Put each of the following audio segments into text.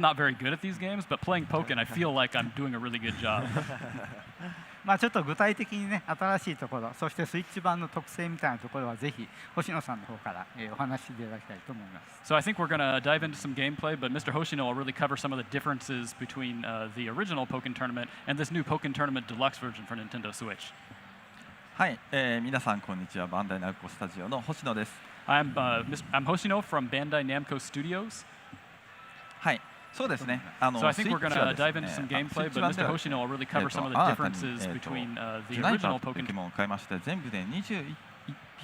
not very good at these games, but playing Poken, I feel like I'm doing a really good job. まあちょっと具体的にね、新しいところ、そしてスイッチ版の特性みたいなところはぜひ星野さんの方からお話しいただきたいと思います。So I think we're going to dive into some gameplay, but Mr. Hoshino will really cover some of the differences between the original Poken Tournament and this new Poken Tournament Deluxe version for Nintendo Switch. はい、皆さんこんにちは。バンダイナムコスタジオの星野です。I'm Hoshino from Bandai Namco Studios. はい。そうですね。So I think we're going to dive into some gameplay, but Mr. Hoshino will really cover some of the differences between the original Poken. ポケモンを買いまして全部で21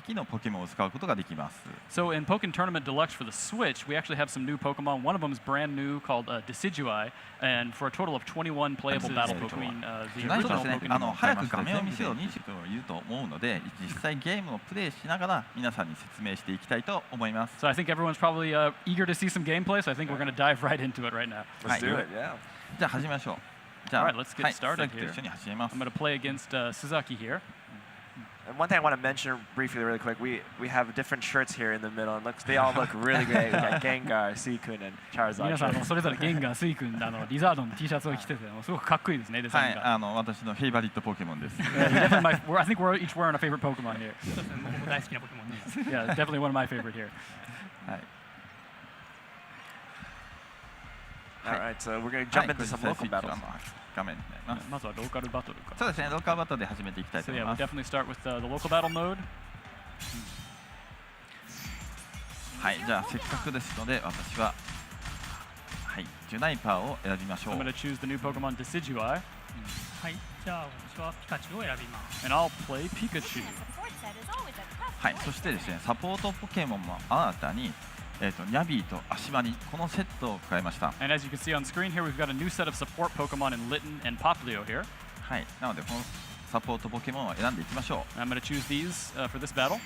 匹のポケモンを使うことができます。So in Poken Tournament Deluxe for the Switch, we actually have some new Pokemon. One of them is brand new called Decidueye, and for a total of 21 playable battles between the original Pokemon. 早く画面を見せよう20分言うと思うので、実際ゲームをプレイしながら皆さんに説明していきたいと思います。So I think everyone's probably eager to see some gameplay, so I think we're going to dive right into it right now. Let's do it, yeah. じゃあ始めましょう。じゃあ、 Alright, let's get started here. と一緒に始めます。I'm going to play against Suzaki here. And one thing I want to mention briefly, really quick, we have different shirts here in the middle, and they all look really great. We got Gengar, Suicune, and Charizard. 皆さんそれぞれゲンガー、スイ君、リザードの T シャツを着てて、すごくかっこいいですね、デザインが。はい、私のフェイバリットポケモンです。I think we're each wearing a favorite Pokemon here. 僕大好きなポケモンです。Yeah, definitely one of my favorite here. はい。Alright, so we're going to jump into some local battles. 画面になります。まずはローカルバトルか。そうですね、ローカルバトルで始めていきたいと So 思い yeah, ま we'll す。 definitely start with the local battle mode. はい、じゃあせっかくですので私ははいジュナイパーを選びましょう。 I'm going to choose the new Pokemon Decidueye. はい、じゃあ私はピカチュウを選びます。And I'll play Pikachu. はい、そしてですねサポートポケモンも新たにニャビーとアシマリこのセットを買いました。 And as you can see on screen here, we've got a new set of support Pokemon in Litten and Popplio here. はい、なのでこのサポートポケモンを選んでいきましょう。 I'm going to choose these for this battle.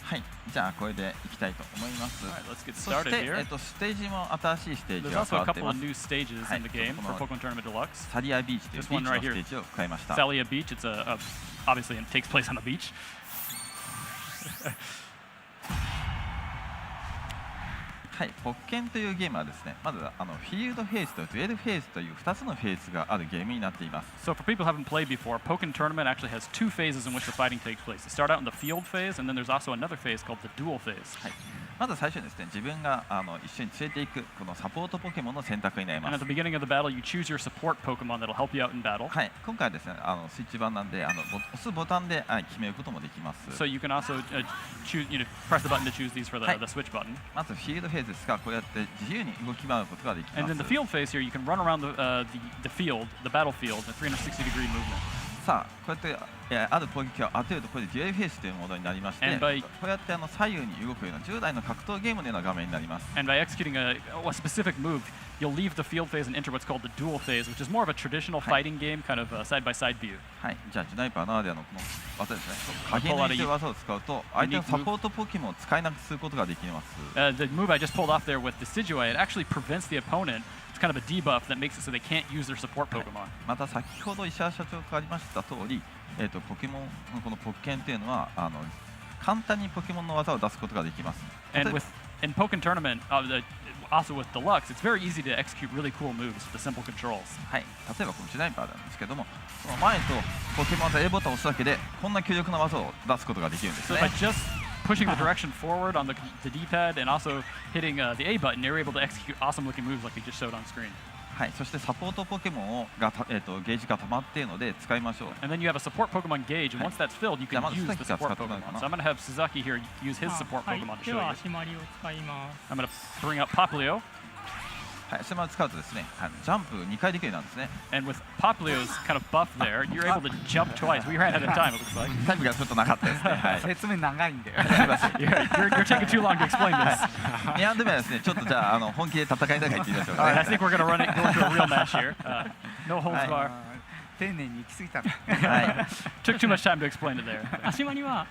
はい、じゃあこれでいきたいと思います。 Alright, let's get そし started て、 here. ステージも新しいステージ There's が also 変 a わってい couple ま of す。 new stages in the game for Pokemon Tournament Deluxe. サリアビーチという This ビ one ーチ right のス here. テージを買いました。 Salia Beach, it's obviously it takes place on the beach. はい、ポッケンというゲームはですね、まずフィールドフェーズとデュエルフェーズという2つのフェーズがあるゲームになっています。 So for people who haven't played before, Poken Tournament actually has two phases in which the fighting takes place. You start out in the field phase, and then there's also another phase called the duel phase. はい、まず最初にですね、自分が一緒に連れていくこのサポートポケモンの選択になりま And す。 at the beginning of the battle, you choose your support Pokemon that'll help you out in battle. はい、今回はですね、スイッチ版なんで押すボタンで決めることもできます。 So you can also choose, press the button to choose these for the switch button. まずフィールドフェーズですが、こうやって自由に動き回ることができま And す。 in the field phase here, you can run around the field, the battlefield, a 360-degree movement. さあ、こうやってある攻撃を当てるとこれでデュエルフェースというモードになりまして、 And by- こうやって左右に動くような従来の格闘ゲームのような画面になります。 And by executing a specific move, you'll leave the field phase and enter what's called the duel phase, which is more of a traditional fighting game, kind of side-by-side view. はい、じゃあジュナイパーならではのこの技ですね。影抜いて技を使うと相手のサポートポケモンを使えなくすることができます。The move I just pulled off there with Decidueye, it actually prevents the opponent. It's kind of a debuff that makes it so they can't use their support Pokemon. また先ほど石原社長からありました通り、ポケモンのこのポッケンというのは簡単にポケモンの技を出すことができます。 And in Poken Tournament, also with Deluxe, it's very easy to execute really cool moves with the simple controls. はい、例えばこのジュナイパーなんですけども、その前とポケモンと A ボタンを押すだけでこんな強力な技を出すことができるんです So ね。 by just pushing the direction forward on the D-pad and also hitting the A button, you're able to execute awesome-looking moves like you just showed on screen. はい、そしてサポートポケモンがゲージが溜まっているので使いましょう。 And then you have a support Pokemon gauge, and once that's filled, you can use the support Pokemon. So I'm going to have Suzaki here use his support はい、 Pokemon to で show は you. 足回りを使います。 I'm going to bring up Popplio. はい、それまで使うとですね、ジャンプ2回できるようになるんですね。 And with Popplio's kind of buff there, you're able to jump twice. We ran out of time, it looks like. タイムがちょっとなかったですね。はい。説明長いんだよ。You're taking too long to explain this. いやでもですね、ちょっとじゃあ本気で戦いたいと言ってみましょう All right, か I ね。think we're going to go into a real match here. No holds bar. 丁寧に行き過ぎたの。はい。 Took too much time to explain it there. 足回りは、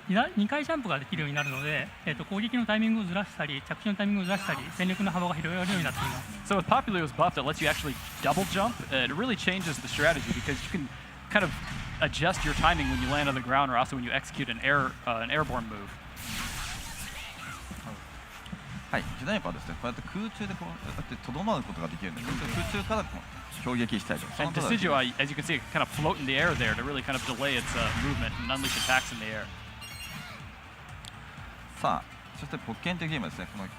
2回ジャンプができるようになるので、攻撃のタイミングをずらしたり、着地のタイミングをずらしたり、戦力の幅が広がるようになっています。 So with Popplio's buff that lets you actually double jump, it really changes the strategy because you can kind of adjust your timing when you land on the ground or also when you execute an airborne move. はい、ジュナイパーですね、こうやって空中でこうやってとどまることができるんで、空中からこう攻撃したりとか。And Decidueye, as you can see, it kind of float in the air there to really kind of delay its movement and unleash attacks in the air. さあ、そしてポッケンというゲームですね、この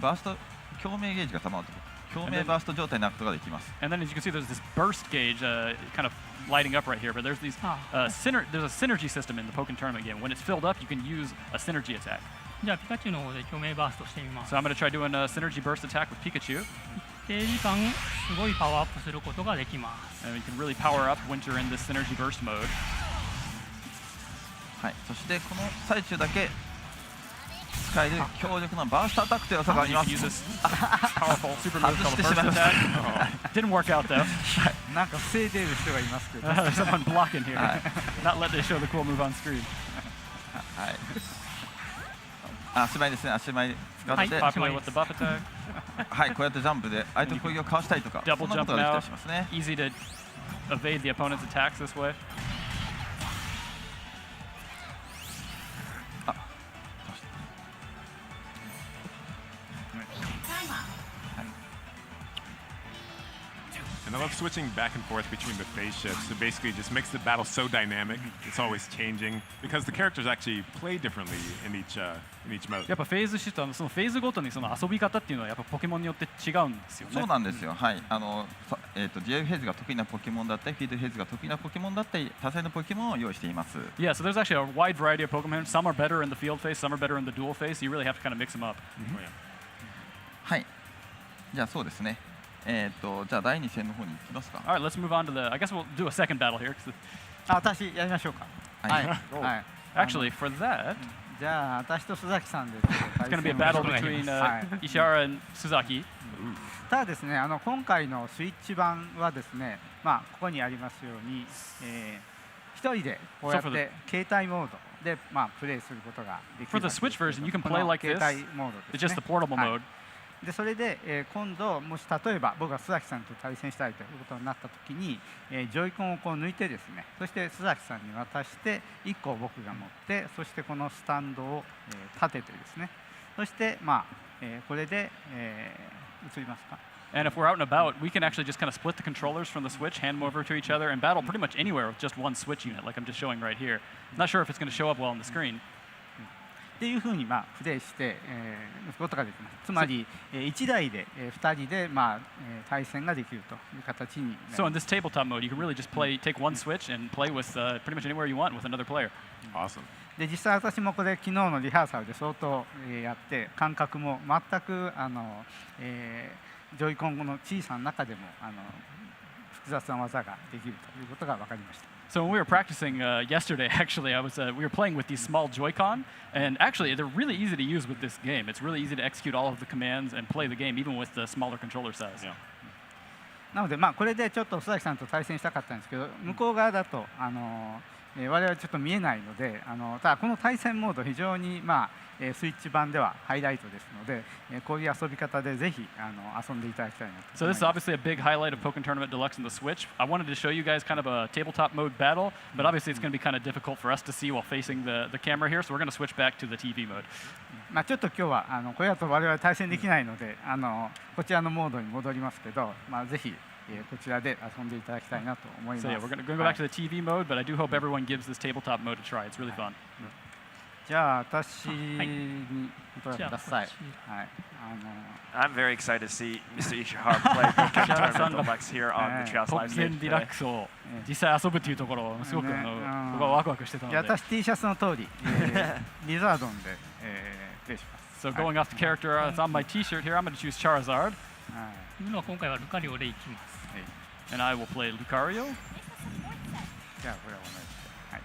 バースト共鳴ゲージが溜まると共鳴バースト状態になることができます。And then as you can see, there's this burst gauge kind of lighting up right here, but there's these there's a synergy system in the Poken tournament game. When it's filled up, you can use a synergy attack. じゃあピカチュウの方で共鳴バーストしてみます。 So I'm going to try doing a synergy burst attack with Pikachu. 一定時間すごいパワーアップすることができます。 And you can really power up Winter in this synergy burst mode. はい、そしてこの最中だけ使える強力なバーストアタックという技がありま You す。 can use this powerful super move called a burst attack. Didn't work out though. なんか防いでいる人がいますけど There's someone blocking here. Not let they show the cool move on screen. はい。足前ですね、足前使って、Populate with the buff attack. はい、こうやってジャンプで相手の攻撃をかわしたりとか、そん Double なこ jump とができた now. りしますね。 Easy to evade the opponent's attacks this way. あ、 And I love switching back and forth between the phase shifts. It basically just makes the battle so dynamic. It's always changing because the characters actually play differently in each mode. やっぱフェーズシフト、そのフェーズごとにその遊び方っていうのはやっぱポケモンによって違うんですよね。そうなんですよ。はい、デュアルフェーズが得意なポケモンだったり、フィールドフェーズが得意なポケモンだったり、多彩なポケモンを用意しています。Yeah, so there's actually a wide variety of Pokemon. Some are better in the field phase, some are better in the dual phase. So you really have to kind of mix them up. Oh, yeah. はい。じゃあそうですね。じゃあ第2戦の方に行きますか。 All right, let's move on to the. I guess we'll do a second battle here. あ、私やりましょうか。はいはい。 Actually, for that, じゃあ私と須崎さんで it's going to be a battle between Ishihara and Suzaki. ただですね、今回のスイッチ版はですね、まあここにありますように、一人でこうやって携帯モードでまあプレイすることができる。 For the Switch version, you can play like this. 携帯モード It's です just ね。 the portable mode. でそれで、今度もし例えば僕が須崎さんと対戦したいということになった時に、ジョイコンをこう抜いてですね、そして須崎さんに渡して1個僕が持って、そしてこのスタンドを、立ててですね、そしてまあ、これで、移りますか。 And if we're out and about, we can actually just kind of split the controllers from the Switch, hand them over to each other, and battle pretty much anywhere with just one Switch unit, like I'm just showing right here. Not sure if it's going to show up well on the screen. っていうふうにまあプレイして、打つことができます。つまり、1台で、2人で、まあ対戦ができるという形になります。 So in this tabletop mode, you can really just take one Switch and play with pretty much anywhere you want with another player. Awesome. で実際私もこれ昨日のリハーサルで相当、やって感覚も全くジョイコンの小さな中でも複雑な技ができるということが分かりました。 So when we were practicing yesterday, actually, we were playing with these small Joy-Con, and actually they're really easy to use with this game. It's really easy to execute all of the commands and play the game, even with the smaller controller size. Yeah. なので、まあ、これでちょっと須崎さんと対戦したかったんですけど、向こう側だと我々ちょっと見えないので、ただこの対戦モード非常に、まあスイッチ版ではハイライトですので、こういう遊び方でぜひ遊んでいただきたいなと So 思い this ます。 is obviously a big highlight of Poken Tournament Deluxe in the Switch. I wanted to show you guys kind of a tabletop mode battle, but obviously it's going to be kind of difficult for us to see while facing the camera here, so we're going to switch back to the TV mode. まあちょっと今日はこれだと我々対戦できないので、こちらのモードに戻りますけど、まあぜひこちらで遊んでいただきたいなと思います。 So yeah, we're going to go back to the TV mode, but I do hope everyone gives this tabletop mode a try. It's really fun. じゃあ私にお答えください。はい。I'm very excited to see Mr. Ishihara play Poken Tournament Deluxe here on the Treehouse ポ live ケ stage ンディラッ today. クスを実際遊ぶっていうところをすごく僕はワクワクしてたので。私 T シャツの通り、リザードンで、プレイします。 So going off the character that's on my T-shirt here, I'm going to choose Charizard, はい。というのは今回はルカリオでいきます。 and I will play Lucario. じゃあこれは同じで。はい。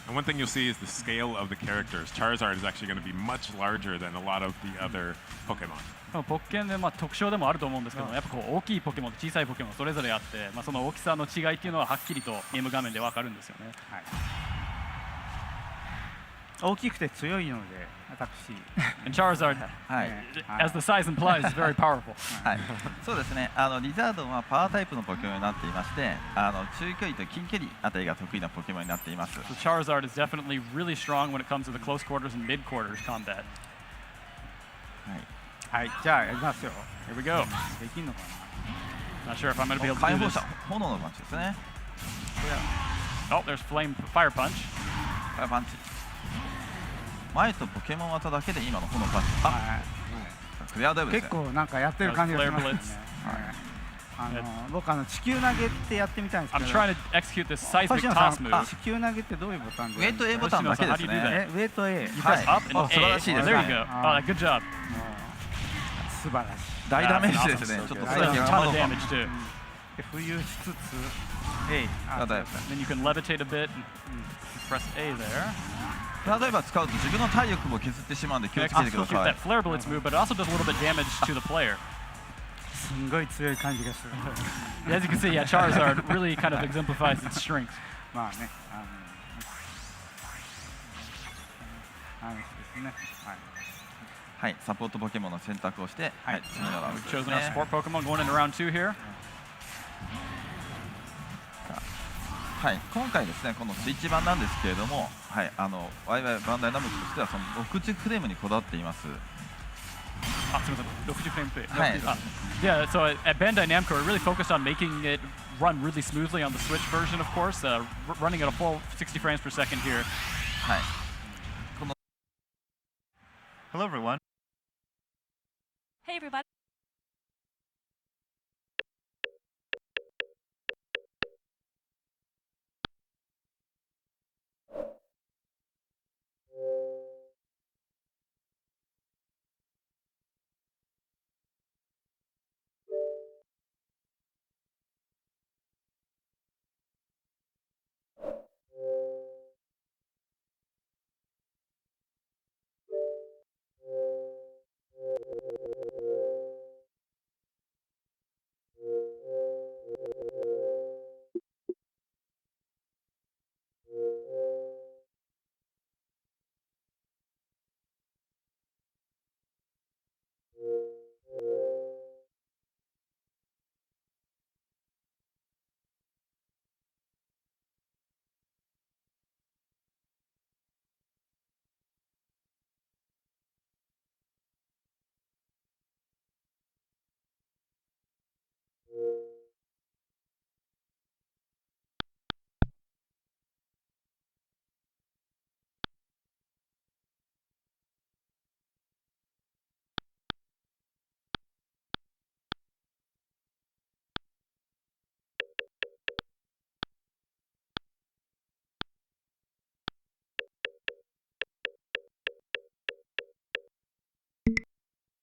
And one thing you'll see is the scale of the characters. Charizard is actually going to be much larger than a lot of the other Pokemon. ポケンで特徴でもあると思うんですけども、やっぱこう大きいポケモンと小さいポケモンそれぞれあって、その大きさの違いっていうのははっきりとゲーム画面でわかるんですよね。はい。大きくて強いので私 And Charizard, はい、 as the size implies, is very powerful. はい、そうですね。リザードンはパワータイプのポケモンになっていまして、中距離と近距離あたりが得意なポケモンになっています。 So Charizard is definitely really strong when it comes to the close quarters and mid quarters combat. はい。はい、じゃあやりますよ。 Here we go. できんのか Not sure if I'm going to be able to 解 do 放 this. 者、炎のパンチですね。 Oh, there's fire punch. パンチ。前とポケモン技だけで今の炎パンチ。な。あ、クリアダイブです結ね。構なんかやってる感じがしますね。はい僕地球投げってやってみたいんですけ I'm ど。 trying to execute this seismic 星野さ toss ん、 move. 地球投げってどういうボタンで？上と A ボタンだけですね。上と A。 You はい press up and あ、素晴 A. らしいです There you ね。 go. Oh, good job. 素晴らしい。大ダメージですね。ちょっと That's さっき a の ton も of の damage too. で浮遊しつつ A。がだいぶ Then you can levitate a bit. And press A there. 例えば使うと自分の体力も削ってしまうんで気 You を can つけてくだ execute さい that。flare blitz move, but it also does a little bit damage to the player. すんごい強い感じがする。 As you can see, yeah, Charizard really kind of exemplifies its strength. まあね、ですね。はい。はい、サポートポケモンの選択をして、はい、次のラウンドです Chosen our ね。 support Pokemon going into round 2 here. はい、今回ですね、このスイッチ版なんですけれども、はい、ワイワイバンダイナムコとしてはその60フレームにこだわっています。はい。Yeah, so at Bandai Namco, we're really focused on making it run really smoothly on the Switch version, of course, running at a full 60 frames per second here. はい。 Hello, everyone. Hey, everybody.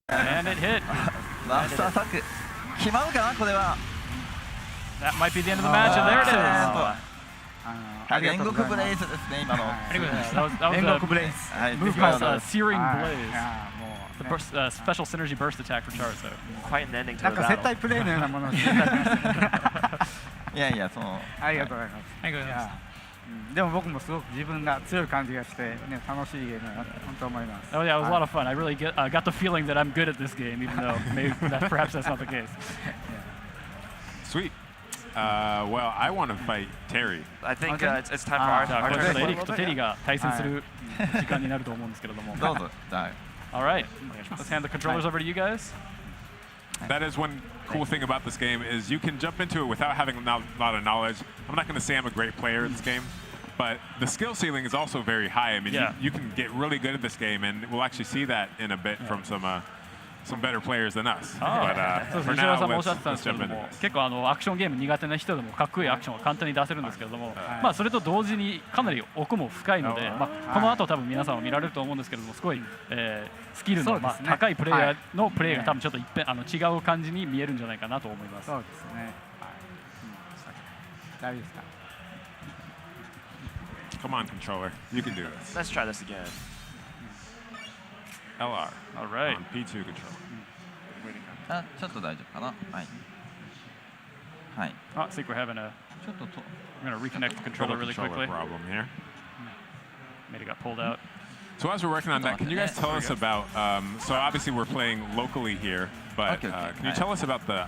And it hit. ラストアタック決まるかなこれは。 That might be the end of the match, and there it is. 煉獄ブレイズですね今の。 That was 煉 a 獄ブレイズ。 はい。 move 敵は called Searing はい Blaze. いやもう The burst, special synergy burst attack for Charizard. Quite an ending to な the んか接 battle. 待プレイのようなものをしていただきましたね。いやいやその。ありがとうございます。ありがとうございます。いやでも僕もすごく自分が強い感じがして、ね、楽しいゲームだなと本当思います。 Oh yeah, it was a lot of fun. I really got the feeling that I'm good at this game, even though perhaps that's not the case. Sweet. Well, I want to fight Terry. I think Okay. it's time for our じゃあ、これ turn. からエリックとテリーが対戦する時間になると思うんですけれども。どうぞ。はい。 All right, let's hand the controllers over to you guys. That is one cool thing about this game is you can jump into it without having a lot of knowledge. I'm not going to say I'm a great player in this game, but the skill ceiling is also very high. I mean, Yeah. you can get really good at this game, and we'll actually see that in a bit from some better players than us. あ But あ、そうです for ね、石原 now, さんもおっ let's, しゃってたんで let's すけれ jump ど into も、 this. 結構アクションゲーム苦手な人でもかっこいいアクションを簡単に出せるんですけれども、まあそれと同時にかなり奥も深いので、まあこの後多分皆さんも見られると思うんですけれども、すごいスキルのまあ高いプレイヤーのプレーが多分ちょっと違う感じに見えるんじゃないかなと思います。そうですね。はい。大丈夫ですか。 Come on, controller. You can do this. Let's try this again. LR All right. on P2 controller. あ、ちょっと大丈夫かな。はい。はい。 I think we're having a ちょっとと。 we're going to reconnect the Little controller really controller quickly. problem here. Maybe it got pulled out. So as we're working on that, can you guys tell us about? So obviously we're playing locally here, but can you tell us about the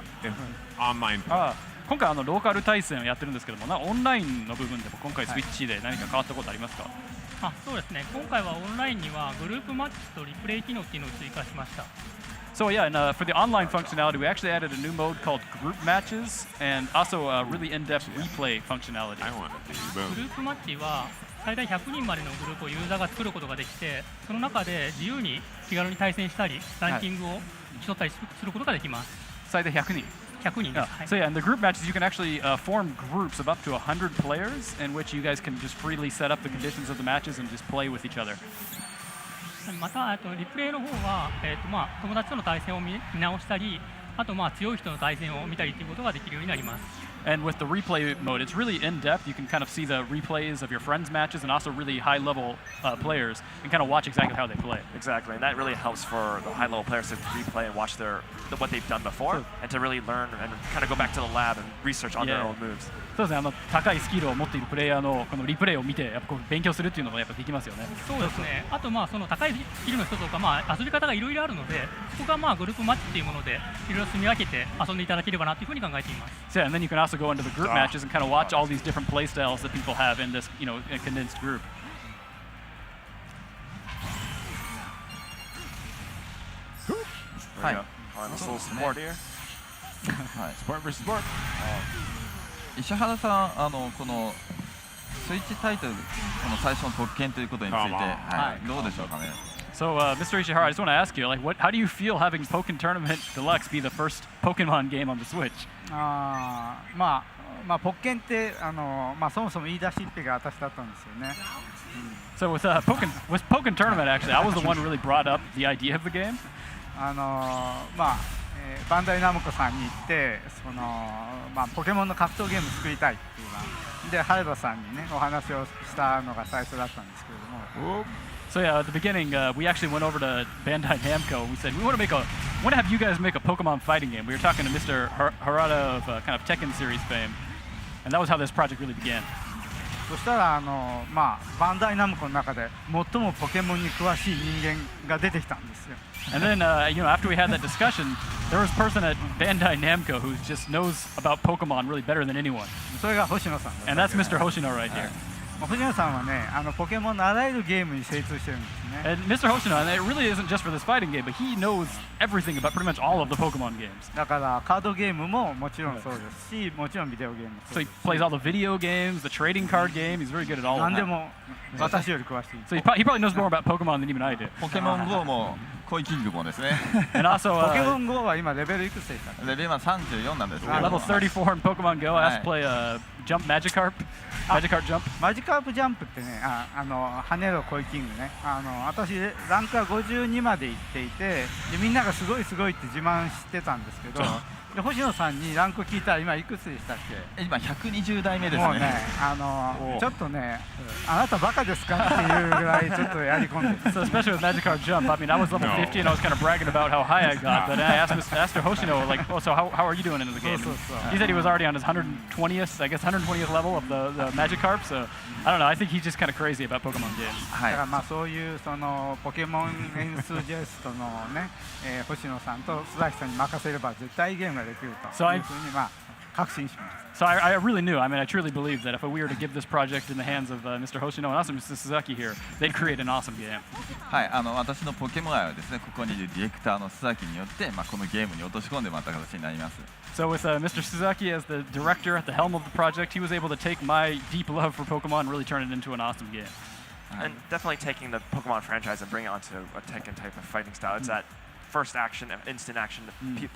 online play? 今回ローカル対戦をやってるんですけども、オンラインの部分でも今回スイッチで何か変わったことありますか？そうですね。今回はオンラインにはグループマッチとリプレイ機能っていうのを追加しました。So yeah, and for the online functionality, we actually added a new mode called group matches, and also a really in-depth replay functionality. グループマッチは最大100人までのグループをユーザーが作ることができて、その中で自由に気軽に対戦したり、ランキングを競ったりすることができます。最大100人。100人です。So yeah, in the group matches, you can actually form groups of up to 100 players, in which you guys can just freely set up the conditions of the matches and just play with each other. またリプレイの方は、友達との対戦を見直したり、あと強い人の対戦を見たりということができるようになります。And with the replay mode, it's really in-depth. You can kind of see the replays of your friends' matches and also really high-level players and kind of watch exactly how they play. Exactly, and that really helps for the high-level players to replay and watch what they've done before, and to really learn and kind of go back to the lab and research on their own moves. そうですね、高いスキルを持っているプレイヤーのこのリプレイを見てやっぱこう勉強するっていうのもやっぱできますよね。そうですね。あとその高いスキルの人とか遊び方がいろいろあるので、そこがグループマッチっていうものでいろいろ住み分けて遊んでいただければなというふうに考えています。So yeah, and then you can also go into the group matches and kind of watch all these different play styles that people have in this, condensed group. はい。そうですね。スポーツ vs スポーツ。石原さん、このスイッチタイトル、この最初の特権ということについて、どうでしょうかね。So, Mr. Ishihara, I just want to ask you, how do you feel having Poken Tournament Deluxe be the first Pokemon game on the Switch? ポッケンってそもそも言い出しっぺが私だったんですよね。So with Poken Tournament, actually, I was the one who really brought up the idea of the game. バンダイナムコさんに行ってポケモンの格闘ゲーム作りたいっていうので原田さんにねお話をしたのが最初だったんですけれども。So yeah, at the beginning, we actually went over to Bandai Namco and we said we want to have you guys make a Pokemon fighting game. We were talking to Mr. Harada of kind of Tekken series fame, and that was how this project really began. そしたらバンダイナムコの中で最もポケモンに詳しい人間が出てきたんですよ。And then, after we had that discussion, there was a person at Bandai Namco who just knows about Pokemon really better than anyone. それが星野さんです。And that's Mr. Hoshino right here. 星野さんはね、ポケモンのあらゆるゲームに精通してるんですね。And Mr. Hoshino, and it really isn't just for this fighting game, but he knows everything about pretty much all of the Pokemon games. だからカードゲームももちろんそうですし、もちろんビデオゲームもそ So う he です。 plays all the video games, the trading card game. He's very good at all of 何で that. も私より詳しい。So he probably knows more about Pokemon than even I do. ポケモン GO もコイキングもですね。And also, ポケモン GO は今レベルいくつでしたっけ？レベル今34なんですけど。level 34 in Pokemon Go. I have to play Jump Magikarp. Magikarp Jump. マジカープジャンプってね、跳ねろコイキングね。私ランクは52まで行っていて、でみんながすごいすごいって自慢してたんですけど、で星野さんにランク聞いたら今いくつでしたっけ？今120代目ですね。もうね、ちょっとね、あなたバカですかっていうぐらいちょっとやり込んでる。So especially with Magikarp Jump, I mean, I was level 50 and I was kind of bragging about how high I got. But I asked Mr. Hoshino, like, oh, so how are you doing in the game? He said he was already on his 120th, I guess 120th level of the Magikarp. So I don't know. I think he's just kind of crazy about Pokemon games. だからそういうポケモンエンスージャストのね、星野さんと須崎さんに任せれば絶対ゲームができるというふうに確信します。So I really knew. I mean, I truly believed that if we were to give this project in the hands of Mr. Hoshino and also Mr. Suzaki here, they'd create an awesome game. はい、私のポケモン愛はですね、ここにいるディレクターの須崎によって、このゲームに落とし込んでもらった形になります。So with Mr. Suzaki as the director at the helm of the project, he was able to take my deep love for Pokemon and really turn it into an awesome game. And definitely taking the Pokemon franchise and bringing it onto a Tekken type of fighting style. It's that first action, instant action.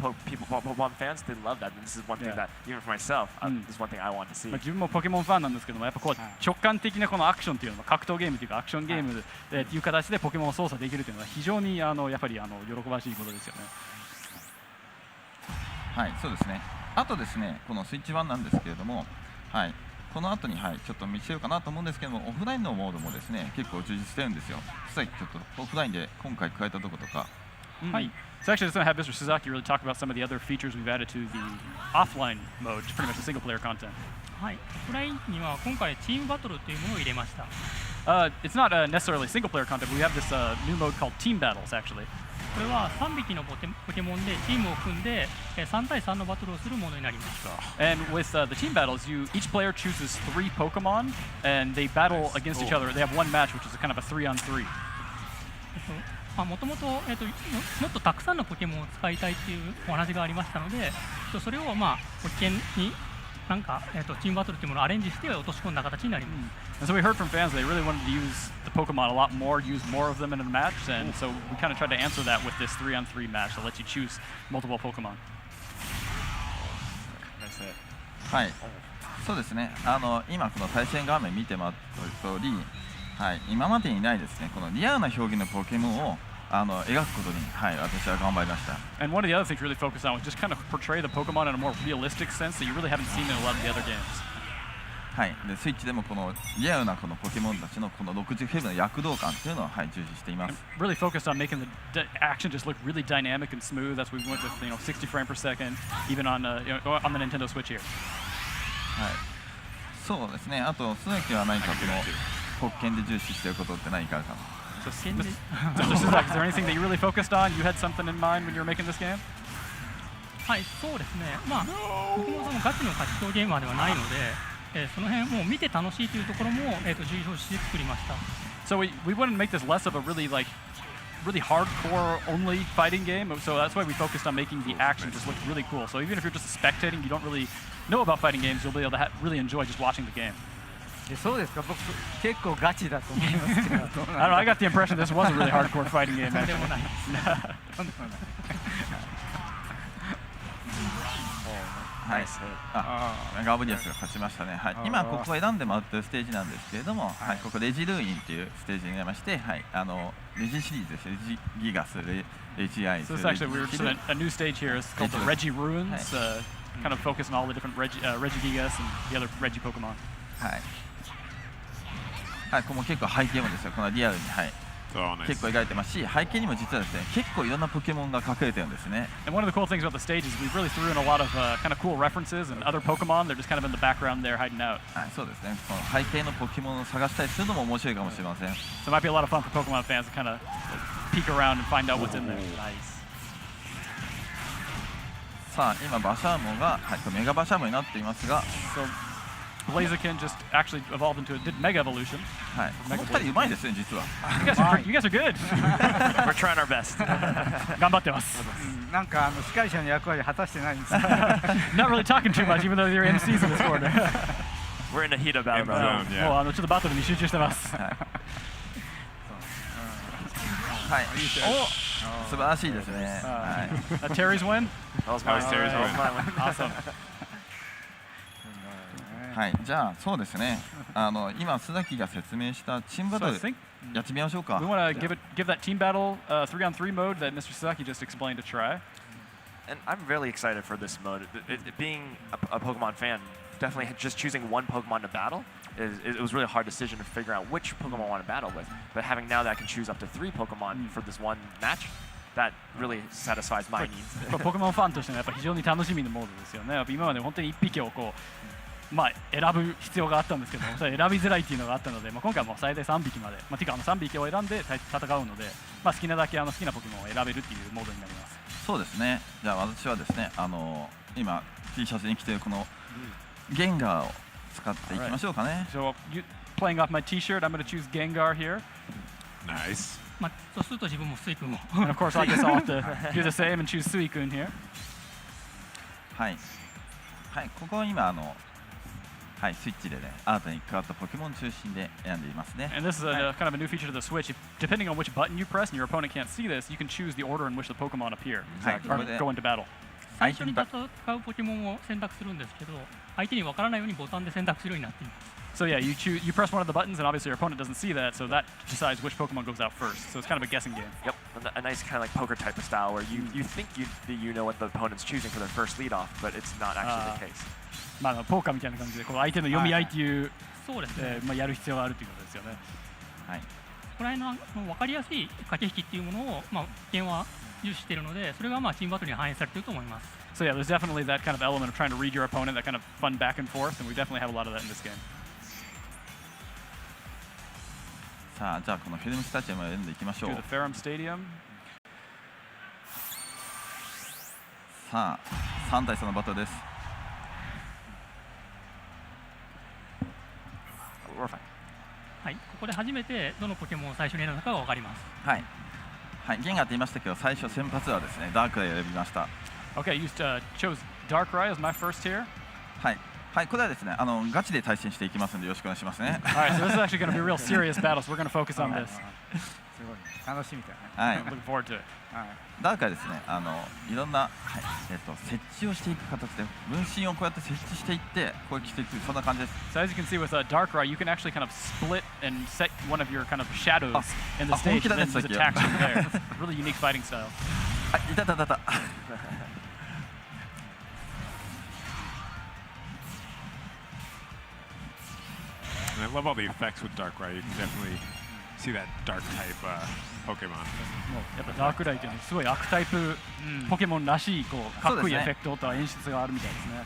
Pokemon fans, they love that. And this is one thing that, even for myself, this is one thing I want to see. 自分もポケモンファンなんですけども、やっぱこう直感的なこのアクションというのは格闘ゲームというかアクションゲームでいう形でポケモンを操作できるというのは非常にやっぱり喜ばしいことですよね。はい、そうですね。あとですね、このスイッチ版なんですけれども、はい。この後に、ちょっと見せようかなと思うんですけども、オフラインのモードもですね、結構充実してるんですよ。さっきちょっとオフラインで今回加えたところとか、はい。So actually, just going to have Mr. Suzaki really talk about some of the other features we've added to the offline mode, pretty much the single player content. はい。オフラインには今回チームバトルというものを入れました。It's not necessarily single player content, but we have this new mode called Team Battles, actually. これは3匹のポケモンでチームを組んで3対3のバトルをするものになります。And with the team battles, each player chooses 3 Pokemon, and they battle against each other. They have one match, which is kind of a 3-on-3. もともともっとたくさんのポケモンを使いたいっていうお話がありましたので、それをポケになんかチームバトルっていうものをアレンジして落とし込んだ形になります。And so we heard from fans they really wanted to use the Pokemon a lot more, use more of them in a match, and so we kind of tried to answer that with this 3-on-3 match that lets you choose multiple Pokemon. はい、そうですね。今この対戦画面見てもらった通り、はい、今までにないですね。このリアルな表現のポケモンを描くことに、はい、私は頑張りました。And one of the other things we really focused on was just kind of portray the Pokemon in a more realistic sense that you really haven't seen in a lot of the other games. はい、でスイッチでもこのリアルなこのポケモンたちのこの60フレームの躍動感というのを、はい、重視しています。Really focused on making the action just look really dynamic and smooth. That's why we went with 60 frames per second, even on on the Nintendo Switch here. はい、そうですね。あと鈴木は何かこの特権で重視していることって何かあるかな。So, Mr. Suzaki, is there anything that you really focused on? You had something in mind when you were making this game? はい、そうですね。僕もそのガチの格闘ゲーマーではないので、その辺もう見て楽しいというところも重要視して作りました。So we wanted to make this less of a really hardcore only fighting game. So that's why we focused on making the action just look really cool. So even if you're just spectating, you don't really know about fighting games, you'll be able to really enjoy just watching the game. そうですか。僕結構ガチだと思いますけど。I don't know. I got the impression this was a really hardcore fighting game. でもない。はい、ガブリアスが勝ちましたね。はい、今ここ選んでもらってるステージなんですけれども、はい、ここレジルーインっていうステージになりまして、はい、レジシリーズです。レジギガス、レジアイス。So this actually we're just in a new stage here. It's called the Regi Ruins. Kind of focus on all the different Regigigas and the other Regi Pokemon. はい。はい、ここも結構背景もですよ。このリアルに、はい。結構描いてますし、背景にも実はですね、結構いろんなポケモンが隠れてるんですね。And one of the cool things about the stage is we really threw in a lot of kind of cool references and other Pokemon. They're just kind of in the background there hiding out. はい、そうですね。この背景のポケモンを探したりするのも面白いかもしれません。So it might be a lot of fun for Pokemon fans to kind of peek around and find out what's in there. Nice. さあ、今バシャーモンが、はい、メガバシャーモンになっていますが。So Blaziken just actually evolved into a Mega Evolution. はい。この2人うまいですね、実は。You guys are good. We're trying our best. 頑張ってます。なんか司会者の役割果たしてないんです。Not really talking too much, even though you're in season this quarter. We're in a heat of battle. もうちょっとバトルに集中してます。はい。お、素晴らしいですね。はい。Terry's win. That was my win. Awesome. はい、じゃあそうですね。今須崎が説明したチームバトルやってみましょうか。We want to give that team battle 3-on-3 mode that Mr. Suzaki just explained a try. And I'm really excited for this mode. Being a Pokemon fan, definitely just choosing one Pokemon to battle it was really a hard decision to figure out which Pokemon I want to battle with. But having now that I can choose up to 3 Pokemon for this one match, that really satisfies my needs. ポケモンファンとしてのやっぱ非常に楽しみなモードですよね。やっぱ今まで本当に1匹をこう選ぶ必要があったんですけども、それ選びづらいっていうのがあったので、今回はもう最大3匹まで、てか3匹を選んで戦うので、好きなだけ好きなポケモンを選べるっていうモードになります。そうですね。じゃあ私はですね、今 T シャツに着ているこのゲンガーを使っていきましょうかね。So playing off my T-shirt, I'm going to choose Gengar here. Nice. そうすると自分もスイ君も。And of course, I guess I'll have to do the same and choose Suicune here. はい。はい、ここは今はい、スイッチでね、新たに加わったポケモン中心で選んでいますね。And this is kind of a new feature to the Switch. Depending on which button you press and your opponent can't see this, you can choose the order in which the Pokemon appear or go into battle. 最初に戦うポケモンを選択するんですけど、相手に分からないようにボタンで選択するようになっています。So yeah, you press one of the buttons, and obviously your opponent doesn't see that, so that decides which Pokemon goes out first. So it's kind of a guessing game. Yep, a nice kind of like poker type of style where you think you know what the opponent's choosing for their first lead off, but it's not actually the case. ポーカーみたいな感じでこう相手の読み合いっていうそうですね。やる必要があるということですよね。はい。この辺の分かりやすい駆け引きっていうものをゲームは重視しているので、それがチームバトルに反映されていると思います。So yeah, there's definitely that kind of element of trying to read your opponent, that kind of fun back and forth, and we definitely have a lot of that in this game. さあ、じゃあこのフィルムスタジアムを選んでいきましょう。 To the Ferrum Stadium. さあ、3対3のバトルです。はい、ここで初めてどのポケモンを最初に選んだかが分かります。はい。はい、ゲンガーって言いましたけど、最初先発はですね、ダークライを選びました。Okay, you chose Darkrai as my first here. はい。はい、これはですね、ガチで対戦していきますのでよろしくお願いしますね。All right, so this is actually going to be a real serious battle, so we're going to focus on this. すごい楽しみだね。はい。 Looking forward to it. ダークライですね、いろんな、はい設置をしていく形で分身をこうやって設置していって攻撃していく、そんな感じです。 So as you can see with Darkrai, you can actually kind of split and set one of your kind of shadows in the stage, and then just attack from there. Really unique fighting style. あ、いたたたた。And I love all the effects with Darkrai. You can definitely see that dark type Pokemon. やっぱダークライというのはすごい悪タイプポケモンらしいこうかっこいいエフェクトと演出があるみたいですね。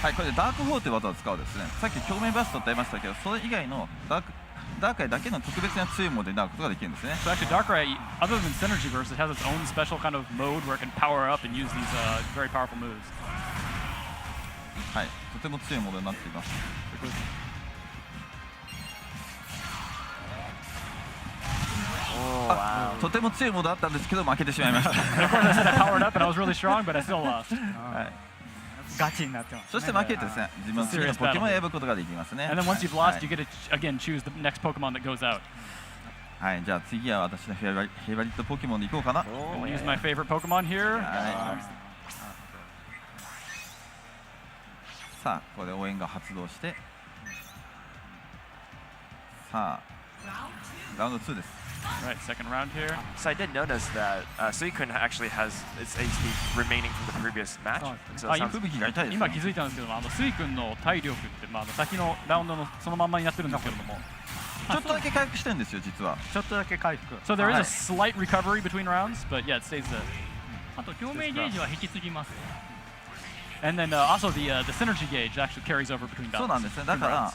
はい、これでダーク4という技を使うですね。さっき鏡面バストって言いましたけど、それ以外のダークライだけの特別な強いモードになることができるんですね。So actually Darkrai, other than Synergyverse, it has its own special kind of mode where it can power up and use these very powerful moves. はい、とても強いモードになっています。とても強いモードだったんですけど負けてしまいました。Powered up and I was really strong, but I still lost. ガチになってます。そして負けるとですね、自分の次のポケモンを選ぶことができますね。And then once you've lost, you get to again choose the next Pokemon that goes out. はい、じゃあ次は私のフェイバリットポケモンでいこうかな。I'll use my favorite Pokemon here. さあ、ここで応援が発動して、さあ、ラウンド2です。Right, second round here. So I did notice that Suicune actually has its HP remaining from the previous match. So it sounds- 吹雪が痛いですね。今気づいたんですけども、スイ君の体力って先のラウンドのそのまんまになってるんですけれども、ちょっとだけ回復してるんですよ、実は。ちょっとだけ回復。 So there is a slight recovery between rounds, but yeah, it stays the. あと共鳴ゲージは引き継ぎます。And then also the synergy gauge actually carries over between battles. そうなんですね。だから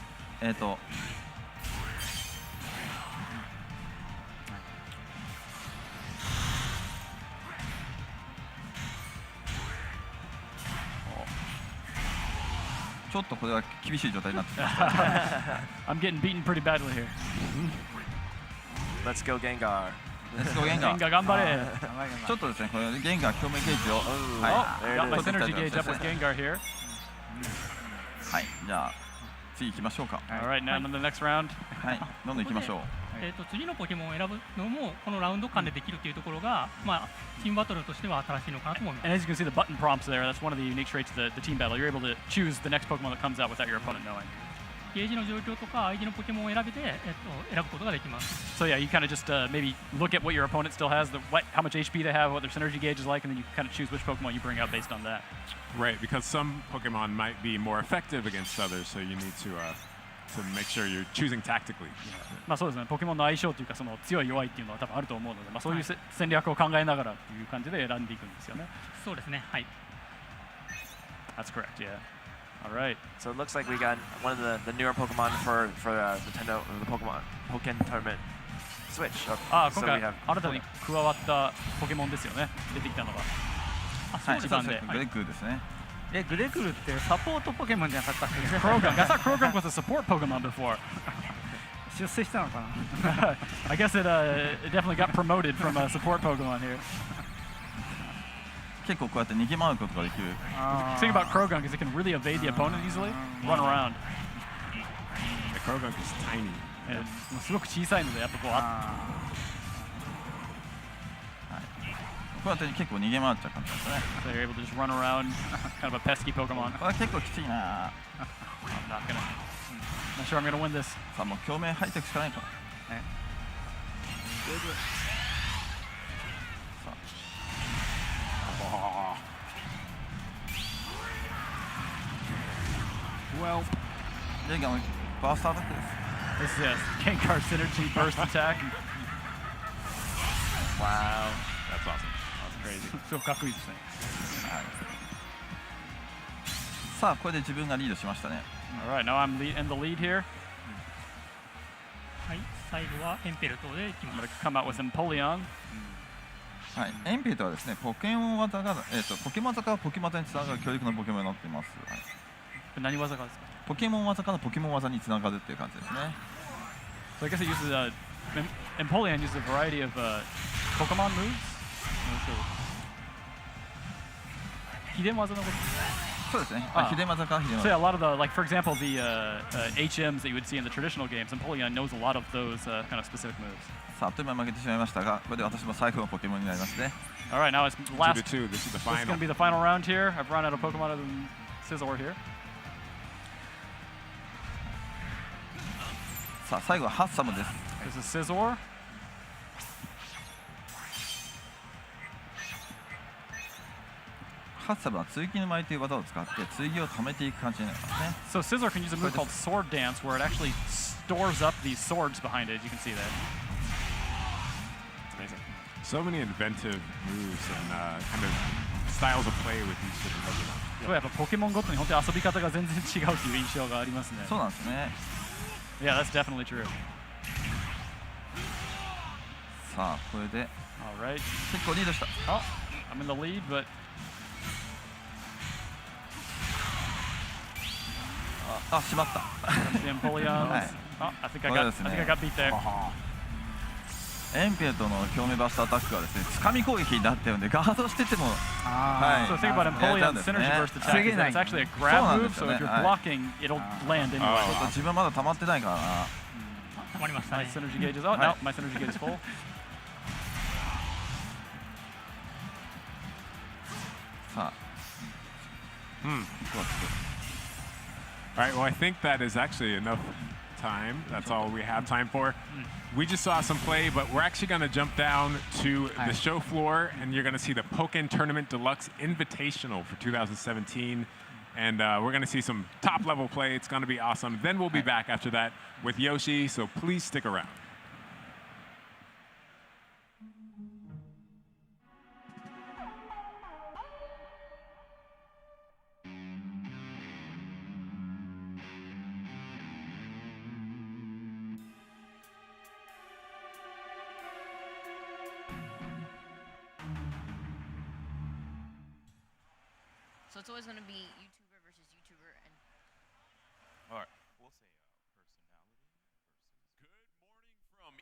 ちょっとこれは厳しい状態になってきました。I'm getting beaten pretty badly here. Let's go Gengar. Let's go Gengar. 頑張れ。ちょっとですね、これゲンガー表面ゲージを、はい、got my synergy gauge up with Gengar here. はい、じゃあ次行きましょうか。All right, now in the next round. はい、どんどん行きましょう。次のポケモンを選ぶのもこのラウンド間でできるというところが、チームバトルとしては新しいのかなと思います。And as you can see, the button prompts there. That's one of the unique traits of the team battle. You're able to choose the next Pokemon that comes out without your opponent knowing. ゲージの状況とか相手のポケモンを選べて、選ぶことができます。So yeah, you kind of just maybe look at what your opponent still has, how much HP they have, what their synergy gauge is like, and then you kind of choose which Pokemon you bring out based on that. Right, because some Pokemon might be more effective against others, so you need to make sure you're choosing tactically. そうですね。ポケモンの相性というかその強い弱いっていうのは多分あると思うので、そういう戦略を考えながらという感じで選んでいくんですよね。そうですね。はい。That's correct. Yeah. All right. So it looks like we got one of the newer Pokemon for Nintendo, the Poken Tournament Switch. 今回新たに加わったポケモンですよね。出てきたのが。はい、グレッグですね。グレグルってサポートポケモンじゃなかったっけ？ Krogan. I thought Krogan was a support Pokemon before. 出世したのかな？ I guess it definitely got promoted from a support Pokemon here. 結構こうやって逃げ回ることができる。Think about Krogan because it can really evade the opponent easily, run around. The Krogan is tiny. すごく小さいのでやっぱこうこうやって結構逃げ回っちゃう感じですね。So you're able to just run around, kind of a pesky Pokemon. これは結構きついな。Not sure I'm gonna win this. さあもう表面入っていくしかないか。Well, ゲンガーのバーストアタックです。This is Gengar synergy burst attack. Wow. That's awesome. すごくかっこいいですね。さあこれで自分がリードしましたね。Alright, now I'm in the lead here. はい、最後はエンペルトでいき I'm ま going す。 to come out with Empoleon. はい、エンペルトはですね、ポケモン技が、ポケモン技からポケモン技につながる強力なポケモンになっています。はい、何技かですか？ポケモン技からポケモン技につながるっていう感じですね。So I guess it uses Empoleon uses a variety of Pokemon moves. 秘伝技のこと。そうですね。あ秘伝技か秘伝 So 技。 yeah, a lot of the, like for example, the HMs that you would see in the traditional games, Empoleon knows a lot of those kind of specific moves. さあ、あっという間に負けてしまいましたが、これで私も最後のポケモンになりますね。All right, now it's last. 2 to 2. This is the This is going to final. be the final round here. I've run out of Pokemon other than Scizor here. さあ、最後はハッサムです。 This is Scizor. ハッサムは追撃の舞という技を使って追撃を溜めていく感じになりますね。 So Scizor can use a move called Sword Dance, where it actually stores up these swords behind it. As you can see that. It's amazing. So many inventive moves and kind of styles of play with each different Pokemon. そうやっぱポケモンごとに本当に遊び方が全然違うという印象がありますね。そうなんですね。 Yeah, that's definitely true. さあ、これで All right. 結構リードした。 Oh, I'm in the lead, but あ、しまった。 the Empoleons. Oh, I think I got beat there. エンペルトの強めバストアタックはですね、掴み攻撃になってるんでガードしてても、あ So the thing about Empoleon's synergy burst attack is that it's actually a grab move, so if you're blocking, it'll land anyway. ちょっと自分まだ溜まってないからな。溜まりましたね Nice。synergy gauges. Oh, no, my synergy gauge is full. さあ、 All right, well, I think that is actually enough time. That's all we have time for. We just saw some play, but we're actually going to jump down to the show floor, and you're going to see the Poken Tournament Deluxe Invitational for 2017. And we're going to see some top-level play. It's going to be awesome. Then we'll be back after that with Yoshi, so please stick around. So it's always going to be YouTuber versus YouTuber, and All right, we'll say personality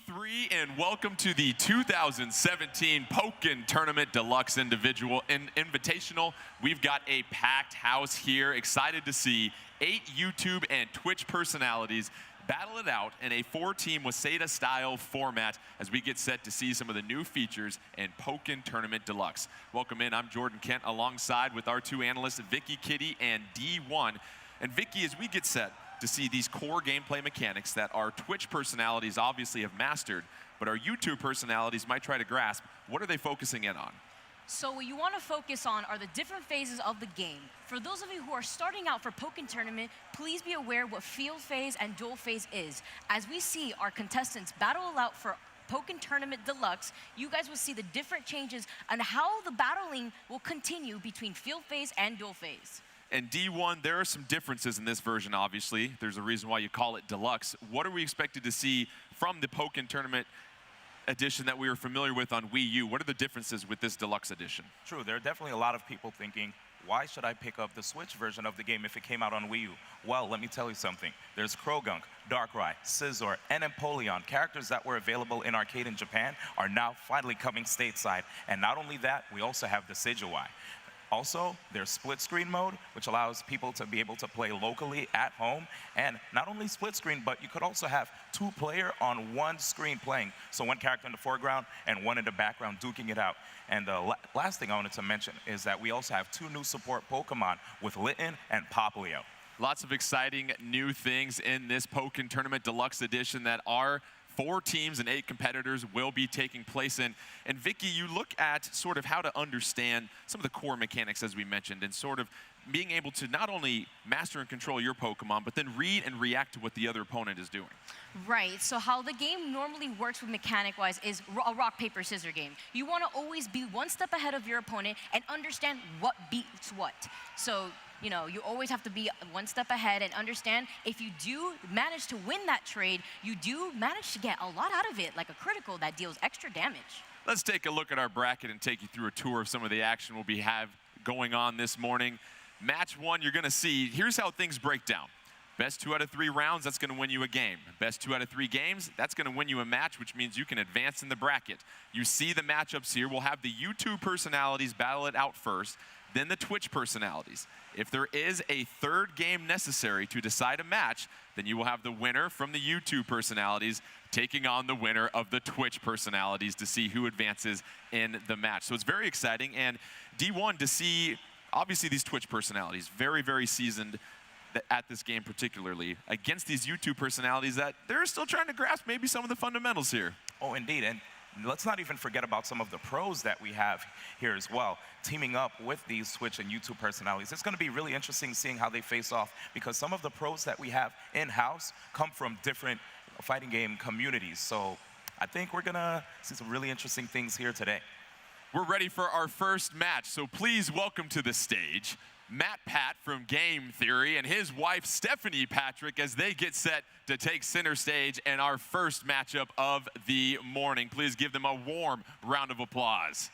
Good morning from E3 and welcome to the 2017 Poken Tournament Deluxe Invitational. We've got a packed house here, excited to see 8 YouTube and Twitch personalities battle it out in a 4-team Waseda-style format as we get set to see some of the new features in Poken Tournament Deluxe. Welcome in, I'm Jordan Kent alongside with our 2 analysts, Vicky, Kitty, and D1. And Vicky, as we get set to see these core gameplay mechanics that our Twitch personalities obviously have mastered, but our YouTube personalities might try to grasp, what are they focusing in on? so what you want to focus on are the different phases of the game. For those of you who are starting out for Poken Tournament, please be aware what field phase and duel phase is. As we see our contestants battle out for Poken Tournament Deluxe, you guys will see the different changes and how the battling will continue between field phase and duel phase. And D1, there are some differences in this version, obviously. There's a reason why you call it Deluxe. What are we expected to see from the Poken Tournament edition that we were familiar with on Wii U? What are the differences with this Deluxe edition? True, there are definitely a lot of people thinking, why should I pick up the Switch version of the game if it came out on Wii U? Well, let me tell you something. There's Krogunk, Darkrai, Scizor, and Empoleon. Characters that were available in arcade in Japan are now finally coming stateside. And not only that, we also have the Decidueye. Also, there's split screen mode, which allows people to be able to play locally at home. And not only split screen, but you could also have 2-player on one screen playing. So 1 character in the foreground and 1 in the background duking it out. And the last thing I wanted to mention is that we also have 2 new support Pokemon with Litten and Popplio. Lots of exciting new things in this Poken Tournament Deluxe edition that are 4 teams and 8 competitors will be taking place in. And Vicky, you look at sort of how to understand some of the core mechanics, as we mentioned, and sort of being able to not only master and control your Pokemon, but then read and react to what the other opponent is doing. Right, so how the game normally works with mechanic-wise is a rock, paper, scissors game. You want to always be one step ahead of your opponent and understand what beats what. So, you know, you always have to be one step ahead and understand if you do manage to win that trade, you do manage to get a lot out of it, like a critical that deals extra damage. Let's take a look at our bracket and take you through a tour of some of the action we'll be going on this morning. Match 1, you're going to see, here's how things break down. Best 2 out of 3 rounds, that's going to win you a game. Best 2 out of 3 games, that's going to win you a match, which means you can advance in the bracket. You see the matchups here. We'll have the YouTube personalities battle it out first, then the Twitch personalities. If there is a 3rd game necessary to decide a match, then you will have the winner from the YouTube personalities taking on the winner of the Twitch personalities to see who advances in the match. So it's very exciting. And D1, to see, obviously, these Twitch personalities, very, very seasoned at this game particularly, against these YouTube personalities that they're still trying to grasp maybe some of the fundamentals here. Oh, indeed. And let's not even forget about some of the pros that we have here as well, teaming up with these Twitch and YouTube personalities. It's going to be really interesting seeing how they face off, because some of the pros that we have in-house come from different fighting game communities. So I think we're going to see some really interesting things here today. We're ready for our first match, so please welcome to the stage Matt Pat from Game Theory and his wife Stephanie Patrick as they get set to take center stage in our first matchup of the morning. Please give them a warm round of applause.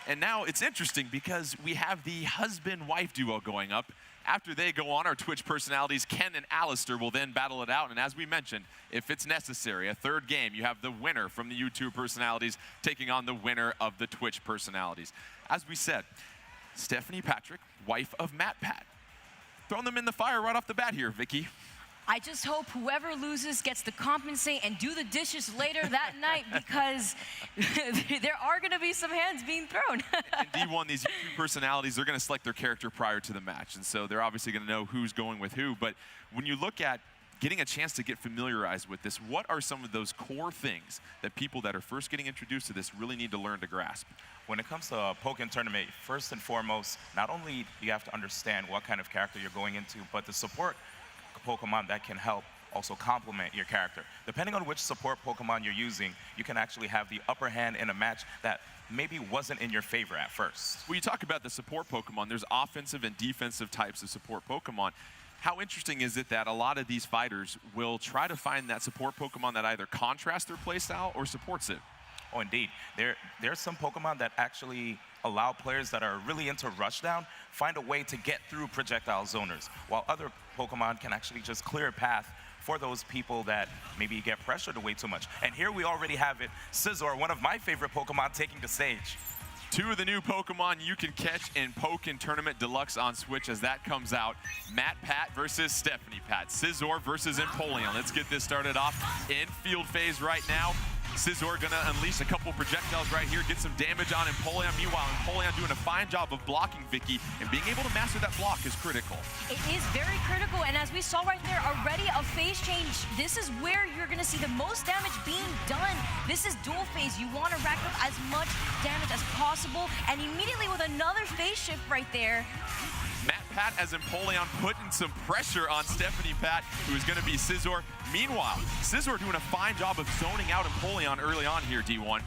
And now it's interesting because we have the husband-wife duo going up. After they go on, our Twitch personalities, Ken and Alistair, will then battle it out. And as we mentioned, if it's necessary, a 3rd game, you have the winner from the YouTube personalities taking on the winner of the Twitch personalities. As we said, Stephanie Patrick, wife of Matt Pat. Throwing them in the fire right off the bat here, Vicky. I just hope whoever loses gets to compensate and do the dishes later that night, because there are going to be some hands being thrown. In D1, these YouTube personalities, they're going to select their character prior to the match, and so they're obviously going to know who's going with who. But when you look at getting a chance to get familiarized with this, what are some of those core things that people that are first getting introduced to this really need to learn to grasp? When it comes to a Pokken tournament, first and foremost, not only do you have to understand what kind of character you're going into, but the support Pokemon that can help also complement your character. Depending on which support Pokemon you're using, you can actually have the upper hand in a match that maybe wasn't in your favor at first. When you talk about the support Pokemon, there's offensive and defensive types of support Pokemon. How interesting is it that a lot of these fighters will try to find that support Pokemon that either contrasts their playstyle or supports it? Oh, indeed. There's some Pokemon that actually allow players that are really into rushdown find a way to get through projectile zoners, while other Pokemon can actually just clear a path for those people that maybe get pressured way too much. And here we already have it. Scizor, one of my favorite Pokemon, taking the stage. 2 of the new Pokemon you can catch in Pokken Tournament Deluxe on Switch as that comes out. Matt Pat versus Stephanie Pat. Scizor versus Empoleon. Let's get this started off in field phase right now. Scizor gonna unleash a couple projectiles right here, get some damage on Empoleon. Meanwhile, Empoleon doing a fine job of blocking Vicky, and being able to master that block is critical. It is very critical, and as we saw right there already, a phase change. This is where you're gonna see the most damage being done. This is dual phase. You wanna rack up as much damage as possible, and immediately with another phase shift right there, Matt Pat as Empoleon putting some pressure on Stephanie Pat, who is going to be Scizor. Meanwhile, Scizor doing a fine job of zoning out Empoleon early on here, D1.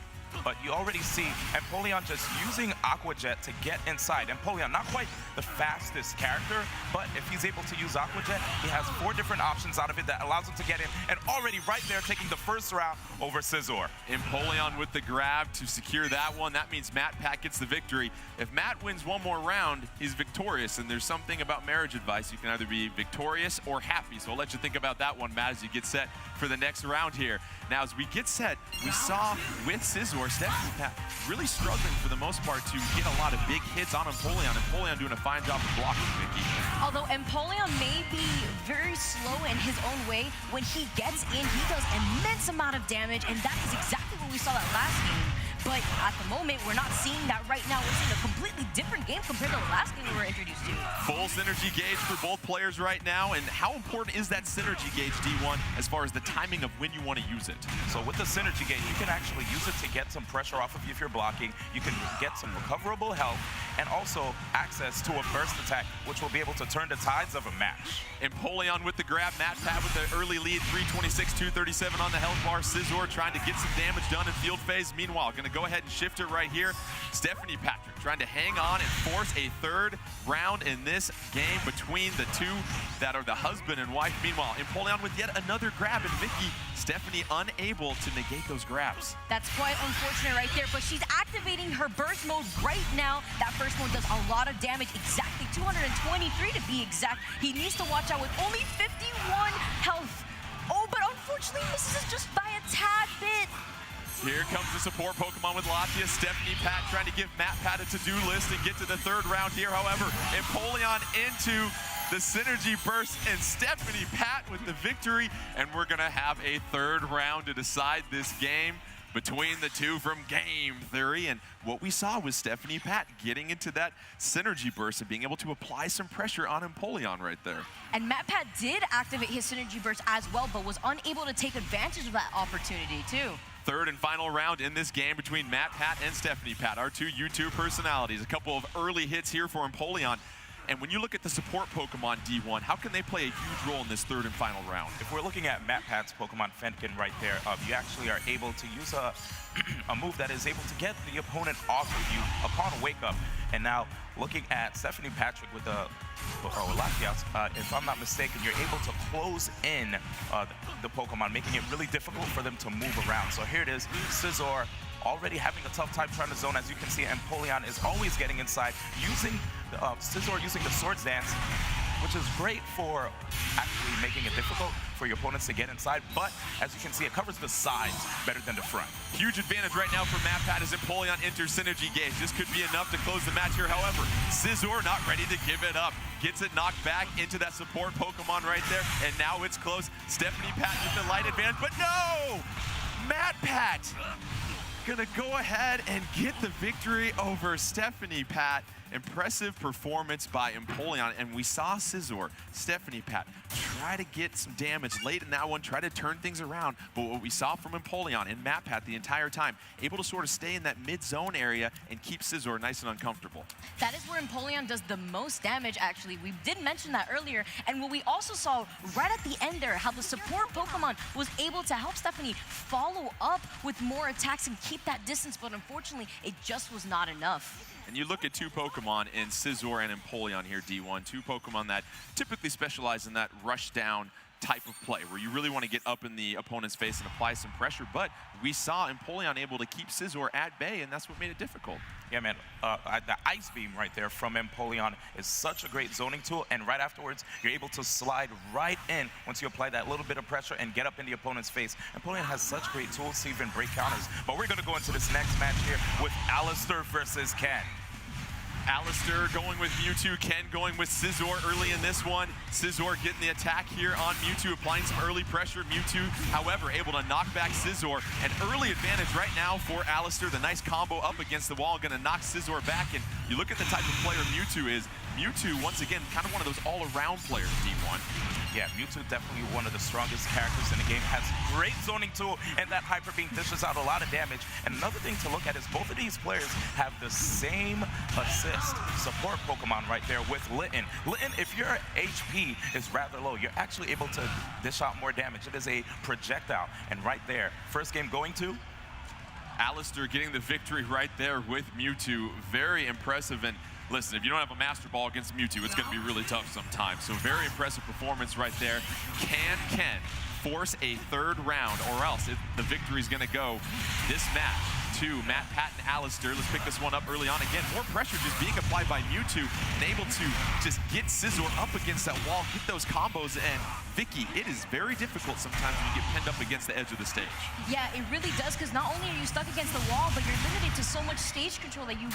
But you already see Empoleon just using Aqua Jet to get inside. Empoleon, not quite the fastest character, but if he's able to use Aqua Jet, he has 4 different options out of it that allows him to get in. And already right there, taking the first round over Scizor. Empoleon with the grab to secure that one. That means Matt Pat gets the victory. If Matt wins one more round, he's victorious. And there's something about marriage advice. You can either be victorious or happy. So I'll let you think about that one, Matt, as you get set for the next round here. Now, as we get set, we saw with Scizor, Stephanie Pat really struggling for the most part to get a lot of big hits on Empoleon. Empoleon doing a fine job of blocking Vicky. Although Empoleon may be very slow in his own way, when he gets in, he does immense amount of damage, and that is exactly what we saw that last game. But at the moment, we're not seeing that right now. We're seeing a completely different game compared to the last game we were introduced to. Full synergy gauge for both players right now. And how important is that synergy gauge, D1, as far as the timing of when you want to use it? So with the synergy gauge, you can actually use it to get some pressure off of you if you're blocking. You can get some recoverable health and also access to a burst attack, which will be able to turn the tides of a match. Empoleon with the grab, MatPat with the early lead, 326, 237 on the health bar. Scizor trying to get some damage done in field phase. Meanwhile, going to go ahead and shift it right here. Stephanie Patrick trying to hang on and force a third round in this game between the two that are the husband and wife. Meanwhile, Empoleon with yet another grab, and Vicky, Stephanie unable to negate those grabs. That's quite unfortunate right there, but she's activating her burst mode right now. That burst mode does a lot of damage, exactly 223 to be exact. He needs to watch out with only 51 health. Oh, but unfortunately misses just by a tad bit. Here comes the support Pokemon with Latia. Stephanie Pat trying to give MatPat a to-do list and get to the third round here. However, Empoleon into the synergy burst and Stephanie Pat with the victory. And we're going to have a third round to decide this game between the two from Game Theory. And what we saw was Stephanie Pat getting into that synergy burst and being able to apply some pressure on Empoleon right there. And MatPat did activate his synergy burst as well, but was unable to take advantage of that opportunity too. Third and final round in this game between MatPat and Stephanie Pat, our two YouTube personalities. A couple of early hits here for Empoleon. And when you look at the support Pokemon, D1, how can they play a huge role in this third and final round? If we're looking at MatPat's Pokemon Fennekin right there, you actually are able to use a move that is able to get the opponent off of you upon wake up. And now looking at Stephanie Patrick with the Latias, if I'm not mistaken, you're able to close in the Pokemon, making it really difficult for them to move around. So here it is, Scizor already having a tough time trying to zone. As you can see, Empoleon is always getting inside, using Scizor using the Swords Dance, which is great for actually making it difficult for your opponents to get inside. But as you can see, it covers the sides better than the front. Huge advantage right now for MatPat as Empoleon enters synergy gauge. This could be enough to close the match here. However, Scizor not ready to give it up. Gets it knocked back into that support Pokemon right there. And now it's close. Stephanie Pat with the light advantage, but no! MatPat gonna go ahead and get the victory over Stephanie Pat. Impressive performance by Empoleon, and we saw Scizor, Stephanie Pat, try to get some damage late in that one, try to turn things around, but what we saw from Empoleon and MatPat the entire time, able to sort of stay in that mid-zone area and keep Scizor nice and uncomfortable. That is where Empoleon does the most damage, actually. We did mention that earlier, and what we also saw right at the end there, how the support Pokemon was able to help Stephanie follow up with more attacks and keep that distance, but unfortunately, it just was not enough. And you look at two Pokemon in Scizor and Empoleon here, D1, two Pokemon that typically specialize in that rush down type of play, where you really want to get up in the opponent's face and apply some pressure, but we saw Empoleon able to keep Scizor at bay, and that's what made it difficult. Yeah, man, the Ice Beam right there from Empoleon is such a great zoning tool, and right afterwards, you're able to slide right in once you apply that little bit of pressure and get up in the opponent's face. Empoleon has such great tools to even break counters, but we're going to go into this next match here with Alistair versus Ken. Alistair going with Mewtwo, Ken going with Scizor early in this one. Scizor getting the attack here on Mewtwo, applying some early pressure. Mewtwo, however, able to knock back Scizor. An early advantage right now for Alistair. The nice combo up against the wall, going to knock Scizor back. And you look at the type of player Mewtwo is. Mewtwo, once again, kind of one of those all-around players, D1. Yeah, Mewtwo definitely one of the strongest characters in the game. Has great zoning tool, and that Hyper Beam dishes out a lot of damage. And another thing to look at is both of these players have the same assist support Pokemon right there with Litten. Litten, if your HP is rather low, you're actually able to dish out more damage. It is a projectile. And right there, first game going to Alistair getting the victory right there with Mewtwo. Very impressive. And listen, if you don't have a Master Ball against Mewtwo, it's going to be really tough sometimes. So very impressive performance right there. Can Ken force a third round, or else the victory is going to go this match to MatPat and Alistair. Let's pick this one up early on. Again, more pressure just being applied by Mewtwo and able to just get Scizor up against that wall, get those combos, and Vicky, it is very difficult sometimes when you get pinned up against the edge of the stage. Yeah, it really does, because not only are you stuck against the wall, but you're limited to so much stage control that you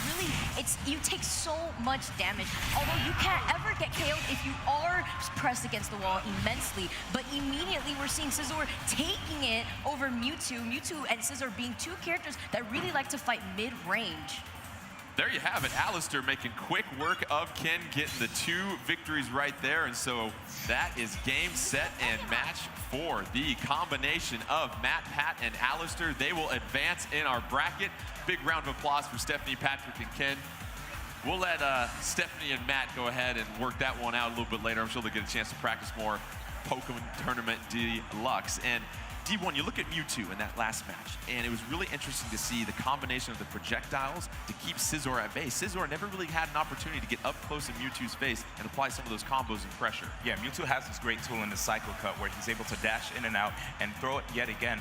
take so much damage. Although you can't ever get KO'd if you are pressed against the wall immensely, but immediately we're seeing Scizor taking it over Mewtwo. Mewtwo and Scizor being two characters that really like to fight mid-range. There you have it. Alistair making quick work of Ken, getting the 2 victories right there. And so that is game, set, and match for the combination of Matt, Pat, and Alistair. They will advance in our bracket. Big round of applause for Stephanie, Patrick, and Ken. We'll let Stephanie and Matt go ahead and work that one out a little bit later. I'm sure they'll get a chance to practice more Poken Tournament Deluxe. And D1, you look at Mewtwo in that last match, and it was really interesting to see the combination of the projectiles to keep Scizor at bay. Scizor never really had an opportunity to get up close in Mewtwo's face and apply some of those combos and pressure. Yeah, Mewtwo has this great tool in the cycle cut where he's able to dash in and out and throw it yet again.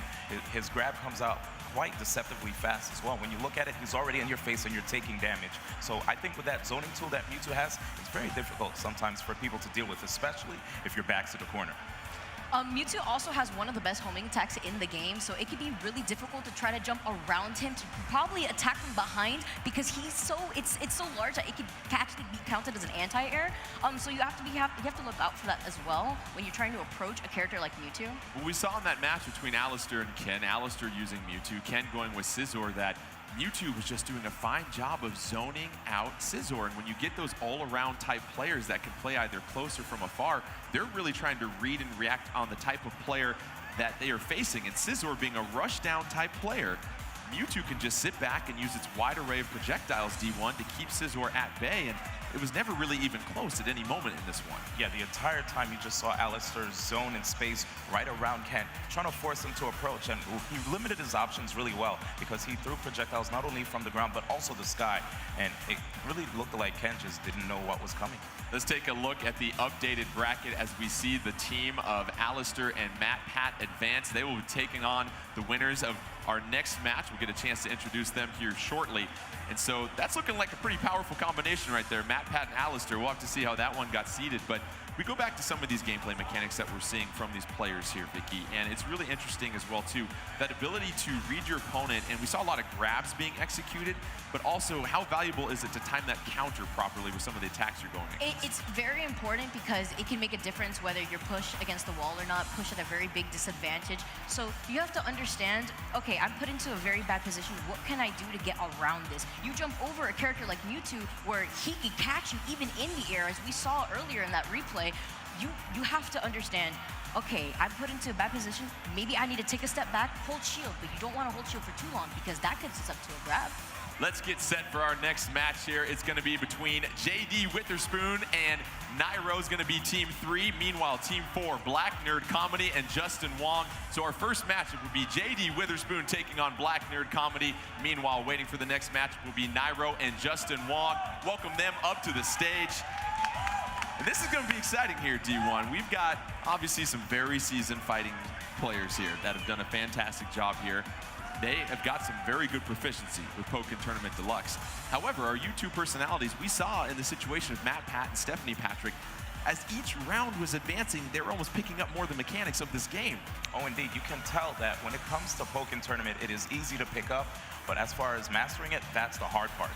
His grab comes out quite deceptively fast as well. When you look at it, he's already in your face and you're taking damage. So I think with that zoning tool that Mewtwo has, it's very difficult sometimes for people to deal with, especially if your back's to the corner. Mewtwo also has one of the best homing attacks in the game, so it can be really difficult to try to jump around him to probably attack from behind because he's so it's so large that it can actually be counted as an anti-air. So you have to look out for that as well when you're trying to approach a character like Mewtwo. Well, we saw in that match between Alistair and Ken, Alistair using Mewtwo, Ken going with Scizor, that Mewtwo was just doing a fine job of zoning out Scizor. And when you get those all-around type players that can play either close or from afar, they're really trying to read and react on the type of player that they are facing. And Scizor being a rush-down type player, Mewtwo can just sit back and use its wide array of projectiles, D1, to keep Scizor at bay. And it was never really even close at any moment in this one. Yeah, the entire time you just saw Alistair zone in space right around Ken, trying to force him to approach, and he limited his options really well because he threw projectiles not only from the ground but also the sky, and it really looked like Ken just didn't know what was coming. Let's take a look at the updated bracket as we see the team of Alistair and Matt Pat advance. They will be taking on the winners of our next match. We'll get a chance to introduce them here shortly. And so that's looking like a pretty powerful combination right there. Matt, Pat, and Alistair. We'll have to see how that one got seeded. But we go back to some of these gameplay mechanics that we're seeing from these players here, Vicky. And it's really interesting as well, too, that ability to read your opponent. And we saw a lot of grabs being executed, but also how valuable is it to time that counter properly with some of the attacks you're going against? It's very important because it can make a difference whether you're pushed against the wall or not, pushed at a very big disadvantage. So you have to understand, okay, I'm put into a very bad position. What can I do to get around this? You jump over a character like Mewtwo where he can catch you even in the air, as we saw earlier in that replay. You have to understand, okay, I'm put into a bad position. Maybe I need to take a step back, hold shield, but you don't want to hold shield for too long because that gets us up to a grab. Let's get set for our next match here. It's going to be between JD Witherspoon and Nairo is going to be Team 3. Meanwhile, Team 4, Black Nerd Comedy and Justin Wong. So our first matchup will be JD Witherspoon taking on Black Nerd Comedy. Meanwhile, waiting for the next matchup will be Nairo and Justin Wong. Welcome them up to the stage. And this is going to be exciting here, D1. We've got, obviously, some very seasoned fighting players here that have done a fantastic job here. They have got some very good proficiency with Poken Tournament Deluxe. However, our YouTube personalities, we saw in the situation of Matt, Pat, and Stephanie, Patrick, as each round was advancing, they were almost picking up more of the mechanics of this game. Oh, indeed. You can tell that when it comes to Poken Tournament, it is easy to pick up, but as far as mastering it, that's the hard part.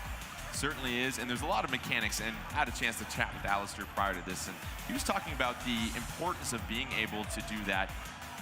Certainly is, and there's a lot of mechanics, and I had a chance to chat with Alistair prior to this, and he was talking about the importance of being able to do that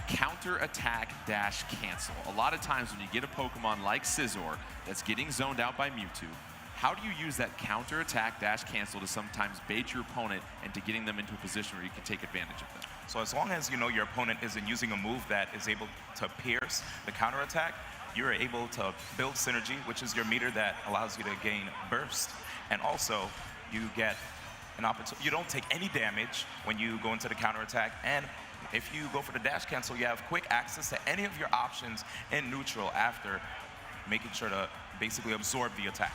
counter attack dash cancel. A lot of times when you get a Pokemon like Scizor that's getting zoned out by Mewtwo, how do you use that counter attack dash cancel to sometimes bait your opponent into getting them into a position where you can take advantage of them? So as long as you know your opponent isn't using a move that is able to pierce the counter attack, you're able to build synergy, which is your meter that allows you to gain burst, and also you get an opportunity. You don't take any damage when you go into the counter attack, and if you go for the dash cancel, you have quick access to any of your options in neutral after making sure to basically absorb the attack.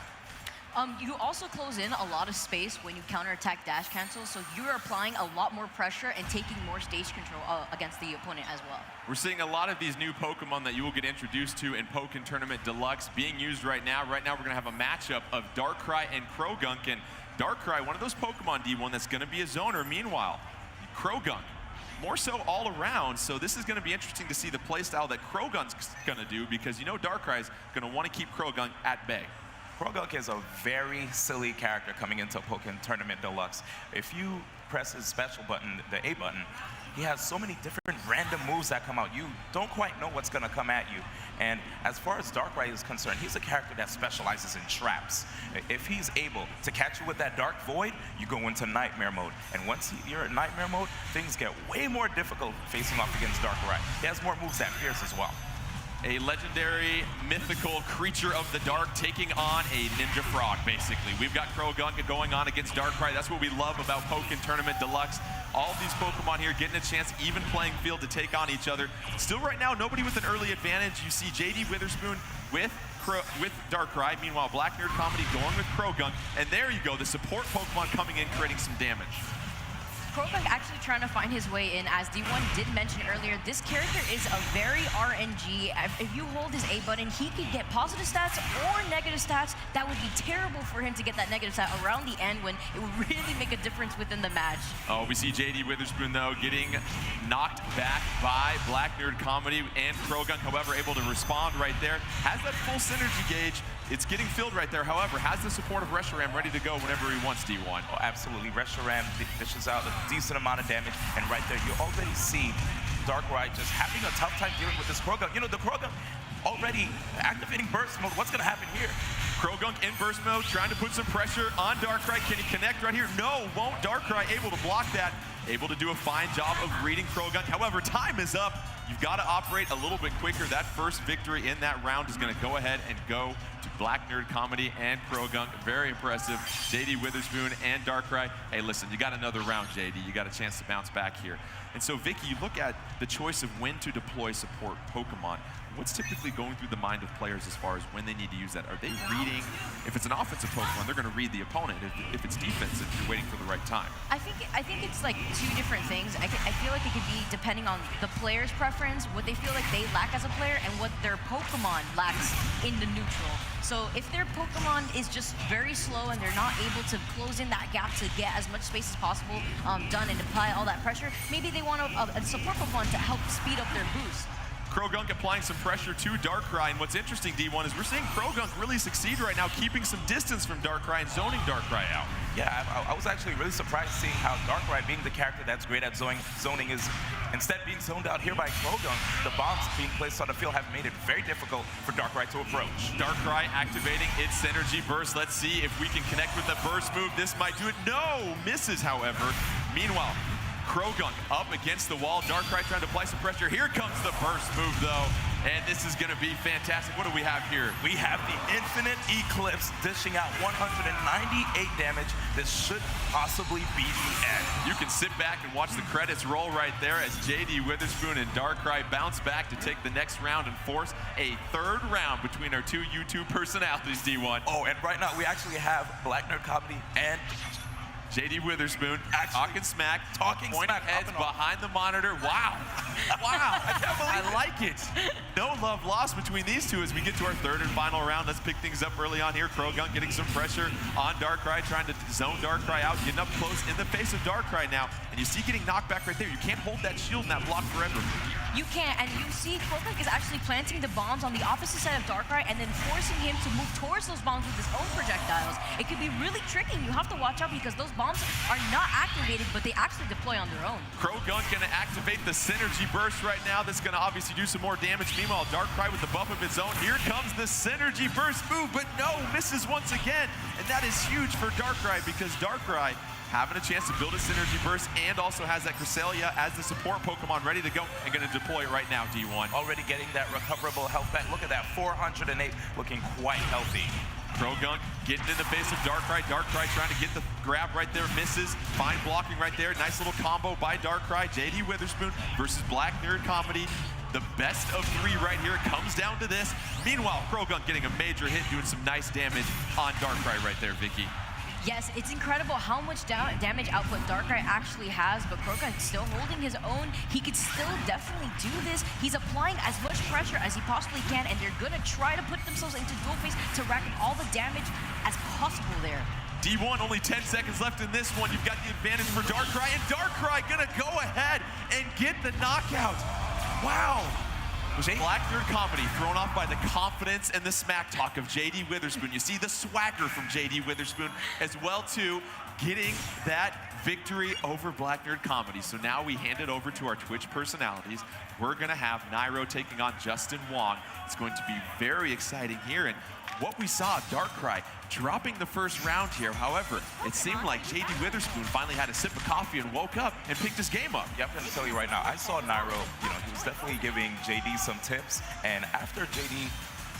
You also close in a lot of space when you counterattack dash cancel, so you're applying a lot more pressure and taking more stage control against the opponent as well. We're seeing a lot of these new Pokemon that you will get introduced to in Poken Tournament Deluxe being used right now. Right now we're going to have a matchup of Darkrai and Krogunk, and Darkrai, one of those Pokemon, D1, that's going to be a zoner. Meanwhile, Krogunk, more so all around, so this is going to be interesting to see the playstyle that Krogunk's going to do, because you know Darkrai's going to want to keep Krogunk at bay. Krogunk is a very silly character coming into Pokken Tournament Deluxe. If you press his special button, the A button, he has so many different random moves that come out. You don't quite know what's going to come at you. And as far as Darkrai is concerned, he's a character that specializes in traps. If he's able to catch you with that Dark Void, you go into Nightmare mode. And once you're in Nightmare mode, things get way more difficult facing off against Darkrai. He has more moves that Pierce as well. A legendary, mythical creature of the dark taking on a ninja frog, basically. We've got Krogunk going on against Darkrai. That's what we love about Pokken Tournament Deluxe. All of these Pokemon here getting a chance, even playing field, to take on each other. Still right now, nobody with an early advantage. You see JD Witherspoon with Darkrai. Meanwhile, Black Nerd Comedy going with Krogunk. And there you go, the support Pokemon coming in, creating some damage. Krogunk actually trying to find his way in. As D1 did mention earlier, this character is a very RNG. If you hold his A button, he could get positive stats or negative stats. That would be terrible for him to get that negative stat around the end when it would really make a difference within the match. Oh, we see JD Witherspoon, though, getting knocked back by Black Nerd Comedy and Krogunk, however, able to respond right there. Has that full synergy gauge. It's getting filled right there. However, has the support of Reshiram ready to go whenever he wants, D1. Oh, absolutely. Reshiram dishes out a decent amount of damage. And right there, you already see Darkrai just having a tough time dealing with this Krogunk. You know, the Krogunk already activating burst mode. What's going to happen here? Krogunk in burst mode, trying to put some pressure on Darkrai. Can he connect right here? No, won't. Darkrai able to block that. Able to do a fine job of reading Krogunk. However, time is up. You've got to operate a little bit quicker. That first victory in that round is going to go ahead and go to Black Nerd Comedy and Krogunk. Very impressive. JD Witherspoon and Darkrai. Hey, listen, you got another round, JD. You got a chance to bounce back here. And so, Vicky, you look at the choice of when to deploy support Pokemon. What's typically going through the mind of players as far as when they need to use that? Are they reading? If it's an offensive Pokemon, they're going to read the opponent. If it's defensive, you're waiting for the right time. I think it's like two different things. I feel like it could be depending on the player's preference, what they feel like they lack as a player, and what their Pokemon lacks in the neutral. So if their Pokemon is just very slow and they're not able to close in that gap to get as much space as possible done and apply all that pressure, maybe they want a support Pokemon to help speed up their boost. Krogunk applying some pressure to Darkrai, and what's interesting, D1, is we're seeing Krogunk really succeed right now, keeping some distance from Darkrai and zoning Darkrai out. Yeah, I was actually really surprised seeing how Darkrai, being the character that's great at zoning, is instead being zoned out here by Krogunk. The bombs being placed on the field have made it very difficult for Darkrai to approach. Darkrai activating its Synergy Burst. Let's see if we can connect with the burst move. This might do it. No! Misses, however. Meanwhile, Krogunk up against the wall. Darkrai trying to apply some pressure. Here comes the burst move, though. And this is going to be fantastic. What do we have here? We have the Infinite Eclipse dishing out 198 damage. This should possibly be the end. You can sit back and watch the credits roll right there as JD Witherspoon and Darkrai bounce back to take the next round and force a third round between our two YouTube personalities, D1. Oh, and right now we actually have Black Nerd Comedy and JD Witherspoon talking smack, pointing heads behind the monitor. Wow. Wow. I like it. No love lost between these two as we get to our third and final round. Let's pick things up early on here. Krogunk getting some pressure on Darkrai, trying to zone Darkrai out, getting up close in the face of Darkrai now. And you see getting knocked back right there. You can't hold that shield and that block forever. You can't, and you see Krogunk is actually planting the bombs on the opposite side of Darkrai and then forcing him to move towards those bombs with his own projectiles. It could be really tricky, and you have to watch out because those bombs are not activated, but they actually deploy on their own. Krogunk gonna activate the Synergy Burst right now. That's gonna obviously do some more damage. Meanwhile, Darkrai with the buff of its own. Here comes the Synergy Burst move, but no, misses once again. And that is huge for Darkrai because Darkrai having a chance to build a Synergy Burst and also has that Cresselia as the support Pokemon ready to go and going to deploy it right now, D1. Already getting that recoverable health back. Look at that, 408, looking quite healthy. Krogunk getting in the face of Darkrai. Darkrai trying to get the grab right there, misses. Fine blocking right there. Nice little combo by Darkrai. JD Witherspoon versus Black Nerd Comedy. The best of three right here comes down to this. Meanwhile, Krogunk getting a major hit, doing some nice damage on Darkrai right there, Vicky. Yes, it's incredible how much damage output Darkrai actually has, but Krogunk still holding his own. He could still definitely do this. He's applying as much pressure as he possibly can, and they're gonna try to put themselves into dual face to rack up all the damage as possible there. D1, only 10 seconds left in this one. You've got the advantage for Darkrai, and Darkrai gonna go ahead and get the knockout. Wow. Black Nerd Comedy thrown off by the confidence and the smack talk of JD Witherspoon. You see the swagger from JD Witherspoon as well too, getting that victory over Black Nerd Comedy. So now we hand it over to our Twitch personalities. We're gonna have Nairo taking on Justin Wong. It's going to be very exciting here. And what we saw, Darkrai dropping the first round here. However, it seemed like JD Witherspoon finally had a sip of coffee and woke up and picked his game up. Yeah, I'm gonna tell you right now, I saw Nairo, he was definitely giving JD some tips. And after JD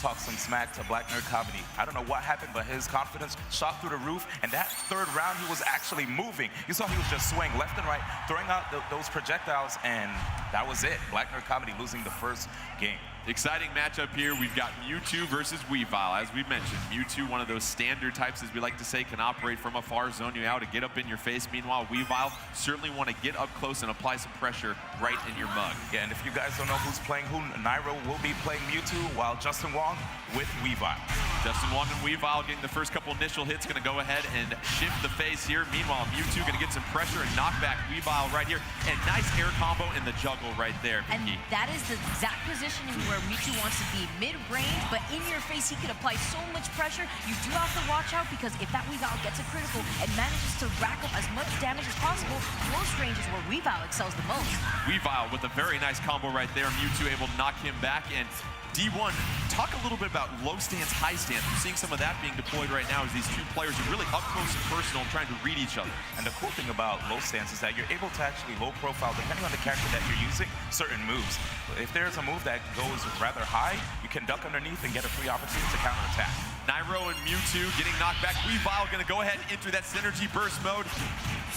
talked some smack to Black Nerd Comedy, I don't know what happened, but his confidence shot through the roof. And that third round, he was actually moving. You saw he was just swinging left and right, throwing out those projectiles, and that was it. Black Nerd Comedy losing the first game. Exciting matchup here. We've got Mewtwo versus Weavile. As we mentioned, Mewtwo, one of those standard types, as we like to say, can operate from afar, zone you out, and get up in your face. Meanwhile, Weavile certainly want to get up close and apply some pressure right in your mug. Yeah, and if you guys don't know who's playing who, Nairo will be playing Mewtwo, while Justin Wong with Weavile. Justin Wong and Weavile getting the first couple initial hits, going to go ahead and shift the face here. Meanwhile, Mewtwo going to get some pressure and knock back Weavile right here. And nice air combo in the juggle right there, Vicky. And that is the exact positioning where Mewtwo wants to be mid-range, but in your face, he could apply so much pressure. You do have to watch out, because if that Weavile gets a critical and manages to rack up as much damage as possible, close range is where Weavile excels the most. Weavile with a very nice combo right there. Mewtwo able to knock him back. And D1, talk a little bit about low stance, high stance. We're seeing some of that being deployed right now as these two players are really up close and personal and trying to read each other. And the cool thing about low stance is that you're able to actually low profile, depending on the character that you're using, certain moves. If there's a move that goes rather high, you can duck underneath and get a free opportunity to counterattack. Nairo and Mewtwo getting knocked back. Weavile going to go ahead and enter that synergy burst mode.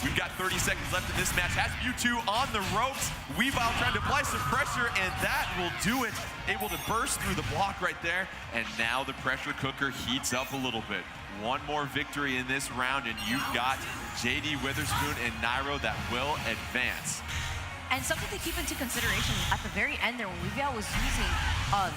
We've got 30 seconds left in this match. Has Mewtwo on the ropes. Weavile trying to apply some pressure, and that will do it. Able to burst through the block right there. And now the pressure cooker heats up a little bit. One more victory in this round, and you've got JD Witherspoon and Nairo that will advance. And something to keep into consideration at the very end there, when Weavile was using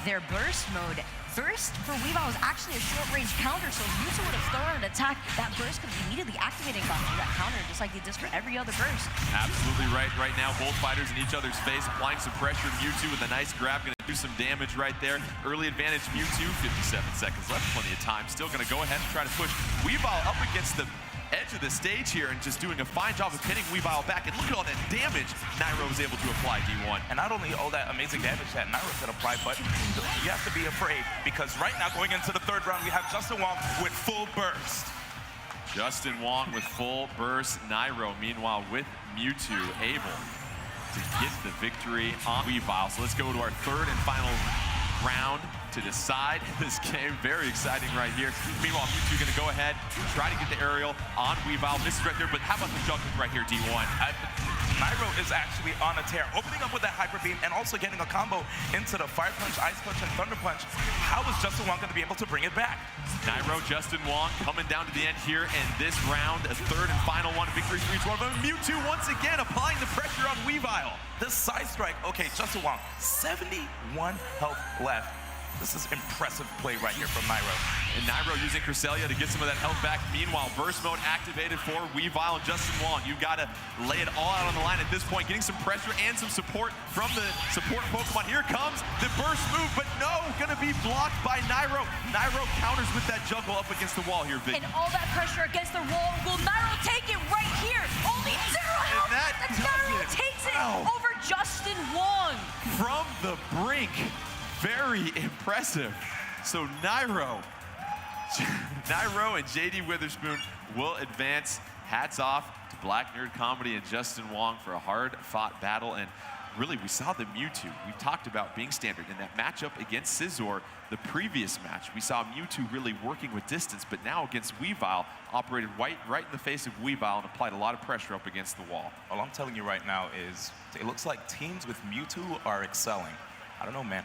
their burst mode, burst for Weavile was actually a short-range counter, so if Mewtwo would have thrown an attack, that burst could have immediately activated and gone through that counter, just like he does for every other burst. Absolutely right. Right now, both fighters in each other's face, applying some pressure. Mewtwo with a nice grab, going to do some damage right there. Early advantage Mewtwo, 57 seconds left, plenty of time. Still going to go ahead and try to push Weavile up against the edge of the stage here and just doing a fine job of pinning Weavile back. And look at all that damage Nairo was able to apply, D1. And not only all that amazing damage that Nairo could apply, but you have to be afraid, because right now, going into the third round, we have Justin Wong with full burst. Justin Wong with full burst. Nairo, meanwhile, with Mewtwo, able to get the victory on Weavile. So let's go to our third and final round to decide this game. Very exciting right here. Meanwhile, Mewtwo going to go ahead, try to get the aerial on Weavile. Misses right there, but how about the juggle right here, D1? Nairo is actually on a tear, opening up with that Hyper Beam and also getting a combo into the Fire Punch, Ice Punch, and Thunder Punch. How is Justin Wong going to be able to bring it back? Nairo, Justin Wong coming down to the end here in this round, a third and final one, victory for each one of them. Mewtwo once again applying the pressure on Weavile. This side strike, okay, Justin Wong, 71 health left. This is impressive play right here from Nairo. And Nairo using Cresselia to get some of that health back. Meanwhile, burst mode activated for Weavile and Justin Wong. You've got to lay it all out on the line at this point, getting some pressure and some support from the support Pokemon. Here comes the burst move, but no, gonna be blocked by Nairo. Nairo counters with that juggle up against the wall here, Vic. And all that pressure against the wall, will Nairo take it right here? Only 0 health, and Nairo takes it over Justin Wong. From the brink. Very impressive. So Nairo and JD Witherspoon will advance. Hats off to Black Nerd Comedy and Justin Wong for a hard-fought battle. And really, we saw the Mewtwo. We talked about being standard in that matchup against Scizor. The previous match, we saw Mewtwo really working with distance, but now against Weavile, operated right in the face of Weavile and applied a lot of pressure up against the wall. All I'm telling you right now is it looks like teams with Mewtwo are excelling. I don't know, man.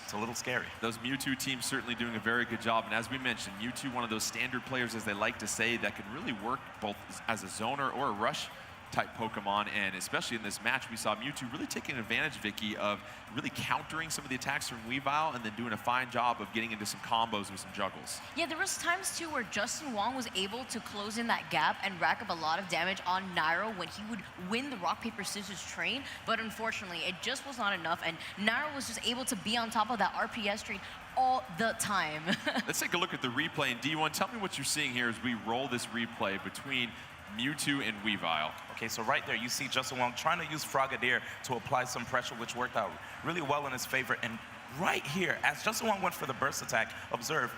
It's a little scary. Those Mewtwo teams certainly doing a very good job. And as we mentioned, Mewtwo, one of those standard players, as they like to say, that can really work both as a zoner or a rush type Pokemon, and especially in this match, we saw Mewtwo really taking advantage, Vicky, of really countering some of the attacks from Weavile and then doing a fine job of getting into some combos with some juggles. Yeah, there was times too where Justin Wong was able to close in that gap and rack up a lot of damage on Nairo when he would win the rock, paper, scissors train, but unfortunately, it just was not enough, and Nairo was just able to be on top of that RPS train all the time. Let's take a look at the replay in D1. Tell me what you're seeing here as we roll this replay between Mewtwo and Weavile. Okay, so right there you see Justin Wong trying to use Frogadier to apply some pressure, which worked out really well in his favor. And right here, as Justin Wong went for the burst attack, observe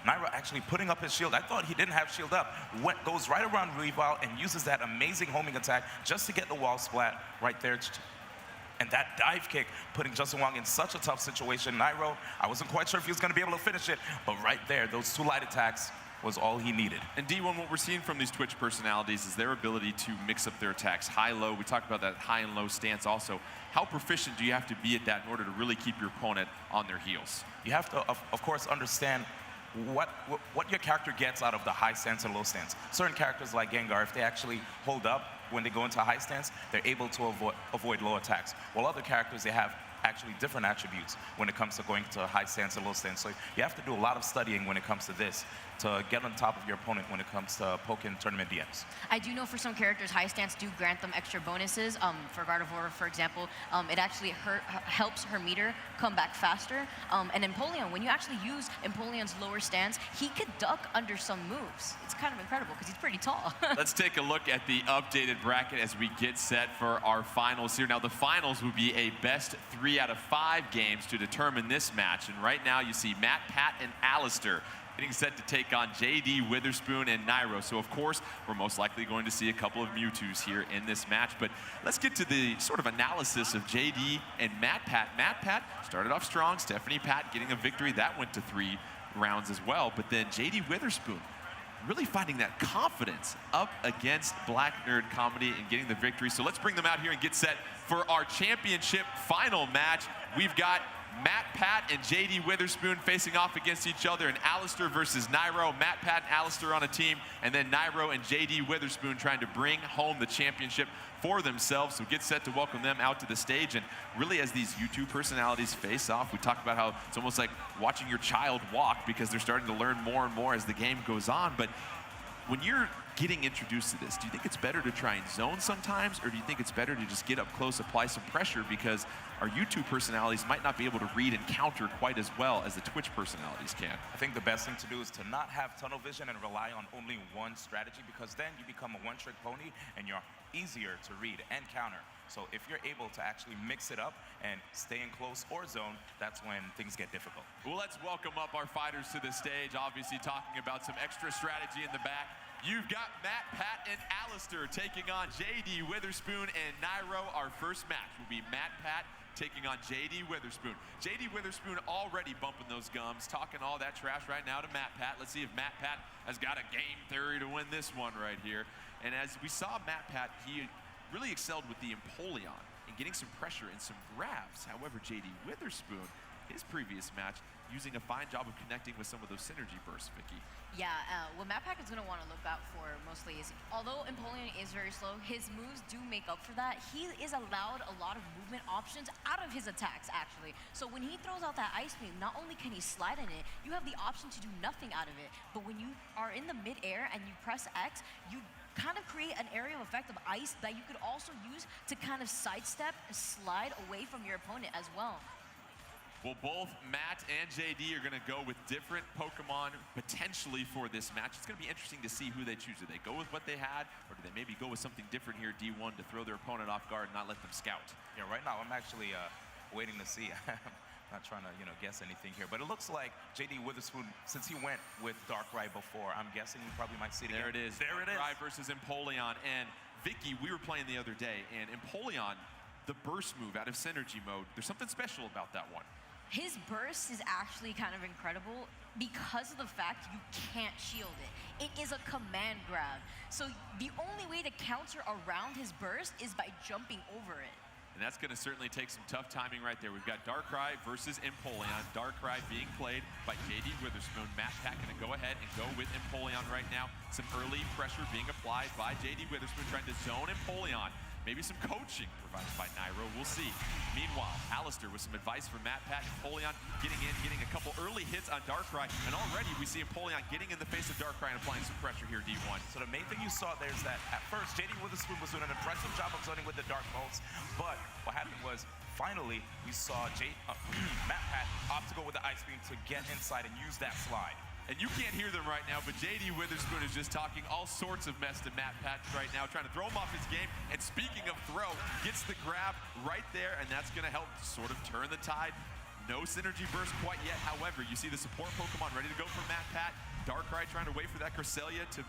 Nairo actually putting up his shield. I thought he didn't have shield up. Goes right around Weavile and uses that amazing homing attack just to get the wall splat right there. And that dive kick, putting Justin Wong in such a tough situation. Nairo, I wasn't quite sure if he was going to be able to finish it, but right there, those two light attacks was all he needed. And D1, what we're seeing from these Twitch personalities is their ability to mix up their attacks high-low. We talked about that high and low stance also. How proficient do you have to be at that in order to really keep your opponent on their heels? You have to, of course, understand what your character gets out of the high stance and low stance. Certain characters like Gengar, if they actually hold up when they go into high stance, they're able to avoid low attacks. While other characters, they have actually different attributes when it comes to going to high stance and low stance. So you have to do a lot of studying when it comes to this to get on top of your opponent when it comes to Poken Tournament DMs. I do know for some characters, high stance do grant them extra bonuses. For Gardevoir, for example, it actually helps her meter come back faster. And Empoleon, when you actually use Empoleon's lower stance, he could duck under some moves. It's kind of incredible because he's pretty tall. Let's take a look at the updated bracket as we get set for our finals here. Now, the finals will be a best 3 out of 5 games to determine this match. And right now, you see Matt, Pat, and Alistair getting set to take on JD, Witherspoon, and Nairo. So, of course, we're most likely going to see a couple of Mewtwo's here in this match. But let's get to the sort of analysis of JD and Matt Pat. Matt Pat started off strong. Stephanie Pat getting a victory. That went to 3 rounds as well. But then JD Witherspoon really finding that confidence up against Black Nerd Comedy and getting the victory. So let's bring them out here and get set for our championship final match. We've got Matt Pat and JD Witherspoon facing off against each other, and Alistair versus Nairo. Matt Pat and Alistair on a team, and then Nairo and JD Witherspoon trying to bring home the championship for themselves. So get set to welcome them out to the stage. And really, as these YouTube personalities face off, we talked about how it's almost like watching your child walk because they're starting to learn more and more as the game goes on. But when you're getting introduced to this, do you think it's better to try and zone sometimes, or do you think it's better to just get up close, apply some pressure, because our YouTube personalities might not be able to read and counter quite as well as the Twitch personalities can? I think the best thing to do is to not have tunnel vision and rely on only one strategy, because then you become a one-trick pony and you're easier to read and counter. So if you're able to actually mix it up and stay in close or zone, that's when things get difficult. Well, let's welcome up our fighters to the stage, obviously talking about some extra strategy in the back. You've got Matt, Pat, and Alistair taking on JD Witherspoon and Nairo. Our first match will be Matt, Pat taking on JD Witherspoon. JD Witherspoon already bumping those gums, talking all that trash right now to Matt Pat. Let's see if Matt Pat has got a game theory to win this one right here. And as we saw Matt Pat, he really excelled with the Empoleon and getting some pressure and some grabs. However, JD Witherspoon, his previous match, using a fine job of connecting with some of those synergy bursts, Vicky. Yeah, what Matt Pat is going to want to look out for mostly is, although Empoleon is very slow, his moves do make up for that. He is allowed a lot of movement options out of his attacks, actually. So when he throws out that ice beam, not only can he slide in it, you have the option to do nothing out of it. But when you are in the mid-air and you press X, you kind of create an area of effect of ice that you could also use to kind of sidestep, slide away from your opponent as well. Well, both Matt and JD are going to go with different Pokemon potentially for this match. It's going to be interesting to see who they choose. Do they go with what they had, or do they maybe go with something different here, D1, to throw their opponent off guard and not let them scout? Yeah, right now I'm actually waiting to see. I'm not trying to, guess anything here, but it looks like JD Witherspoon, since he went with Darkrai before, I'm guessing you probably might see it again. There it is. There it is. Darkrai versus Empoleon. And Vicky, we were playing the other day, and Empoleon, the burst move out of synergy mode, there's something special about that one. His burst is actually kind of incredible because of the fact you can't shield it. It is a command grab. So the only way to counter around his burst is by jumping over it. and that's going to certainly take some tough timing right there. We've got Darkrai versus Empoleon. Darkrai being played by JD Witherspoon. Matt Pat going to go ahead and go with Empoleon right now. Some early pressure being applied by JD Witherspoon, trying to zone Empoleon. Maybe some coaching provided by Nairo. We'll see. Meanwhile, Alistair with some advice from Matt Pat. Empoleon getting in, getting a couple early hits on Darkrai, and already we see Empoleon getting in the face of Darkrai and applying some pressure here, D1. So the main thing you saw there is that at first, JD Witherspoon was doing an impressive job of zoning with the Dark Pulse, but what happened was, finally, we saw Matt Pat opt to go with the Ice Beam to get inside and use that slide. And you can't hear them right now, but JD Witherspoon is just talking all sorts of mess to Matt Pat right now, trying to throw him off his game. And speaking of throw, gets the grab right there, and that's going to help sort of turn the tide. No synergy burst quite yet. However, you see the support Pokemon ready to go for Matt Pat. Darkrai trying to wait for that Cresselia to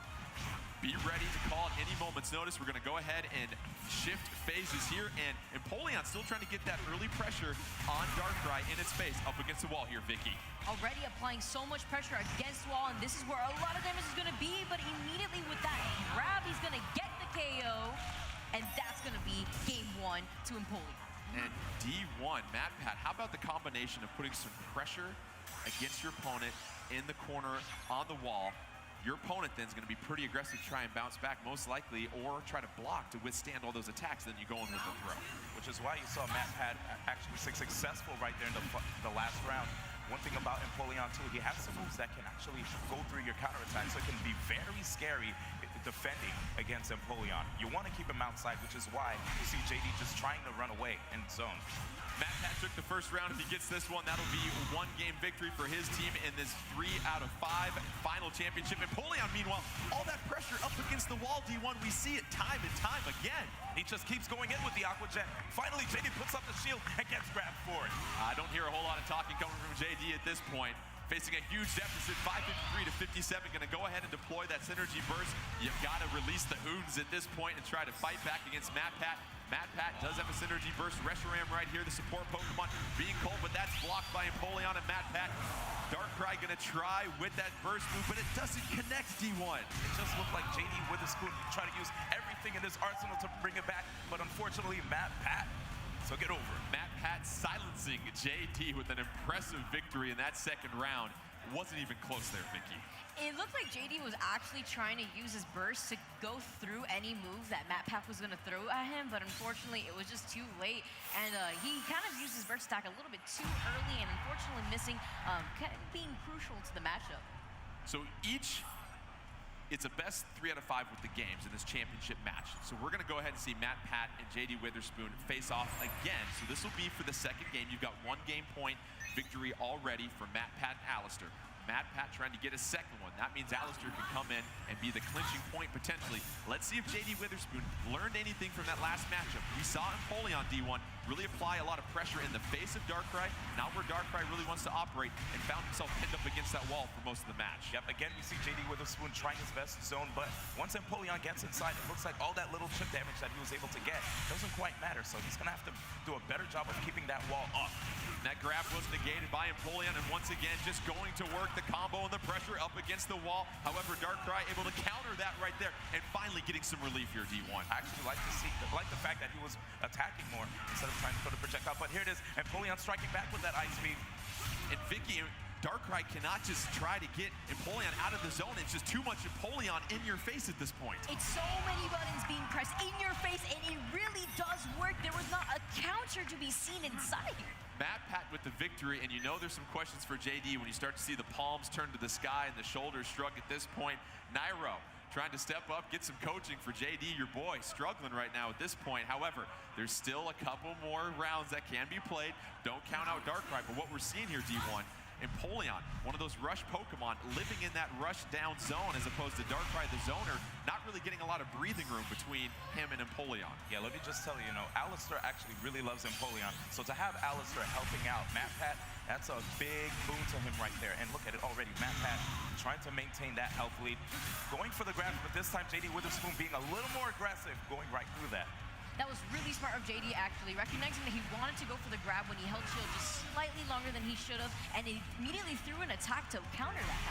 be ready to call at any moment's notice. We're going to go ahead and shift phases here, and Empoleon still trying to get that early pressure on Darkrai in its face up against the wall here, Vicky. Already applying so much pressure against the wall, and this is where a lot of damage is going to be, but immediately with that grab, he's going to get the KO, and that's going to be game 1 to Empoleon. And D1, Matt Pat, how about the combination of putting some pressure against your opponent in the corner on the wall? Your opponent then is going to be pretty aggressive to try and bounce back, most likely, or try to block to withstand all those attacks. Then you go in with the throw. Which is why you saw Matt Pat actually successful right there in the last round. One thing about Empoleon too, he has some moves that can actually go through your counterattack, so it can be very scary defending against Empoleon. You want to keep him outside, which is why you see JD just trying to run away in zone. Matt Pat took the first round. If he gets this one, that'll be a one-game victory for his team in this 3 out of 5 final championship. Empoleon, meanwhile, all that pressure up against the wall, D1. We see it time and time again. He just keeps going in with the Aqua Jet. Finally, JD puts up the shield and gets grabbed for it. I don't hear a whole lot of talking coming from JD at this point. Facing a huge deficit, 553 to 57. Going to go ahead and deploy that synergy burst. You've got to release the Hoons at this point and try to fight back against Matt Pat. Matt Pat does have a synergy burst. Reshiram right here, the support Pokemon being cold, but that's blocked by Empoleon and Matt Pat. Darkrai going to try with that burst move, but it doesn't connect, D1. It just looked like JD Witherspoon trying to use everything in his arsenal to bring it back, but unfortunately, Matt Pat took it over. Matt Pat silencing JD with an impressive victory in that second round. Wasn't even close there, Vicky. It looked like JD was actually trying to use his burst to go through any move that Matt Pat was going to throw at him, but unfortunately it was just too late, and he kind of used his burst attack a little bit too early, and unfortunately missing, being crucial to the matchup. So it's a best 3 out of 5 with the games in this championship match. So we're going to go ahead and see Matt Pat and JD Witherspoon face off again. So this will be for the second game. You've got 1 game point victory already for Matt Pat and Alistair. Matt Pat trying to get a second one. That means Alistair can come in and be the clinching point potentially. Let's see if JD Witherspoon learned anything from that last matchup. We saw Empoleon D1 really apply a lot of pressure in the face of Darkrai, not where Darkrai really wants to operate, and found himself pinned up against that wall for most of the match. Yep, again, we see JD Witherspoon trying his best zone, but once Empoleon gets inside, it looks like all that little chip damage that he was able to get doesn't quite matter, so he's going to have to do a better job of keeping that wall up. And that grab was negated by Empoleon, and once again, just going to work the combo and the pressure up against the wall. However, Darkrai able to counter that right there, and finally getting some relief here, D1. I actually like the fact that he was attacking more instead of trying to throw the projectile, but here it is, Empoleon striking back with that Ice Beam. And Vicky, Darkrai cannot just try to get Empoleon out of the zone. It's just too much Empoleon in your face at this point. It's so many buttons being pressed in your face, and it really does work. There was not a counter to be seen inside. Matt Pat with the victory, and you know there's some questions for JD when you start to see the palms turn to the sky and the shoulders shrug at this point. Nairo trying to step up, get some coaching for JD, your boy, struggling right now at this point. However, there's still a couple more rounds that can be played. Don't count out Darkrai, but what we're seeing here, D1, Empoleon, one of those rush Pokemon, living in that rush down zone as opposed to Darkrai, the zoner, not really getting a lot of breathing room between him and Empoleon. Yeah, let me just tell you, Alistair actually really loves Empoleon. So to have Alistair helping out Matt Pat, that's a big boon to him right there. And look at it already, Matt Pat trying to maintain that health lead, going for the grab, but this time JD Witherspoon being a little more aggressive, going right through that. That was really smart of JD, actually, recognizing that he wanted to go for the grab when he held shield just slightly longer than he should have, and he immediately threw an attack to counter that.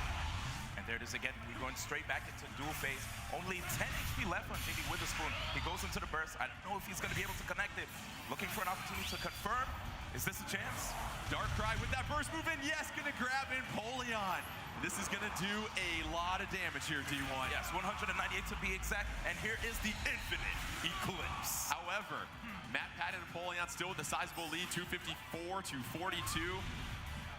And there it is again. We're going straight back into dual phase. Only 10 HP left on JD Witherspoon. He goes goes into the burst. I don't know if he's going to be able to connect it. Looking for an opportunity to confirm. Is this a chance? Darkrai with that burst move in. Yes, going to grab Empoleon. This is going to do a lot of damage here, D1. Yes, 198 to be exact. And here is the infinite Eclipse. However, MatPat and Empoleon still with a sizable lead, 254 to 42.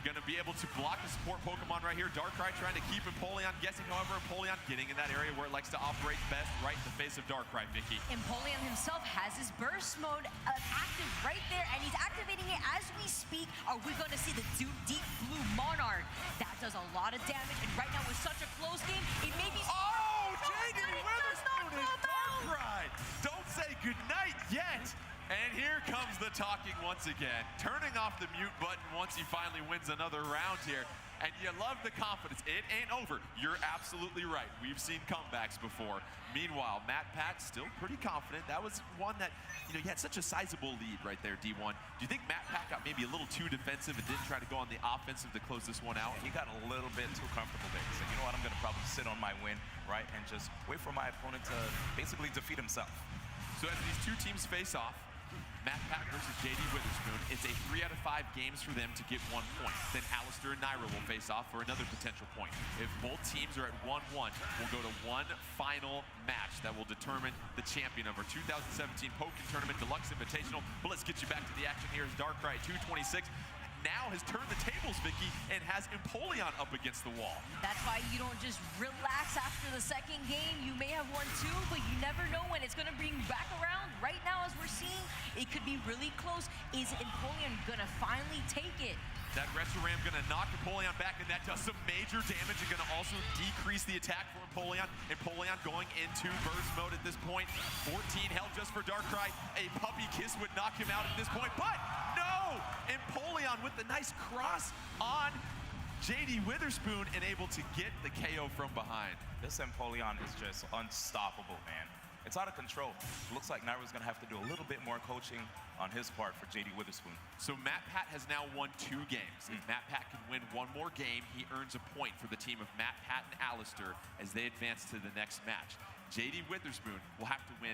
Going to be able to block the support Pokemon right here. Darkrai trying to keep Empoleon guessing. However, Empoleon getting in that area where it likes to operate best, right in the face of Darkrai, Vicky. Empoleon himself has his burst mode active right there, and he's activating it as we speak. Are we going to see the Deep Blue Monarch? That does a lot of damage, and right now with such a close game, it may be... Oh, JD Witherspoon and Darkrai! Don't say goodnight yet! And here comes the talking once again, turning off the mute button once he finally wins another round here. And you love the confidence. It ain't over. You're absolutely right. We've seen comebacks before. Meanwhile, MatPat still pretty confident. That was one that, you had such a sizable lead right there, D1. Do you think MatPat got maybe a little too defensive and didn't try to go on the offensive to close this one out? He got a little bit too comfortable there. He said, you know what, I'm going to probably sit on my win, right, and just wait for my opponent to basically defeat himself. So as these two teams face off, MatPat versus JD Witherspoon, it's a 3 out of 5 games for them to get 1 point. Then Alistair and Naira will face off for another potential point. If both teams are at 1-1, we'll go to one final match that will determine the champion of our 2017 Poken Tournament Deluxe Invitational. But let's get you back to the action here as Darkrai at 226. Now has turned the tables, Vicky, and has Empoleon up against the wall. That's why you don't just relax after the second game. You may have won 2, but you never know when it's going to bring back around. Right now, as we're seeing, it could be really close. Is Empoleon going to finally take it? That Reshiram going to knock Empoleon back, and that does some major damage and going to also decrease the attack for Empoleon. Empoleon going into burst mode at this point. 14 health just for Darkrai. A puppy kiss would knock him out at this point, but no! Empoleon with the nice cross on JD Witherspoon and able to get the KO from behind. This Empoleon is just unstoppable, man. It's out of control. Looks like Naira's going to have to do a little bit more coaching on his part for JD Witherspoon. So MatPat has now won 2 games. If MatPat can win 1 more game, he earns a point for the team of MatPat and Alistair as they advance to the next match. JD Witherspoon will have to win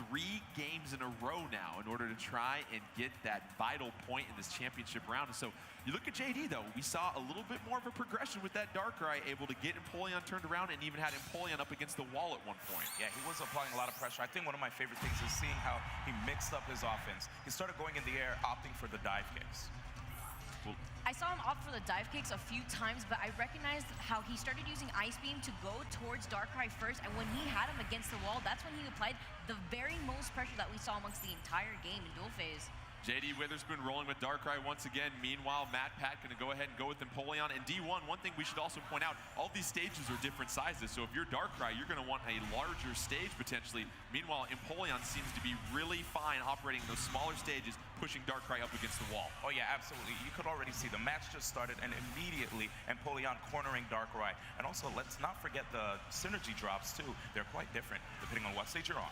3 games in a row now in order to try and get that vital point in this championship round. And so you look at JD, though, we saw a little bit more of a progression with that Darkrai, able to get Empoleon turned around and even had Empoleon up against the wall at one point. Yeah, he was applying a lot of pressure. I think one of my favorite things is seeing how he mixed up his offense. He started going in the air, opting for the dive kicks. Well, I saw him opt for the dive kicks a few times, but I recognized how he started using Ice Beam to go towards Darkrai first, and when he had him against the wall, that's when he applied the very most pressure that we saw amongst the entire game in duel phase. JD Witherspoon rolling with Darkrai once again. Meanwhile, MatPat going to go ahead and go with Empoleon. And D1, one thing we should also point out, all these stages are different sizes. So if you're Darkrai, you're going to want a larger stage potentially. Meanwhile, Empoleon seems to be really fine operating those smaller stages, pushing Darkrai up against the wall. Oh yeah, absolutely. You could already see the match just started and immediately Empoleon cornering Darkrai. And also, let's not forget the synergy drops too. They're quite different depending on what stage you're on.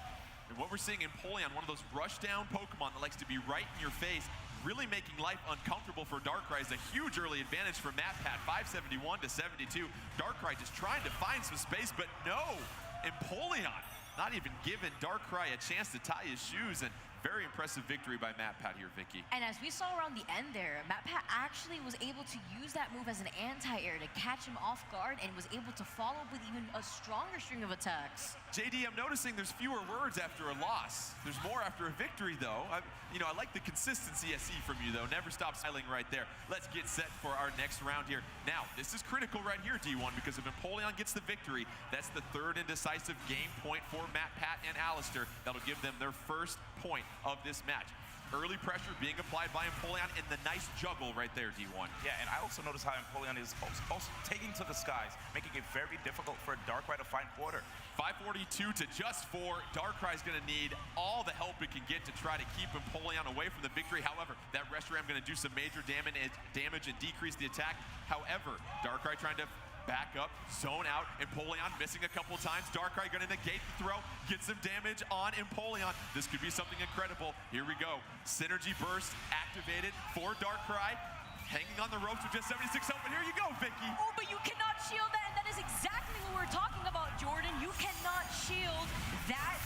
And what we're seeing in Empoleon, one of those rush-down Pokemon that likes to be right in your face, really making life uncomfortable for Darkrai is a huge early advantage for MatPat, 571 to 72. Darkrai just trying to find some space, but no! Empoleon not even giving Darkrai a chance to tie his shoes, and very impressive victory by MatPat here, Vicky. And as we saw around the end there, MatPat actually was able to use that move as an anti-air to catch him off guard and was able to follow up with even a stronger string of attacks. JD, I'm noticing there's fewer words after a loss. There's more after a victory, though. I like the consistency I see from you, though. Never stop smiling right there. Let's get set for our next round here. Now, this is critical right here, D1, because if Empoleon gets the victory, that's the 3rd and decisive game point for MatPat and Alistair. That'll give them their first point of this match. Early pressure being applied by Empoleon and the nice juggle right there, D1. Yeah, and I also noticed how Empoleon is also taking to the skies, making it very difficult for Darkrai to find quarter. 542 to just 4. Darkrai's going to need all the help it can get to try to keep Empoleon away from the victory. However, that Reshiram going to do some major damage and decrease the attack. However, Darkrai trying to back up, zone out, Empoleon missing a couple times. Darkrai going to negate the throw, get some damage on Empoleon. This could be something incredible. Here we go. Synergy burst activated for Darkrai. Hanging on the ropes with just 76 health, but here you go, Vicky. Oh, but you cannot shield that, and that is exactly what we're talking about, Jordan. You cannot shield that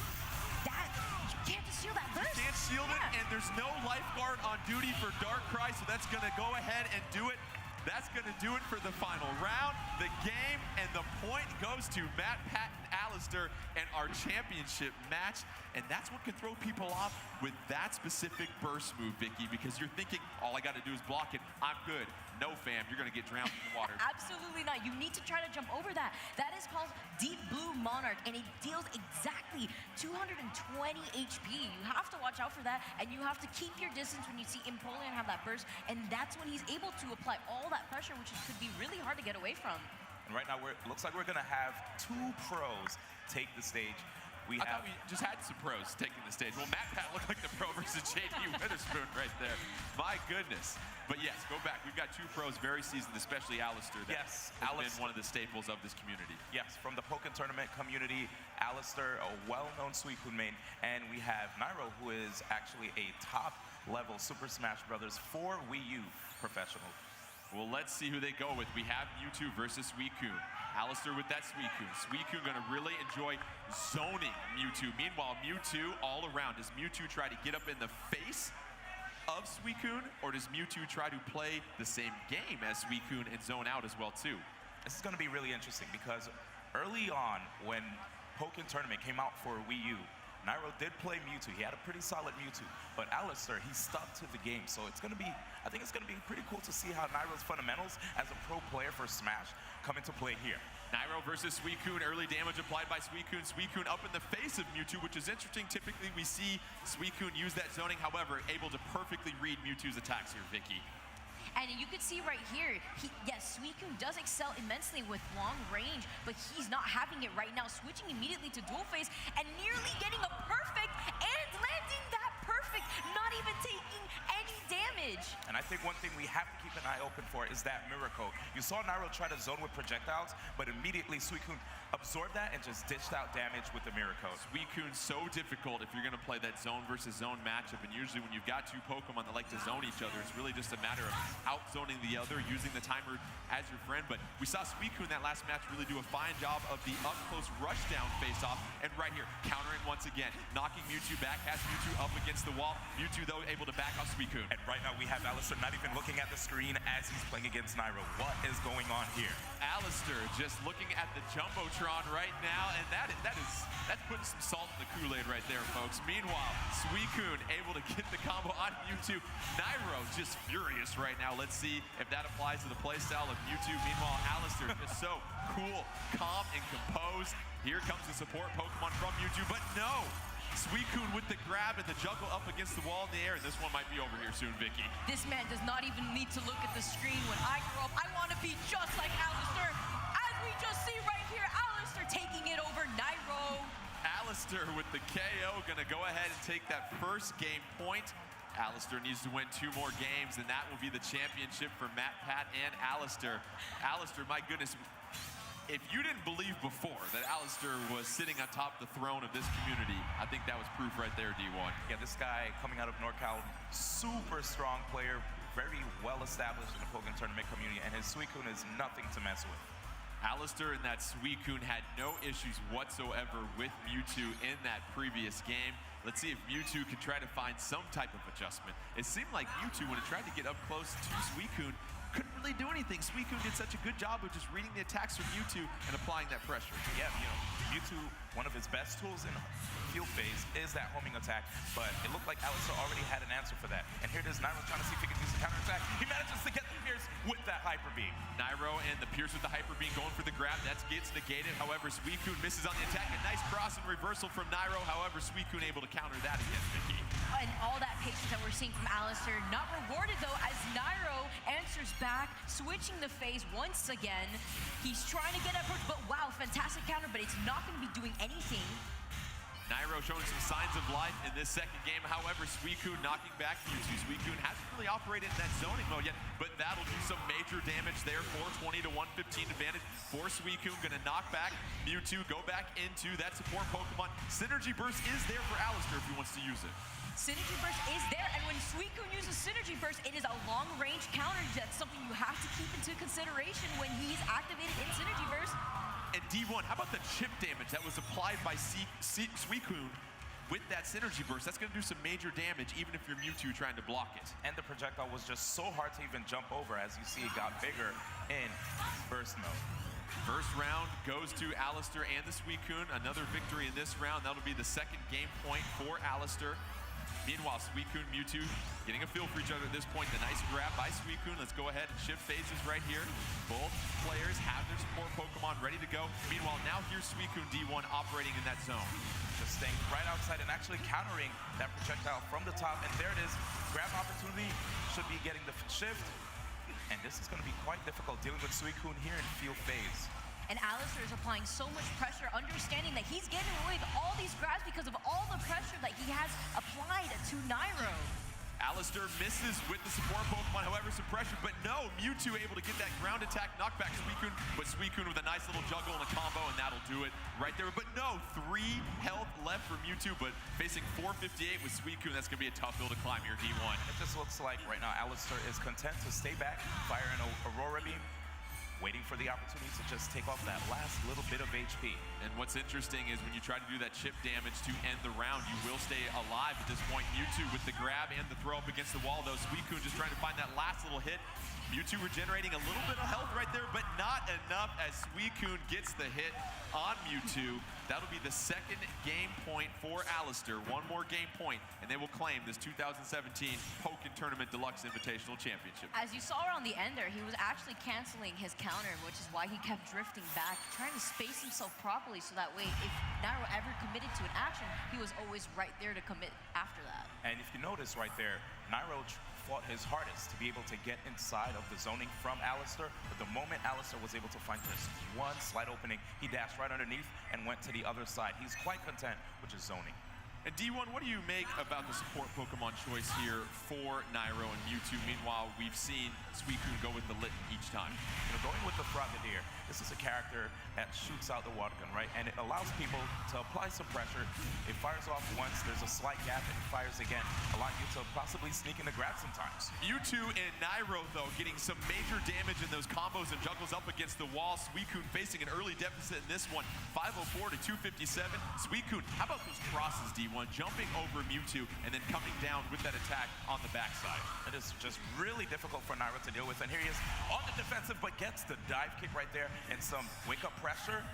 shielded, and there's no lifeguard on duty for Darkrai, so that's going to go ahead and do it. That's going to do it for the final round. The game and the point goes to Matt, Pat, and Alistair and our championship match. And that's what can throw people off with that specific burst move, Vicky, because you're thinking, all I got to do is block it. I'm good. No, fam, you're going to get drowned in the water. Absolutely not. You need to try to jump over that. That is called Deep Blue Monarch, and it deals exactly 220 HP. You have to watch out for that, and you have to keep your distance when you see Empoleon have that burst, and that's when he's able to apply all that pressure, which could be really hard to get away from. And right now, it looks like we're going to have 2 pros take the stage. I thought we just had some pros taking the stage. Well, Matt Pat looked like the pro versus JD Witherspoon right there. My goodness. But yes, go back. We've got 2 pros very seasoned, especially Alistair. Yes, Alistair been one of the staples of this community. Yes, from the Poken tournament community, Alistair, a well-known Suicune main, and we have Nairo, who is actually a top-level Super Smash Bros. for Wii U professional. Well, let's see who they go with. We have Mewtwo versus Suicune. Alistair with that Suicune. Suicune going to really enjoy zoning Mewtwo. Meanwhile, Mewtwo all around. Does Mewtwo try to get up in the face of Suicune, or does Mewtwo try to play the same game as Suicune and zone out as well, too? This is going to be really interesting because early on, when Poken Tournament came out for Wii U, Nairo did play Mewtwo. He had a pretty solid Mewtwo, but Alistair, he stuck to the game. So it's going to be, I think it's going to be pretty cool to see how Nairo's fundamentals as a pro player for Smash come into play here. Nairo versus Suicune, early damage applied by Suicune. Suicune up in the face of Mewtwo, which is interesting. Typically, we see Suicune use that zoning, however, able to perfectly read Mewtwo's attacks here, Vicky. And you can see right here, yes, Suicune does excel immensely with long range, but he's not having it right now, switching immediately to dual phase and nearly getting a perfect and landing that perfect, not even taking any damage. And I think one thing we have to keep an eye open for is that Miracle. You saw Nairo try to zone with projectiles, but immediately Suicune absorbed that and just dished out damage with the Miracle. Suicune's so difficult if you're going to play that zone versus zone matchup, and usually when you've got 2 Pokemon that like to zone each other, it's really just a matter of out-zoning the other, using the timer as your friend. But we saw Suicune that last match really do a fine job of the up-close rush-down face-off, and right here, countering once again, knocking Mewtwo back, has Mewtwo up against the wall. Mewtwo, though, able to back off Suicune. And right now we have Alistair not even looking at the screen as he's playing against Nairo. What is going on here? Alistair just looking at the Jumbotron right now, and that's putting some salt in the Kool-Aid right there, folks. Meanwhile, Suicune able to get the combo on Mewtwo. Nairo just furious right now. Let's see if that applies to the playstyle of Mewtwo. Meanwhile, Alistair just so cool, calm, and composed. Here comes the support Pokemon from Mewtwo, but no! Suicune with the grab and the juggle up against the wall in the air, and this one might be over here soon, Vicky. This man does not even need to look at the screen. When I grow up, I want to be just like Alistair. As we just see right here, Alistair taking it over Nairo. Alistair with the KO, gonna go ahead and take that first game point. Alistair needs to win 2 more games, and that will be the championship for Matt, Pat, and Alistair. Alistair, my goodness, if you didn't believe before that Alistair was sitting on top of the throne of this community, I think that was proof right there, D1. Yeah, this guy coming out of NorCal, super strong player, very well established in the Poken tournament community, and his Suicune is nothing to mess with. Alistair and that Suicune had no issues whatsoever with Mewtwo in that previous game. Let's see if Mewtwo can try to find some type of adjustment. It seemed like Mewtwo, when it tried to get up close to Suicune, couldn't really do anything. Suicune did such a good job of just reading the attacks from Mewtwo and applying that pressure. Yeah, you know, Mewtwo, one of his best tools in field phase is that homing attack, but it looked like Alistair already had an answer for that. And here it is, Nairo trying to see if he can use the counter attack. He manages to get the Pierce with that Hyper Beam. Nairo and the Pierce with the Hyper Beam going for the grab. That gets negated. However, Suicune misses on the attack. A nice cross and reversal from Nairo. However, Suicune able to counter that again, Vicky. And all that patience that we're seeing from Alistair, not rewarded though, as Nairo answers back, switching the phase once again. He's trying to get up, but wow, fantastic counter, but it's not going to be doing anything. Nairo showing some signs of life in this second game. However, Suicune knocking back Mewtwo. Suicune hasn't really operated in that zoning mode yet, but that'll do some major damage there. 420 to 115 advantage for Suicune. Gonna knock back Mewtwo, go back into that support Pokemon. Synergy Burst is there for Alistair if he wants to use it. Synergy Burst is there, and when Suicune uses Synergy Burst, it is a long-range counter. That's something you have to keep into consideration when he's activated in Synergy Burst. And D1, how about the chip damage that was applied by Suicune with that synergy burst, that's going to do some major damage, even if you're Mewtwo trying to block it. And the projectile was just so hard to even jump over. As you see, it got bigger in burst mode. First round goes to Alistair and the Suicune. Another victory in this round. That'll be the second game point for Alistair. Meanwhile, Suicune, Mewtwo getting a feel for each other at this point. The nice grab by Suicune. Let's go ahead and shift phases right here. Both players have their support Pokemon ready to go. Meanwhile, now here's Suicune D1 operating in that zone. Just staying right outside and actually countering that projectile from the top. And there it is. Grab opportunity. Should be getting the shift. And this is going to be quite difficult dealing with Suicune here in field phase. And Alistair is applying so much pressure, understanding that he's getting away with all these grabs because of all the pressure that he has applied to Nairo. Alistair misses with the support Pokemon, however, some pressure, but no, Mewtwo able to get that ground attack knockback Suicune, but Suicune with a nice little juggle and a combo, and that'll do it right there. But no, 3 health left for Mewtwo, but facing 458 with Suicune, that's going to be a tough hill to climb here, D1. It just looks like right now Alistair is content to stay back, fire an Aurora Beam, waiting for the opportunity to just take off that last little bit of HP. And what's interesting is when you try to do that chip damage to end the round, you will stay alive at this point. Mewtwo with the grab and the throw up against the wall, though. Suicune just trying to find that last little hit. Mewtwo regenerating a little bit of health right there, but not enough as Suicune gets the hit on Mewtwo. That'll be the second game point for Alistair. One more game point, and they will claim this 2017 Poken Tournament Deluxe Invitational Championship. As you saw around the end there, he was actually canceling his counter, which is why he kept drifting back, trying to space himself properly so that way if Nairo ever committed to an action, he was always right there to commit after that. And if you notice right there, Nairo fought his hardest to be able to get inside of the zoning from Alistair, but the moment Alistair was able to find just one slight opening, he dashed right underneath and went to the other side. He's quite content with his zoning. And D1, what do you make about the support Pokemon choice here for Nairo and Mewtwo? Meanwhile, we've seen Suicune go with the Litten each time. You know, going with the Frogadier, this is a character that shoots out the water gun, right? And it allows people to apply some pressure. It fires off once, there's a slight gap, and it fires again, allowing you to possibly sneak in the grab sometimes. Mewtwo and Nairo, though, getting some major damage in those combos and juggles up against the wall. Suicune facing an early deficit in this one, 504 to 257. Suicune, how about those crosses, D1? Jumping over Mewtwo and then coming down with that attack on the backside. It is just really difficult for Nairo to deal with, and here he is on the defensive, but gets the dive kick right there and some wake-up pressure.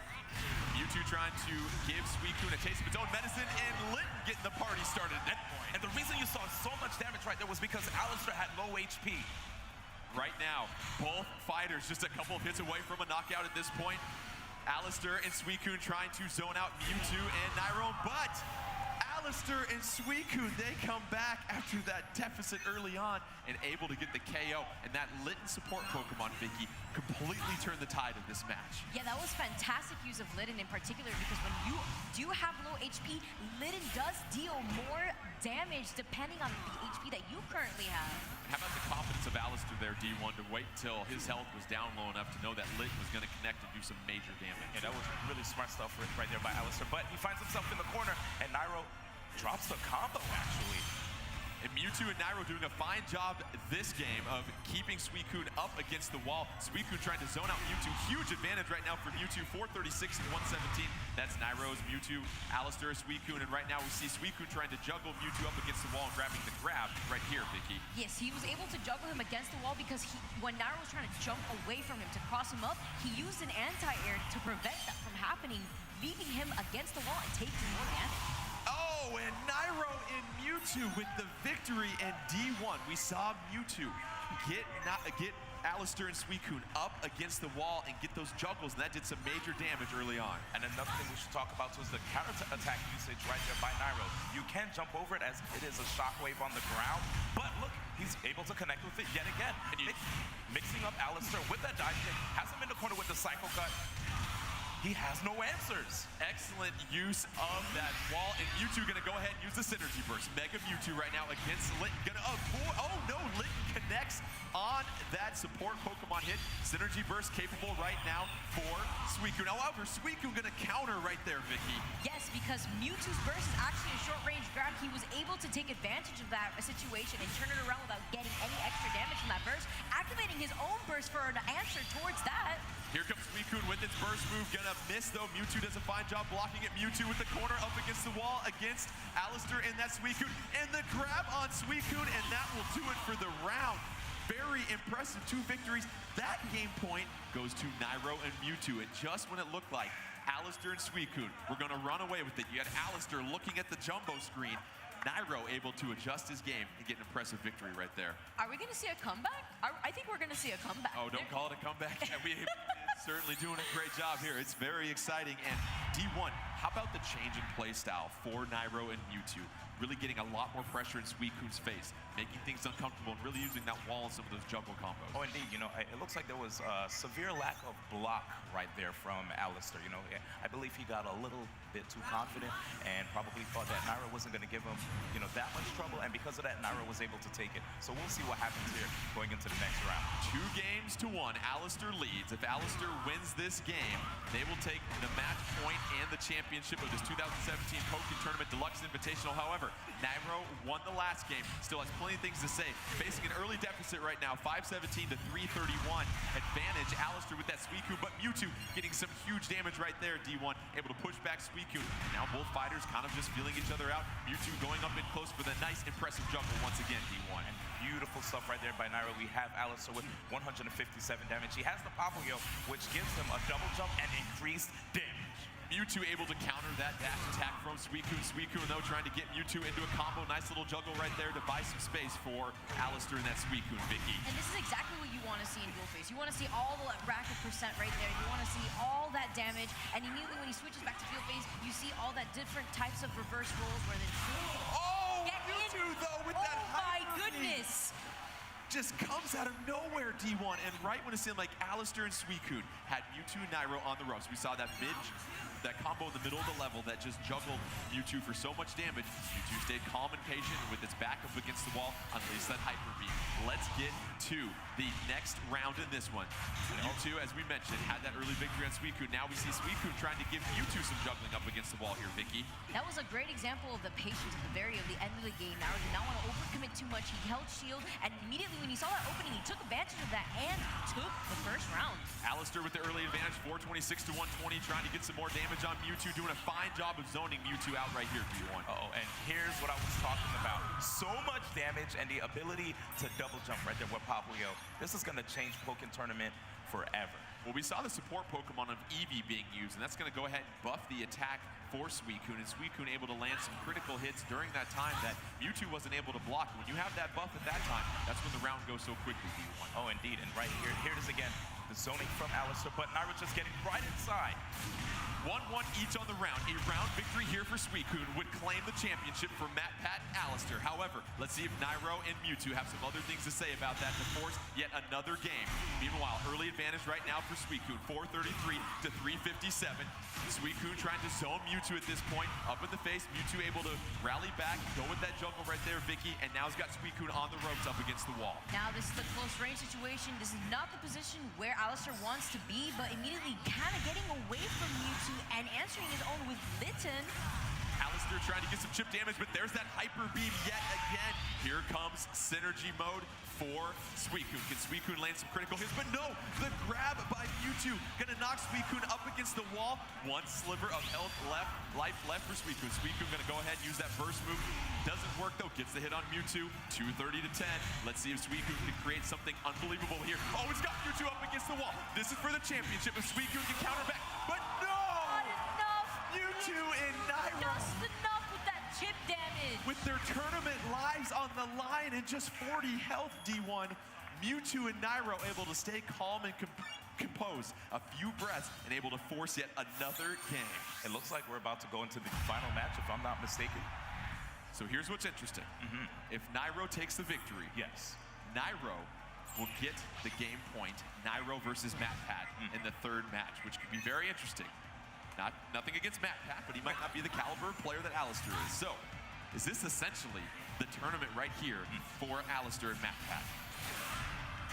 Mewtwo trying to give Suicune a taste of its own medicine, and Litten getting the party started at that point. And the reason you saw so much damage right there was because Alistair had low HP. Right now, both fighters just a couple of hits away from a knockout at this point. Alistair and Suicune trying to zone out Mewtwo and Nairo, but Alistair and Suicune, they come back after that deficit early on and able to get the KO. And that Litten support Pokemon, Vicky, completely turned the tide of this match. Yeah, that was fantastic use of Litten in particular because when you do have low HP, Litten does deal more damage depending on the HP that you currently have. How about the confidence of Alistair there, D1, to wait until his health was down low enough to know that Litten was going to connect and do some major damage. Yeah, that was really smart stuff right there by Alistair. But he finds himself in the corner, and Nairo drops the combo, actually. And Mewtwo and Nairo doing a fine job this game of keeping Suicune up against the wall. Suicune trying to zone out Mewtwo. Huge advantage right now for Mewtwo, 436 and 117. That's Nairo's Mewtwo, Alistair, Suicune, and right now we see Suicune trying to juggle Mewtwo up against the wall and grabbing the grab right here, Vicky. Yes, he was able to juggle him against the wall because when Nairo was trying to jump away from him to cross him up, he used an anti-air to prevent that from happening, leaving him against the wall and taking more damage. Oh, and Nairo and Mewtwo with the victory in D1. We saw Mewtwo get Alistair and Suicune up against the wall and get those juggles, and that did some major damage early on. And another thing we should talk about was the counter-attack usage right there by Nairo. You can jump over it as it is a shockwave on the ground, but look, he's able to connect with it yet again. And mixing up Alistair with that dive kick, has him in the corner with the cycle cut. He has no answers. Excellent use of that wall, and Mewtwo gonna go ahead and use the synergy burst. Mega Mewtwo right now against Litten. Oh no, Litten connects on that support Pokemon hit. Synergy burst capable right now for Suicune. However, Suicune gonna counter right there, Vicky. Yes, because Mewtwo's burst is actually a short-range grab he was able to take advantage of that situation and turn it around without getting any extra damage from that burst, activating his own burst for an answer towards that. Here comes Suicune with its burst move, gonna miss though. Mewtwo does a fine job blocking it. Mewtwo with the corner up against the wall against Alistair and that Suicune. And the grab on Suicune, and that will do it for the round. Very impressive 2 victories. That game point goes to Nairo and Mewtwo, and just when it looked like Alistair and Suicune were gonna run away with it, you had Alistair looking at the jumbo screen. Nairo able to adjust his game and get an impressive victory right there. Are we going to see a comeback? I think we're going to see a comeback. Oh, don't call it a comeback. We certainly doing a great job here. It's very exciting. And D1, how about the change in play style for Nairo and Mewtwo? Really getting a lot more pressure in Suicune's face, making things uncomfortable and really using that wall and some of those juggle combos. Oh, indeed. You know, it looks like there was a severe lack of block right there from Alistair. You know, I believe he got a little bit too confident and probably thought that Nairo wasn't going to give him, you know, that much trouble. And because of that, Nairo was able to take it. So we'll see what happens here going into the next round. 2 games to 1. Alistair leads. If Alistair wins this game, they will take the match point and the championship of this 2017 Poken Tournament Deluxe Invitational. However, Nairo won the last game. Still has plenty of things to say. Facing an early deficit right now, 517 to 331. Advantage, Alistair with that Suicune, but Mewtwo getting some huge damage right there. D1 able to push back Suicune. Now both fighters kind of just feeling each other out. Mewtwo going up in close for the nice, impressive juggle once again, D1. And beautiful stuff right there by Nairo. We have Alistair with 157 damage. He has the Popo-Yo, which gives him a double jump and increased damage. Mewtwo able to counter that dash attack from Suicune. Suicune, though, trying to get Mewtwo into a combo. Nice little juggle right there to buy some space for Alistair and that Suicune, Vicky. And this is exactly what you want to see in dual phase. You want to see all the racket percent right there. You want to see all that damage. And immediately when he switches back to field phase, you see all that different types of reverse rolls where then Mewtwo, though, with that my goodness. Just comes out of nowhere, D1. And right when it seemed like Alistair and Suicune had Mewtwo and Nairo on the ropes, we saw that that combo in the middle of the level that just juggled Mewtwo for so much damage. Mewtwo stayed calm and patient, and with its back up against the wall, unleashed that Hyper Beam. Let's get to the next round in this one. Mewtwo, as we mentioned, had that early victory on Suicune. Now we see Suicune trying to give Mewtwo some juggling up against the wall here, Vicky. That was a great example of the patience at the very end of the game. Nairo did not want to overcommit too much. He held shield, and immediately when he saw that opening, he took advantage of that and took the first round. Alistair with the early advantage, 426 to 120, trying to get some more damage on Mewtwo, doing a fine job of zoning Mewtwo out right here, D1. And here's what I was talking about. So much damage and the ability to double jump right there with Popo-Yo. This is going to change Poken Tournament forever. Well, we saw the support Pokemon of Eevee being used, and that's going to go ahead and buff the attack for Suicune, and Suicune able to land some critical hits during that time that Mewtwo wasn't able to block. When you have that buff at that time, that's when the round goes so quickly, D1. Oh, indeed, and right here, here it is again. The zoning from Alistair, but Nairo just getting right inside. 1-1 each on the round. A round victory here for Suicune would claim the championship for Matt, Pat, and Alistair. However, let's see if Nairo and Mewtwo have some other things to say about that to force yet another game. Meanwhile, early advantage right now for Suicune, 433 to 357. Suicune trying to zone Mewtwo at this point. Up in the face, Mewtwo able to rally back, go with that juggle right there, Vicky, and now he's got Suicune on the ropes up against the wall. Now this is the close range situation. This is not the position where Alistair wants to be, but immediately kind of getting away from Mewtwo and answering his own with Litten. Alistair trying to get some chip damage, but there's that Hyper Beam yet again. Here comes Synergy Mode for Suicune. Can Suicune land some critical hits? But no, the grab by Mewtwo gonna knock Suicune up against the wall. One sliver of life left for Suicune. Suicune gonna go ahead and use that burst move. Doesn't work though, gets the hit on Mewtwo. 230 to 10. Let's see if Suicune can create something unbelievable here. Oh, he's got Mewtwo up against the wall. This is for the championship if Suicune can counter back. But no! Not enough! Mewtwo and Nairo. Just enough with that chip damage. With their tournament lives on the line and just 40 health, D1, Mewtwo and Nairo able to stay calm and composed, a few breaths, and able to force yet another game. It looks like we're about to go into the final match, if I'm not mistaken. So here's what's interesting. If Nairo takes the victory, yes, Nairo will get the game point, Nairo versus MatPat in the third match, which could be very interesting. Nothing against MatPat, but he might not be the caliber of player that Alistair is. So, is this essentially the tournament right here for Alistair and MatPat?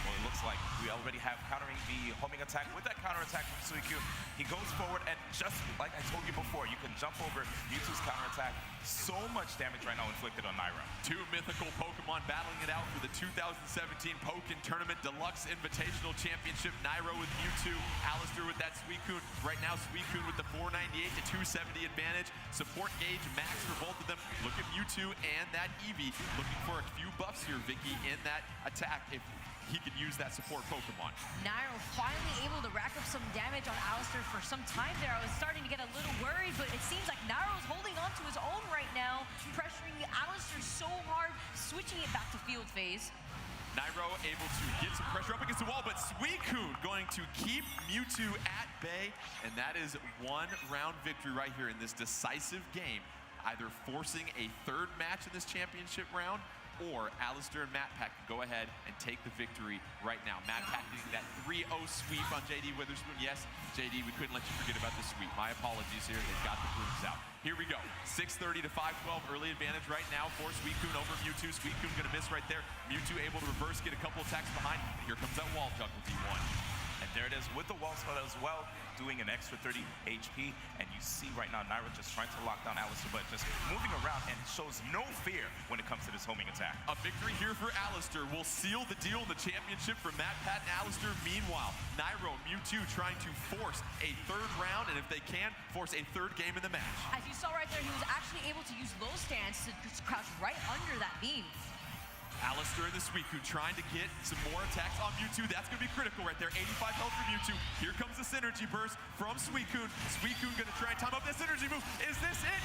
Well, it looks like we already have countering the homing attack with that counter attack from Suicune. He goes forward, and just like I told you before, you can jump over Mewtwo's counter attack. So much damage right now inflicted on Nairo. Two mythical Pokemon battling it out for the 2017 Poken Tournament Deluxe Invitational Championship. Nairo with Mewtwo, Alistair with that Suicune. Right now, Suicune with the 498 to 270 advantage. Support gauge max for both of them. Look at Mewtwo and that Eevee looking for a few buffs here, Vicky, in that attack if he could use that support Pokemon. Nairo finally able to rack up some damage on Alistair for some time there. I was starting to get a little worried, but it seems like Nairo's holding on to his own right now, pressuring Alistair so hard, switching it back to field phase. Nairo able to get some pressure up against the wall, but Suicune going to keep Mewtwo at bay, and that is one round victory right here in this decisive game, either forcing a third match in this championship round, or Alistair and MatPat can go ahead and take the victory right now. MatPat getting that 3-0 sweep on JD Witherspoon. Yes, JD, we couldn't let you forget about the sweep. My apologies here. They've got the brooms out. Here we go. 630 to 512. Early advantage right now for Suicune over Mewtwo. Suicune going to miss right there. Mewtwo able to reverse, get a couple attacks behind. Here comes that wall juggle, D1. And there it is with the wall spell as well, doing an extra 30 HP. And you see right now, Nairo just trying to lock down Alistair, but just moving around and shows no fear when it comes to this homing attack. A victory here for Alistair will seal the deal in the championship for MatPat and Alistair. Meanwhile, Nairo, Mewtwo trying to force a third round, and if they can, force a third game in the match. As you saw right there, he was actually able to use low stance to crouch right under that beam. Alistair and the Suicune trying to get some more attacks on Mewtwo. That's going to be critical right there. 85 health for Mewtwo. Here comes the synergy burst from Suicune. Suicune going to try and time up that synergy move. Is this it?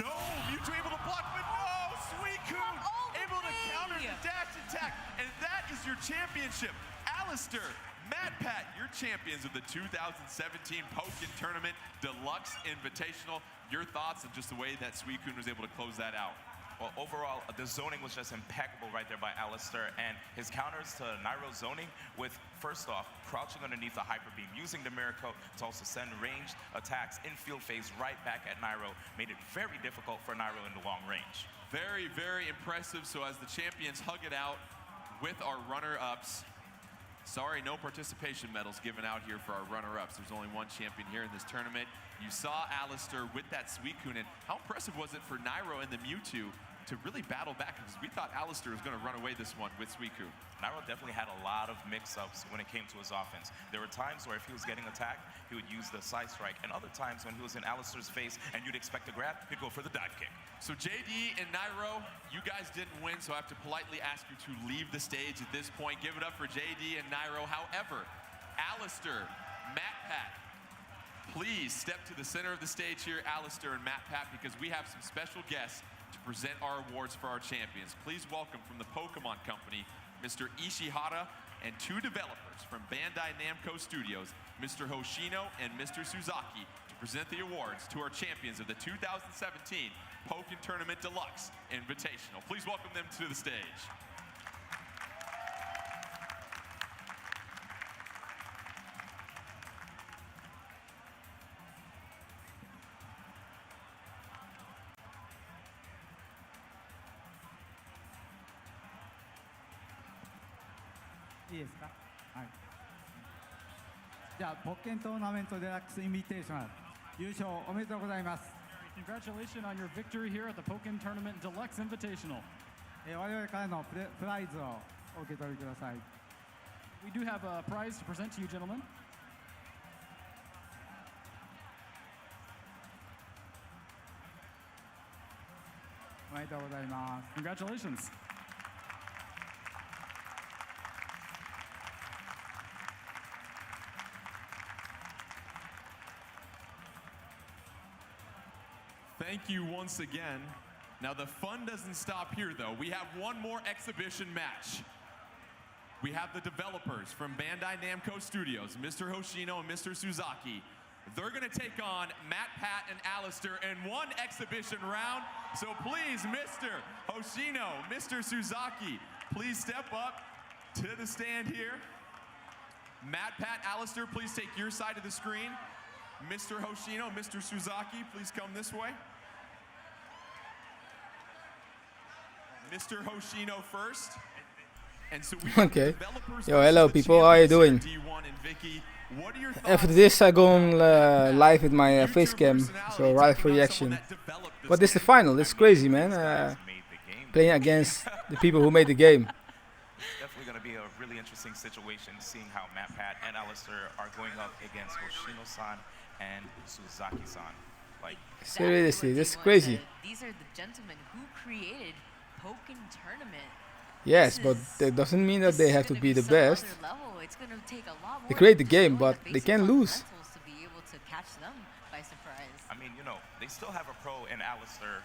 No! Mewtwo able to block, but no! Suicune able to counter the dash attack. And that is your championship. Alistair, MatPat, your champions of the 2017 Poken Tournament Deluxe Invitational. Your thoughts on just the way that Suicune was able to close that out? Well, overall, the zoning was just impeccable right there by Alistair, and his counters to Nairo's zoning with, first off, crouching underneath the Hyper Beam, using the Mirror Coat to also send ranged attacks in field phase right back at Nairo, made it very difficult for Nairo in the long range. Very, very impressive. So as the champions hug it out with our runner-ups, sorry, no participation medals given out here for our runner-ups. There's only one champion here in this tournament. You saw Alistair with that Suicune, and how impressive was it for Nairo and the Mewtwo to really battle back, because we thought Alistair was going to run away this one with Suicune. Nairo definitely had a lot of mix-ups when it came to his offense. There were times where if he was getting attacked, he would use the side strike, and other times when he was in Alistair's face and you'd expect a grab, he'd go for the dive kick. So JD and Nairo, you guys didn't win, so I have to politely ask you to leave the stage at this point. Give it up for JD and Nairo. However, Alistair, MatPat, please step to the center of the stage here, Alistair and MatPat, because we have some special guests to present our awards for our champions. Please welcome from the Pokemon Company, Mr. Ishihara, and two developers from Bandai Namco Studios, Mr. Hoshino and Mr. Suzaki, to present the awards to our champions of the 2017 Poken Tournament Deluxe Invitational. Please welcome them to the stage.いいですか。はい。じゃあポッケントーナメントデラックスインビテーショナル優勝おめでとうございます。Congratulations on your victory here at the Poken Tournament Deluxe Invitational. 我々からのプライズをお受け取りください。We do have a prize to present to you, gentlemen. おめでとうございます。Congratulations. Thank you once again. Now the fun doesn't stop here though. We have one more exhibition match. We have the developers from Bandai Namco Studios, Mr. Hoshino and Mr. Suzaki. They're gonna take on MatPat and Alistair in one exhibition round. So please, Mr. Hoshino, Mr. Suzaki, please step up to the stand here. MatPat, Alistair, please take your side of the screen. Mr. Hoshino, Mr. Suzaki, please come this way. Mr. Hoshino first. And so we Okay. Yo, hello people, how are you doing? After this I go on live with my face cam, so right for reaction. But this is the final, it's crazy man. Playing against the people who made the game. Definitely going to be a really interesting situation, seeing how MatPat and Alistair are going up against Hoshino-san and Suzaki-san. Like, seriously, this is crazy. These are the gentlemen who created Poken Tournament. Yes, but that doesn't mean that they have to be the best. They create the game, but they can lose. I mean, you know, they still have a pro in Alistair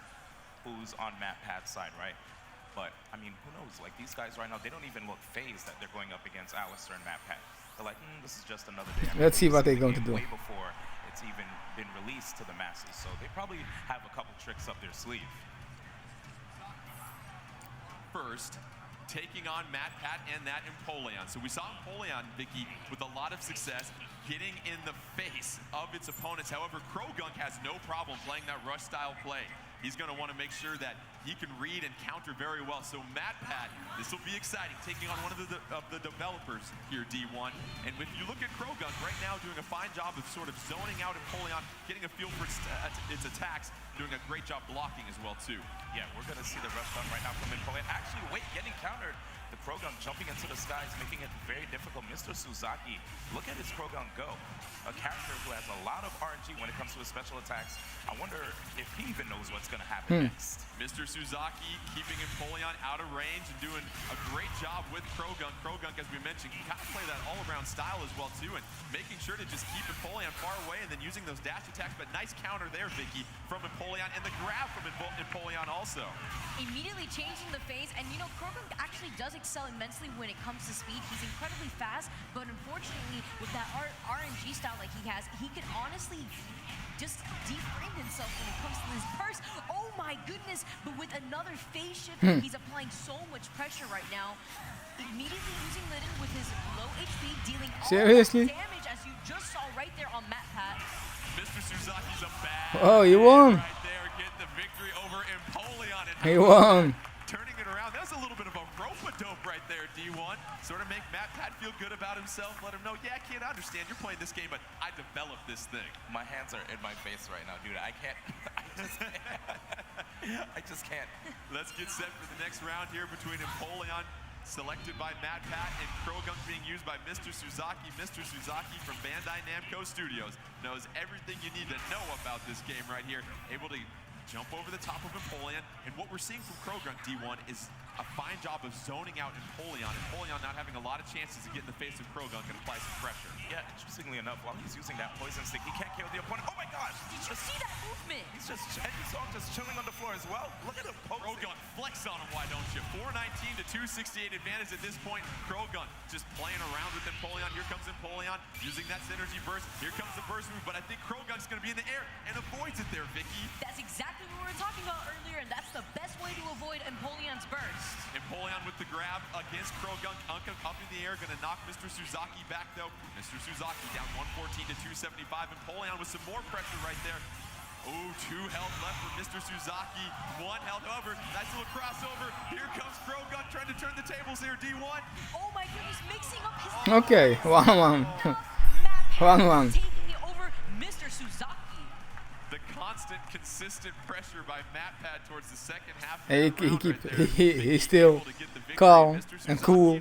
who's on MatPat's side, right? But, I mean, who knows? Like, these guys right now, they don't even look phased that they're going up against Alistair and MatPat. They're like, this is just another day. Let's see what they're going to do. Way before it's even been released to the masses. So they probably have a couple tricks up their sleeve. First, taking on MatPat and that Empoleon. So we saw Empoleon, Vicky, with a lot of success getting in the face of its opponents. However, Krogunk has no problem playing that rush style play. He's going to want to make sure that he can read and counter very well. So MatPat, this will be exciting, taking on one of the developers here, D1. And if you look at Krogunk right now doing a fine job of sort of zoning out Empoleon, getting a feel for its attacks, doing a great job blocking as well too. Yeah, we're going to see the rush down right now from Empoleon. Actually, getting countered. The Krogunk jumping into the skies, making it very difficult. Mr. Suzaki, look at his Krogunk go. A character who has a lot of RNG when it comes to his special attacks. I wonder if he even knows what's going to happen next. Mr. Suzaki keeping Empoleon out of range and doing a great job with Krogunk. Krogunk, as we mentioned, can kind of play that all-around style as well too, and making sure to just keep Empoleon far away and then using those dash attacks. But nice counter there, Vicky, from Empoleon, and the grab from Empoleon also. Immediately changing the phase, and you know, Krogunk actually does excel immensely when it comes to speed. He's incredibly fast, but unfortunately, with that RNG style like he has, he can honestly just deframe himself when it comes to this burst. Oh my goodness, but with another phase shift, he's applying so much pressure right now. Immediately using Litten with his low HP, dealing all the damage as you just saw right there on MatPat. Mr. Suzaki's a bad you won. Right there, get the victory over Empoleon. He won. Turning it around, that's a little bit of a rope-a-dope right there, D1. Sort of make MatPat feel good about himself, let him know, yeah, kid, I understand you're playing this game, but I developed this thing. My hands are in my face right now, dude. I can't. I just can't. Let's get set for the next round here between Empoleon, selected by MatPat, and Krogunk being used by Mr. Suzaki. Mr. Suzaki from Bandai Namco Studios knows everything you need to know about this game right here, able to jump over the top of Empoleon, and what we're seeing from Krogunk, D1, is a fine job of zoning out Empoleon. Empoleon not having a lot of chances to get in the face of Krogunk and apply some pressure. Yeah, interestingly enough, while he's using that poison stick, he can't kill the opponent. Oh my gosh! Did you see that movement? He's just, and you saw him just chilling on the floor as well. Look at him posing. Krogunk flex on him, why don't you? 419 to 268 advantage at this point. Krogunk just playing around with Empoleon. Here comes Empoleon using that synergy burst. Here comes the burst move, but I think Krogunk's going to be in the air and avoids it there, Vicky. That's exactly what we were talking about earlier, and that's the best way to avoid Empoleon's burst. Empoleon with the grab against Krogunk, up in the air, going to knock Mr. Suzaki back though. Mr. Suzaki down 114 to 275. Empoleon with some more pressure right there. Oh, 2 health left for Mr. Suzaki. 1 health over. Nice little crossover. Here comes Krogunk trying to turn the tables here, D1. Oh my goodness, mixing up his... Okay, 1-1. 1-1. Taking it over Mr. Suzaki. The constant, consistent pressure by MatPat towards the second half. He's still calm and cool.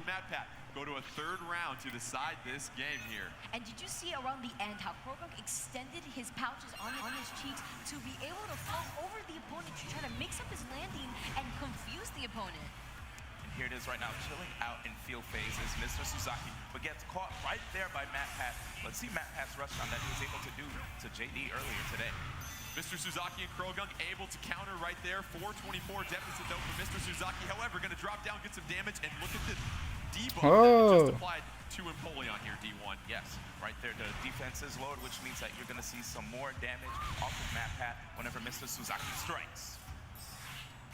Go to a third round to decide this game here. And did you see around the end how Krogunk extended his pouches on his cheeks to be able to float over the opponent to try to mix up his landing and confuse the opponent? And here it is right now, chilling out in field phase is Mr. Suzaki, but gets caught right there by MatPat. Let's see MatPat's rush down that he was able to do to JD earlier today. Mr. Suzaki and Krogunk able to counter right there. 424 deficit though for Mr. Suzaki. However, going to drop down, get some damage, and look at the debuff that just applied to Empoleon here, D1. Yes, right there, the defense is lowered, which means that you're going to see some more damage off of MatPat whenever Mr. Suzaki strikes.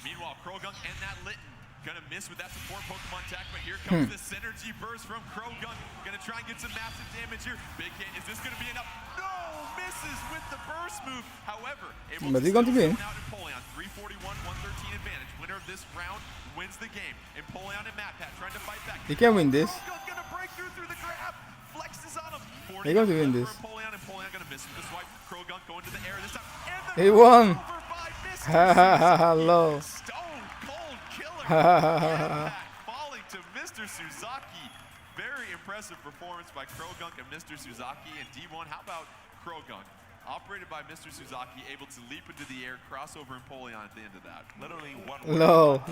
Meanwhile, Krogunk and that Litten gonna miss with that support Pokemon tag, but here comes the synergy burst from Krogunk. Gonna try and get some massive damage here. Big hit, is this gonna be enough? No, misses with the burst move. However, But he's going to win. out Empoleon, 341, 113 advantage. Winner of this round wins the game. Empoleon and MatPat trying to fight back. He can win this. Gonna break through the grab. Flexes on him. They're going to win this. Empoleon gonna miss with the swipe. Krogunk going to the air this time. He won. Ha ha ha ha, low. Stone cold killer. Falling to Mr. Suzaki. Very impressive performance by Krogunk and Mr. Suzaki. And D1, how about Krogunk? Operated by Mr. Suzaki, able to leap into the air, crossover Empoleon at the end of that. Literally one Low.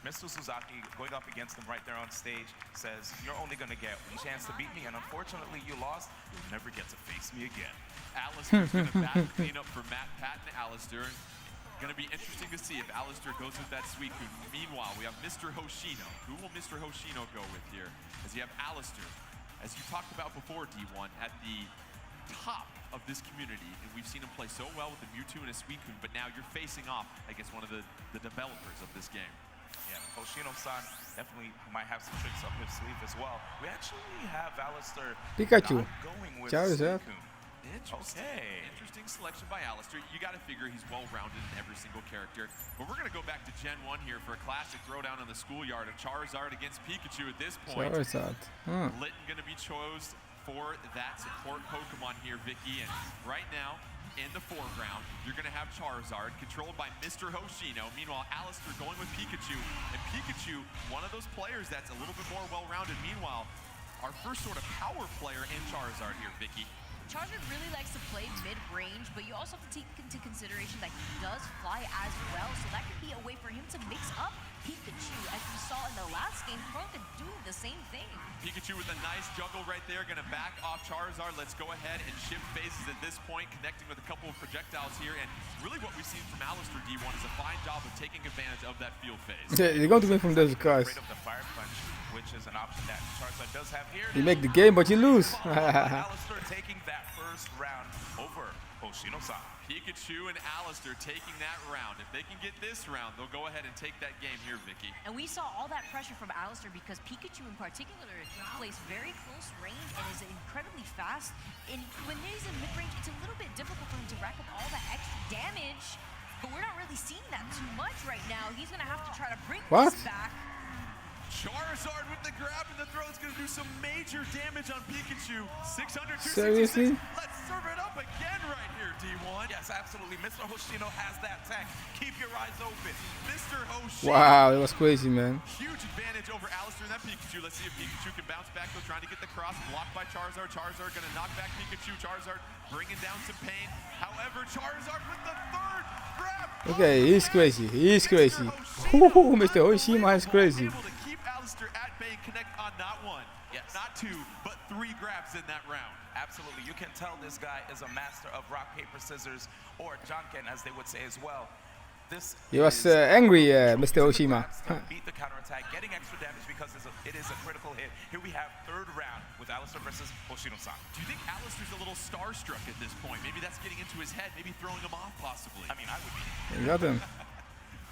Mr. Suzaki going up against him right there on stage says, you're only going to get one chance to beat me, and unfortunately you lost. You'll never get to face me again. Alistair's going to back clean up for MatPat and Alistair. Going to be interesting to see if Alistair goes with that Suicune. Meanwhile, we have Mr. Hoshino. Who will Mr. Hoshino go with here? As you have Alistair, as you talked about before, D1, at the top of this community, and we've seen him play so well with the Mewtwo and a Suicune, but now you're facing off, I guess, one of the developers of this game. Yeah, Hoshino-san definitely might have some tricks up his sleeve as well. We actually have Alistair Pikachu. going with Charizard. Suicune. Interesting selection by Alistair. You got to figure he's well-rounded in every single character. But we're going to go back to Gen 1 here for a classic throwdown on the schoolyard of Charizard against Pikachu at this point. Charizard. Litten going to be chosen for that support Pokemon here, Vicky. And right now, in the foreground, you're going to have Charizard, controlled by Mr. Hoshino. Meanwhile, Alistair going with Pikachu. And Pikachu, one of those players that's a little bit more well-rounded. Meanwhile, our first sort of power player in Charizard here, Vicky. Charizard really likes to play mid-range, but you also have to take into consideration that he does fly as well, so that could be a way for him to mix up Pikachu, as we saw in the last game. Krogunk doing the same thing. Pikachu with a nice juggle right there, going to back off Charizard. Let's go ahead and shift phases at this point, connecting with a couple of projectiles here, and really what we've seen from Alistair, D1, is a fine job of taking advantage of that field phase. Yeah, you're going to win from those guys. Straight up the Fire Punch, which is an option that Charizard does have here. You make the game, but you lose. Alistair taking that first round over Hoshino-san. Pikachu and Alistair taking that round. If they can get this round, they'll go ahead and take that game here, Vicky. And we saw all that pressure from Alistair because Pikachu in particular plays very close range and is incredibly fast. And when he's in mid-range, it's a little bit difficult for him to rack up all that extra damage. But we're not really seeing that too much right now. He's going to have to try to bring this back. Charizard with the grab and the throw. It's going to do some major damage on Pikachu. 600, 266. Seriously? Let's serve it up again right here, D1. Yes, absolutely. Mr. Hoshino has that tech. Keep your eyes open. Mr. Hoshino. Wow, that was crazy, man. Huge advantage over Alistair and that Pikachu. Let's see if Pikachu can bounce back, though, trying to get the cross. Blocked by Charizard. Charizard going to knock back Pikachu. Charizard bringing down some pain. However, Charizard with the third grab. Okay, he's crazy. He's crazy. Ooh, Mr. Hoshima is crazy. Alistair at bay and connect on not one, not two, but 3 grabs in that round. Absolutely. You can tell this guy is a master of rock, paper, scissors, or Janken, as they would say as well. This he was angry, Mr. Hoshima. Beat the counterattack, getting extra damage because it is a critical hit. Here we have third round with Alistair versus Hoshino-san. Do you think Alistair's a little starstruck at this point? Maybe that's getting into his head, maybe throwing him off possibly. I mean, I would be. You got him.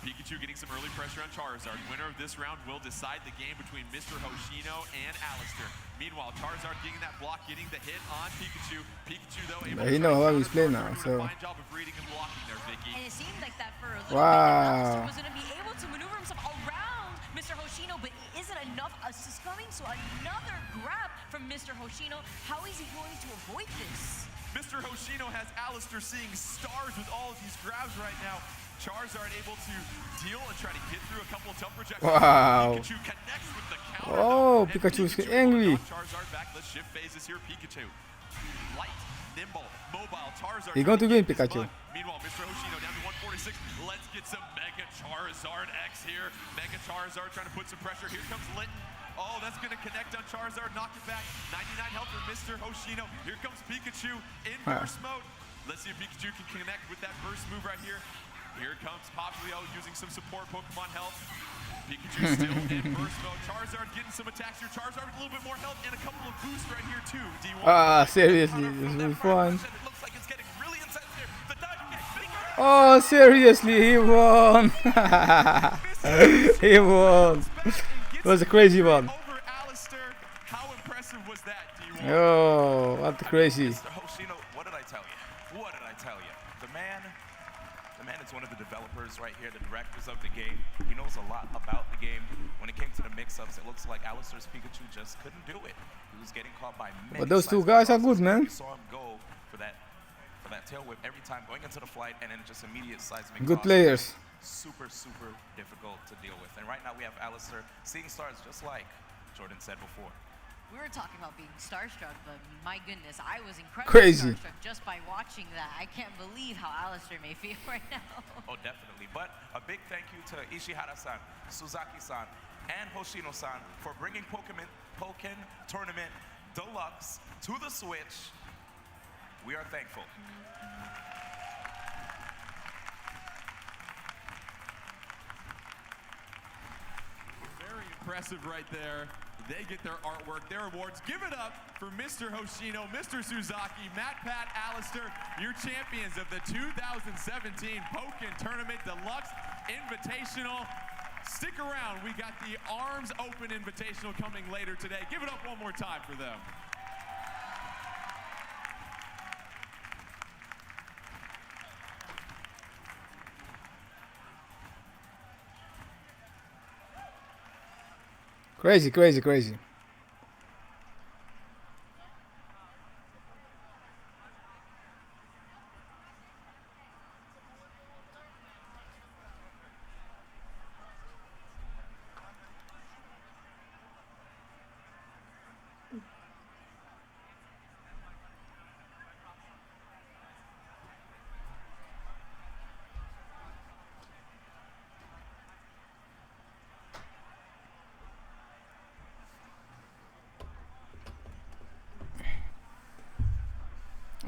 Pikachu getting some early pressure on Charizard. Winner of this round will decide the game between Mr. Hoshino and Alistair. Meanwhile, Charizard getting that block, getting the hit on Pikachu. Pikachu, though, able he knows how he's playing now, so. fine job of reading and blocking there, Vicky. And it seemed like that for a little bit. Alistair was going to be able to maneuver himself around Mr. Hoshino, but is it enough assist coming? So another grab from Mr. Hoshino. How is he going to avoid this? Mr. Hoshino has Alistair seeing stars with all of these grabs right now. Charizard able to deal and try to get through a couple of tough projectiles. Wow. Pikachu connects with the counter. Oh, Pikachu's angry. Charizard back. Let's shift phases here. Pikachu. Light, nimble, mobile. Charizard. He's going to win, Pikachu. Meanwhile, Mr. Hoshino down to 146. Let's get some Mega Charizard X here. Mega Charizard trying to put some pressure. Here comes Litten. Oh, that's going to connect on Charizard. Knock it back. 99 health for Mr. Hoshino. Here comes Pikachu in burst mode. Let's see if Pikachu can connect with that burst move right here. Here comes Popplio using some support Pokemon health. Pikachu still in burst mode. Charizard getting some attacks here. Charizard with a little bit more health and a couple of boosts right here too. D1. Seriously, this will be fun. It looks like it's getting really intense here. The dive kick. Oh, seriously, he won. He won. It was a crazy one. Over Alistair. How impressive was that, D1? Oh, what a crazy. Mr. Hoshino, what did I tell you, the man is one of the developers right here, the directors of the game. He knows a lot about the game. When it came to the mix-ups, it looks like Alistair's Pikachu just couldn't do it. He was getting caught by many. But those two guys are good, man. You saw him go for that tail whip every time, going into the flight, and then just immediate seismic. Good players. Super difficult to deal with. And right now we have Alistair seeing stars, just like Jordan said before. We were talking about being starstruck, but my goodness, I was incredibly Crazy. starstruck just by watching that. I can't believe how Alistair may feel right now. Oh, definitely. But a big thank you to Ishihara-san, Suzaki-san, and Hoshino-san for bringing Poken Tournament Deluxe to the Switch. We are thankful. Very impressive right there. They get their artwork, their awards. Give it up for Mr. Hoshino, Mr. Suzaki, Matt, Pat, Alistair, your champions of the 2017 Poken Tournament Deluxe Invitational. Stick around, we got the Arms Open Invitational coming later today. Give it up one more time for them. Crazy, crazy, crazy.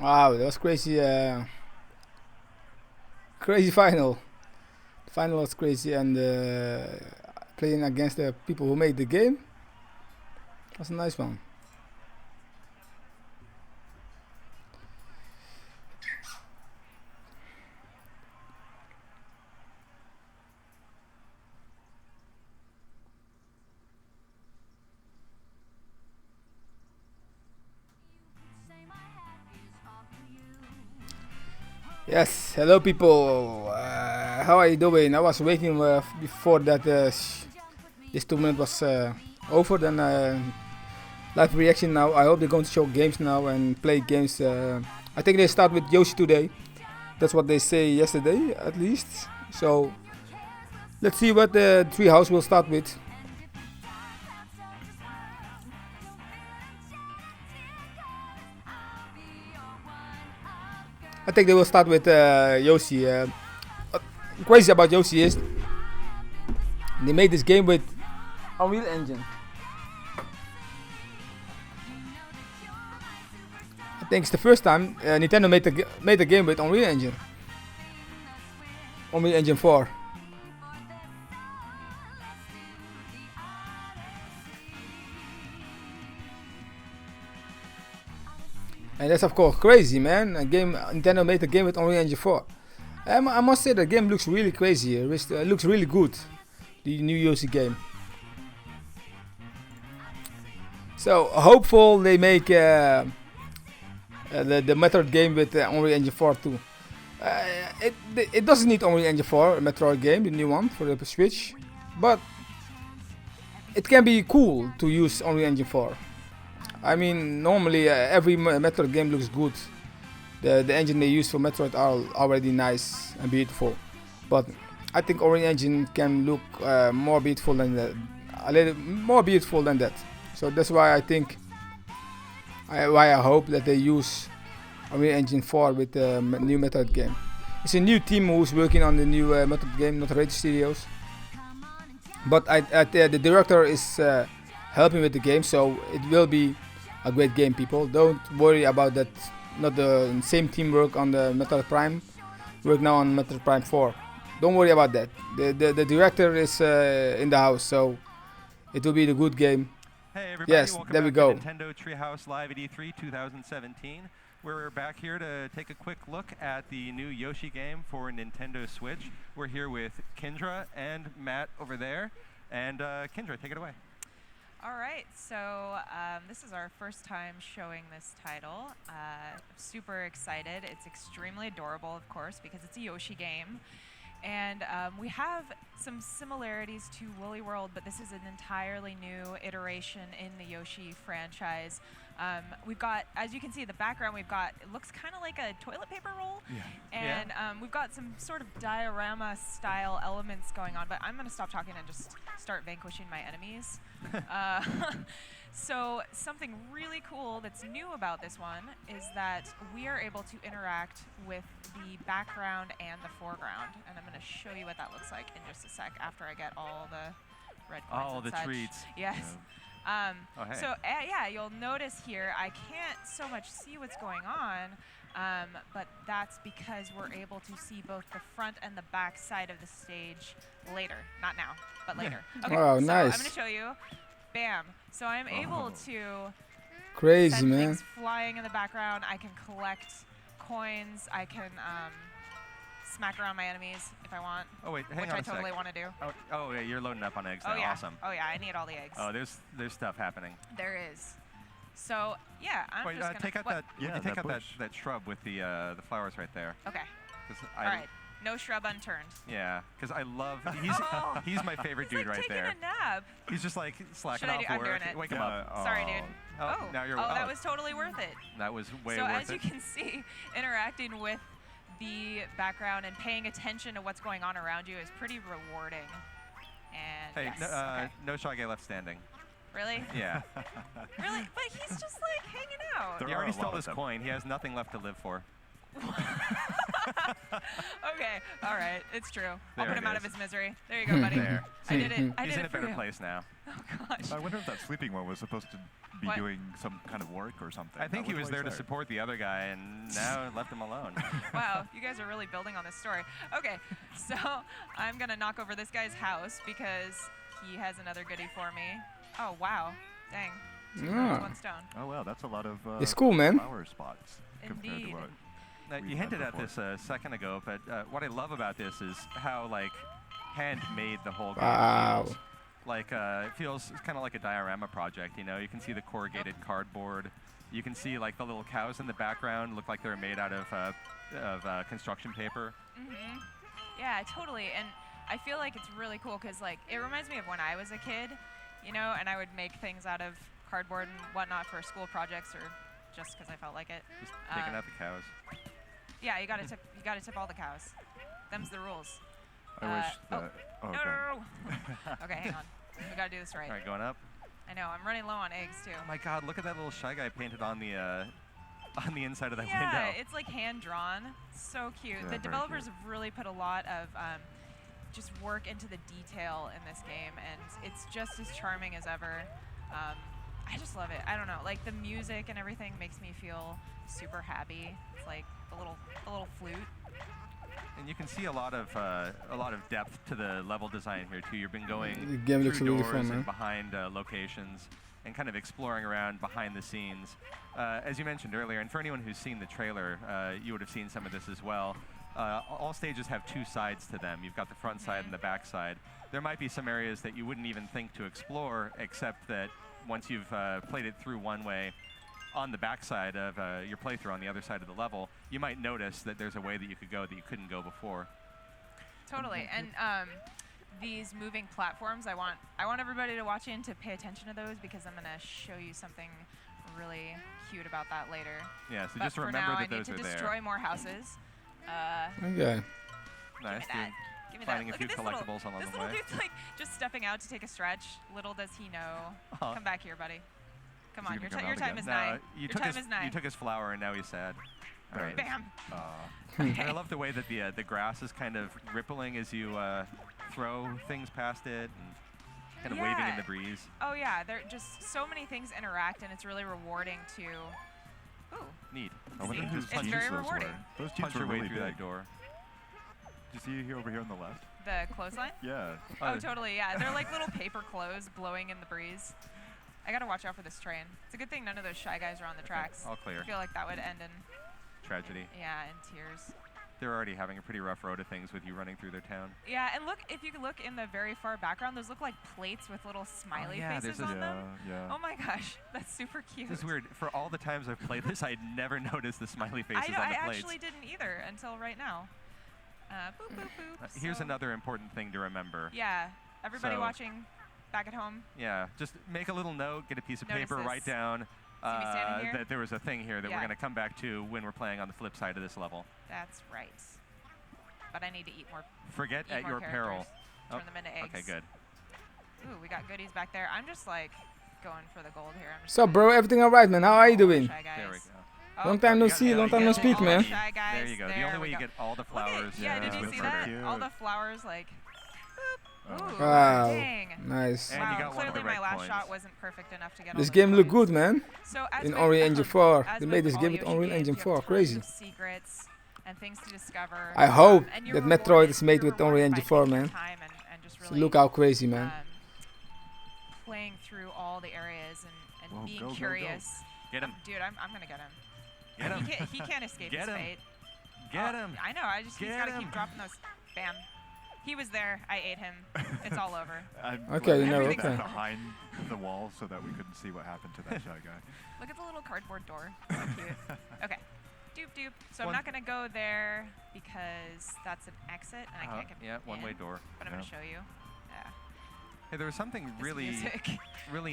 Wow, that was crazy. Crazy final. The final was crazy, and playing against the people who made the game was a nice one. Yes, hello people. How are you doing? I was waiting before that this tournament was over. Then live reaction now. I hope they're going to show games now and play games. I think they start with Yoshi today. That's what they say yesterday, at least. So let's see what the Treehouse will start with. I think they will start with Yoshi. Crazy about Yoshi is they made this game with Unreal Engine. I think it's the first time Nintendo made a game with Unreal Engine. Unreal Engine 4. And that's of course crazy, man. Nintendo made a game with Unreal Engine 4. I must say the game looks really crazy. It looks really good. The new Yoshi game. So hopeful they make the Metroid game with Unreal Engine 4 too. It doesn't need Unreal Engine 4, a Metroid game, the new one for the Switch, but it can be cool to use Unreal Engine 4. I mean, normally every Metroid game looks good. The engine they use for Metroid are already nice and beautiful, but I think Unreal Engine can look more beautiful than that, a little more beautiful than that. So that's why I think, why I hope that they use Unreal Engine 4 with the new Metroid game. It's a new team who's working on the new Metroid game, not Radio Studios. But the director is helping with the game, so it will be a great game, people. Don't worry about that. Not the same team work on the Metroid Prime. Work now on Metroid Prime 4. Don't worry about that. The director is in the house, so it will be the good game. Hey everybody, yes, welcome there we back go. to Nintendo Treehouse Live at E3 2017. We're back here to take a quick look at the new Yoshi game for Nintendo Switch. We're here with Kendra and Matt over there. And Kendra, take it away. All right, so this is our first time showing this title. Super excited. It's extremely adorable, of course, because it's a Yoshi game. And we have some similarities to Woolly World, but this is an entirely new iteration in the Yoshi franchise. We've got, as you can see, the background we've got, it looks kind of like a toilet paper roll. Yeah. And we've got some sort of diorama style elements going on, but I'm going to stop talking and just start vanquishing my enemies. So something really cool that's new about this one is that we are able to interact with the background and the foreground. And I'm going to show you what that looks like in just a sec after I get all the red coins all and the such. treats. Yes. Oh, hey. So yeah, you'll notice here I can't so much see what's going on, but that's because we're able to see both the front and the back side of the stage later. Not now, but later. Okay, Wow, so nice. I'm going to show you. Bam. So I'm able to Crazy, send man. things flying in the background. I can collect coins. I can smack around my enemies if I want. Oh wait, hang which on I a sec. totally want to do. Oh, yeah, you're loading up on eggs now. Oh yeah. Awesome. Oh yeah, I need all the eggs. Oh, there's stuff happening. There is. So yeah, I'm Wait, just gonna take out what? that. Yeah, take that out bush. that shrub with the flowers right there. Okay. 'Cause All right. No shrub unturned. Yeah, because I love. He's my favorite He's dude like right taking there. a nap. He's just like slacking Should I off do? I'm work. doing it. Wake him up. Sorry, dude. Oh, now you're. that was totally worth it. That was way so worth as it. you can see, interacting with the background and paying attention to what's going on around you is pretty rewarding. And Hey, yes, no SharJah left standing. Really? Yeah. Really? But he's just like hanging out. He already stole his coin. He has nothing left to live for. Okay, all right, it's true. I'll There put it him out of is. his misery. There you go, buddy. There. I did it. I He's did in it a for better you. place now. Oh gosh. I wonder if that sleeping one was supposed to be What? doing some kind of work or something. I think he was there to support. support the other guy, and now left him alone. Wow, you guys are really building on this story. Okay, so I'm gonna knock over this guy's house because he has another goodie for me. Oh wow, dang. Two birds, one stone. Oh wow, that's a lot of It's cool, man. flower spots compared Indeed. to what Now, we've you had hinted at before. this a second ago, but what I love about this is how like handmade the whole game Wow. feels. Like it feels kind of like a diorama project. You know, you can see the corrugated cardboard. You can see like the little cows in the background look like they're made out of construction paper. Mm-hmm. Yeah, totally. And I feel like it's really cool because like it reminds me of when I was a kid, you know, and I would make things out of cardboard and whatnot for school projects or just because I felt like it. Just taking out the cows. Yeah, you gotta tip all the cows. Them's the rules. I wish that. No, okay. no. Okay, hang on. We gotta do this right. All right, going up. I know. I'm running low on eggs too. Oh my God! Look at that little Shy Guy painted on the inside of that Yeah, window. it's like hand drawn. So cute. Yeah, The very developers cute. have really put a lot of just work into the detail in this game, and it's just as charming as ever. I just love it. I don't know, like the music and everything makes me feel super happy. It's like the little flute. And you can see a lot of depth to the level design here too. You've been going The game looks through really doors fun, man. and behind locations, and kind of exploring around behind the scenes. As you mentioned earlier, and for anyone who's seen the trailer, you would have seen some of this as well. All stages have two sides to them. You've got the front side and the back side. There might be some areas that you wouldn't even think to explore, except that once you've played it through one way, on the back side of your playthrough on the other side of the level, you might notice that there's a way that you could go that you couldn't go before. Totally. And these moving platforms, I want everybody to watch in to pay attention to those because I'm gonna show you something really cute about that later. Yeah, so But just for remember now, that I need those to are there. destroy more houses. Okay. Nice, that. dude. Give me Finding that. a few Look at collectibles along this the little way. dude's like just stepping out to take a stretch. Little does he know. Aw. Come back here, buddy. Come Is he on, your, gonna come your out time again? is No, nigh. you Your took time his is nigh. you took his flower and now he's sad. All right. Bam. And I love the way that the grass is kind of rippling as you throw things past it and kind of waving in the breeze. Oh yeah, there just so many things interact, and it's really rewarding to. Ooh. Neat. I wonder See? whose It's jeans very those rewarding. were. Those jeans Punch were your way really through big. that door. Do you see here over here on the left? The clothesline? Yeah. Oh, totally. Yeah, they're like little paper clothes blowing in the breeze. I gotta watch out for this train. It's a good thing none of those Shy Guys are on the tracks. All clear. I feel like that would end in Tragedy. yeah, in tears. they're already having a pretty rough road of things with you running through their town. Yeah, and look, if you look in the very far background, those look like plates with little smiley faces on them. Oh my gosh, that's super cute. This is weird. For all the times I've played this, I'd never noticed the smiley faces on the plates. I actually didn't either until right now. Boop, boop, boop. Here's another important thing to remember. Yeah, everybody watching back at home. Yeah, just make a little note, get a piece of paper, write down that there was a thing here that we're going to come back to when we're playing on the flip side of this level. That's right. But I need to eat more. Forget at your peril. Turn them into eggs. Okay, good. Ooh, we got goodies back there. I'm just like going for the gold here. So, bro, everything all right, man? How are you doing? There we go. Long time no see, long time no speak, man. There you go. The only way you get all the flowers. Yeah, did you see that? All the flowers, like. Ooh, wow, dang. Nice. And you got clearly one of the my red last coins. shot wasn't perfect enough to get This all game those look coins. good, man. So in Unreal Engine 4, they made this game with Unreal Engine 4. Crazy. Secrets and things to discover. I hope and that Metroid is made with Unreal Engine 4, man. So look how crazy, man. Playing through all the areas and being curious. Get him. Dude, I'm gonna get him. Get him. He can't escape Get his him. fate. Get him. I know. He's gotta keep dropping those. Bam. He was there. I ate him. It's all over. Okay, you know, Everything's okay. behind the wall so that we couldn't see what happened to that shy guy. Look at the little cardboard door. So cute. Okay. Doop doop. So I'm not gonna go there because that's an exit and I can't get in. One-way door. But I'm gonna show you. Yeah. Hey, there was something really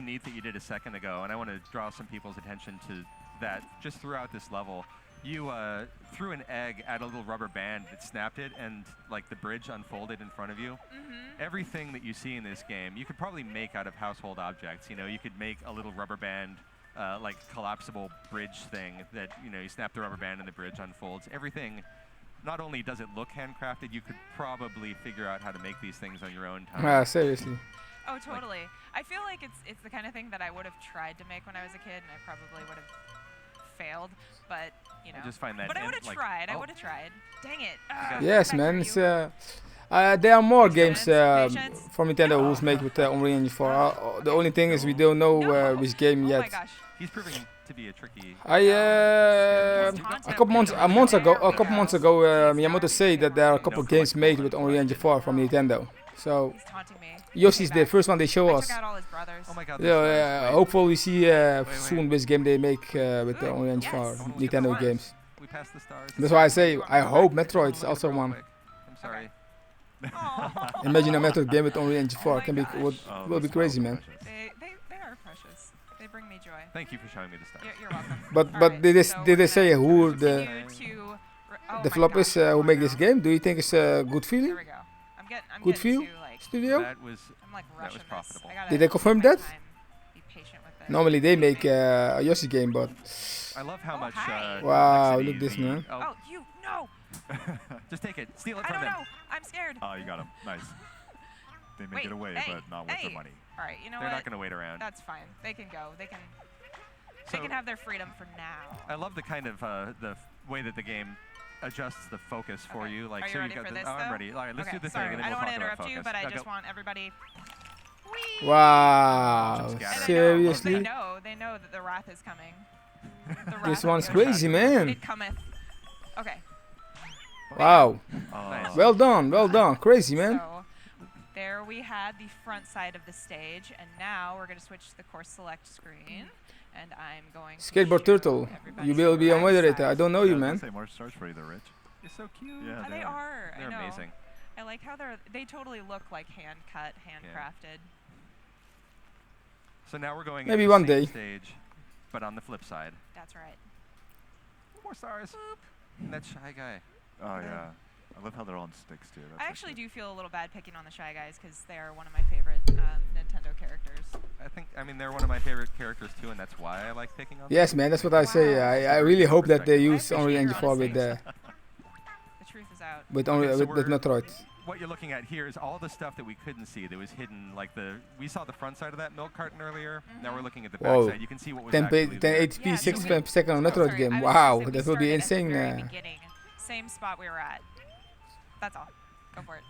neat that you did a second ago, and I want to draw some people's attention to that. Just throughout this level, you threw an egg at a little rubber band, it snapped it, and like the bridge unfolded in front of you. Everything that you see in this game, you could probably make out of household objects. You know, you could make a little rubber band, like collapsible bridge thing that, you know, you snap the rubber band and the bridge unfolds. Everything, not only does it look handcrafted, you could probably figure out how to make these things on your own time. Seriously. Oh, totally. I feel like it's the kind of thing that I would have tried to make when I was a kid, and I probably would have failed, but you know. I just find that. But I would have tried. I would have tried. Dang it. Yes, man. It's there are more games from Nintendo who's made with Unreal Engine 4. The only thing is we don't know which game yet. Oh my gosh. He's proving to be a tricky. A couple months ago, Miyamoto said that there are a couple games made with Unreal Engine 4 from Nintendo. So Yoshi's the first one they show us. Oh my God. Hopefully we see soon which game they make with the Unreal Engine 4 Nintendo games. We passed the stars. That's why I say I hope Metroid is also one. I'm sorry. Imagine a Metroid game with Unreal Engine 4 can be will be crazy, man. They are precious. They bring me joy. Thank you for showing me the stars. You're welcome. But did they say who the developers who make this game? Do you think it's a good feeling? There we go. I'm good feel? Studio? That was profitable. Did they confirm that? Normally they make a Yoshi game, but I love how much. Wow, look this, man. Oh, you no! Just take it. Steal it I from don't them. know. I'm scared. Oh, you got him. Nice. They may get away, but not with the money. All right, you know They're what? not going to wait around. That's fine. They can go. They can have their freedom for now. I love the kind of the way that the game adjusts the focus for you. Like, Are you so ready you got for the, this, oh, I'm though? ready. All right, let's do the Sorry, thing, and then I we'll don't talk want to about interrupt focus. you, but I Now just go. want everybody. Wow, seriously? They know that the wrath is coming. This one's crazy, man. It cometh. Okay. Wow. Nice. Well done, crazy, man. So there we had the front side of the stage, and now we're going to switch to the course select screen, and I'm going to Skateboard Turtle, you will be a moderator. I don't know you, man. Say more stars for you, though, Rich. You're so cute. Yeah, they are. They're I know. amazing. I like how they totally look like hand cut, handcrafted. So now we're going maybe into one the same day. stage, but on the flip side. That's right. More stars. And that shy guy. Oh yeah, I love how they're all on sticks too. I actually do feel a little bad picking on the Shy Guys because they are one of my favorite Nintendo characters. I mean, they're one of my favorite characters too, and that's why I like picking on them. Yes, man, that's what I say. I really hope that they use Unreal Engine 4 with the truth is out. with Metroid. What you're looking at here is all the stuff that we couldn't see that was hidden. Like we saw the front side of that milk carton earlier. Now we're looking at the back Whoa. side. You can see what was 1080p, 60 frames per second on Metroid game. Wow, that will be insane. Same spot we were at. That's all. Go for it.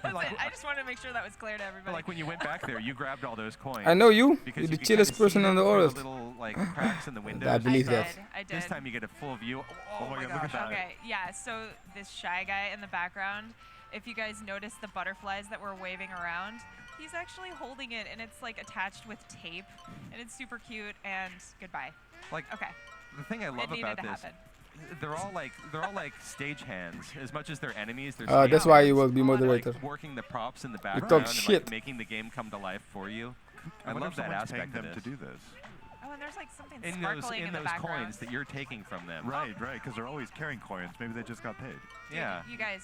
But like, I just wanted to make sure that was clear to everybody. but like when you went back there, you grabbed all those coins. I know you. Because You're the could chillest kinda see person on the them through earth. Little like cracks in the windows. I believe that. I did. This time you get a full view. Oh my God, look at that. Okay, yeah, so this shy guy in the background, if you guys notice the butterflies that were waving around, he's actually holding it and it's like attached with tape and it's super cute and goodbye. Like, okay. The thing I love needed about to this, happen. they're all like stage hands as much as they're enemies. They're That's stage why hands, you will be moderator. Like working the props in the You background talk and shit. like making the game come to life for you. I wonder love if that someone's aspect paying of them this. to do this. Oh, and there's like something In sparkling in the those background. coins that you're taking from them. Right, because they're always carrying coins. Maybe they just got paid. Yeah. You guys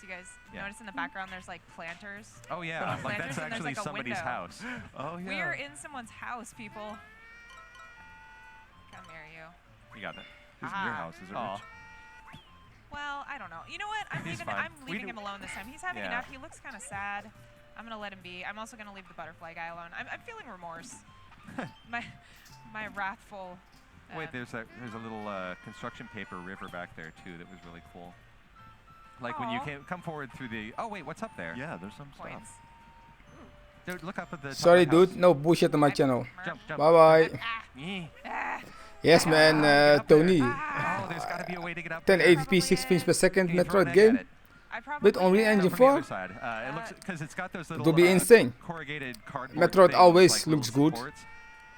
notice in the background there's like planters? Oh yeah, like Planters that's and there's, actually like, a somebody's window. house. Oh yeah. We are in someone's house, people. Come here, you. You got it. Who's in your house? Is it Aw. Rich? Well, I don't know. You know what? He's fine. I'm We leaving do- him alone this time. He's having a Yeah. nap. He looks kind of sad. I'm gonna let him be. I'm also gonna leave the butterfly guy alone. I'm feeling remorse. my wrathful. Wait, there's a little construction paper river back there too that was really cool. Like when you come forward through the. Oh wait, what's up there? Yeah, there's some Coins. stuff. Dude, look up at the. top Sorry, of the house. dude. No bullshit on my channel. Jump, jump. Bye bye. Ah. Yes, man. Tony. Oh, there's got to be a way to get up 1080p, 6 frames per second, Can you throw Metroid an egg game. at it? With Unreal Engine From the other 4. side. It looks because it's got those It little will be insane. corrugated cardboard Metroid things, always like looks little good. supports.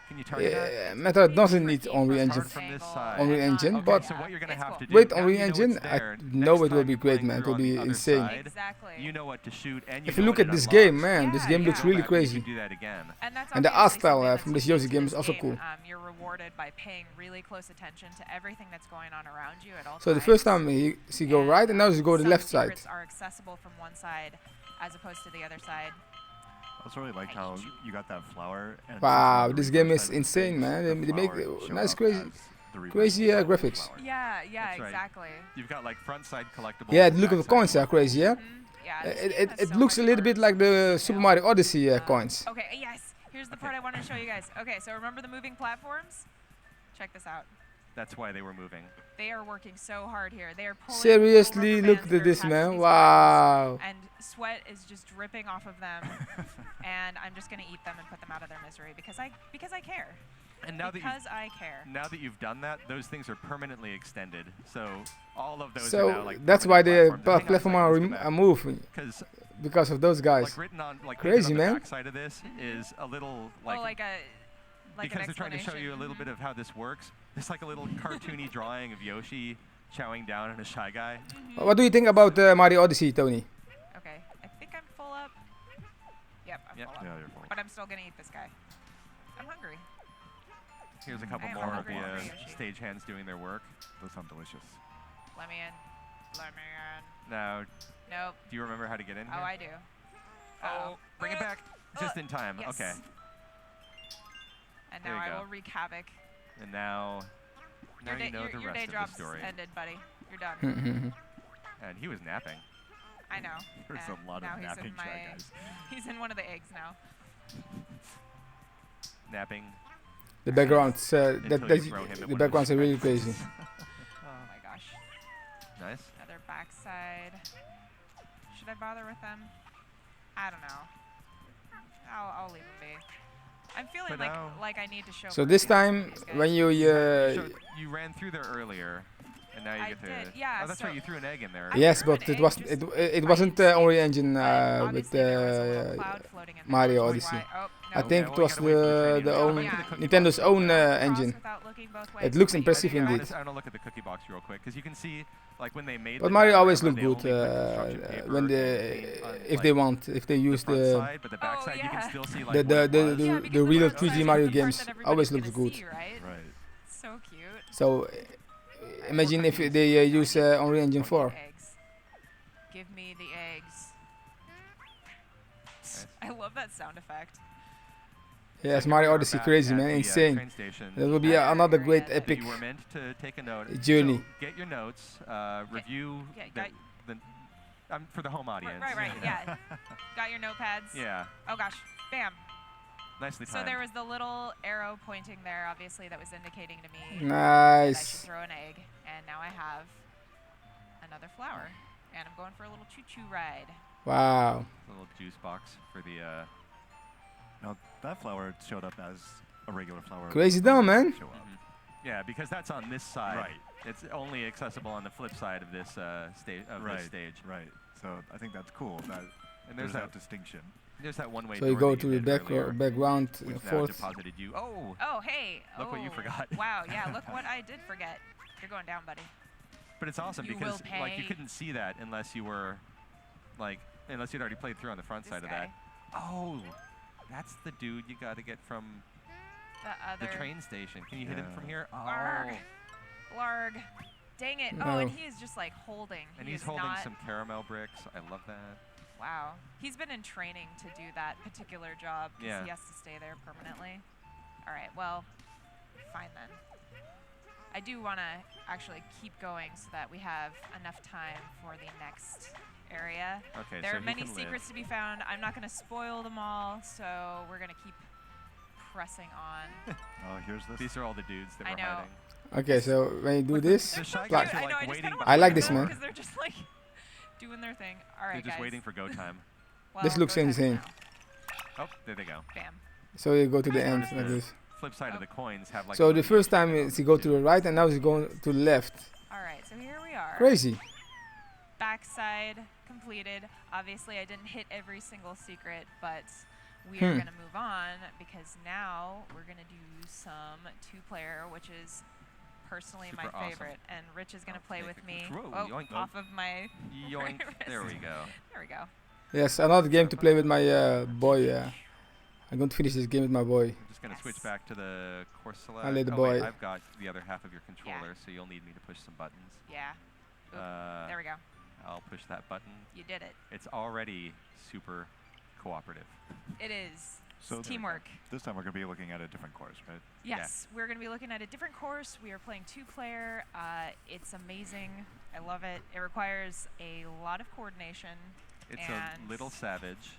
Can you target Yeah, Metroid doesn't need Unreal Engine. from this side? Unreal Engine, Okay, but so what you're gonna have to do with now Unreal you know Engine, it's I there. know Next it will time be you're great, playing man. It through will on be the other insane. side, Exactly. You know what to shoot, and If know you look what at it this unlocks. game, man, this game looks Go really back, you crazy. can do that again. And that's And the art obviously style something from that's this Yoshi unique game to is also this cool. game. You're rewarded by paying really close attention to everything that's going on around you at all So the times. first time she go right, and now she go to the Some left side. secrets are accessible from one side as opposed to the other side. I also really liked how you got that flower. And Wow, this game is insane, man. They make nice, crazy graphics. Yeah, That's right. exactly. You've got like front side collectibles. Yeah, the look of back the coins side are crazy, yeah. Yeah, It looks a little bit like the Super Mario Odyssey coins. Okay, yes. Here's the part I wanted to show you guys. Okay, so remember the moving platforms? Check this out. That's why they were moving. They are working so hard here. They are pulling Seriously, rubber look bands that at are this, attached to man. these Wow. buttons, and sweat is just dripping off of them. And I'm just gonna eat them and put them out of their misery because I care. And now because I care. Now that you've done that, those things are permanently extended. So all of those are So now like that's why the permanent platforms. platform are moving because of those guys. Like written on like Crazy, on man. the backside of this is a little like like because an they're trying to show you a little explanation. bit of how this works. It's like a little cartoony drawing of Yoshi chowing down on a Shy Guy. What do you think about Mario Odyssey, Tony? Okay, I think I'm full up. Yep, I'm full up. Yeah, you're full. But I'm still gonna eat this guy. I'm hungry. Here's a couple I am more of hungry, the Yoshi. stage hands doing their work. Those sound delicious. Let me in. Let me in. Now, Nope. do you remember how to get in here? Oh, I do. Oh, bring it back just in time. Yes. Okay. And There now you I go. will wreak havoc. And now you know the your day rest of job's the story. ended, buddy. You're done. And he was napping. I know. There's and a lot now of he's napping in my, Shy Guys. He's in one of the eggs now. Napping. The backgrounds, Until you throw him at the one of backgrounds his are really friends. crazy. Oh my gosh. Nice. Another backside. Should I bother with them? I don't know. I'll leave them be. I'm feeling But now- like I need to show. So this mercy on time, these guys. when you You ran through there earlier, and now you I get to. did, yeah, Oh, that's so right. You threw an egg in there. yes, but it was it wasn't Unreal Engine with Mario Odyssey. I think it was the own Nintendo's own engine. It looks impressive I indeed. want to look at the cookie box real quick because you can see like when they made. But the Mario background, always like, look they good only put construction paper when and they paint on, if like, they want, if they use front the side, but the back side you can still see like the what it was. the real 3D Mario games always looks good. Right. So cute. So imagine if they use Unreal Engine 4. Eggs. Give me the eggs. I love that sound effect. Yes, Mario Odyssey crazy, man, insane. That will be another great epic You were meant to take a note. journey. So get your notes. Review for the home audience. Right, yeah. Got your notepads? Yeah. Oh gosh, bam. Nicely So timed. there was the little arrow pointing there, obviously, that was indicating to me Nice. that I should throw an egg. And now I have another flower. And I'm going for a little choo-choo ride. Wow. A little juice box for the. Now that flower showed up as a regular flower. Crazy dumb, man. Yeah, because that's on this side. Right. It's only accessible on the flip side of this stage. This stage. Right. So I think that's cool. That and there's that distinction. There's that one-way. So you go to the background which now fourth. deposited you. Oh. Oh, hey. Look what you forgot. Wow. Yeah. Look what I did forget. You're going down, buddy. But it's awesome You because will like you pay. couldn't see that unless you were, like, unless you'd already played through on the front This side of guy. that. Oh, that's the dude you got to get from The the other. train station. Can you hit him from here? Oh. Blarg. Blarg. Dang it. Oh, and he is just like holding. And He he's is holding not, some caramel bricks. I love that. Wow. He's been in training to do that particular job because Yeah. he has to stay there permanently. All right. Well, fine then. I do want to actually keep going so that we have enough time for the next area. Okay, There so are he many can live. secrets to be found. I'm not going to spoil them all, so we're going to keep pressing on. Oh, here's this. These are all the dudes that I were know. hiding. Okay, so when you do this, The shy like- guys are like waiting. I like this, man. Because they're just like doing their thing. All right, They're just guys. waiting for go time. Well, This looks go time insane. now. Oh, there they go. Bam. So you go to the I end noticed like the this. Flip side of the coins have like. So a the first time is you go to the right, and now it's going to the left. All right, so here we are. Crazy. Backside completed. Obviously, I didn't hit every single secret, but we are going to move on because now we're going to do some two-player, which is personally Super my awesome. favorite. And Rich is going to play take with the me. control. Oh, Yoink. off of my Yoink. There we go. There we go. Yes, another game to play with my boy. I'm going to finish this game with my boy. I'm just going to switch back to the course select. I'll let the Oh, wait, boy. I've got the other half of your controller, so you'll need me to push some buttons. Yeah. Oop, there we go. I'll push that button. You did it. It's already super cooperative. It is. So It's teamwork. This time we're going to be looking at a different course, right? Yes, we're going to be looking at a different course. We are playing two-player. It's amazing. I love it. It requires a lot of coordination. It's and a little savage.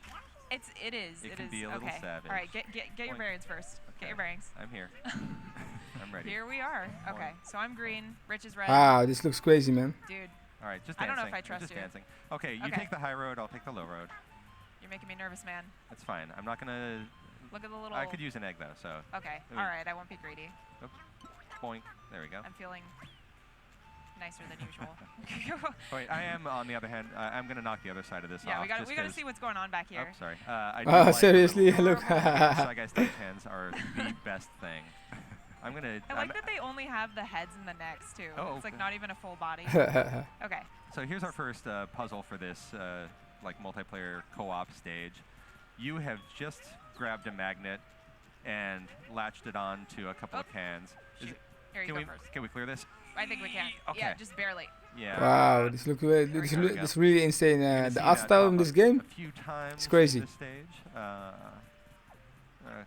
It is. It can be a little okay. savage. All right, get your Boink. bearings first. Get Okay. your bearings. I'm here. I'm ready. Here we are. Okay, so I'm green. Rich is red. Wow, this looks crazy, man. Dude, All right, just I dancing. don't know if I We're trust just you. dancing. Okay, you Okay. take the high road. I'll take the low road. you're making me nervous, man. That's fine. I'm not gonna. Look at the little. I could use an egg though, so. Okay. I mean- All right. I won't be greedy. Oop. Boink. There we go. I'm feeling nicer than usual. Wait, I am on the other hand. I'm gonna knock the other side of this yeah, off. we got just we got to 'cause- see what's going on back here. Oh, sorry. I do Oh, like seriously? Look. Shy Guy stage hands are the best thing. I'm gonna. I like that they only have the heads and the necks too. Oh, It's like okay. not even a full body. Okay. So here's our first puzzle for this like multiplayer co-op stage. You have just grabbed a magnet and latched it on to a couple of cans. Shoot. Here, you Can go we first. can we clear this? I think we can. Okay. Yeah, just barely. Yeah. Wow, this look There we this, go, there we go. this really insane. You're gonna The see art that style pop in this up game, a few times it's crazy. in this stage.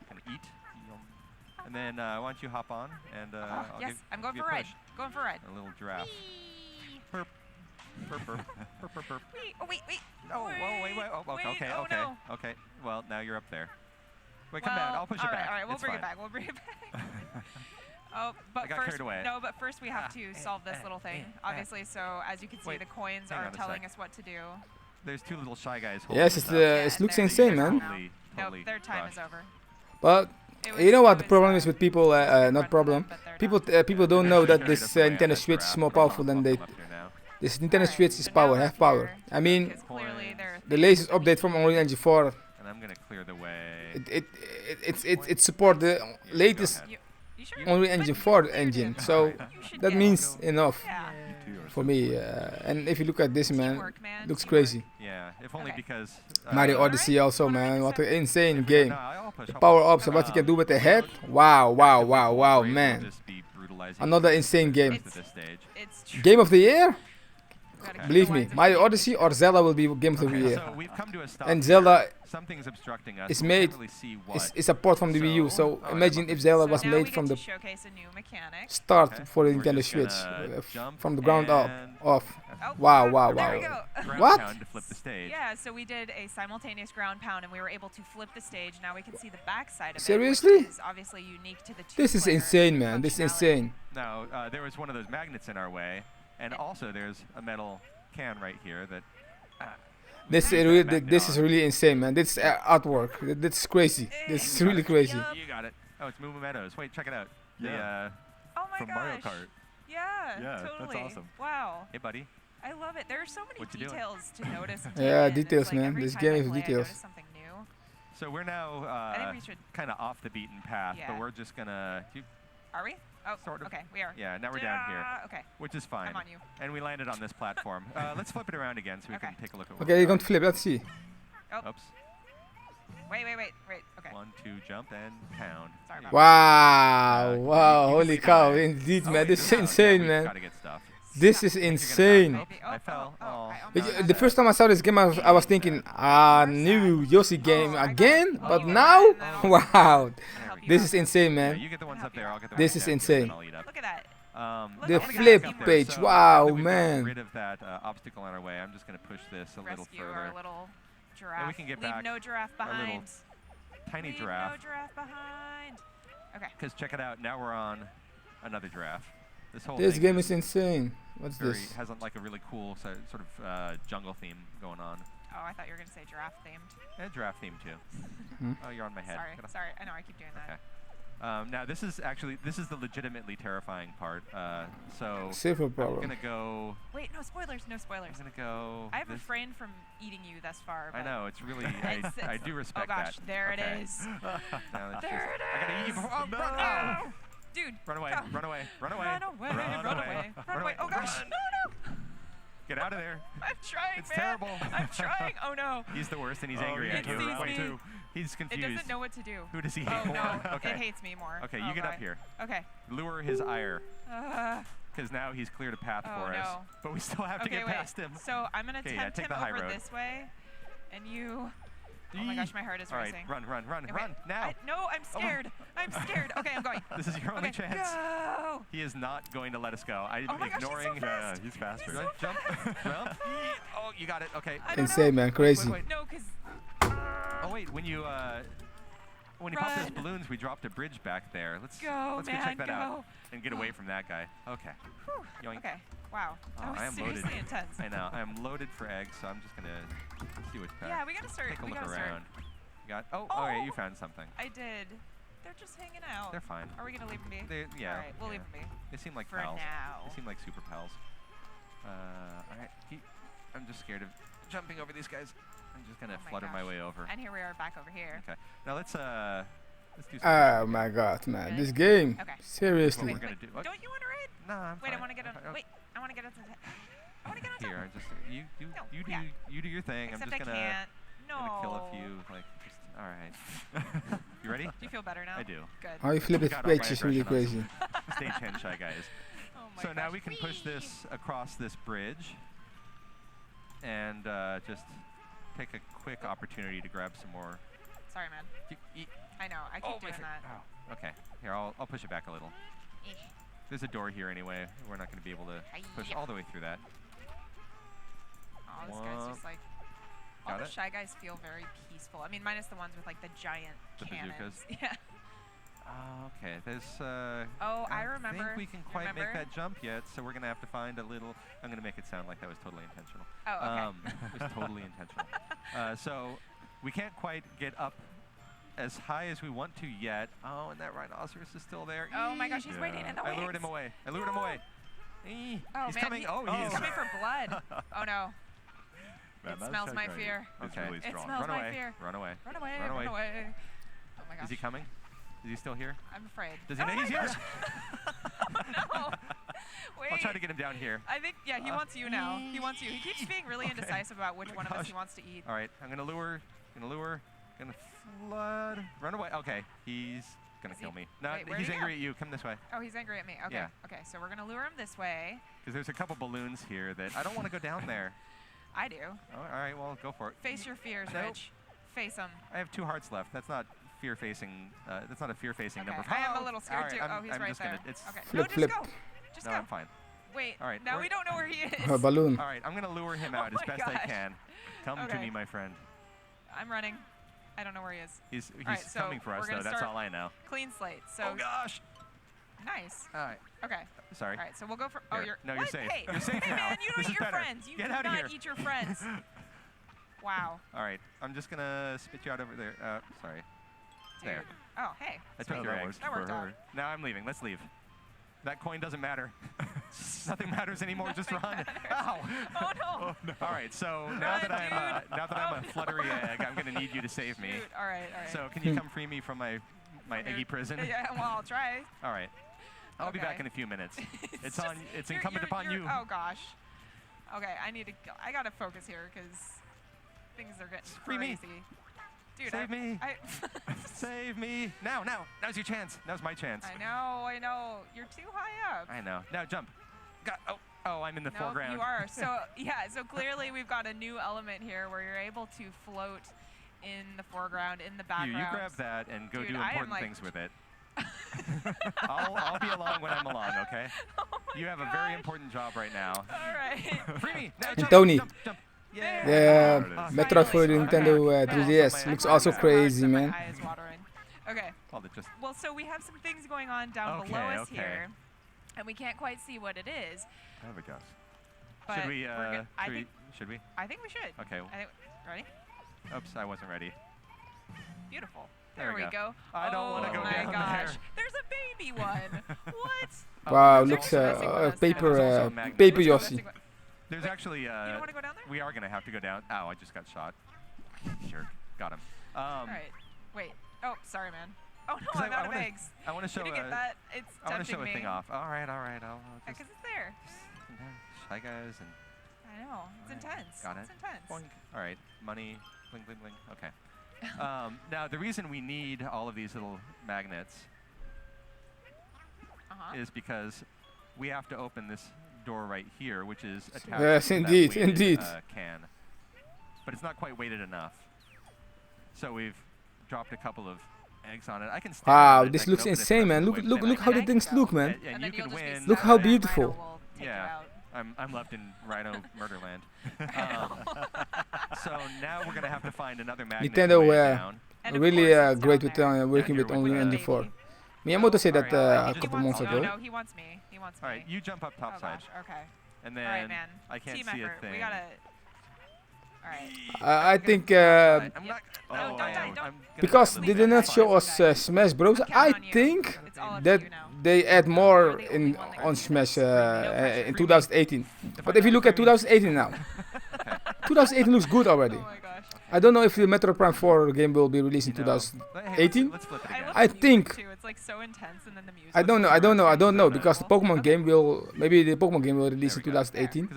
Can eat. Yum. And then why don't you hop on and I'll yes, give, I'm going give for a you ride. push. Going for a ride. A little giraffe. Burp. Burp, burp, burp, burp, burp. Wait, oh, wait. Oh, whoa, wait. Oh, okay, Wait, okay, oh, okay, no. okay. Well, now you're up there. Wait, come back. I'll push it back. All right, we'll It's bring fine. it back. We'll bring it back. Oh, I but got first, carried away. no, but first we have to solve this little thing, obviously. So as you can see, Wait, the coins hang are on a telling sec. us what to do. There's two little shy guys holding yes, this it's up. it looks insane, man. Nope, their time is over. But you know what the problem is with people? Not problem. People don't know that this Nintendo Switch is more powerful than they. This Nintendo Switch is power, have power. I mean, the latest update from Unreal Engine 4. And I'm gonna clear the way. It support the latest Unreal Engine 4 engine, so that means enough for me. And if you look at this, man, looks crazy. Yeah, if only because. Mario Odyssey also, man, what an insane game. The power ups and what you can do with the head. Wow, man. Another insane game. Game of the year? Believe me, Mario Odyssey or Zelda will be Game of the Year. So we've come to a stop And here. Zelda Something's obstructing us. is We made, can't really see what. is a port from the Wii U, so imagine if Zelda was made from the Showcase a new mechanic. start for the We're Nintendo just Switch, gonna jump from the ground up, and- off. Oh, Wow. there we go. Ground What? pound to flip the stage. Yeah, so we did a simultaneous ground pound, and we were able to flip the stage. Now we can see the back side of Seriously? it, which is obviously unique to the This is two-player insane, man. This is functionality. insane. Now, there was one of those magnets in our way, and also there's a metal can right here that. This is really insane, man. This artwork. That's crazy. This is really crazy. You got it. Oh, it's Moo Moo Meadows. Wait, check it out. Yeah. Oh my From gosh. Mario Kart. Yeah, that's totally. awesome. Wow. Hey, buddy. I love it. There are so many What you doing? details to notice. And Yeah, take in. details, It's like man. every This time game I is play, I details. notice something new. So we're now I think we should. kind of off the beaten path, Yeah. but we're just gonna. Are we? Oh, Sort of. okay, we are. Yeah, now we're down here. Okay. Which is fine. I'm on you. And we landed on this platform. Let's flip it around again so we can take a look at where Okay, we're you're going going. to flip. Let's see. Oh. Oops. Wait. Okay. 1, 2, jump and pound. Sorry about Wow! Wow! Holy cow! Indeed, man. This is insane, man. Gotta get stuff. This is insane. I fell. Oh. The first time I saw this game, I was thinking, new Yoshi game again? But now, wow, this is insane, man. You get the ones up there. I'll get the This ones is down here, insane. and I'll eat up. Look at that. The I'm gonna flip back up there. page, So, wow, now that we've man. gotten rid of that obstacle on our way, I'm just gonna push this a little Rescue further. our little giraffe. And we can get Leave back no giraffe our little behind. tiny Leave giraffe. no giraffe behind. Okay. Because check it out, now we're on another giraffe. This whole This thing game is insane. What's very, this? has like a really cool sort of jungle theme going on. Oh, I thought you were gonna say giraffe themed. And giraffe theme too. Hmm? Oh, you're on my head. Sorry. I know I keep doing that. Okay. Now this is the legitimately terrifying part. So Silver I'm problem. gonna go. Wait, no spoilers. No spoilers. I'm gonna go. I have this- refrained from eating you thus far. I but know it's really. it's- I do respect Oh gosh, that. there Okay. it is. Now let's There just, it I gotta eat you is. before. Oh, No. no. Dude. Run away! go. Run away! Run away! Run away! Run away! Oh gosh! No! Get out of there! I'm trying, It's man. terrible. I'm trying. Oh no! He's the worst, and he's angry at you. It sees me. He's It confused. doesn't know what to do. Who does he Oh hate more? no! Okay. It hates me more. Okay, Oh, you get God. up here. Okay. Lure his ire, Uh, because now he's cleared a path Oh, for us. no. But we still have to okay, get wait. past him. So I'm gonna Okay, tempt take him the high over road. this way, and you. Oh my gosh, my heart is All racing. right, run, Okay, run now. No, I'm scared. I'm scared. Okay, I'm going. This is your only Okay, chance. Go. He is not going to let us go. I'm Oh my gosh, he's so ignoring. fast. He's faster. He's so Jump, jump. Oh, you got it. Okay. I don't Insane, know. man. Crazy. Wait. No, because. Oh wait, when you pop those Run. balloons, we dropped a bridge back there. Let's Go, go check that man, out go. and get away from that guy. Okay. Yoink. Okay. Wow. That Oh, was I am seriously loaded. intense. I know. I am loaded for eggs, so I'm just gonna see what's back. Yeah, we gotta start. Take a we look gotta around. start. You got. Oh, okay. You found something. I did. They're just hanging out. They're fine. Are we gonna leave them be? Yeah. All right, we'll yeah. leave them be. They seem like For pals. now. They seem like super pals. All right. I'm just scared of jumping over these guys. I'm just gonna Oh my flutter my gosh. way over. And here we are back over here. Okay. Now let's do some. Oh my god, man. This game. Okay. Seriously. What we're gonna do. Don't you want to ride? No, I'm Wait, fine. I want to get on. Oh, Wait, I want to get on. I want to get on top. Here, I just you No, you yeah. do your thing. Except I'm just I gonna can't. No. gonna kill a few. Like, just, all right. You ready? Do you feel better now? I do. Good. How you flip it Got all my page is really aggression crazy. on some Stage 10 Shy Guys. Oh my So now gosh. we can push this across this bridge and just take a quick opportunity to grab some more. Sorry, man. I know. I keep doing that. Oh, okay. Here, I'll push it back a little. There's a door here anyway. We're not going to be able to push all the way through that. Oh, this guy's just like. All Got the it? Shy Guys feel very peaceful. I mean, minus the ones with like the giant The cannons. bazookas? Yeah. Okay, there's. Oh, I I remember. think we can quite make Remember? that jump yet, so we're gonna have to find a little. I'm gonna make it sound like that was totally intentional. Oh, okay. It was totally intentional. So we can't quite get up as high as we want to yet. Oh, and that rhinoceros is still there. Oh my gosh, he's waiting in the I lured him wings. away. I lured him away. Oh He's man, coming. he- Oh, he he's is. coming for blood. Oh no. Man, It that smells my Shy Guy fear. is Okay. really It strong. smells Run my away. fear. Run away. Run away. Run away. Run away. Oh my gosh. Is he coming? Is he still here? I'm afraid. Does he oh know my he's here? gosh. No. Wait. I'll try to get him down here. I think, yeah, he wants you now. He wants you. He keeps being really Okay. indecisive about which Oh my one of us gosh. he wants to eat. All right, I'm gonna lure. Gonna flood. Run away. Okay, he's gonna Is he- kill me. No, wait, where'd he's he angry go? at you. Come this way. Oh, he's angry at me. Okay. Yeah. Okay, so we're going to lure him this way. Because there's a couple balloons here that I don't want to go down there. I do. Oh, all right, well, go for it. Face your fears, Nope. Rich. Face them. I have 2 hearts left. That's not fear-facing. That's not a fear-facing Okay. number. I am a little scared All right, too. I'm, Oh, he's I'm right just there. Gonna, it's Okay. Flip, no, just flip. go. Just no, go. I'm fine. Wait. All right, now we're- we don't know where he is. A balloon. All right, I'm gonna lure him Oh out as my best I gosh. can. Come to Okay. me, my friend. I'm running. I don't know where he is. He's right, so coming for us, we're gonna though. That's start all I know. Clean slate. So. Oh gosh. Nice. All right. Okay. Sorry. All right, so we'll go for. Oh, Here. you're. No, you're what? safe. Hey, You're safe hey now. man, you This don't is eat your better. friends. You Get do out of not here. eat your friends. Wow. All right, I'm just gonna spit you out over there. Sorry. Dude. There. Oh, hey. I took your eggs. That worked out. Now I'm leaving. Let's leave. That coin doesn't matter. Nothing matters anymore. Just run. Ow. Oh no. All right. So now that I'm a fluttery egg, I'm gonna need you to save me. Dude, all right. So can you come free me from my eggy prison? Yeah. Well, I'll try. All right. I'll be back in a few minutes. It's incumbent upon you. Oh gosh. Okay, I gotta focus here because things are getting Free crazy. me. Dude, Save me. Save me. Now's your chance. Now's my chance. I know. You're too high up. I know. Now jump. Oh, I'm in the No, foreground. you are. So yeah. So clearly we've got a new element here where you're able to float in the foreground, in the background. You grab that and go Dude, do important things with it. I'll be along when I'm along, okay? You have a very important job right now. All right. Free me. Now, And jump, Tony. Jump. Yeah. The Metroid for the Nintendo 3DS looks also crazy, man. My eye is watering. Okay. Well, so we have some things going on down below us here, and we can't quite see what it is. There we go. But Should we? Should we? I think we should. Okay. Ready? Oops, I wasn't ready. Beautiful. There we go. I don't want to go down Oh my gosh. there. There's a baby one. What? Wow, looks paper Yossi. There's actually. You don't want to go down there? We are gonna have to go down. Ow! I just got shot. Sure, got him. All right. Wait. Oh, sorry, man. Oh no, I'm out of eggs. I want to show. Did you get that? It's I want to show tempting a thing me. off. All right. I'll just. Because it's there. Shy guys and. I know. It's intense. Got it. It's intense. Boink. All right. Money. Bling, bling, bling. Okay. Now, the reason we need all of these little magnets is because we have to open this door right here, which is attached yes, to indeed, that weighted, indeed. Can. But it's not quite weighted enough. So we've dropped a couple of eggs on it. I can stand Wow, on it, this I can looks open it insane, the man. rest of the Look way, how the things look, man. and you can win. Look how beautiful. Yeah. I'm left in Rhino Murderland. So now we're going to have to find another magnet. Nintendo down. really great with working with Unreal Engine 4. Miyamoto said that a couple months ago. No, he wants me. He wants me. All right, you jump up top side. Gosh, okay. And then all right, man. I can't Team see effort. a thing. We gotta. All right. I think don't die. because they did not show us Smash Bros. I think that they add more on Smash in 2018. But if you look at 2018 now, 2018 looks good already. I don't know if the Metroid Prime 4 game will be released in 2018. I think. It's like so intense, and then the music. I don't know because the Pokemon game will release in 2018.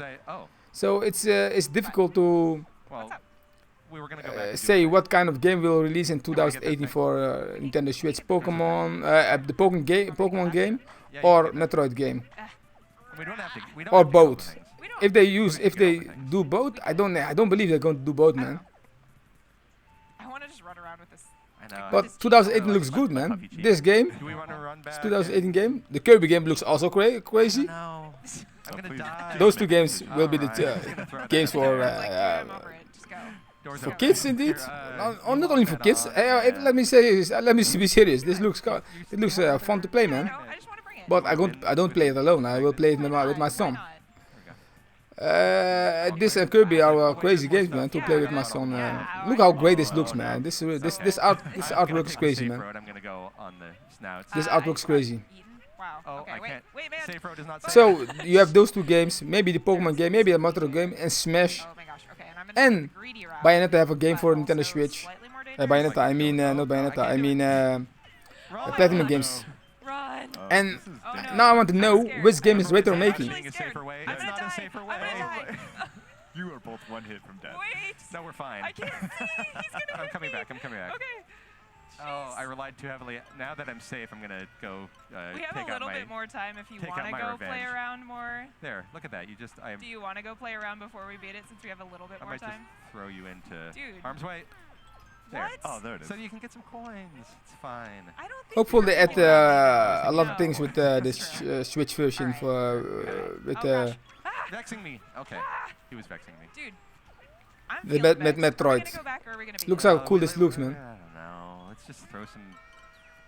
So it's difficult to say what kind of game will release in 2018 for Nintendo Switch. Pokemon, the Pokemon game, or Metroid game, or both. If they do both, I don't believe they're going to do both, man. I want to just run around with this. But 2018 looks good, man. This game, this 2018 game, the Kirby game looks also crazy. Those two games will be the games for kids, indeed. Not only for kids. Let me be serious. This looks fun to play, man. But I don't play it alone. I will play it with my son. This and Kirby are crazy games, man, to play with my son. Look how great this looks, man. This artwork is crazy, man. This artwork is crazy. Wow. Okay, wait, man. So you have those two games, maybe the Pokemon game, maybe the Metroid game, and Smash. Oh my gosh. Okay, and Bayonetta have a game for Nintendo Switch. Bayonetta, I mean not Bayonetta, I mean Platinum Games. Run. And now I want to know which game is Retro making. It's not a safer way. You are both one hit from death. Wait. No, we're fine. I can't see. He's gonna I'm coming back. Okay. Oh, I relied too heavily. Now that I'm safe, I'm gonna go. We have a little bit more time if you want to go play around more. There, look at that. Do you want to go play around before we beat it since we have a little bit more time? I might just throw you into arm's way. There. What? Oh, there it is. So you can get some coins. It's fine. I don't think hopefully they add a lot of things with the Switch version for with vexing me. Okay, he was vexing me. Dude, the Metroid. Looks how cool this looks, man. I don't know. Let's just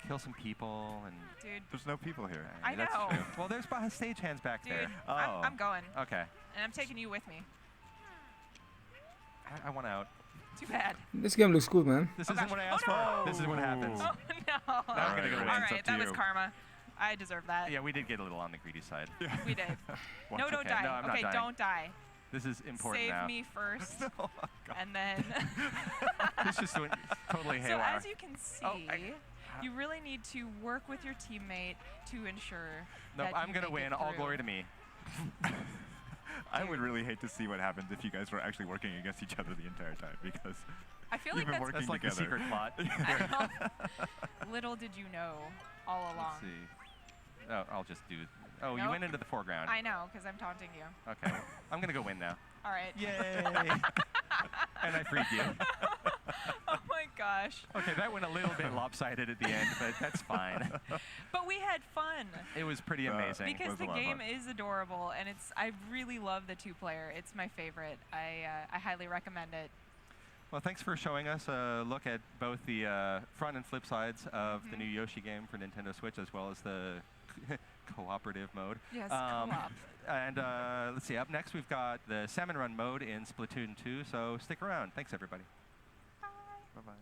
kill some people and. Dude, there's no people here. I know. That's true. Well, there's stagehands back there. I'm going. Okay. And I'm taking you with me. I want out. Too bad. This game looks good, man. This isn't what I asked for. This is what happens. Oh no! Now I'm gonna go All away. right, that was karma. I deserve that. Yeah, we did get a little on the greedy side. We did. No, don't Okay, die. no, I'm not Okay, dying. don't die. This is important Save now. me first, and then. This just went totally So haywire. as you can see, you really need to work with your teammate to ensure. Nope, that I'm you gonna make win. it All through. glory to me. I would really hate to see what happens if you guys were actually working against each other the entire time, because I feel you've like been working that's like the together. secret plot. I know. Little did you know all along. Let's see. Oh, I'll just do. Oh, you Nope. went into the foreground. I know, because I'm taunting you. Okay, I'm gonna go win now. All right. Yay! And I freed you. Oh my gosh. Okay, that went a little bit lopsided at the end, but that's fine. But we had fun. It was pretty amazing. Because the game is adorable, and I really love the 2-player. It's my favorite. I highly recommend it. Well, thanks for showing us a look at both the front and flip sides of the new Yoshi game for Nintendo Switch, as well as the cooperative mode. Yes, co-op. And let's see, up next we've got the Salmon Run mode in Splatoon 2, so stick around. Thanks, everybody. Bye. Bye-bye.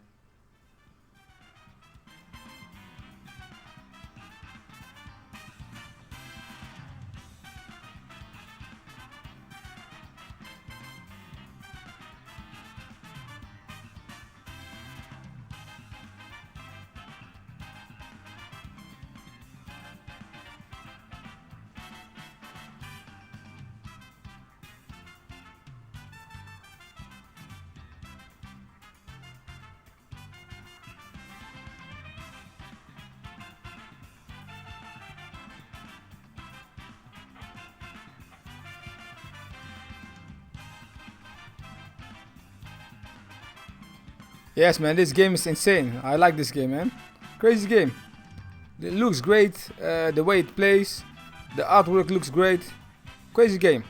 Yes, man, this game is insane. I like this game, man. Crazy game. It looks great. The way it plays, the artwork looks great. Crazy game.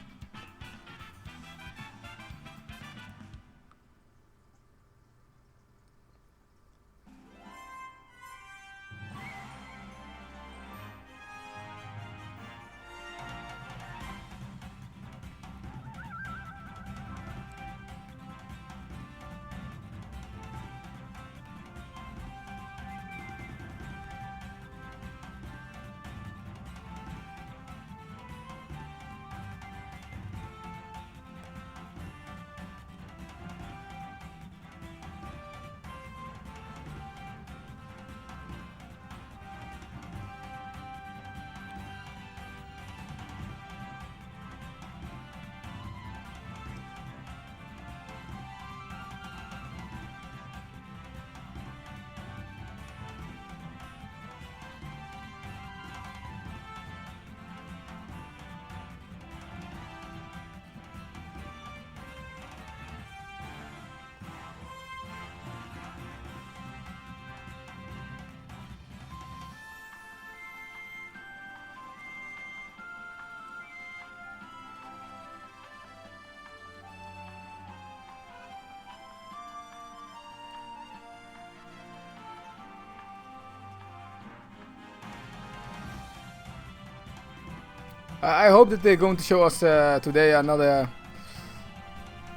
I hope that they're going to show us today another.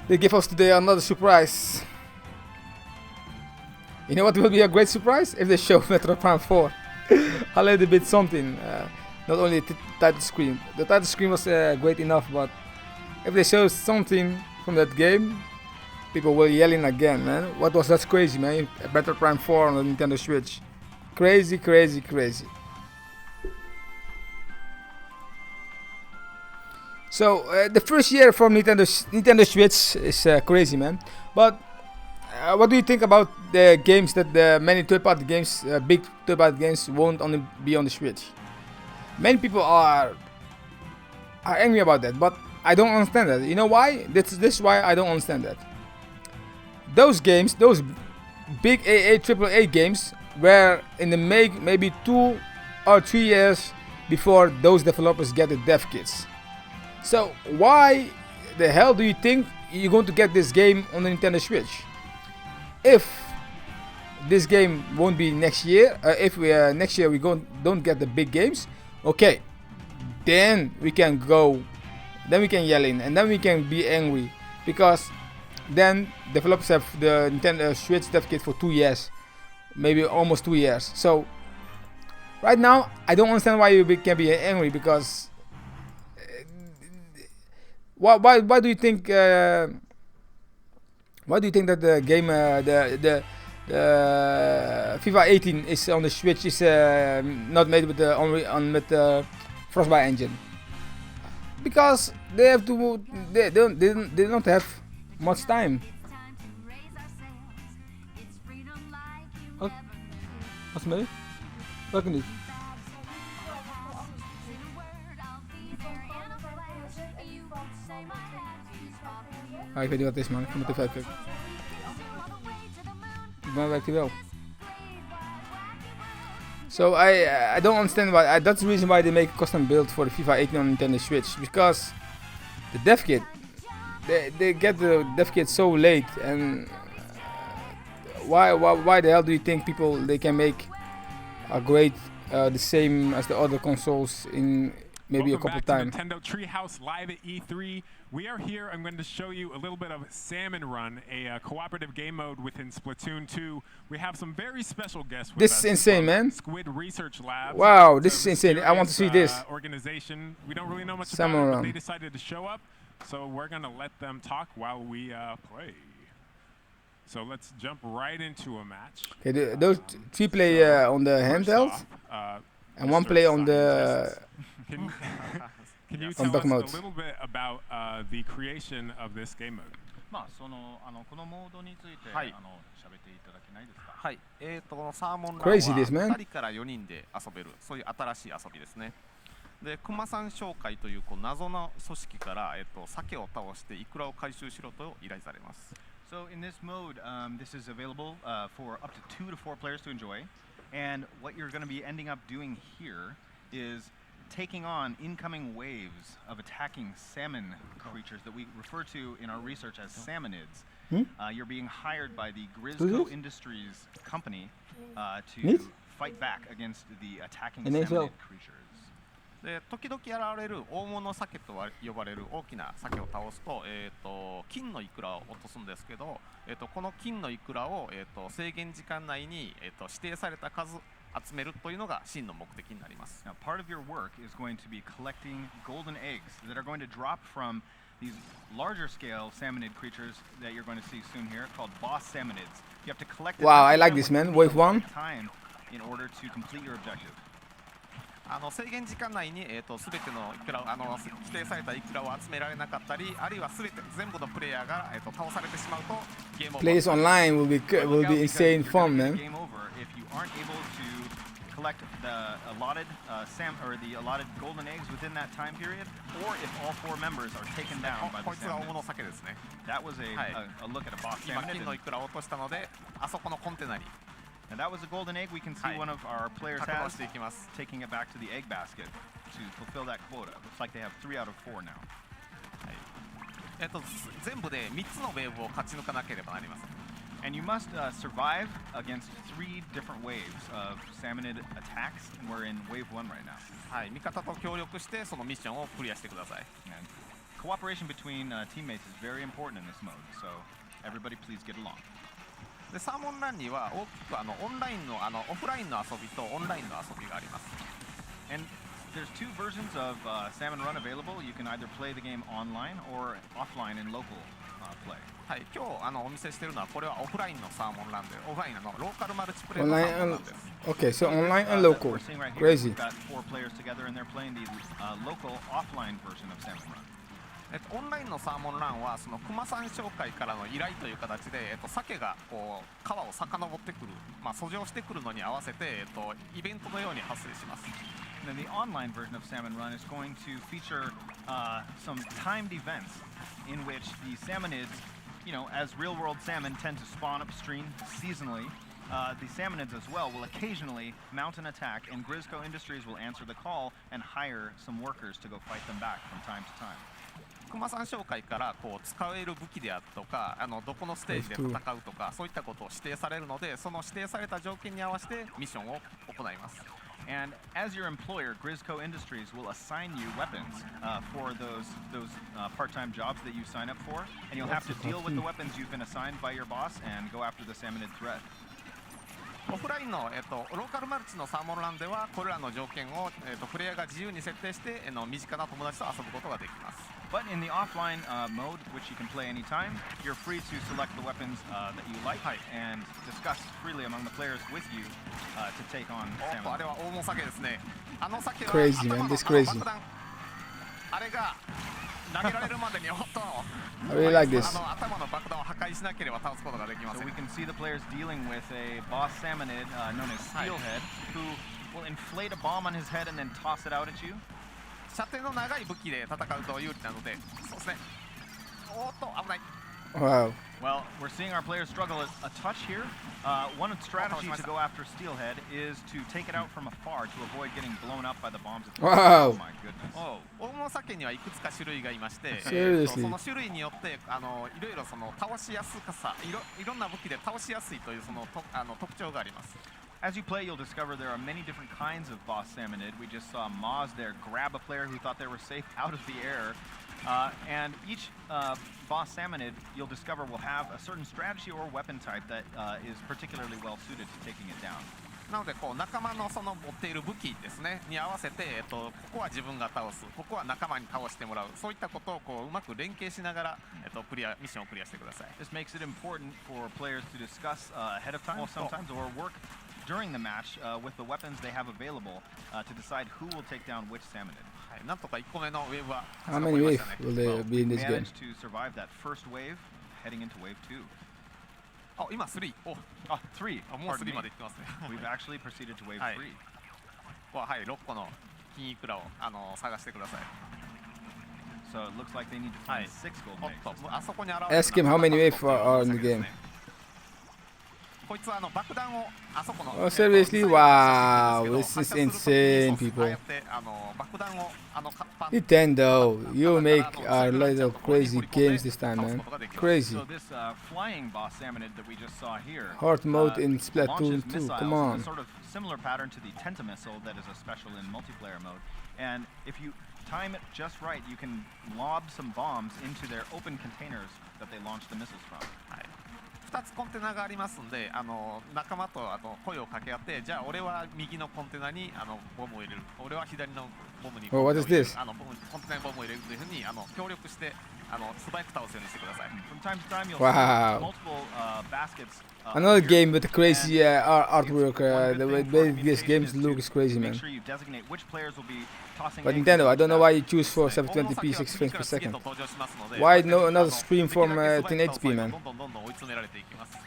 They give us today another surprise. You know what will be a great surprise? If they show Metroid Prime 4. A little bit something. Not only the title screen. The title screen was great enough, but if they show something from that game, people will yelling again, man. What was that crazy, man? Metroid Prime 4 on the Nintendo Switch. Crazy, crazy, crazy. So the first year from Nintendo Switch is crazy, man. But what do you think about the games that the many third-party games, big third-party games, won't only be on the Switch? Many people are angry about that, but I don't understand that. You know why? This is why I don't understand that. Those games, those big AAA games, were in the maybe 2 or 3 years before those developers get the dev kits. So why the hell do you think you're going to get this game on the Nintendo Switch? If this game won't be next year, if we next year we don't get the big games, okay, then we can go, then we can yell in, and then we can be angry, because then developers have the Nintendo Switch certificate for 2 years, maybe almost 2 years. So right now, I don't understand why you can be angry, because why do you think that the game the FIFA 18 is on the Switch is not made with the Frostbite engine? Because they have to they don't have much time. Wat is mee? Welke niet? Ik weet niet wat het is, man. Ik moet even kijken. Maar werkt hij wel. So I don't understand why. That's the reason why they make a custom build for the FIFA 18 on Nintendo Switch, because the dev kit, they get the dev kit so late, and why the hell do you think they can make a great the same as the other consoles in maybe a couple of times? Nintendo Treehouse live at E3. We are here. I'm going to show you a little bit of Salmon Run, a cooperative game mode within Splatoon 2. We have some very special guests with us. This is insane, man. Squid Research Labs. Wow, this is insane. I want to see this. Organization. We don't really know much Salmon about it, Run. but they decided to show up. So we're going to let them talk while we play. So let's jump right into a match. Okay, those 3 play on the handheld, and 1 play on the Can you on tell back us mode. a little bit about the creation of this game mode? このモードについて喋っていただけないですか。はい、このサーモンランは Crazy this, man. 2人から4人で遊べる、そういう新しい遊びですね。で、クマさん紹介という謎の組織から、鮭を倒してイクラを回収しろと依頼されます。So in this mode, this is available for up to 2 to 4 players to enjoy, and what you're going to be ending up doing here is taking on incoming waves of attacking salmon creatures that we refer to in our research as salmonids. You're being hired by the Grisco Industries company to fight back against the attacking salmonid creatures. で、時々現れる大物鮭と呼ばれる大きな鮭を倒すと、金のイクラを落とすんですけど、この金のイクラを、制限時間内に、指定された数集めるというのが真の目的になります。Now, part of your work is going to be collecting golden eggs that are going to drop from these larger scale salmonid creatures that you're going to see soon here, called boss salmonids. You have to collect. Wow, I like this, man. Wave 1. Time in order to complete your objective. 制限時間内に全てのイクラを指定されたイクラを集められなかったり、あるいは全部のプレイヤーが倒されてしまうとゲームオーバー。Play this online will be insane fun, man. Game over if you aren't able to collect the allotted the allotted golden eggs within that time period, or if all 4 members are taken down by the こいつが大 salmon. 物鮭ですね。 That was a look at a boss 今 salmon. 金のイクラを落としたので、あそこのコンテナに。 And that was a golden egg. We can see one of our players has taking it back to the egg basket to fulfill that quota. Looks like they have 3 out of 4 now. 全部で3つのウェーブを勝ち抜かなければなりません。 And you must survive against 3 different waves of salmonid attacks, and we're in wave 1 right now. はい、味方と協力してそのミッションをクリアしてください。And cooperation between teammates is very important in this mode, so everybody please get along. で、サーモンランには大きくオンラインのオフラインの遊びとオンラインの遊びがあります。And there's 2 versions of Salmon Run available. You can either play the game online or offline in local play. はい、今日お見せしているのはこれはオフラインのサーモンランで、オフラインのローカルマルチプレイのサーモンランです。Okay, so online and local. Crazy. We've got 4 players together and they're playing the local offline version of Salmon Run. オンラインのサーモンランはそのクマさん紹介からの依頼という形で、鮭がこう川を遡ってくる、遡上してくるのに合わせて、イベントのように発生します。And then the online version of Salmon Run is going to feature some timed events in which the salmonids, as real-world salmon tend to spawn upstream seasonally, the salmonids as well will occasionally mount an attack, and Grisco Industries will answer the call and hire some workers to go fight them back from time to time. クマさん紹介から使える武器であるとかどこのステージで戦うとかそういったことを指定されるので、その指定された条件に合わせてミッションを行います。And as your employer, Grisco Industries will assign you weapons for those part-time jobs that you sign up for, and you'll have to deal with the weapons you've been assigned by your boss and go after the salmonid threat. オフラインの、ローカルマルチのサーモンランではこれらの条件を、プレイヤーが自由に設定して、身近な友達と遊ぶことができます。But in the offline mode, which you can play anytime, you're free to select the weapons that you like and discuss freely among the players with you to take on salmon. あれは大物鮭ですね。あの鮭は Crazy, man. This crazy. あれが投げられるまでにI really like this. 頭の爆弾を破壊しなければ倒すことができません。 So we can see the players dealing with a boss salmonid known as Steelhead, who will inflate a bomb on his head and then toss it out at you. 射程の長い武器で戦うと有利なので、そうですね。おっと危ない。Wow. Well, we're seeing our players struggle a touch here. One strategy to go after Steelhead is to take it out from afar to avoid getting blown up by the bombs. Wow. Oh my goodness. 大物鮭にはいくつか種類がいまして、Seriously. その種類によっていろいろその倒しやすさ、いろんな武器で倒しやすいというその特徴があります。As you play, you'll discover there are many different kinds of boss salmonid. We just saw Moz there grab a player who thought they were safe out of the air. And each boss salmonid, you'll discover, will have a certain strategy or weapon type that is particularly well suited to taking it down. なので仲間のその持っている武器ですねに合わせて、ここは自分が倒す、ここは仲間に倒してもらう、そういったことをうまく連携しながら、ミッションをクリアしてください。This makes it important for players to discuss ahead of time, sometimes, or work during the match with the weapons they have available to decide who will take down which salmonid. なんとか1個目のウェーブは How many waves will there be in this game? Managed to survive that first wave, heading into wave 2. 今3。3. もう3まで行ってますね。We've actually proceeded to wave 3. はい、6個の金イクラを探してください。So it looks like they need to find 6 gold eggs. あそこに現れる Ask him how many waves are in the game. こいつは爆弾をあそこの Oh, seriously? Wow, this is insane, people. Nintendo, you make a lot of crazy games this time, man. Crazy. So this flying boss salmonid that we just saw here. Hard mode in Splatoon 2, come on. Sort of similar pattern to the Tenta missile that is a special in multiplayer mode. And if you time it just right, you can lob some bombs into their open containers that they launch the missiles from. 2つコンテナがありますんで、仲間と声を掛け合って、じゃあ俺は右のコンテナにボムを入れる、俺は左のボムにコンテナにボムを入れるというふうに協力して素早く倒すようにしてください。Wow. Another game with crazy artwork. The way these games look is crazy, man. But Nintendo, I don't know why you choose for 720p 60 frames per second. Why no another stream from 1080p, man?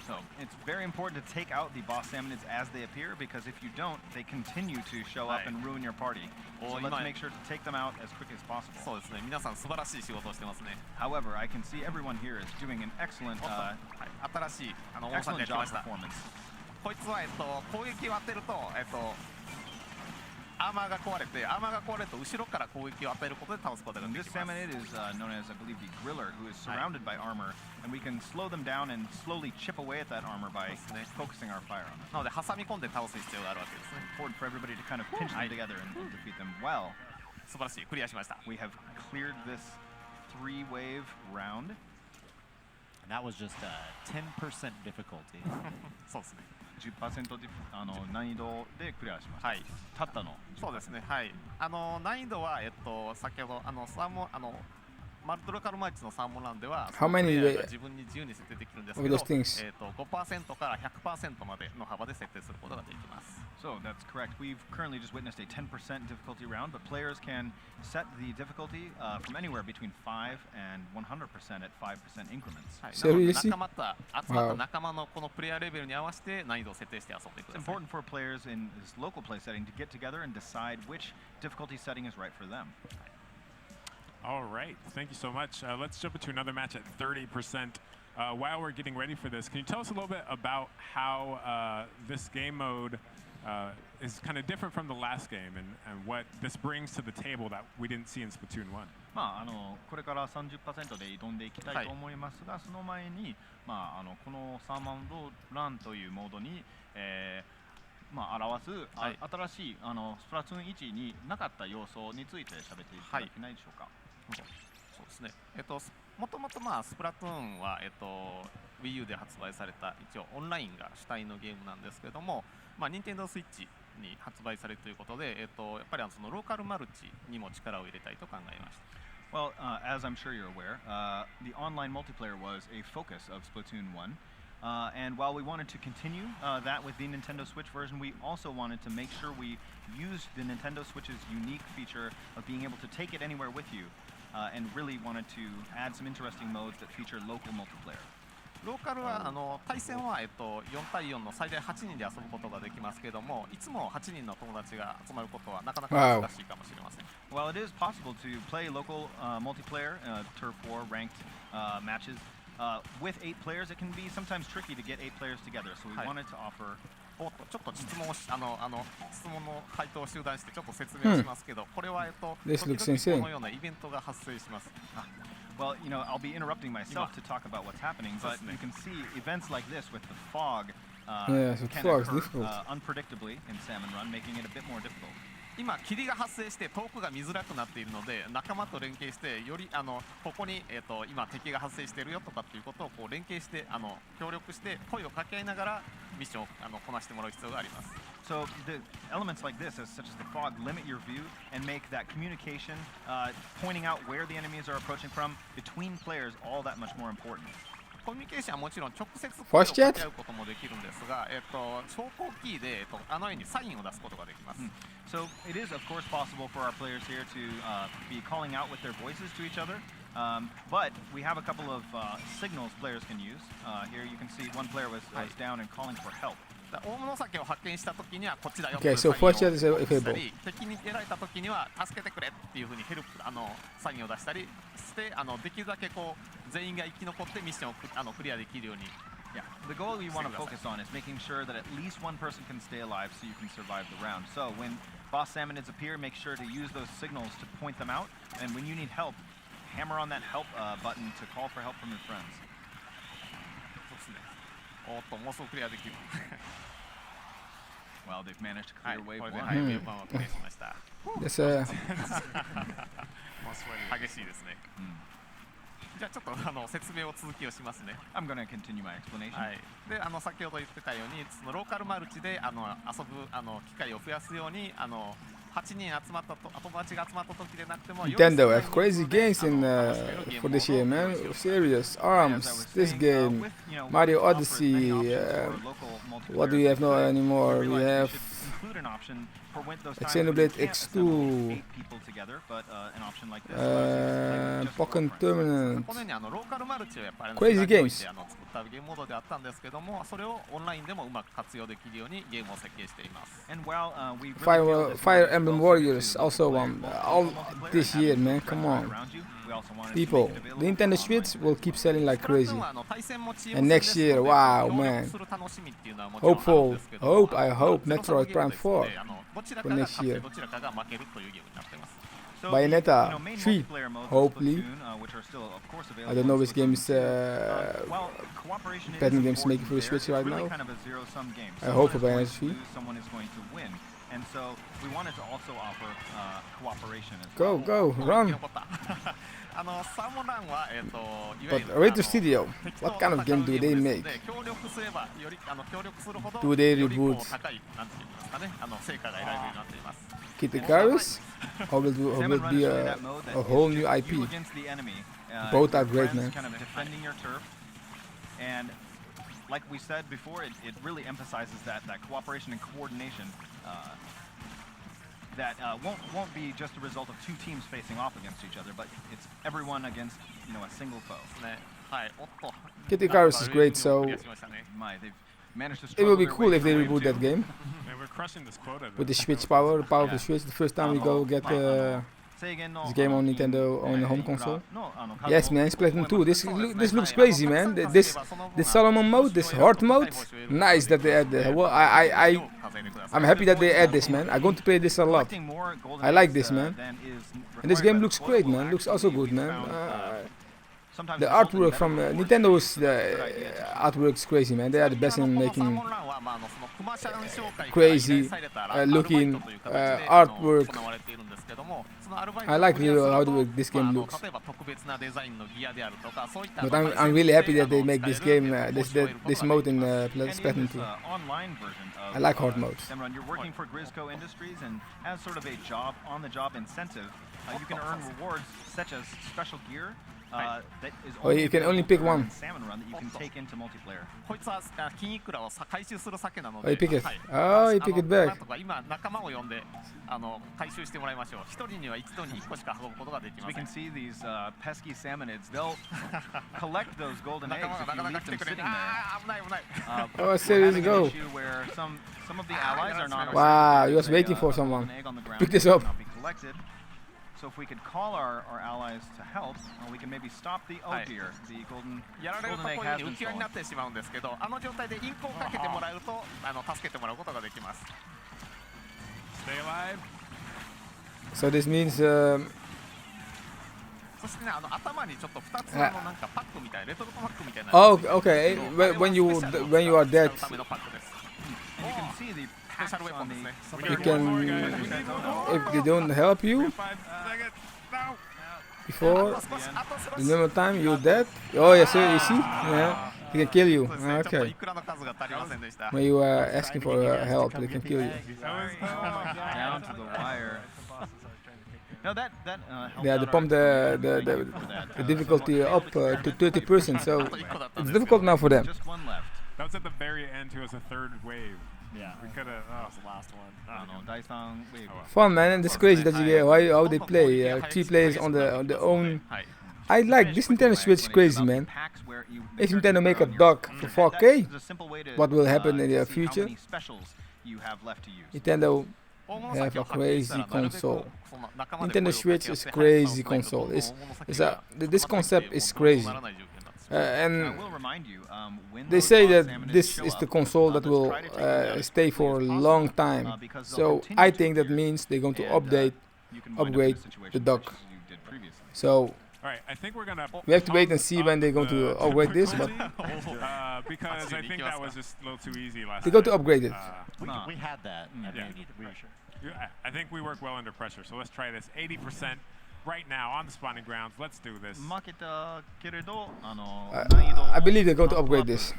So it's very important to take out the boss salmonids as they appear, because if you don't, they continue to show up and ruin your party. So let's make sure to take them out as quick as possible. そうですね。皆さん素晴らしい仕事をしてますね。However, I can see everyone here is doing an excellent, 新しいexcellent job performance. こいつは攻撃を当てるとアーマーが壊れて、後ろから攻撃を与えることで倒すことができます。This salmonid is known as, I believe, the Griller, who is surrounded by armor, and we can slow them down and slowly chip away at that armor by focusing our fire on them. なので挟み込んで倒す必要があるわけですね。Important for everybody to kind of pinch them together and defeat them well. 素晴らしい、クリアしました。We have cleared this 3-wave round. And that was just 10% difficulty. そうですね。10% 難易度でクリアしました。はい。たったの。そうですね。はい。難易度は先ほどマルトロカルマイチのサーモンランでは自分に自由に設定できるんですけど、5% から 100% までの幅で設定することができます。So that's correct. We've currently just witnessed a 10% difficulty round, but players can set the difficulty from anywhere between 5 and 100% at 5% increments. 仲間と集まった仲間のこのプレイヤーレベルに合わせて難易度を設定して遊んでください。It's important for players in this local play setting to get together and decide which difficulty setting is right for them. All right, thank you so much. Let's jump into another match at 30%. While we're getting ready for this, can you tell us a little bit about how this game mode is kind of different from the last game and what this brings to the table that we didn't see in Splatoon 1? これから 30% で挑んでいきたいと思いますが、その前にこのサーモンランというモードに表す、新しいスプラトゥーン1になかった要素について喋っていただけないでしょうか。そうですね。もともとスプラトゥーンはWii U で発売された一応オンラインが主体のゲームなんですけども、任天堂スイッチに発売されるということで、やっぱりそのローカルマルチにも力を入れたいと考えました。Well, as I'm sure you're aware, the online multiplayer was a focus of Splatoon 1. And while we wanted to continue that with the Nintendo Switch version, we also wanted to make sure we used the Nintendo Switch's unique feature of being able to take it anywhere with you, and really wanted to add some interesting modes that feature local multiplayer. ローカルは対戦は4対4の最大8人で遊ぶことができますけども、いつも8人の友達が集まることはなかなか難しいかもしれません。While it is possible to play local multiplayer, Turf War ranked matches with 8 players, it can be sometimes tricky to get 8 players together. So we wanted to offer. ちょっと質問の回答を集団してちょっと説明をしますけど、これは時々このようなイベントが発生します。Well, I'll be interrupting myself to talk about what's happening, but you can see events like this with the fog yeah, so can fog is occur difficult. Unpredictably in Salmon Run, making it a bit more difficult. 今霧が発生して遠くが見づらくなっているので、仲間と連携してよりここに今敵が発生しているよとかっていうことをこう連携して協力して声を掛け合いながらミッションをこなしてもらう必要があります。So the elements like this, such as the fog, limit your view and make that communication, pointing out where the enemies are approaching from between players, all that much more important. コミュニケーションはもちろん直接声を掛け合うこともできるんですが、昇降キーでようにサインを出すことができます。So it is of course possible for our players here to be calling out with their voices to each other, but we have a couple of signals players can use. Here you can see one player was down and calling for help. 大物酒を発見したときにはこっちだよ Okay, so voice chat is available. 敵にやられたときには助けてくれっていうふうにヘルプサインを出したりしてできるだけこう全員が生き残ってミッションをクリアできるように。Yeah, the goal we want to focus on is making sure that at least one person can stay alive so you can survive the round. So when boss salmonids appear, make sure to use those signals to point them out, and when you need help, hammer on that help button to call for help from your friends. そうですね。もうすぐクリアできる。Well, they've managed to clear wave 1. はい、ウェーブ1をクリアしました。激しいですね。じゃあちょっと説明を続きをしますね。I'm going to continue my explanation. はい。で、先ほど言ってたように、そのローカルマルチで遊ぶ機会を増やすように8人集まった友達が集まった時でなくても Nintendo have crazy games in for this year, man. Serious Arms, this game, Mario Odyssey. What do we have now anymore? We have Xenoblade X2, Poken Tournament. Crazy games. Fire Emblem Warriors also one. All this year, man. Come on. People, the Nintendo Switch will keep selling like crazy. And next year, wow, man. Hopeful. I hope Metroid Prime 4 for next year. Bayonetta 3, hopefully. I don't know which games Patent Games making for the Switch right now. I hope for Bayonetta 3. And so we wanted to also offer cooperation as well. Go, run! But Radio Studio, what kind of game do they make? Do they reboot Kid Icarus? Or will it be a whole new IP? Both are great, man. Kind of defending your turf. And like we said before, it really emphasizes that cooperation and coordination that won't be just a result of two teams facing off against each other, but it's everyone against a single foe. Kid Icarus is great, so it will be cool if they reboot that game. With the Switch power of the Switch, the first time we go get this game on Nintendo on the home console. Yes, man, Splatoon 2. This looks crazy, man. This Solomon mode, this hard mode, nice that they add that. Well, I'm happy that they add this, man. I'm going to play this a lot. I like this, man. And this game looks great, man. Looks also good, man. The artwork from Nintendo's artwork is crazy, man. They are the best in making crazy looking artwork. I like how this game looks. But I'm really happy that they make this game, this mode in Splatoon 2. I like hard modes. You're working for Grisco Industries, and as sort of a on-the-job incentive, you can earn rewards such as special gear. That is you can only pick one. Salmon run that you can take into multiplayer. You pick it. Oh, you pick it back. So we can see these pesky salmonids. They'll collect those golden eggs if you leave them sitting there. Oh, seriously, go. Where some of the allies are not. Wow, you was waiting for someone. Pick this up. So if we could call our allies to help, we can maybe stop the deer. The golden egg has been stolen. Stay alive. So this means oh, okay. When you are dead, you can see the you can, if they don't help you before the normal time, you're dead. Oh yes, you see, yeah, he can kill you. Okay, when you are asking for help, they can kill you. Down to the wire. No, yeah, they pump the difficulty up to 30%, so it's difficult now for them. Just one left. That was at the very end, too, as a third wave. Yeah, we could have. That was the last one. Fun, man, and it's crazy that you get how they play. 3 players on the own. I like this Nintendo Switch. Crazy, man. If Nintendo make a dock for 4K, what will happen in the future? Nintendo have a crazy console. Nintendo Switch is crazy console. This concept is crazy. And they say that this is the console that will stay for a long time. So I think that means they're going to upgrade the dock. So I think we're gonna we have to wait and see when they're going to upgrade this. But because I think that was just a little too easy last time. They're going to upgrade it. We had that. I think we work well under pressure. So let's try this. 80%. Right now on the spawning grounds, let's do this. I believe they're going to upgrade this.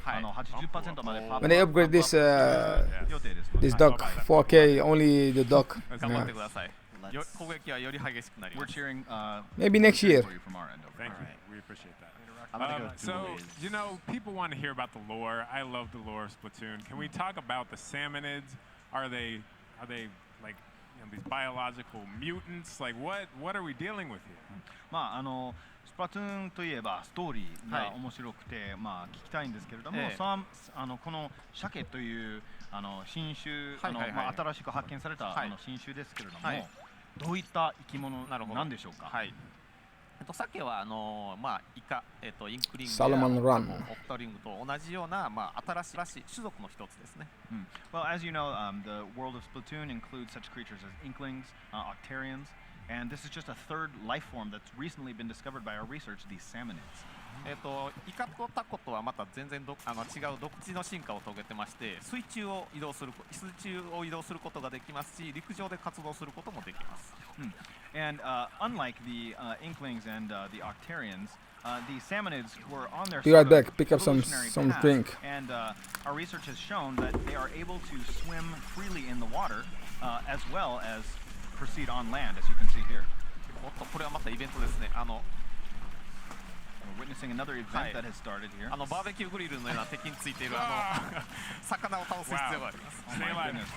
When they upgrade this this dock 4K, only the dock. We're cheering. Maybe next year. Thank you. We appreciate that. So, you know, people want to hear about the lore. I love the lore of Splatoon. Can we talk about the salmonids? Are they like these biological mutants? Like what are we dealing with here? スプラトゥーンといえばストーリーが面白くて、聞きたいんですけれども、この鮭という新種、新しく発見された新種ですけれども、どういった生き物なんでしょうか。鮭はイカ、インクリングやオクトリングと同じような新しい種族の一つですね。Well, as you know, the world of Splatoon includes such creatures as inklings, octarians, and this is just a third life form that's recently been discovered by our research, these salmonids. イカとタコとはまた全然違う独自の進化を遂げてまして、水中を移動することができますし、陸上で活動することもできます。And unlike the inklings and the octarians, the salmonids were on their be right back. Pick up some drink. And our research has shown that they are able to swim freely in the water, as well as proceed on land, as you can see here. これはまたイベントですね。We're witnessing another event that has started here. バーベキューグリルのような敵についている魚を倒す必要があります。Oh my goodness.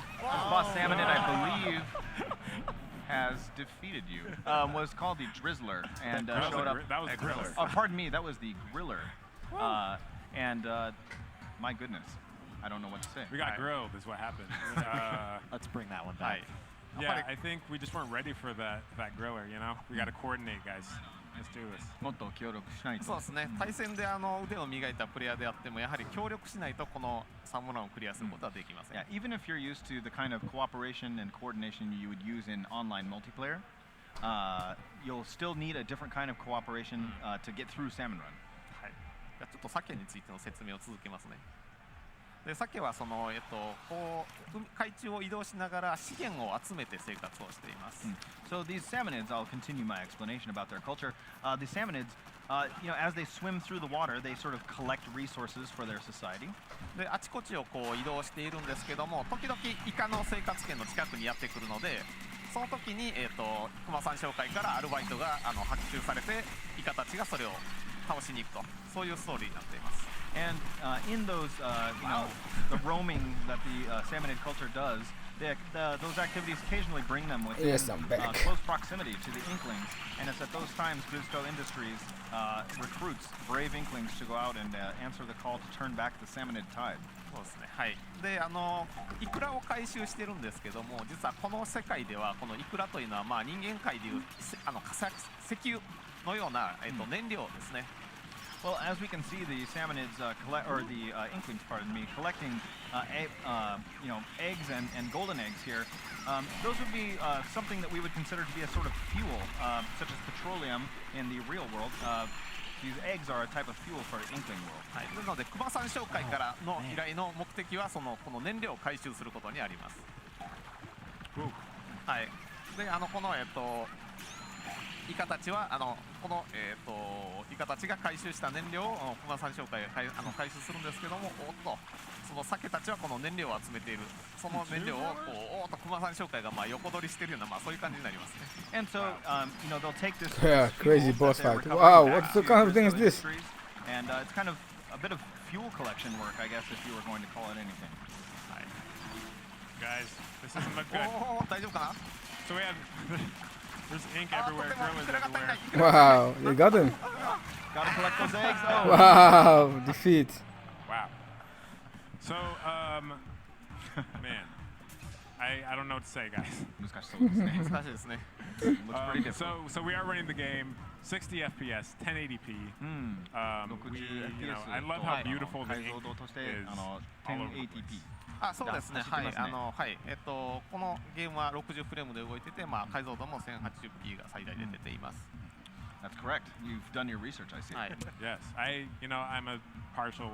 Boss Salmonid, I believe, has defeated you. Was called the Drizzler and showed up. That was the Griller. Pardon me, that was the Griller. And my goodness, I don't know what to say. We got grilled, is what happened. Let's bring that one back. Yeah, I think we just weren't ready for that griller. You know, we got to coordinate, guys. Let's do this. もっと協力しないと。そうですね。対戦で腕を磨いたプレイヤーであってもやはり協力しないとこのサムランをクリアすることはできません。Yeah, even if you're used to the kind of cooperation and coordination you would use in online multiplayer, you'll still need a different kind of cooperation to get through Salmon Run. はい。じゃあちょっと鮭についての説明を続けますね。で鮭はそのこう海中を移動しながら資源を集めて生活をしています。So these salmonids, I'll continue my explanation about their culture. The salmonids, as they swim through the water, they sort of collect resources for their society. であちこちをこう移動しているんですけども、時々イカの生活圏の近くにやってくるので、その時に熊さん紹介からアルバイトが発注されて、イカたちがそれを倒しに行くと、そういうストーリーになっています。And in those, the roaming that the salmonid culture does, those activities occasionally bring them within close proximity to the inklings, and it's at those times Gusto Industries recruits brave inklings to go out and answer the call to turn back the salmonid tide. そうですね。はい。で、イクラを回収してるんですけども、実はこの世界ではこのイクラというのは人間界でいう石油のような燃料ですね。Well, as we can see, the salmonids inklings, pardon me, collecting eggs and golden eggs here. Those would be something that we would consider to be a sort of fuel, such as petroleum in the real world. These eggs are a type of fuel for the inkling world. はい。なので、熊さん紹介からの依頼の目的はこの燃料を回収することにあります。はい。で、このイカたちはこのイカたちが回収した燃料を熊さん紹介回収するんですけども、その鮭たちはこの燃料を集めている、その燃料を熊さん紹介が横取りしているようなそういう感じになりますね。And so, they'll take this. Yeah, crazy boss fight. Wow, what kind of thing is this? And it's kind of a bit of fuel collection work, I guess, if you were going to call it anything. Guys, this doesn't look good. 大丈夫かな？ So we have. There's ink everywhere, gremlins everywhere. Wow, they got him. Gotta collect those eggs. Oh. Wow, defeat. Wow. So, man, I don't know what to say, guys. So we are running the game 60 FPS, 1080p. I love how beautiful the ink is. 1080p. そうですね。はい。このゲームは60フレームで動いてて、解像度も 1080p が最大で出ています。That's correct. You've done your research, I see. Yes, I'm a partial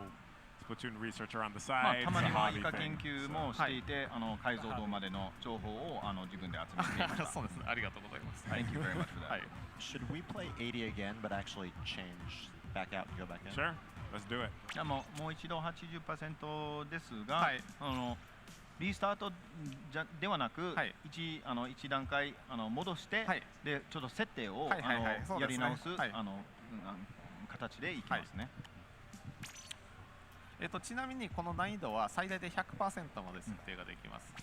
Splatoon researcher on the side. たまにはイカ研究もしていて、解像度までの情報を自分で集めていました。そうですね。ありがとうございます。Thank you very much for that. Should we play 80 again, but actually change back out and go back in? Sure. Let's do it. もう一度 80% ですが、リスタートではなく、一段階戻して、でちょっと設定をやり直す形でいきますね。ちなみにこの難易度は最大で 100% まで設定ができます。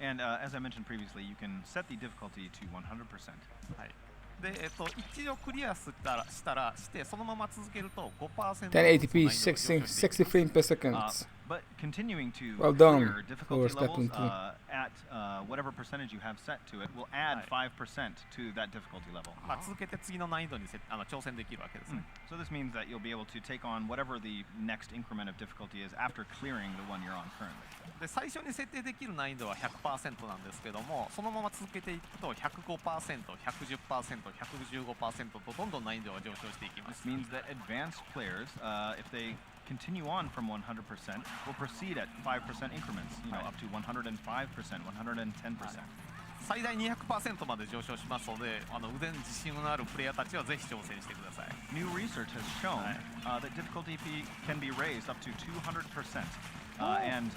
And as I mentioned previously, you can set the difficulty to 100%. はい。で、一度クリアしてそのまま続けると 5% 1080p, 60 frames per second. But continuing to well done clear difficulty for levels Splatoon 2. At whatever percentage you have set to it will add 5% to that difficulty level. 続けて次の難易度に挑戦できるわけですね。So this means that you'll be able to take on whatever the next increment of difficulty is after clearing the one you're on currently. で、最初に設定できる難易度は 100% なんですけども、そのまま続けていくと 105%、110%、115% とどんどん難易度が上昇していきます。This means that advanced players, if they continue on from 100%, will proceed at 5% increments, up to 105%, 110%. 最大 200% まで上昇しますので、腕に自信のあるプレイヤーたちはぜひ挑戦してください。New research has shown that difficulty can be raised up to 200%, and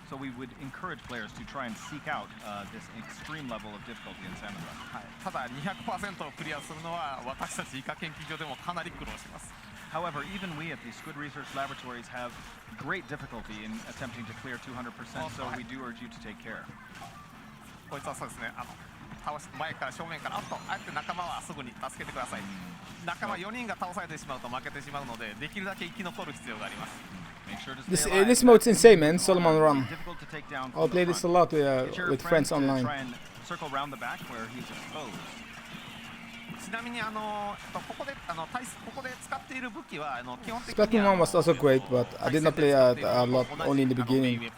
so we would encourage players to try and seek out this extreme level of difficulty in Salmon Run. ただ 200% をクリアするのは私たちイカ研究所でもかなり苦労します。However, even we at the Squid Research Laboratories have great difficulty in attempting to clear 200%, so we do urge you to take care. こいつはそうですね。前から正面からあえて仲間はすぐに助けてください。仲間4人が倒されてしまうと負けてしまうので、できるだけ生き残る必要があります。This mode's insane, man. Solomon Run. I'll play this a lot with friends online. ちなみにここで使っている武器は基本的に Splatoon 1 was also great, but I did not play a lot, only in the beginning.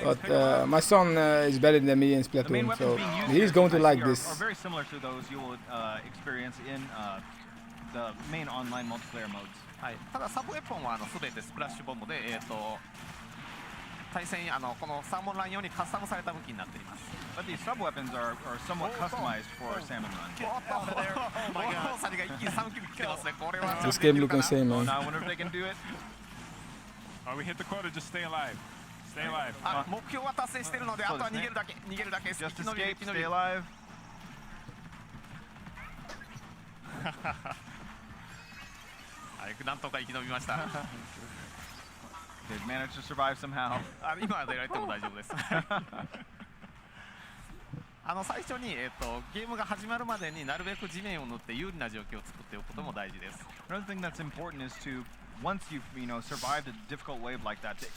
But my son is better than me in Splatoon, so he's going to like this. Are very similar to those you will experience in the main online multiplayer modes. はい。ただサブウェポンは全てスプラッシュボムで対戦このサーモンラン用にカスタムされた武器になっています。But these sub weapons are somewhat customized for Salmon Run. This game looks insane, man. I wonder if they can do it. Oh, we hit the quota. Just stay alive. Stay alive. 目標は達成しているので、あとは逃げるだけ。逃げるだけ。 Just escape, stay alive. なんとか生き延びました。They've managed to survive somehow. 今は出られても大丈夫です。最初にゲームが始まるまでになるべく地面を塗って有利な状況を作っておくことも大事です。Another thing that's important is to once you've survived a difficult wave like that, to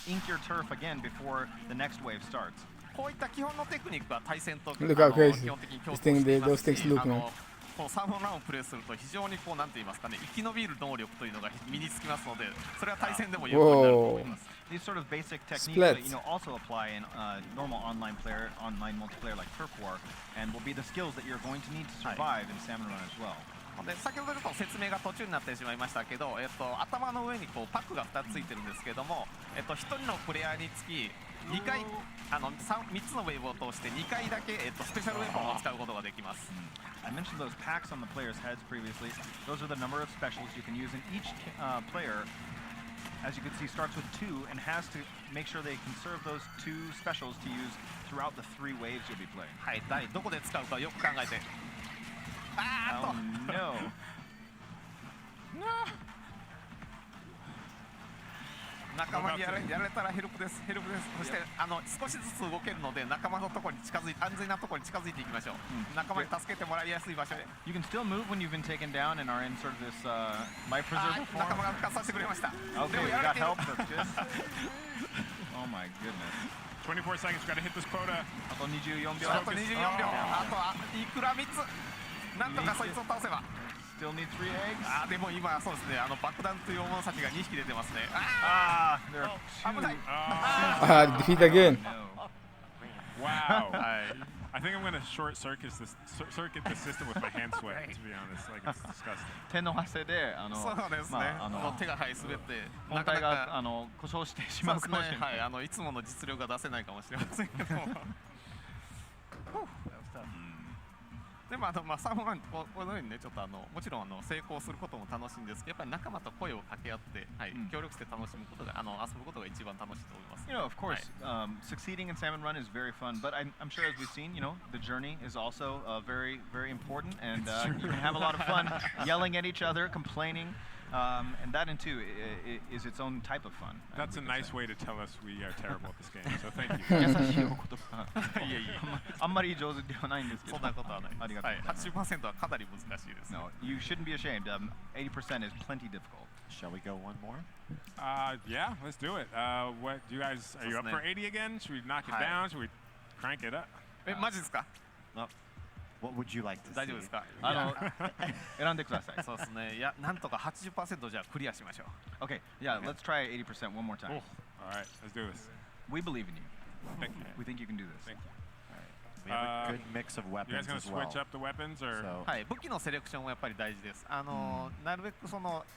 ink your turf again before the next wave starts. こういった基本のテクニックは対戦と基 Look 本 how crazy 的に共 this 通 thing, していま those す things し、 look, man. このサーモンランをプレイすると非常になんて言いますかね、生き延びる能力というのが身につきますので、それは対戦でも有効になると思います。These sort of basic techniques Splits. that also apply in normal online multiplayer like Turf War, and will be the skills that you're going to need to survive in Salmon Run as well. で先ほどちょっと説明が途中になってしまいましたけど、頭の上にこうパックが2つついてるんですけども、1人のプレイヤーにつき2回3つのウェーブを通して2回だけ、スペシャルウェポンを使うことができます。I mentioned those packs on the players' heads previously. Those are the number of specials you can use in each player. As you can see, starts with 2 and has to make sure they conserve those 2 specials to use throughout the 3 waves you'll be playing. はい、どこで使うかよく考えて。Oh no! 仲間にやられたらヘルプです。ヘルプです。そして少しずつ動けるので仲間のところに近づいて安全なところに近づいていきましょう。仲間に助けてもらいやすい場所へ。You can still move when you've been taken down and are in sort of this life preserver form. 仲間が復活させてくれました。 Okay, we got help. That's good. Oh my goodness. 24 seconds. Got to hit this quota. あと24秒。あと24秒。あとはいくら3つ。なんとかそいつを倒せば。Still need 3 eggs. でも今そうですね。爆弾という大物たちが2匹出てますね。危ない。Defeat again. Wow. I think I'm going to short circuit the system with my hand sweat, to be honest. Like, it's disgusting. 手の汗でそうですね。手が滑って本体が故障してしまうかもしれない。はい、いつもの実力が出せないかもしれませんけども。でもサーモンランこのようにねちょっともちろん成功することも楽しいんですけど、やっぱり仲間と声を掛け合って、協力して楽しむことが遊ぶことが一番楽しいと思います。You know, of course, succeeding in Salmon Run is very fun, but I'm sure as we've seen, the journey is also very, very important, and you can have a lot of fun yelling at each other, complaining. And that, too, is its own type of fun. That's a nice way to tell us we are terrible at this game, so thank you. 優しいお言葉。いえいえ。あんまり上手ではないんですけど。そんなことはない。ありがとうございます。80% はかなり難しいです。No, you shouldn't be ashamed. 80% is plenty difficult. Shall we go one more? Yeah, let's do it. What do you guys? Are you up for 80 again? Should we knock it down? Should we crank it up? マジですか？What would you like to see? 大丈夫ですか選んでください。そうですね。いや、なんとか 80% じゃクリアしましょう。Okay, yeah, let's try 80% one more time. All right, let's do this. We believe in you. Thank you. We think you can do this. Thank you. We have a good mix of weapons You guys gonna as well. switch up the weapons, or? はい、武器のセレクションはやっぱり大事です。なるべく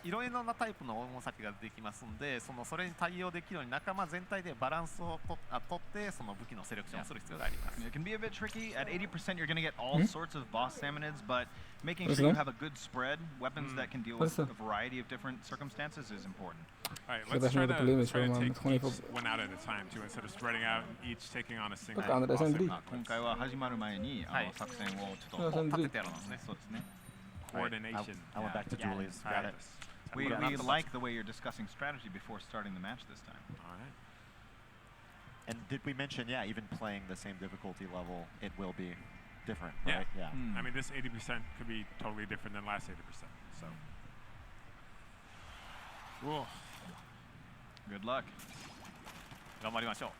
いろいろなタイプの大物先が出てきますので、それに対応できるように仲間全体でバランスをとってその武器のセレクションをする必要があります。It can be a bit tricky. At 80%, you're going to get all sorts of boss salmonids, but making sure you have a good spread, weapons that can deal with a variety of different circumstances is important. All right, let's try to take each one out at a time too, instead of spreading out and each taking on a single boss. 今回は始まる前に作戦をちょっと立ててやるんですね。そうですね。Coordination. I went back to Julie's. Got it. We like the way you're discussing strategy before starting the match this time. All right. And did we mention, even playing the same difficulty level, it will be different, Yeah. right? Yeah. I mean, this 80% could be totally different than last 80%. So. Whoa. Good luck. 頑張りましょう。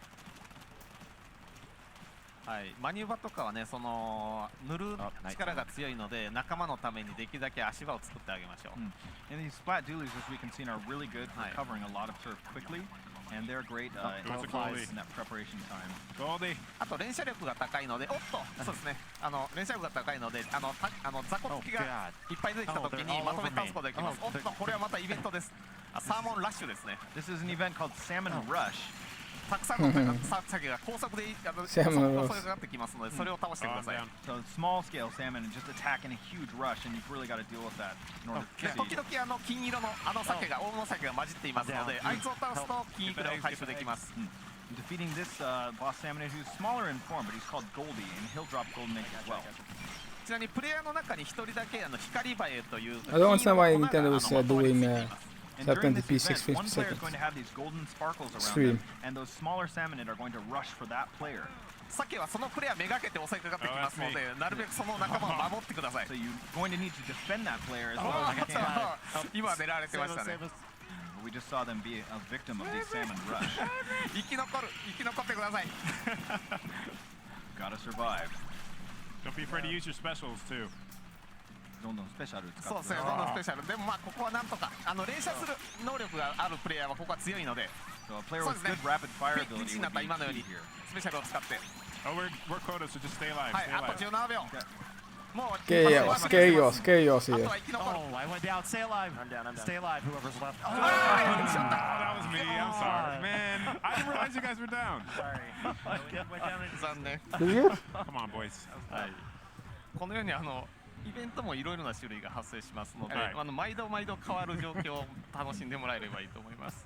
はい、マニューバとかはね、塗る力が強いので、仲間のためにできるだけ足場を作ってあげましょう。And these splat dualies, as we can see, are really good for covering a lot of turf quickly, and they're great in that preparation time. あと連射力が高いので、おっと、そうですね。連射力が高いので、雑魚付きがいっぱい出てきたときにまとめて倒すことができます。おっと、これはまたイベントです。サーモンラッシュですね。This is an event called Salmon Rush. たくさんの鮭が高速で襲いかかってきますので、それを倒してください。So small scale salmon and just attack in a huge rush, and you've really got to deal with that. 時々金色の鮭が大物鮭が混じっていますので、あいつを倒すと金いくらを回収できます。Defeating this boss salmon who's smaller in form, but he's called Goldie, and he'll drop golden eggs as well. ちなみにプレイヤーの中に一人だけ光映えという。I don't understand why Nintendo is doing 720p 650 one player is seconds going to have these golden sparkles around stream. them, and those smaller salmon are going to rush for that player. 鮭はそのプレイヤーめがけて襲いかかってきますので、なるべくその仲間を守ってください。So you're going to need to defend that player as well as you can. 今狙われてましたね。We just saw them be a victim of these salmon rush. 生き残ってください。Gotta survive. Don't be afraid to use your specials too. どんどんスペシャル使って。そうですね、どんどんスペシャル。でもまあここはなんとか連射する能力があるプレイヤーはここは強いので。そうですね。ピンチになった今のようにスペシャルを使って。Oh, we're quota, so just stay alive. はい、あと17秒。Chaos here. Oh, I went down. Stay alive. I'm down. Stay alive, whoever's left. Oh, that was me. I'm sorry. Man, I didn't realize you guys were down. Sorry. Come on, boys. このようにイベントもいろいろな種類が発生しますので、毎度変わる状況を楽しんでもらえればいいと思います。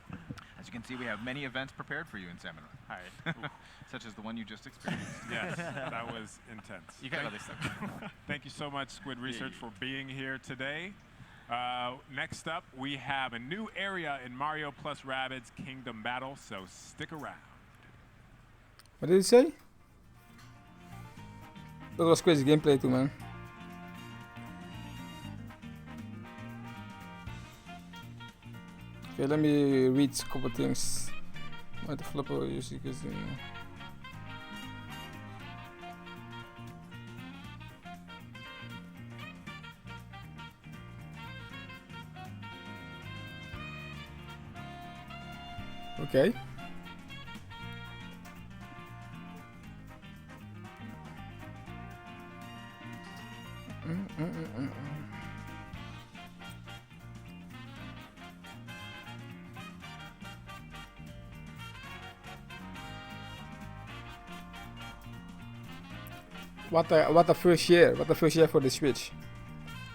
As you can see, we have many events prepared for you in Salmon Run. Such as the one you just experienced. Yes, that was intense. Thank you so much, Squid Research, for being here today. Next up, we have a new area in Mario plus Rabbids Kingdom Battle, so stick around. What did he say? That was crazy gameplay too, man. Okay, let me read a couple things. What the flipper usually gives you. Okay. What a first year! What a first year for the Switch.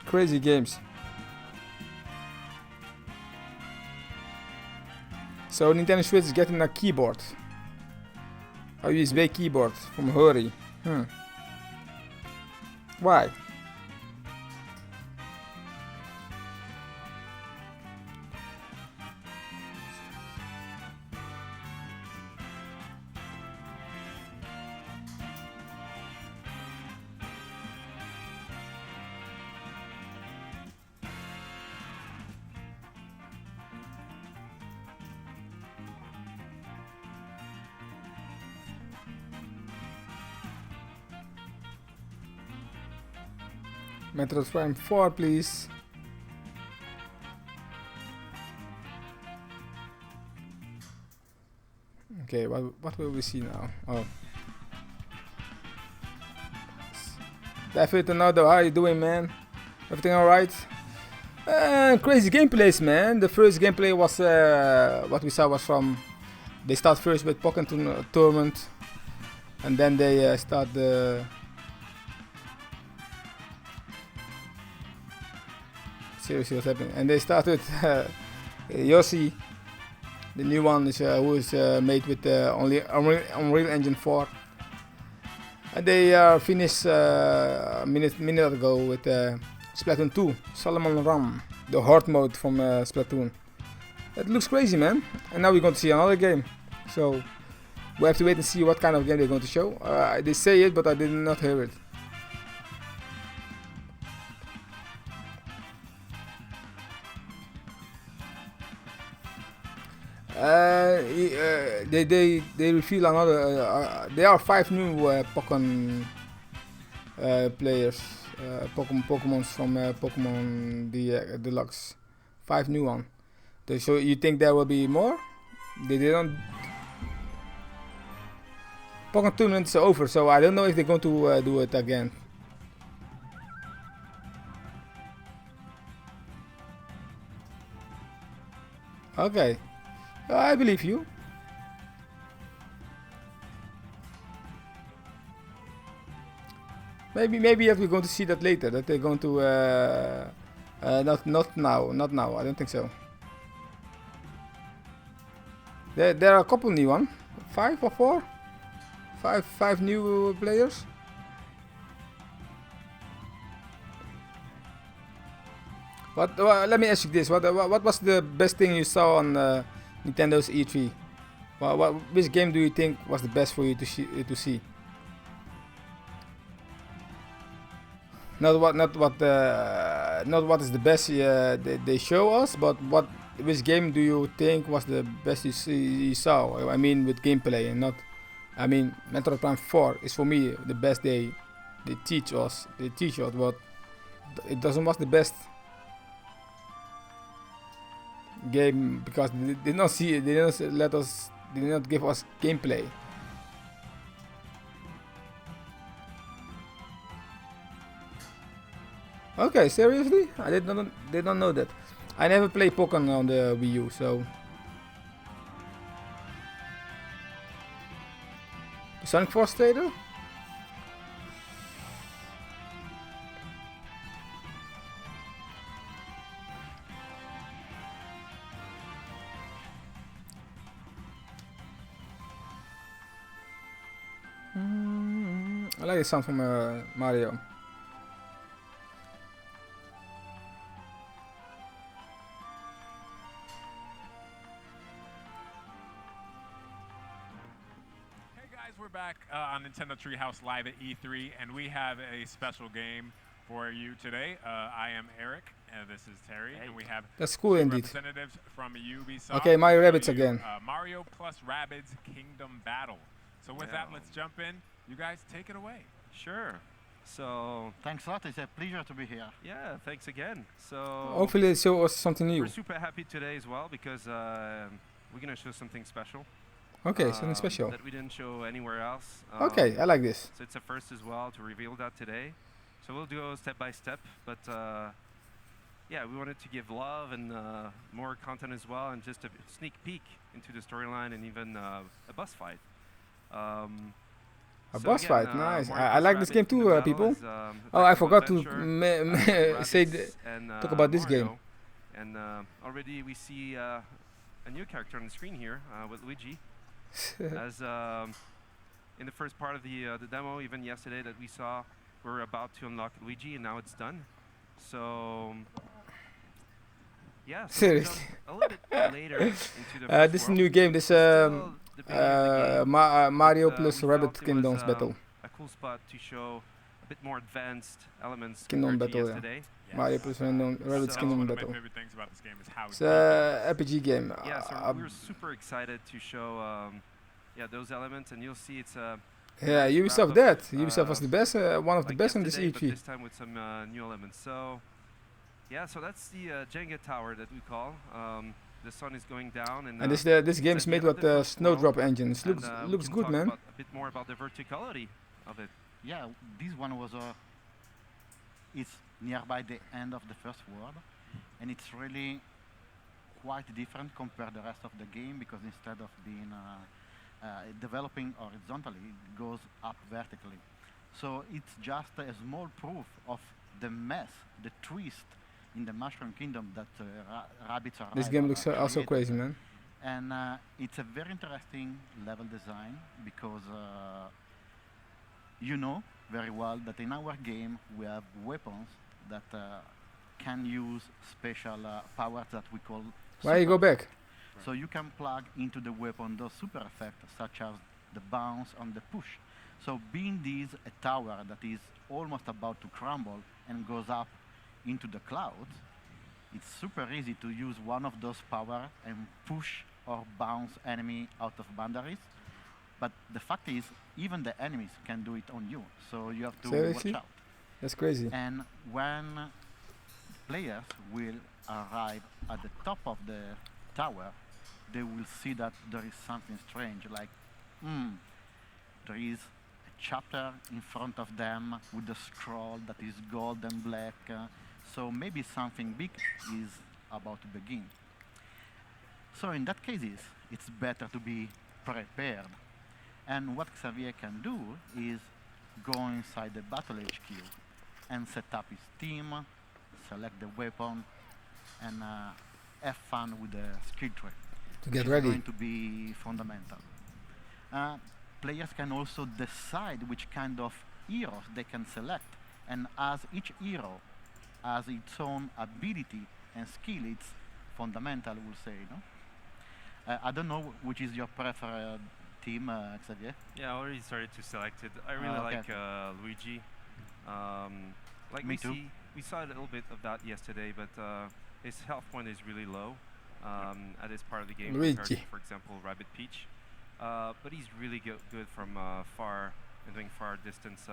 Crazy games. So Nintendo Switch is getting a keyboard. A USB keyboard from Hori. Why? Metroid Prime 4, please. Okay, what will we see now? Oh. David Ronaldo, how are you doing, man? Everything alright? Crazy gameplays, man. The first gameplay was what we saw was from. They start first with Poken Tournament, and then they start the. Seriously, what's happening? And they started Yoshi, the new one is who is made with only Unreal Engine 4, and they finished a minute ago with Splatoon 2, Solomon Run, the hard mode from Splatoon. It looks crazy, man. And now we're going to see another game, so we have to wait and see what kind of game they're going to show. They say it, but I did not hear it. They reveal another. There are 5 new Pokemon players, Pokemons from Pokemon Deluxe. 5 new ones. So you think there will be more? They didn't. Pokemon tournament is over, so I don't know if they're going to do it again. Okay. I believe you. Maybe we're going to see that later. That they're going to not now. I don't think so. There are a couple new ones. 5 or 4? 5 new players. Let me ask you this: what was the best thing you saw on Nintendo's E3? Which game do you think was the best for you to see? Not what is the best they show us, but which game do you think was the best you saw? I mean, with gameplay and not. I mean, Metroid Prime 4 is for me the best they teach us. But it doesn't was the best game because they did not give us gameplay. Okay, seriously? I did not know that. I never played Pokken on the Wii U, so. Sonic Force trailer? I like the sound from Mario. We're back on Nintendo Treehouse Live at E3, and we have a special game for you today. I am Eric, and this is Terry, and we have That's cool indeed. representatives from Ubisoft. Okay, Mario Rabbids again. Mario plus Rabbids Kingdom Battle. So with that, let's jump in. You guys take it away. Sure. So thanks a lot. It's a pleasure to be here. Yeah, thanks again. So Hopefully they show us something new. We're super happy today as well because we're gonna show something special. Okay, something special. That we didn't show anywhere else. Okay, I like this. So it's a first as well to reveal that today. So we'll go step by step, but yeah, we wanted to give love and more content as well, and just a sneak peek into the storyline and even a boss fight. A boss fight, nice. I like this game too, people. Oh, I forgot to talk about this game. And already we see a new character on the screen here with Luigi. As in the first part of the demo, even yesterday that we saw, we're about to unlock Luigi, and now it's done. So yeah, so seriously. A little bit later into the this new game, this Mario plus Rabbit Kingdoms Battle. A cool spot to show a bit more advanced elements Kingdom compared to Battle, yesterday. yeah. Mario plus Rabbit's Kingdom Battle. One of my favorite things about this game is how it's an RPG game. Yeah, so we're super excited to show yeah, those elements, and you'll see it's yeah, Ubisoft Ubisoft was the best, one of the best in this E3. But this time with some new elements. So yeah, so that's the Jenga tower that we call. The sun is going down, and this game is made with the Snowdrop engine. It looks good, man. A bit more about the verticality of it. Yeah, this one was it's nearby the end of the first world, and it's really quite different compared to the rest of the game because instead of being developing horizontally, it goes up vertically. So it's just a small proof of the mess, the twist in the Mushroom Kingdom that rabbits are. This game looks also crazy, man. And it's a very interesting level design because you know very well that in our game we have weapons that can use special powers that we call. Why you go back? So you can plug into the weapon those super effects such as the bounce and the push. So being this a tower that is almost about to crumble and goes up into the clouds, it's super easy to use one of those power and push or bounce enemy out of boundaries. But the fact is, even the enemies can do it on you, so you have to watch out. That's crazy. And when players will arrive at the top of the tower, they will see that there is something strange, like there is a chapter in front of them with a scroll that is gold and black, so maybe something big is about to begin. So in that case, it's better to be prepared. And what Xavier can do is go inside the battle HQ and set up his team, select the weapon, and have fun with the skill tree. To get which ready. is going to be fundamental. Players can also decide which kind of heroes they can select, and as each hero has its own ability and skill, it's fundamental, we'll say. No? I don't know which is your preferred team, Xavier. Yeah, I already started to select it. I really okay. like Luigi. Like Me too. We saw a little bit of that yesterday, but his health point is really low at this part of the game compared to, for example, Rabbit Peach. But he's really good from far and doing far distance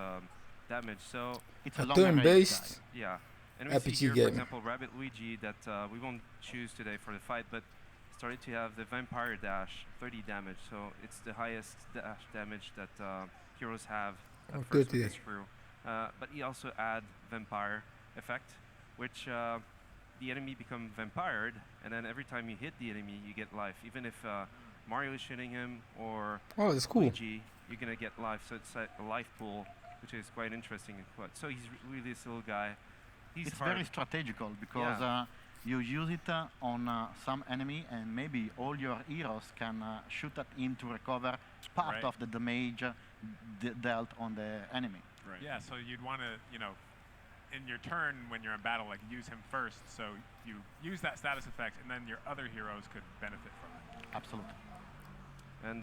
damage. So it's a turn-based yeah. And we see RPG here, game. for example, Rabbit Luigi that we won't choose today for the fight, but started to have the Vampire Dash, 30 damage. So it's the highest dash damage that heroes have at first with this crew. But he also add Vampire effect, which the enemy become vampired, and then every time you hit the enemy, you get life. Even if Mario is shooting him or that's cool. Luigi, you're gonna get life. So it's a life pool, which is quite interesting. So he's really this little guy. It's very strategical because you use it on some enemy, and maybe all your heroes can shoot at him to recover part of the damage dealt on the enemy. Right. Yeah, so you'd want to, in your turn when you're in battle, like use him first, so you use that status effect, and then your other heroes could benefit from it. Absolutely. And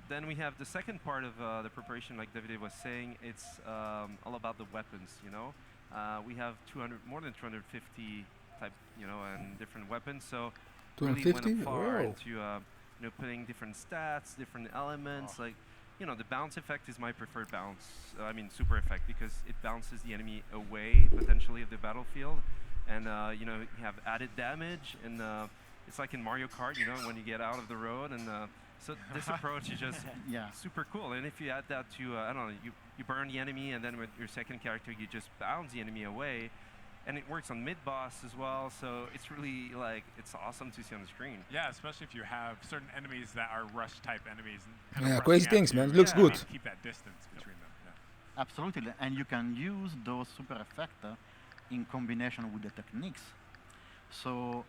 then we have the second part of the preparation, like David was saying. It's all about the weapons. We have more than 250 type, and different weapons. So really went far into putting different stats, different elements, like. The bounce effect is my preferred bounce. Super effect, because it bounces the enemy away potentially of the battlefield, and you have added damage, and it's like in Mario Kart, when you get out of the road, and so this approach is just super cool. And if you add that to, I don't know, you burn the enemy, and then with your second character, you just bounce the enemy away. And it works on mid-boss as well, so it's really, it's awesome to see on the screen. Yeah, especially if you have certain enemies that are rush-type enemies. Yeah, crazy things, man. It looks good. Keep that distance between them. Yeah. Absolutely, and you can use those super effects in combination with the techniques. So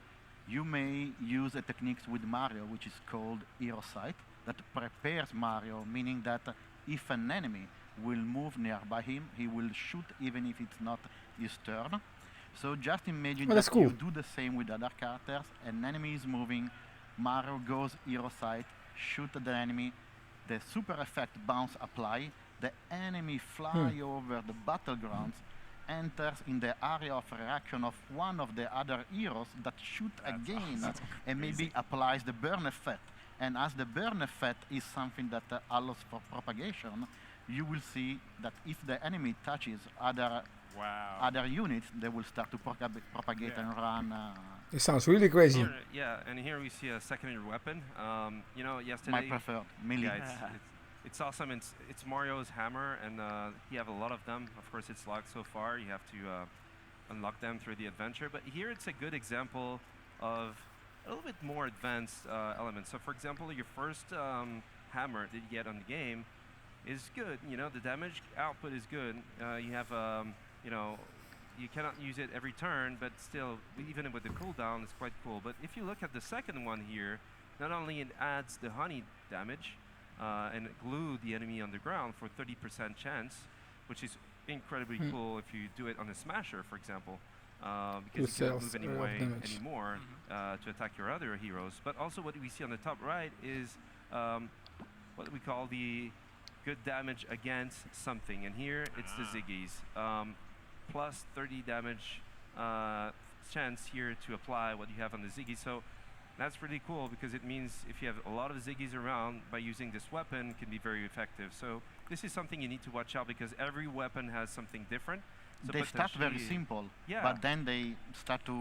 you may use a techniques with Mario, which is called Hero Sight, that prepares Mario, meaning that if an enemy will move nearby him, he will shoot even if it's not his turn. So just imagine that you do the same with other characters. An enemy is moving, Mario goes Hero Sight, shoot the enemy, the super effect bounce apply, the enemy fly over the battlegrounds, enters in the area of reaction of one of the other heroes that shoot again, and maybe applies the burn effect. And as the burn effect is something that allows for propagation, you will see that if the enemy touches other units, they will start to propagate and run. It sounds really crazy. And here we see a secondary weapon. Yesterday. My preferred, melee. Yeah, it's awesome. It's Mario's hammer, and you have a lot of them. Of course, it's locked so far. You have to unlock them through the adventure. But here it's a good example of a little bit more advanced elements. So, for example, your first hammer that you get on the game is good. The damage output is good. You have you cannot use it every turn, but still, even with the cooldown, it's quite cool. But if you look at the second one here, not only it adds the honey damage and glue the enemy on the ground for 30% chance, which is incredibly cool if you do it on a smasher, for example, because you can't move anymore to attack your other heroes. But also what we see on the top right is what we call the good damage against something, and here it's the Ziggies. Plus 30 damage chance here to apply what you have on the Ziggy. So that's pretty cool, because it means if you have a lot of Ziggies around, by using this weapon can be very effective. So this is something you need to watch out, because every weapon has something different. So they start very simple, but then we start to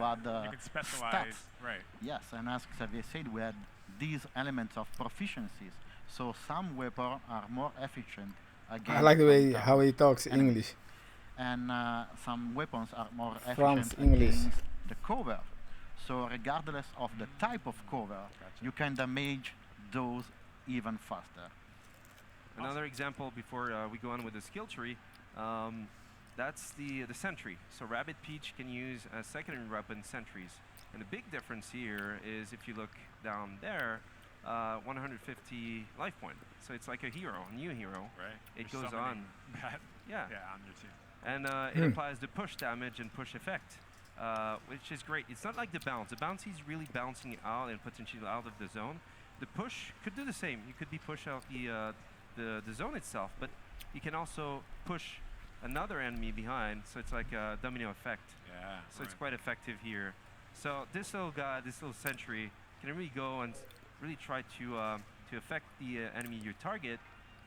add you can specialize, stats. Yes, and as Xavier said, we had these elements of proficiencies. So some weapons are more efficient against I like the way how he talks English. And some weapons are more France efficient English. against the cover. So regardless of the type of cover, you can damage those even faster. Another example before we go on with the skill tree, that's the sentry. So Rabbit Peach can use a secondary weapon, sentries. And the big difference here is if you look down there, 150 life point. So it's like a hero, a new hero. Right. It You're goes summoning on. that, Yeah. on your team. And it applies the push damage and push effect, which is great. It's not like the bounce. The bounce is really bouncing out and potentially out of the zone. The push could do the same. You could be push out the zone itself, but you can also push another enemy behind. So it's like a domino effect. Yeah. So it's quite effective here. So this little guy, this little sentry, can really go and really try to affect the enemy you target,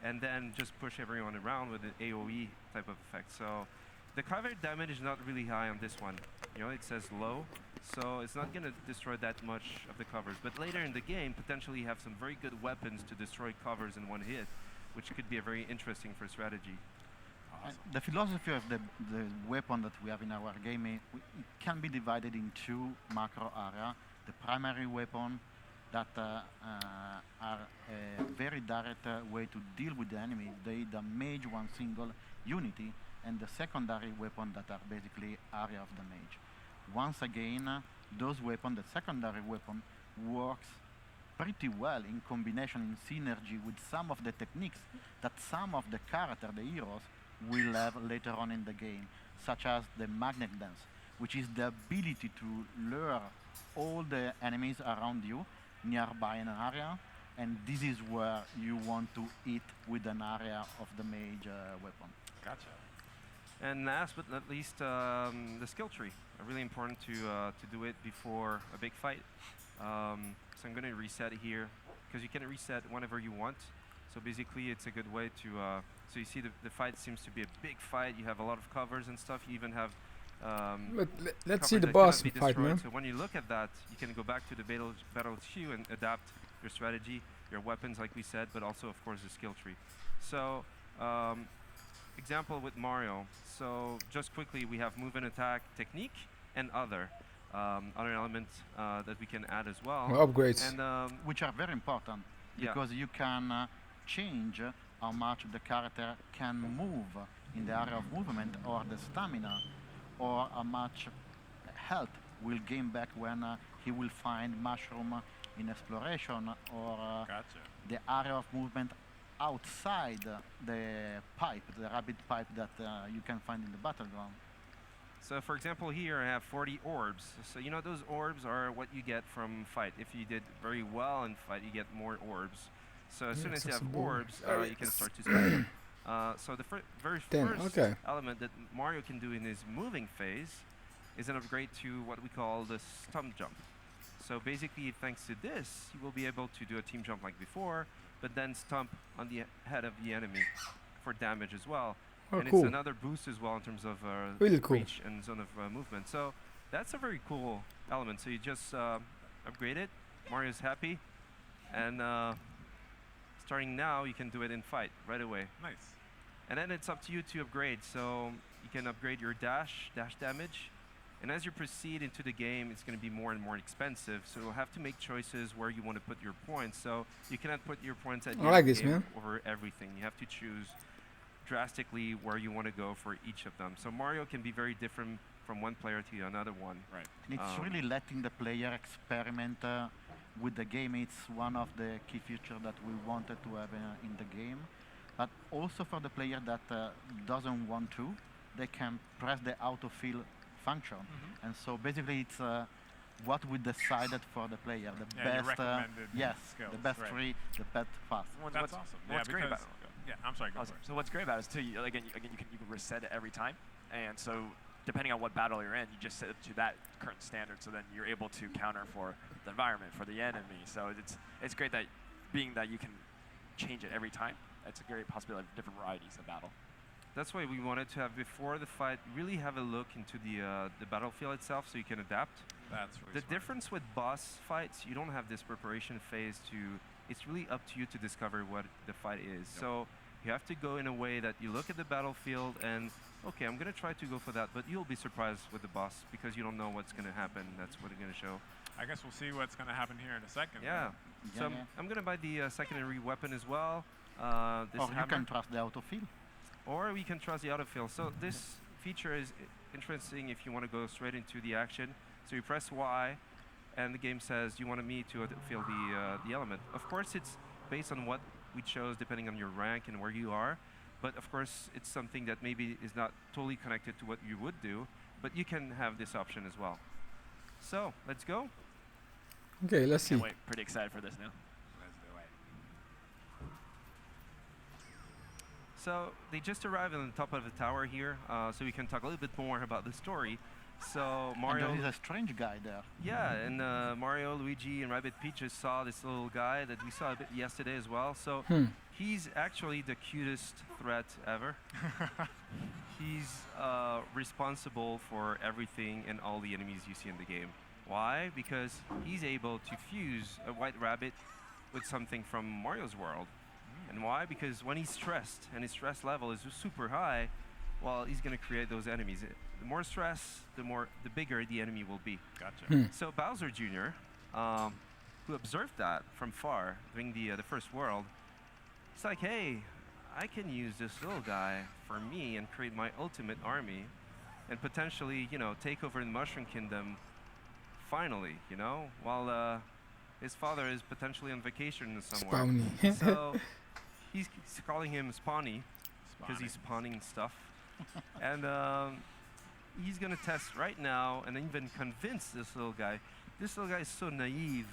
and then just push everyone around with an AOE type of effect. So the cover damage is not really high on this one. You know, it says low, so it's not going to destroy that much of the covers. But later in the game, potentially you have some very good weapons to destroy covers in one hit, which could be a very interesting for strategy. Awesome. The philosophy of the weapon that we have in our game, it can be divided in two macro areas. The primary weapon that are a very direct way to deal with the enemy. They damage one single unity, and the secondary weapon that are basically area of damage. Once again, those weapons, the secondary weapon, works pretty well in combination, in synergy with some of the techniques that some of the characters, the heroes, will have later on in the game, such as the magnet dance, which is the ability to lure all the enemies around you nearby in an area, and this is where you want to hit with an area of the mage weapon. Gotcha. And last but not least, the skill tree. Really important to do it before a big fight. So I'm going to reset here, because you can reset whenever you want. So basically, it's a good way to. So you see the fight seems to be a big fight. You have a lot of covers and stuff. You even have. Let's see the boss fight, man. So when you look at that, you can go back to the battle queue and adapt your strategy, your weapons, like we said, but also, of course, the skill tree. So, example with Mario. So just quickly, we have move and attack technique and other elements that we can add as well. Upgrades. And which are very important, because you can change how much the character can move in the area of movement, or the stamina, or how much health will gain back when he will find mushroom in exploration, or the area of movement outside the pipe, the rabbit pipe that you can find in the battleground. So for example, here I have 40 orbs. So you know those orbs are what you get from fight. If you did very well in fight, you get more orbs. So as soon as you have orbs, you can start to spend them. So the very first element that Mario can do in his moving phase is an upgrade to what we call the stump jump. So basically, thanks to this, you will be able to do a team jump like before, but then stump on the head of the enemy for damage as well. And it's another boost as well in terms of reach and zone of movement. So that's a very cool element. So you just upgrade it. Mario's happy. And starting now, you can do it in fight right away. Nice. And then it's up to you to upgrade. So you can upgrade your dash damage. And as you proceed into the game, it's going to be more and more expensive. So you'll have to make choices where you want to put your points. So you cannot put your points at your game over everything. You have to choose drastically where you want to go for each of them. So Mario can be very different from one player to another one. Right. And it's really letting the player experiment with the game. It's one of the key features that we wanted to have in the game. But also for the player that doesn't want to, they can press the autofill function. And so basically it's what we decided for the player, the best skills, the best tree, the best path. That's awesome. What's great about I'm sorry, go for it. So what's great about it is too, again you can reset it every time, and so depending on what battle you're in, you just set it to that current standard, so then you're able to counter for the environment, for the enemy. So it's great that being that you can change it every time. It's a great possibility of different varieties of battle. That's why we wanted to have, before the fight, really have a look into the battlefield itself so you can adapt. That's really the difference with boss fights, you don't have this preparation phase it's really up to you to discover what the fight is. So you have to go in a way that you look at the battlefield and, okay, I'm going to try to go for that, but you'll be surprised with the boss because you don't know what's going to happen. That's what it's going to show. I guess we'll see what's going to happen here in a second. Yeah. So I'm going to buy the secondary weapon as well. this or hammer. you can trust the autofill. Or we can trust the autofill. So this feature is interesting if you want to go straight into the action. So you press Y, and the game says you want me to autofill the element. Of course, it's based on what we chose depending on your rank and where you are. But of course, it's something that maybe is not totally connected to what you would do. But you can have this option as well. So let's go. Okay, let's see. Can't wait. Pretty excited for this now. So they just arrived on the top of the tower here, so we can talk a little bit more about the story. So Mario, and there is a strange guy there. yeah, and Mario, Luigi, and Rabbit Peach just saw this little guy that we saw a bit yesterday as well. So he's actually the cutest threat ever. He's responsible for everything and all the enemies you see in the game. Why? Because he's able to fuse a white rabbit with something from Mario's world. And why? Because when he's stressed and his stress level is super high, well, he's going to create those enemies. The more stress, the bigger the enemy will be. Gotcha. So Bowser Jr., who observed that from far during the first world, it's like, hey, I can use this little guy for me and create my ultimate army, and potentially, take over the Mushroom Kingdom. Finally, while his father is potentially on vacation somewhere. Spawny. So he's calling him Spawny because he's spawning stuff. And he's going to test right now and even convince this little guy. This little guy is so naive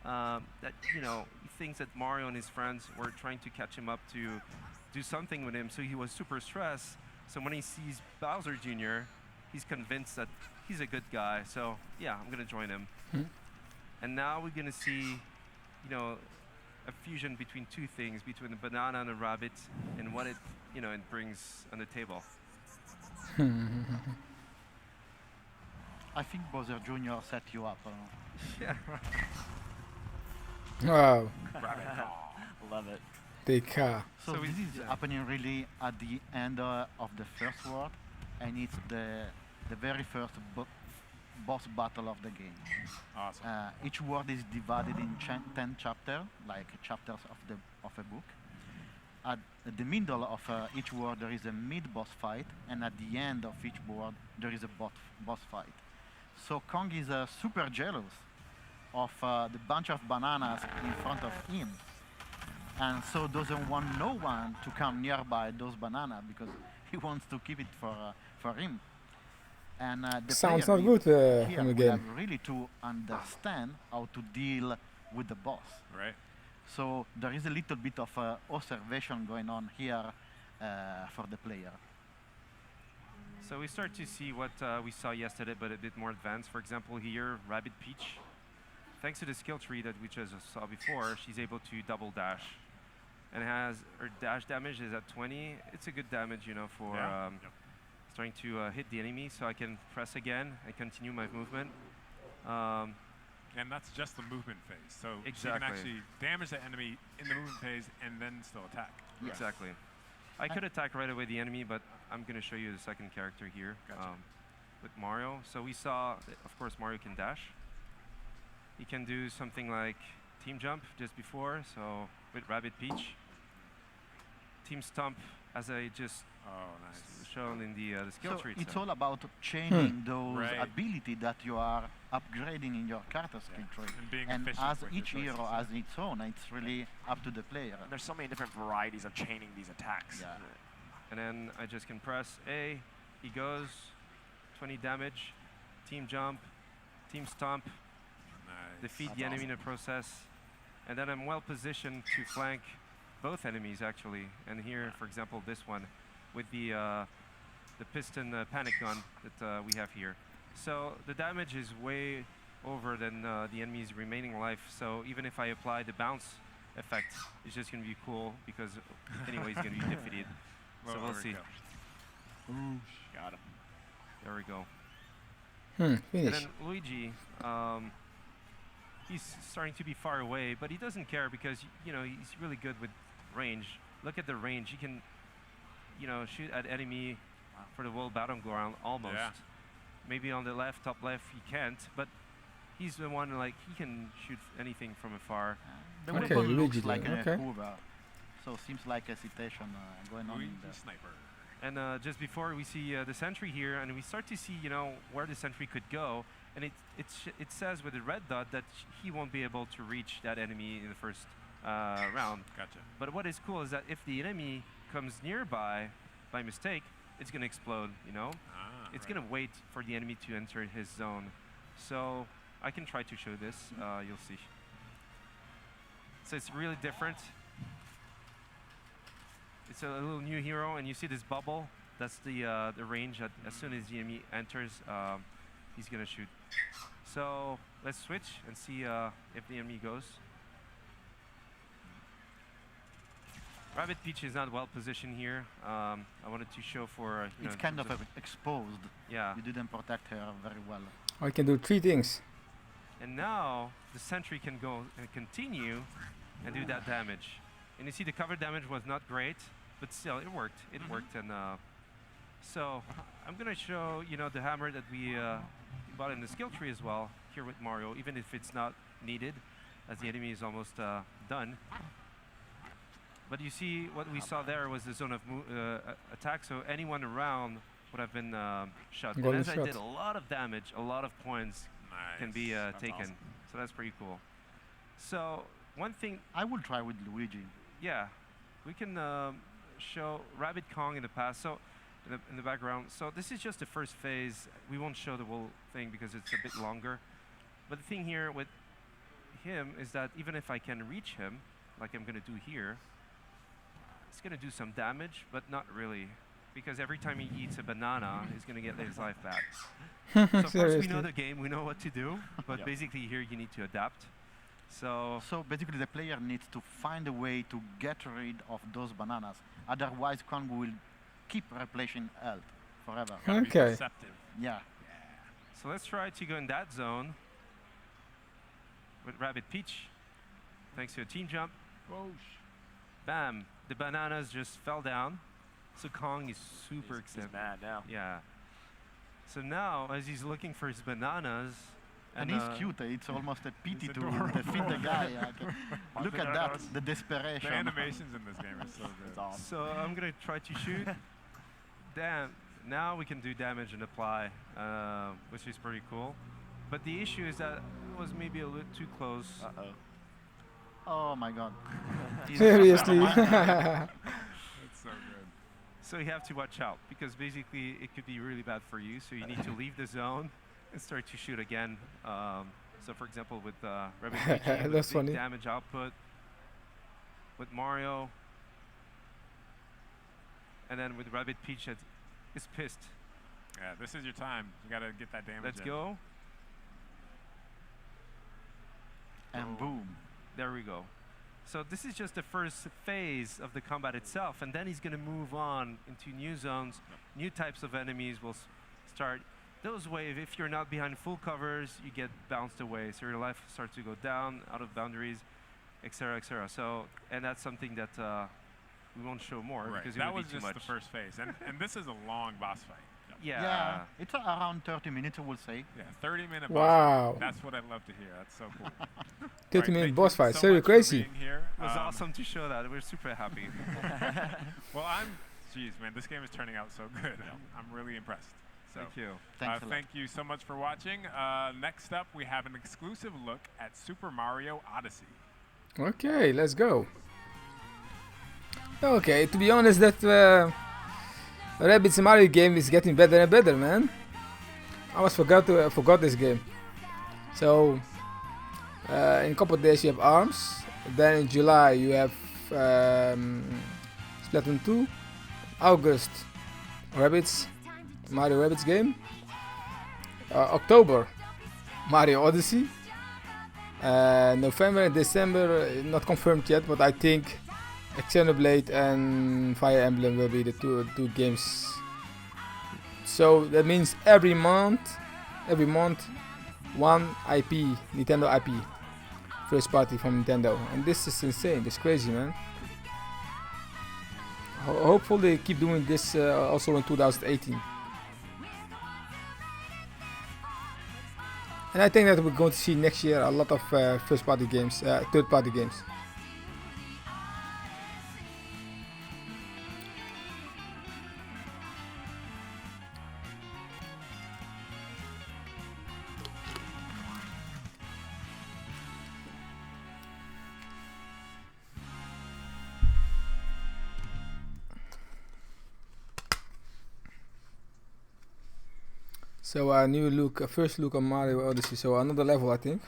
that, he thinks that Mario and his friends were trying to catch him up to do something with him. So he was super stressed. So when he sees Bowser Jr., he's convinced that he's a good guy. So yeah, I'm going to join him. And now we're going to see, a fusion between two things, between the banana and the rabbit, and what it brings on the table. I think Bowser Jr. set you up. Yeah. Wow. Love it. The car. So this is happening really at the end of the first world, and it's the very first boss battle of the game. Awesome. Each world is divided in 10 chapters, like chapters of a book. At the middle of each world there is a mid-boss fight, and at the end of each world there is a boss fight. So Kong is super jealous of the bunch of bananas in front of him, and so doesn't want no one to come nearby those bananas because he wants to keep it for him. And the sounds player not good here from the will game. have really to understand how to deal with the boss. Right. So there is a little bit of observation going on here for the player. So we start to see what we saw yesterday, but a bit more advanced. For example, here, Rabbit Peach, thanks to the skill tree that we just saw before, she's able to double dash. And has her dash damage is at 20. It's a good damage, for starting to hit the enemy. So I can press again and continue my movement. And that's just the movement phase. So you Exactly. can actually damage the enemy in the movement phase and then still attack. Yes. Exactly. I could attack right away the enemy, but I'm going to show you the second character here with Mario. So we saw, of course, Mario can dash. He can do something like team jump just before, so with Rabbit Peach. Team stomp, as I just shown in the skill So tree. it's all about changing those ability that you are upgrading in your character skill tree. And being and efficient as with each your hero choices. has its own, it's really up to the player. And there's so many different varieties of chaining these attacks. Yeah. And then I just can press A, he goes, 20 damage, team jump, team stomp, defeat the enemy in the process, and then I'm well positioned to flank both enemies actually. And here, for example, this one with the piston panic gun that we have here. So the damage is way over than the enemy's remaining life. So even if I apply the bounce effect, it's just going to be cool because anyway, he's going to be defeated. So we'll see. Got him. There we go. Finish. And then Luigi, he's starting to be far away, but he doesn't care because he's really good with range. Look at the range. He can, shoot at enemy for the whole battleground almost. Yeah. Maybe on the left, top left, he can't, but he's the one he can shoot anything from afar. The weapon looks like a Hoover. so seems like a citation going on in the sniper. And just before we see the sentry here, and we start to see, where the sentry could go, and it says with the red dot that he won't be able to reach that enemy in the first round. Gotcha. But what is cool is that if the enemy comes nearby by mistake, it's going to explode, it's going to wait for the enemy to enter his zone. So I can try to show this, you'll see. So it's really different. It's a little new hero, and you see this bubble. That's the range. As soon as the enemy enters, he's going to shoot. So let's switch and see if the enemy goes. Rabbit Peach is not well positioned here. I wanted to show for it's kind of exposed. Yeah. You didn't protect her very well. I can do 3 things. And now the sentry can go and continue and do that damage. And you see the cover damage was not great, but still it worked. It worked, and so I'm gonna show the hammer that we bought in the skill tree as well here with Mario, even if it's not needed, as the enemy is almost done. But you see what we saw there was the zone of attack, so anyone around would have been shot. And as I did a lot of damage, a lot of points can be taken. Awesome. So that's pretty cool. So one thing I will try with Luigi. Yeah, we can show Rabbit Kong in the past. So in the background. So this is just the first phase. We won't show the whole thing because it's a bit longer. But the thing here with him is that even if I can reach him, like I'm gonna do here, it's gonna do some damage, but not really, because every time he eats a banana, he's gonna get his life back. So of course we know the game, we know what to do, but basically here you need to adapt. So basically the player needs to find a way to get rid of those bananas. Otherwise Kong will keep replenishing health forever. Okay. Yeah. So let's try to go in that zone with Rabbit Peach. Thanks to a team jump. Bam. The bananas just fell down. So Kong is super excited. He's mad now. Yeah. So now, as he's looking for his bananas, and he's cute. It's almost a pity to defeat the guy. Look at that, the desperation. The animations in this game are so good. Awesome. So I'm gonna try to shoot. Damn. Now we can do damage and apply, which is pretty cool. But the issue is that it was maybe a little too close. Uh-oh. Oh my god. Seriously? That's so good. So you have to watch out, because basically it could be really bad for you. So you need to leave the zone and start to shoot again. So for example, with Rabbit Peach, that's funny. Damage output. With Mario. And then with Rabbit Peach, is pissed. Yeah, this is your time. You gotta get that damage. Let's go. And boom. There we go. So this is just the first phase of the combat itself, and then he's going to move on into new zones, new types of enemies will start. Those waves, if you're not behind full covers, you get bounced away, so your life starts to go down, out of boundaries, etc., etc. So, and that's something that we won't show more because it that would was be too just much. the first phase, and this is a long boss fight. Yeah. It's around 30 minutes, I would say. Yeah, 30-minute Wow. boss fight. That's what I'd love to hear. That's so cool. 30-minute boss fight, so crazy. It was awesome to show that. We're super happy. Well, geez, man, this game is turning out so good. I'm really impressed. So, thank you. Thank you so much for watching. Next up, we have an exclusive look at Super Mario Odyssey. Okay, let's go. Okay, to be honest, that Rabbids Mario game is getting better and better, man. I forgot this game. So in a couple of days you have ARMS. Then in July you have Splatoon 2. August Mario Rabbids game. October Mario Odyssey. November and December not confirmed yet, but I think Xenoblade and Fire Emblem will be the two games. So that means every month one IP, Nintendo IP, first party from Nintendo, and this is insane. This is crazy, man. Hopefully they keep doing this also in 2018. And I think that we're going to see next year a lot of first party games, third party games. So a new look, a first look on Mario Odyssey. So another level, I think.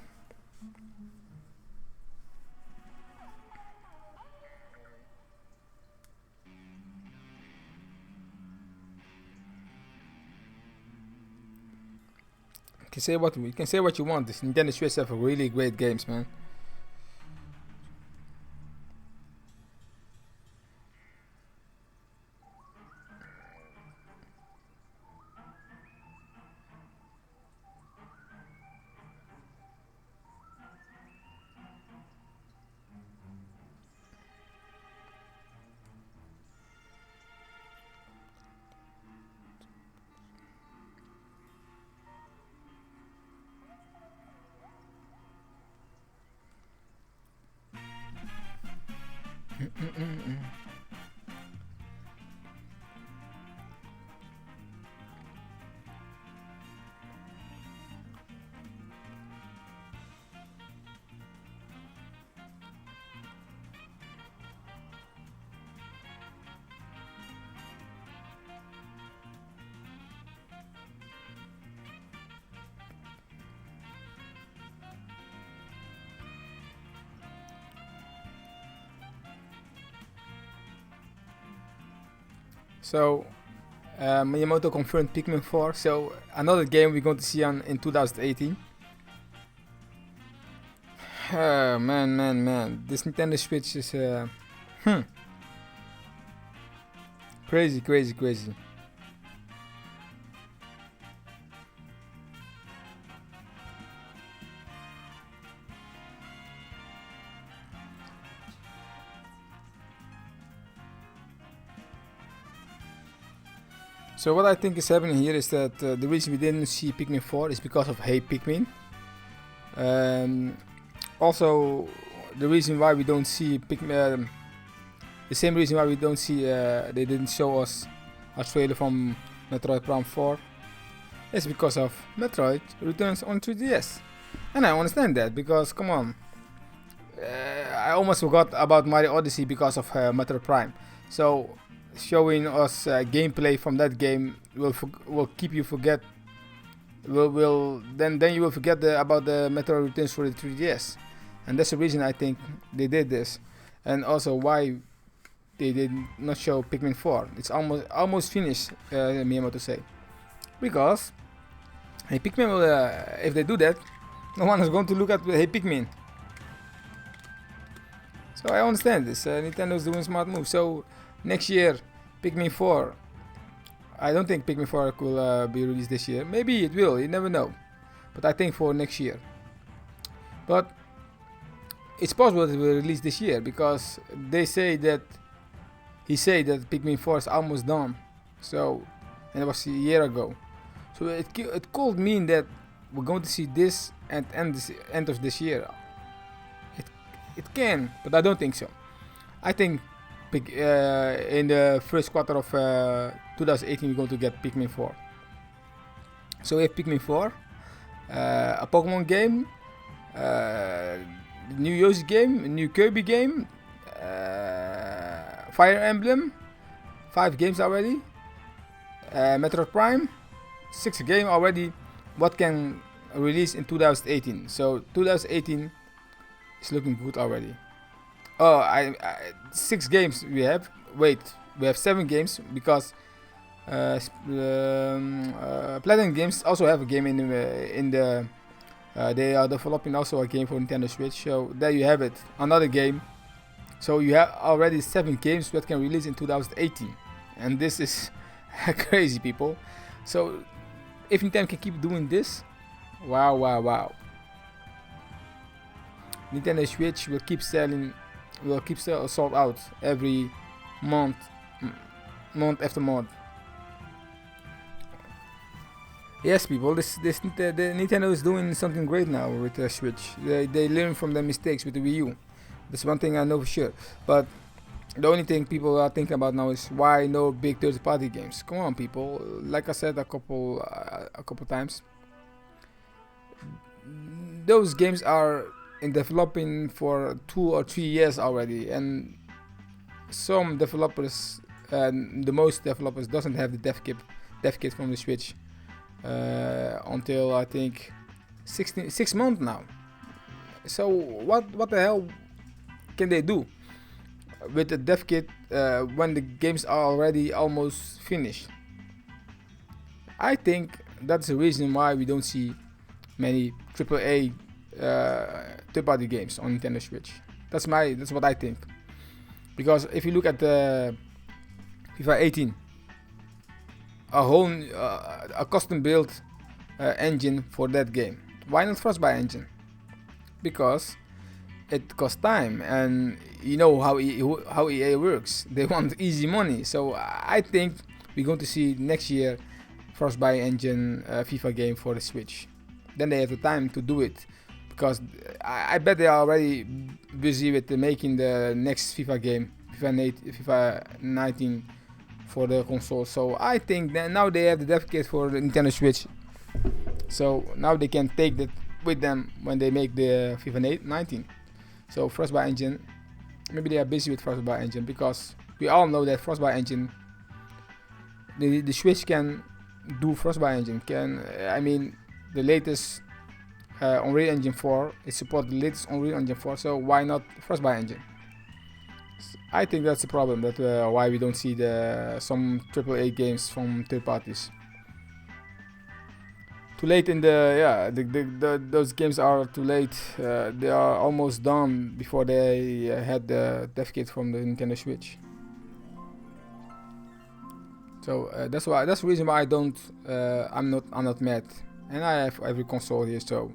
You can say what you want. This Nintendo Switch have really great games, man. So Miyamoto confirmed Pikmin 4. So another game we're going to see in 2018. Man, this Nintendo Switch is crazy. So what I think is happening here is that the reason we didn't see Pikmin 4 is because of Hey Pikmin. Also, the reason why we don't see Pikmin, the same reason why we don't see, they didn't show us a trailer from Metroid Prime 4 is because of Metroid returns on 3DS. And I understand that, because come on, I almost forgot about Mario Odyssey because of Metroid Prime. So showing us gameplay from that game will keep you forget. Then you will forget about the Metroid returns for the 3DS, and that's the reason I think they did this, and also why they did not show Pikmin 4. It's almost finished, Miyamoto say, because Hey Pikmin will, if they do that, no one is going to look at Hey Pikmin. So I understand this. Nintendo is doing smart moves. So next year, Pikmin 4. I don't think Pikmin 4 will be released this year. Maybe it will. You never know. But I think for next year. But it's possible it will release this year because he say that Pikmin 4 is almost done. So, and it was a year ago. So it could mean that we're going to see this at end of this year. It can, but I don't think so. I think in the first quarter of 2018 we're going to get Pikmin 4. So we have Pikmin 4, a Pokemon game, new Yoshi game, a new Kirby game, Fire Emblem, 5 games already, Metroid Prime, 6 games already. What can release in 2018? So 2018 is looking good already. Oh, 6 games we have. Wait, we have 7 games because Platinum Games also have a game in the they are developing also a game for Nintendo Switch. So there you have it, another game. So you have already 7 games that can release in 2018, and this is crazy, people. So if Nintendo can keep doing this, wow. Nintendo Switch will keep sold out every month after month. Yes, people, the Nintendo is doing something great now with the Switch. They learn from their mistakes with the Wii U. That's one thing I know for sure. But the only thing people are thinking about now is why no big third-party games. Come on, people. Like I said a couple times, those games are in developing for 2 or 3 years already, and some developers, the most developers, doesn't have the dev kit from the Switch. until I think 6 months now. So what the hell can they do with the dev kit when the games are already almost finished? I think that's the reason why we don't see many AAA third-party games on Nintendo Switch. That's what I think. Because if you look at the FIFA 18, a whole a custom-built engine for that game. Why not Frostbite engine? Because it costs time, and you know how EA works. They want easy money. So I think we're going to see next year Frostbite engine FIFA game for the Switch. Then they have the time to do it, because I bet they are already busy with making the next FIFA game, FIFA 19 for the console. So I think that now they have the dev kit for the Nintendo Switch. So now they can take that with them when they make the FIFA 19. So Frostbite engine, maybe they are busy with Frostbite engine, because we all know that Frostbite engine, the Switch can do Frostbite engine. The latest Unreal Engine 4, it supports the latest Unreal Engine 4, so why not Frostbite engine? I think that's the problem, that why we don't see some AAA games from third parties. Too late in those games are too late. They are almost done before they had the dev kit from the Nintendo Switch. So that's the reason why I'm not mad, and I have every console here. So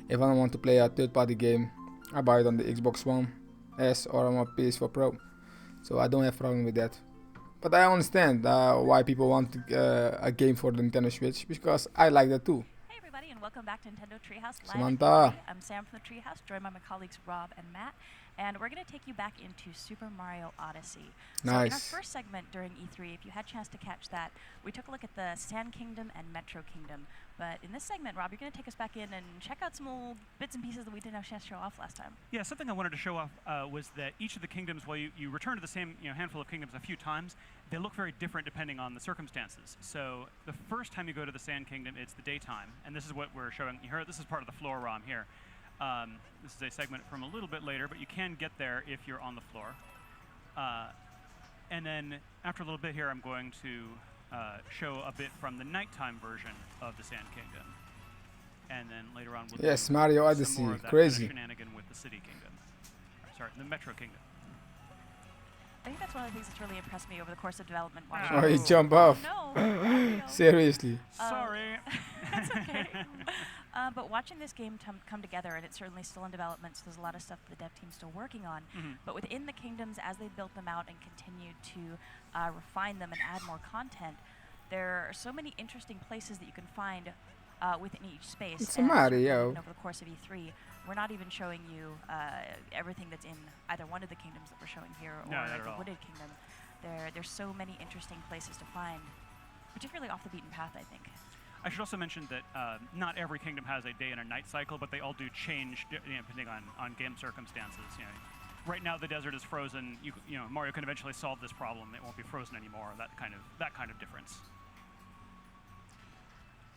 if I don't want to play a third-party game, I buy it on the Xbox One S or on my PS4 Pro. So I don't have problem with that. But I understand why people want a game for the Nintendo Switch, because I like that too. Hey everybody, and welcome back to Nintendo Treehouse Live. Samantha. I'm Sam from the Treehouse, joined by my colleagues Rob and Matt, and we're going to take you back into Super Mario Odyssey. So in our first segment during E3, if you had a chance to catch that, we took a look at the Sand Kingdom and Metro Kingdom. But in this segment, Rob, you're going to take us back in and check out some old bits and pieces that we didn't have a chance to show off last time. Yeah, something I wanted to show off was that each of the kingdoms, while you return to the same handful of kingdoms a few times, they look very different depending on the circumstances. So the first time you go to the Sand Kingdom, it's the daytime, and this is what we're showing you here. This is part of the floor ROM here. This is a segment from a little bit later, but you can get there if you're on the floor. And then after a little bit here, I'm going to show a bit from the nighttime version of the Sand Kingdom. And then later on, we'll do Mario Odyssey, some more of that crazy. kind of shenanigan with the City Kingdom. Sorry, the Metro Kingdom. I think that's one of the things that's really impressed me over the course of development. Oh, you jump off. No. Seriously. Sorry. That's okay. But watching this game come together, and it's certainly still in development, so there's a lot of stuff the dev team's still working on. But within the kingdoms, as they built them out and continue to refine them and add more content, there are so many interesting places that you can find within each space. It's a Mario. Over the course of E3, we're not even showing you everything that's in either one of the kingdoms that we're showing here or the Wooded Kingdom. There's so many interesting places to find, particularly off the beaten path, I think. I should also mention that not every kingdom has a day and a night cycle, but they all do change depending on game circumstances. Right now the desert is frozen. Mario can eventually solve this problem. It won't be frozen anymore. That kind of difference.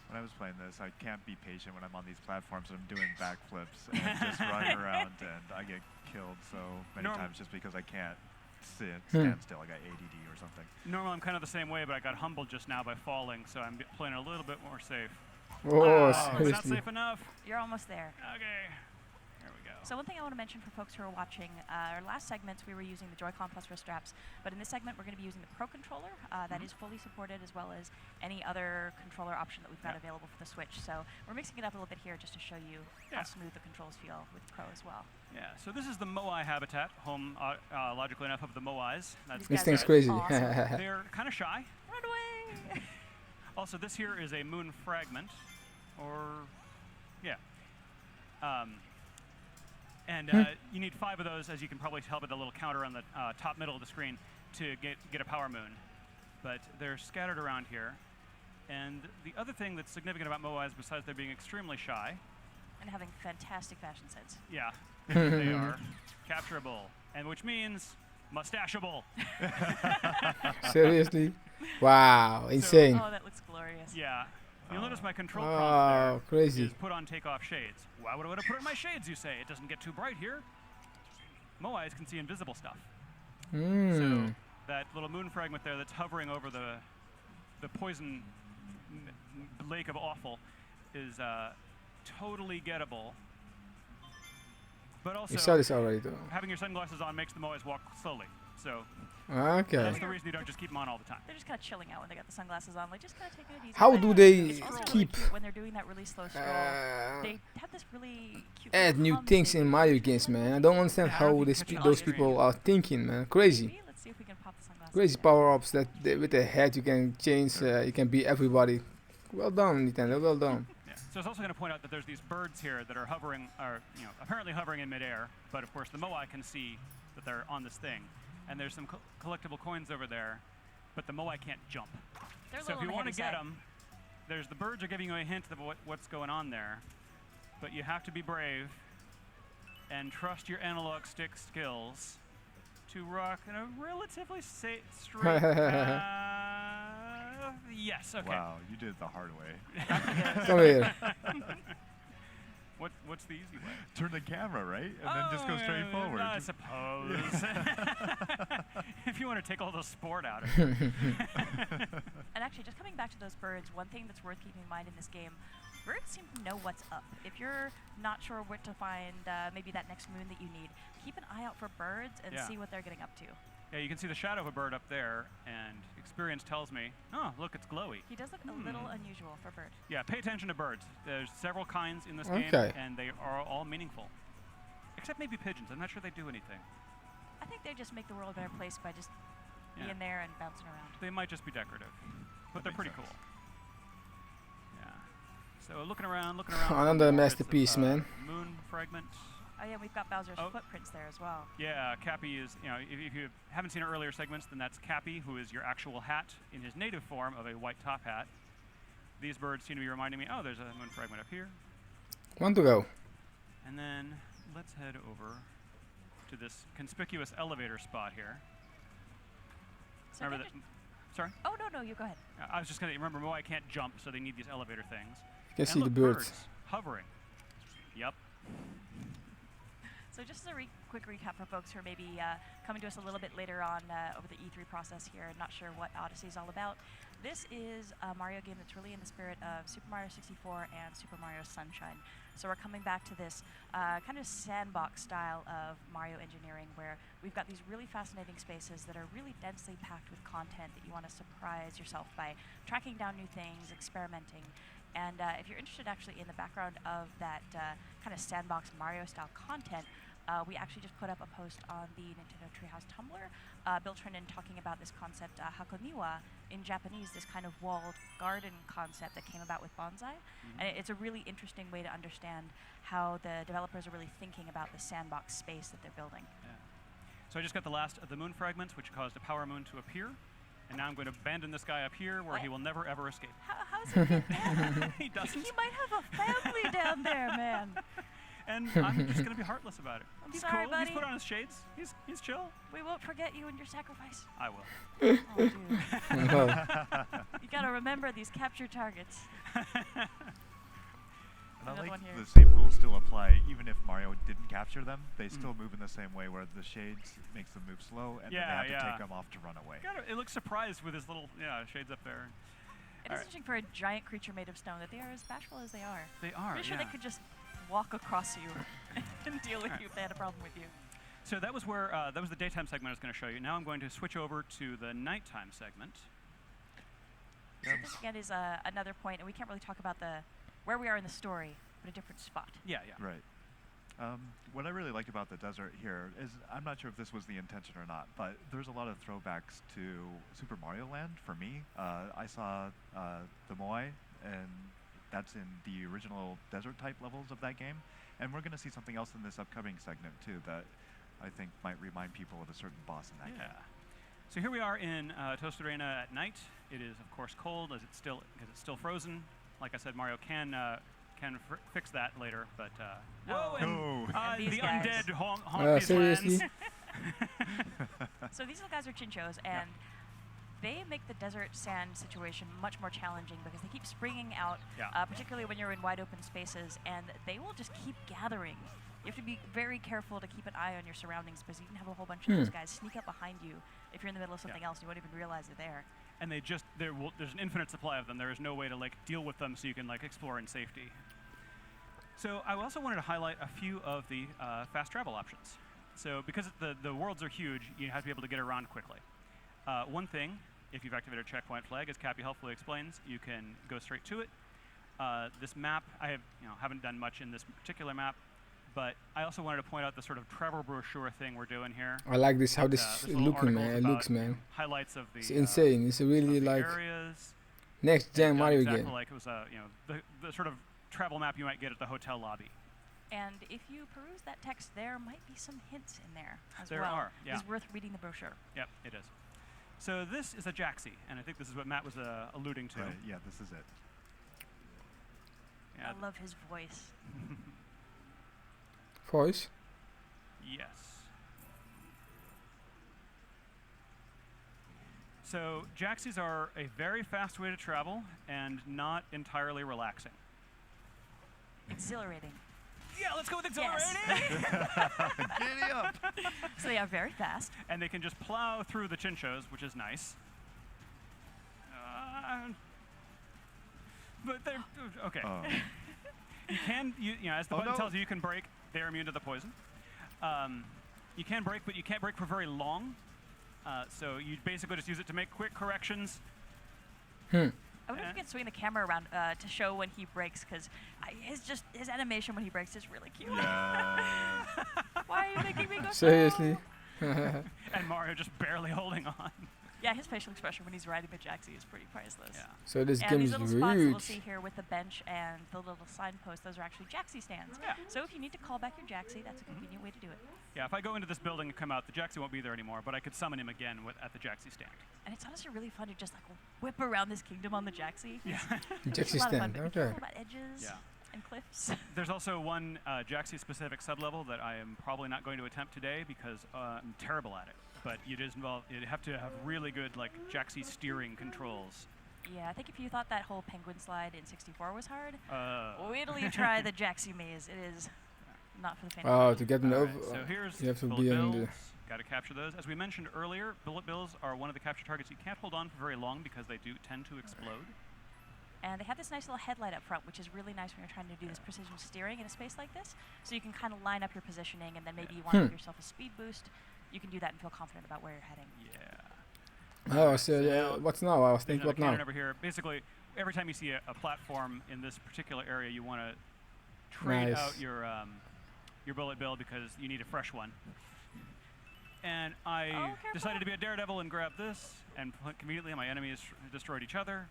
When I was playing this, I can't be patient when I'm on these platforms and I'm doing backflips and just running around, and I get killed so many times just because I can't stand still. I got ADD or something. Normally I'm kind of the same way, but I got humbled just now by falling, so I'm playing a little bit more safe. Oh, it's not safe enough. You're almost there. Okay. There we go. So one thing I want to mention for folks who are watching, our last segments we were using the Joy-Con Plus wrist straps, but in this segment we're going to be using the Pro Controller. That is fully supported, as well as any other controller option that we've got available for the Switch. So we're mixing it up a little bit here just to show you how smooth the controls feel with Pro as well. Yeah, so this is the Moai habitat, home, logically enough, of the Moais. This thing's crazy. Awesome. They're kind of shy. Run away! Also, this here is a moon fragment, or, yeah. You need 5 of those, as you can probably tell by the little counter on the top middle of the screen, to get a power moon. But they're scattered around here. And the other thing that's significant about Moais, besides they're being extremely shy, and having fantastic fashion sense. Yeah, they are capturable, and which means mustachable. Seriously? Wow, insane. Oh, that looks glorious. Yeah. You'll notice my control prompt there crazy. is put on takeoff shades. Why would I want to put on my shades, you say? It doesn't get too bright here. Moais can see invisible stuff. So that little moon fragment there that's hovering over the poison lake of awful is totally gettable. But also, you saw this already, though. having your sunglasses on makes the Moais walk slowly. So okay. that's the reason you don't just keep them on all the time. They're just kind of chilling out when they got the sunglasses on, like just kind of taking it easy. How But do they it's also really keep cute when they're doing that really slow stroll? They have this really cute. add new things in Mario games, man? I don't understand how those people are thinking, man. Crazy. Let's see if we can pop the sunglasses. Crazy power-ups that with the head you can change. You can be everybody. Well done, Nintendo. Well done. Yeah. So it's also going to point out that there's these birds here that are hovering, or apparently hovering in midair. But of course, the Moai can see that they're on this thing, and there's some collectible coins over there, but the Moai can't jump. So if you want to get them, the birds are giving you a hint of what's going on there, but you have to be brave and trust your analog stick skills to rock in a relatively straight path. Yes, okay. Wow, you did it the hard way. Come here. What's the easy way? Turn the camera, right? And then just go straight forward. I suppose. If you want to take all the sport out of it. And actually, just coming back to those birds, one thing that's worth keeping in mind in this game, birds seem to know what's up. If you're not sure where to find maybe that next moon that you need, keep an eye out for birds and see what they're getting up to. Yeah, you can see the shadow of a bird up there, and experience tells me, oh, look, it's glowy. He does look a little unusual for a bird. Yeah, pay attention to birds. There's several kinds in this game, and they are all meaningful. Except maybe pigeons. I'm not sure they do anything. I think they just make the world a better place by just being there and bouncing around. They might just be decorative, but they're pretty cool. Yeah. So looking around. Another masterpiece, man. Moon fragment. Oh yeah, we've got Bowser's footprints there as well. Yeah, Cappy is, if you haven't seen our earlier segments, then that's Cappy, who is your actual hat in his native form of a white top hat. These birds seem to be reminding me, oh, there's a moon fragment up here. One to go. And then let's head over to this conspicuous elevator spot here. So remember that? Sorry? Oh, no, you go ahead. I was just going to remember, Moai can't jump, so they need these elevator things. You can see the birds. Hovering. Yep. So just as a quick recap for folks who are maybe coming to us a little bit later on over the E3 process here and not sure what Odyssey is all about, this is a Mario game that's really in the spirit of Super Mario 64 and Super Mario Sunshine. So we're coming back to this kind of sandbox style of Mario engineering where we've got these really fascinating spaces that are really densely packed with content that you want to surprise yourself by tracking down new things, experimenting. And if you're interested actually in the background of that kind of sandbox Mario style content, we actually just put up a post on the Nintendo Treehouse Tumblr. Bill Trinan talking about this concept, hakoniwa, in Japanese, this kind of walled garden concept that came about with bonsai. And it's a really interesting way to understand how the developers are really thinking about the sandbox space that they're building. Yeah. So I just got the last of the moon fragments, which caused a power moon to appear. And now I'm going to abandon this guy up here where he will never, ever escape. How's he get down? He doesn't. He might have a family down there, man. And I'm just going to be heartless about it. He's sorry, cool. buddy. He's put on his shades. He's chill. We won't forget you and your sacrifice. I will. Oh, dude. You got to remember these capture targets. And I like the same rules still apply, even if Mario didn't capture them. They still move in the same way, where the shades makes them move slow, and then they have to take them off to run away. It looks surprised with his little shades up there. It is interesting for a giant creature made of stone that they are as bashful as they are. They are. Pretty sure they could just walk across you and deal with you if they had a problem with you. So that was where that was the daytime segment I was going to show you. Now I'm going to switch over to the nighttime segment. So this again is another point, and we can't really talk about where we are in the story, but a different spot. Yeah. Right. What I really liked about the desert here is, I'm not sure if this was the intention or not, but there's a lot of throwbacks to Super Mario Land for me. I saw the Moai, and that's in the original desert type levels of that game. And we're going to see something else in this upcoming segment too that I think might remind people of a certain boss in that game. So here we are in Toasted Arena at night. It is of course cold as it's still frozen. Like I said, Mario can fix that later, but the undead haunt these lands. So these little guys are Chinchos, and they make the desert sand situation much more challenging because they keep springing out, particularly when you're in wide open spaces, and they will just keep gathering. You have to be very careful to keep an eye on your surroundings because you can have a whole bunch of those guys sneak up behind you if you're in the middle of something else and you won't even realize they're there. And there's an infinite supply of them. There is no way to like deal with them so you can like explore in safety. So I also wanted to highlight a few of the fast travel options. So because the worlds are huge, you have to be able to get around quickly. One thing, if you've activated a checkpoint flag, as Cappy helpfully explains, you can go straight to it. This map, I haven't done much in this particular map, but I also wanted to point out the sort of travel brochure thing we're doing here. I like this, how this looking, man. It looks, man. Highlights of the. It's insane. It's really like areas. Next gen Mario exactly game. Like it was the sort of travel map you might get at the hotel lobby. And if you peruse that text, there might be some hints in there as there well. Are, yeah. It's worth reading the brochure. Yep, it is. So this is a Jaxi, and I think this is what Matt was alluding to. Right, yeah, this is it. Yeah. I love his voice. Voice? Yes. So Jaxis are a very fast way to travel and not entirely relaxing. Exhilarating. Yeah, let's go with exhilarating. Giddy up. So they are very fast. And they can just plow through the chinchos, which is nice. But they're okay. You can, as the button tells you, you can break. They're immune to the poison. You can break, but you can't break for very long. So you basically just use it to make quick corrections. I wonder if you can swing the camera around to show when he breaks, because his animation when he breaks is really cute. Yeah. Why are you making me go Seriously? And Mario just barely holding on. Yeah, his facial expression when he's riding the Jaxi is pretty priceless. Yeah. So this and game these is little spots that we'll huge. see here with the bench and the little signpost, those are actually Jaxi stands. Yeah. So if you need to call back your Jaxi, that's a convenient way to do it. Yeah, if I go into this building and come out, the Jaxi won't be there anymore, but I could summon him again at the Jaxi stand. And it's honestly really fun to just like whip around this kingdom on the Jaxi. Yeah. Jaxi stand, okay. About edges and cliffs. There's also one Jaxi-specific sublevel that I am probably not going to attempt today because I'm terrible at it. But you'd have to have really good like Jaxi steering controls. Yeah, I think if you thought that whole penguin slide in 64 was hard, wait till you try the Jaxi maze. It is not for the faint of heart. To get an over, So here's you have to bullet be bills. in the. Got to capture those. As we mentioned earlier, bullet bills are one of the capture targets you can't hold on for very long because they do tend to explode. And they have this nice little headlight up front, which is really nice when you're trying to do this precision steering in a space like this. So you can kind of line up your positioning, and then maybe you want to give yourself a speed boost. You can do that and feel confident about where you're heading. Yeah. Oh, so what's now? I was thinking, what now? Over here. Basically, every time you see a platform in this particular area, you want to trade out your bullet bill because you need a fresh one. And I decided to be a daredevil and grab this, and conveniently my enemies destroyed each other.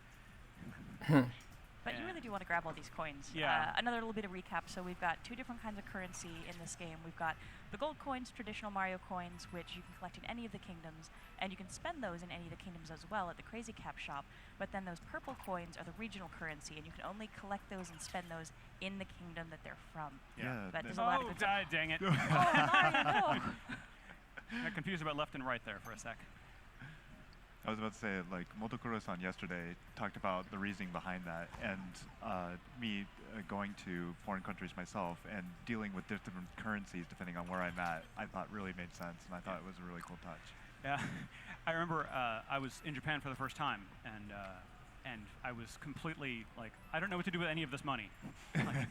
But you really do want to grab all these coins. Yeah. Another little bit of recap. So we've got two different kinds of currency in this game. We've got the gold coins, traditional Mario coins, which you can collect in any of the kingdoms, and you can spend those in any of the kingdoms as well at the Crazy Cap shop. But then those purple coins are the regional currency, and you can only collect those and spend those in the kingdom that they're from. Yeah. But there's a lot of good stuff. Dang it. Oh, Mario, no. I got confused about left and right there for a sec. I was about to say, like, Motokuro-san yesterday talked about the reasoning behind that, and me going to foreign countries myself and dealing with different currencies depending on where I'm at, I thought really made sense, and I thought it was a really cool touch. Yeah, I remember I was in Japan for the first time, and I was completely like, I don't know what to do with any of this money. Like,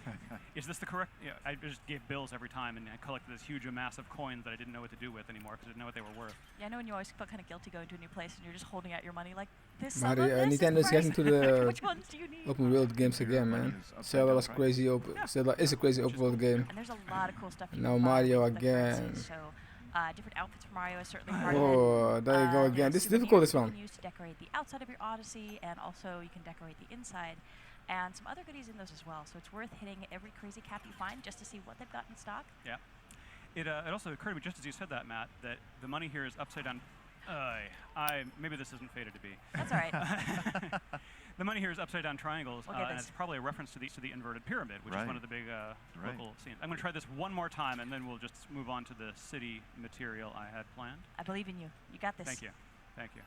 is this the correct? Yeah, I just gave bills every time, and I collected this huge amass of coins that I didn't know what to do with anymore because I didn't know what they were worth. Yeah, I know when you always feel kind of guilty going to a new place and you're just holding out your money like this. Mario, Nintendo's getting to the Which ones do you need? open world games again, man. Zelda was crazy open. Zelda is a crazy open world game. And there's a lot of cool stuff. You Now can buy Mario with the again. currencies. So different outfits for Mario is certainly part of it. Oh, there you go again. This is difficult, this You one. can use to decorate the outside of your Odyssey, and also you can decorate the inside. And some other goodies in those as well. So it's worth hitting every Crazy Cap you find just to see what they've got in stock. Yeah. It also occurred to me just as you said that, Matt, that the money here is upside down. Maybe this isn't fated to be. That's all right. The money here is upside down triangles, We'll get and this. it's probably a reference to the inverted pyramid, which is one of the big local scenes. I'm going to try this one more time, and then we'll just move on to the city material I had planned. I believe in you. You got this. Thank you. Thank you.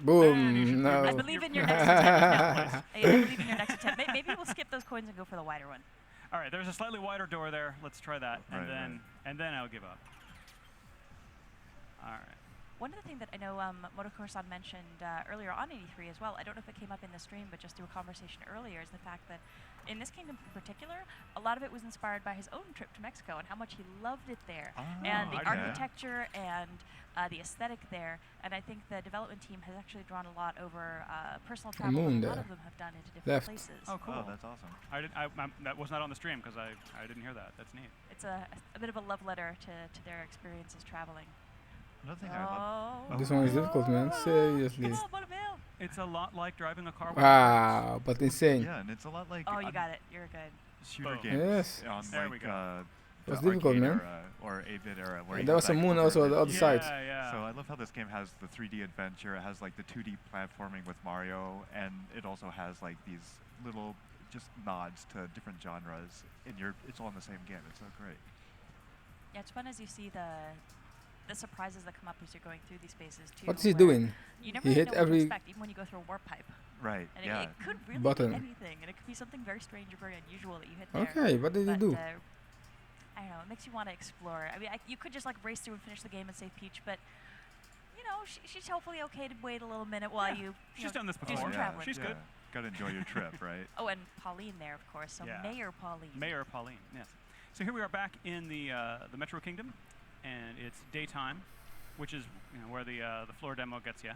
Boom. No. I believe in your next attempt. I believe in your next attempt. Maybe we'll skip those coins and go for the wider one. All right, there's a slightly wider door there. Let's try that, and then I'll give up. All right. One other thing that I know Motokuro-san mentioned earlier on 83 as well, I don't know if it came up in the stream, but just through a conversation earlier, is the fact that in this kingdom in particular, a lot of it was inspired by his own trip to Mexico and how much he loved it there, and the architecture and the aesthetic there. And I think the development team has actually drawn a lot over personal travel that a lot of them have done into different places. Oh, cool. Oh, that's awesome. That was not on the stream because I didn't hear that. That's neat. It's a bit of a love letter to their experiences traveling. Another thing I love. This one is difficult, man. Seriously. It's a lot like driving a car. Wow, but insane. Yeah, and it's a lot like. Oh, you got it. You're good. Shooter games. Yes. On there like, we go. It was difficult, man. Or 8-bit era. Where there was a moon also on the other side. Yeah. So I love how this game has the 3D adventure. It has like the 2D platforming with Mario, and it also has like these little just nods to different genres. And it's all in the same game. It's so great. Yeah, it's fun as you see the surprises that come up as you're going through these spaces too. What's he doing? You never He really hit know what to every expect, even when you go through a warp pipe. Right. And yeah. it could really button. be anything, and it could be something very strange or very unusual that you hit there. Okay, what did you do? I don't know. It makes you want to explore. I mean, you could just like race through and finish the game and save Peach, but you know, she's hopefully okay to wait a little minute while you. She's done this before. Do some traveling. She's good. Got to enjoy your trip, right? Oh, and Pauline there, of course. So Mayor Pauline. Mayor Pauline. Yes. So here we are back in the Metro Kingdom, and it's daytime, which is where the floor demo gets you.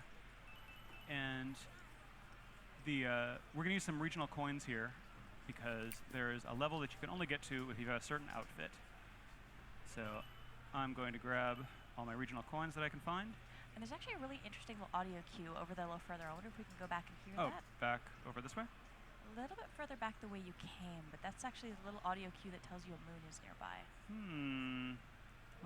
And we're going to use some regional coins here because there is a level that you can only get to if you have a certain outfit. So I'm going to grab all my regional coins that I can find. And there's actually a really interesting little audio cue over there a little further. I wonder if we can go back and hear that. Back over this way? A little bit further back the way you came, but that's actually a little audio cue that tells you a moon is nearby.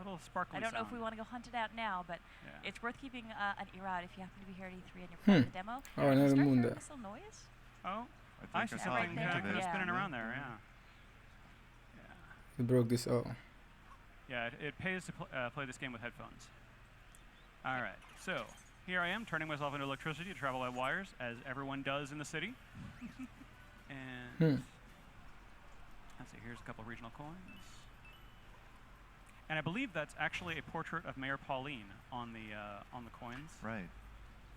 Little sparkly I don't know if sound. we want to go hunt it out now, but it's worth keeping an ear out if you happen to be here at E3 and you're playing the demo. Oh, another moon there. This little noise? Oh, I see something spinning around there, He broke this. Oh. Yeah, it pays to play this game with headphones. All right, so here I am turning myself into electricity to travel by wires, as everyone does in the city. And let's see, here's a couple of regional coins. And I believe that's actually a portrait of Mayor Pauline on the coins. Right.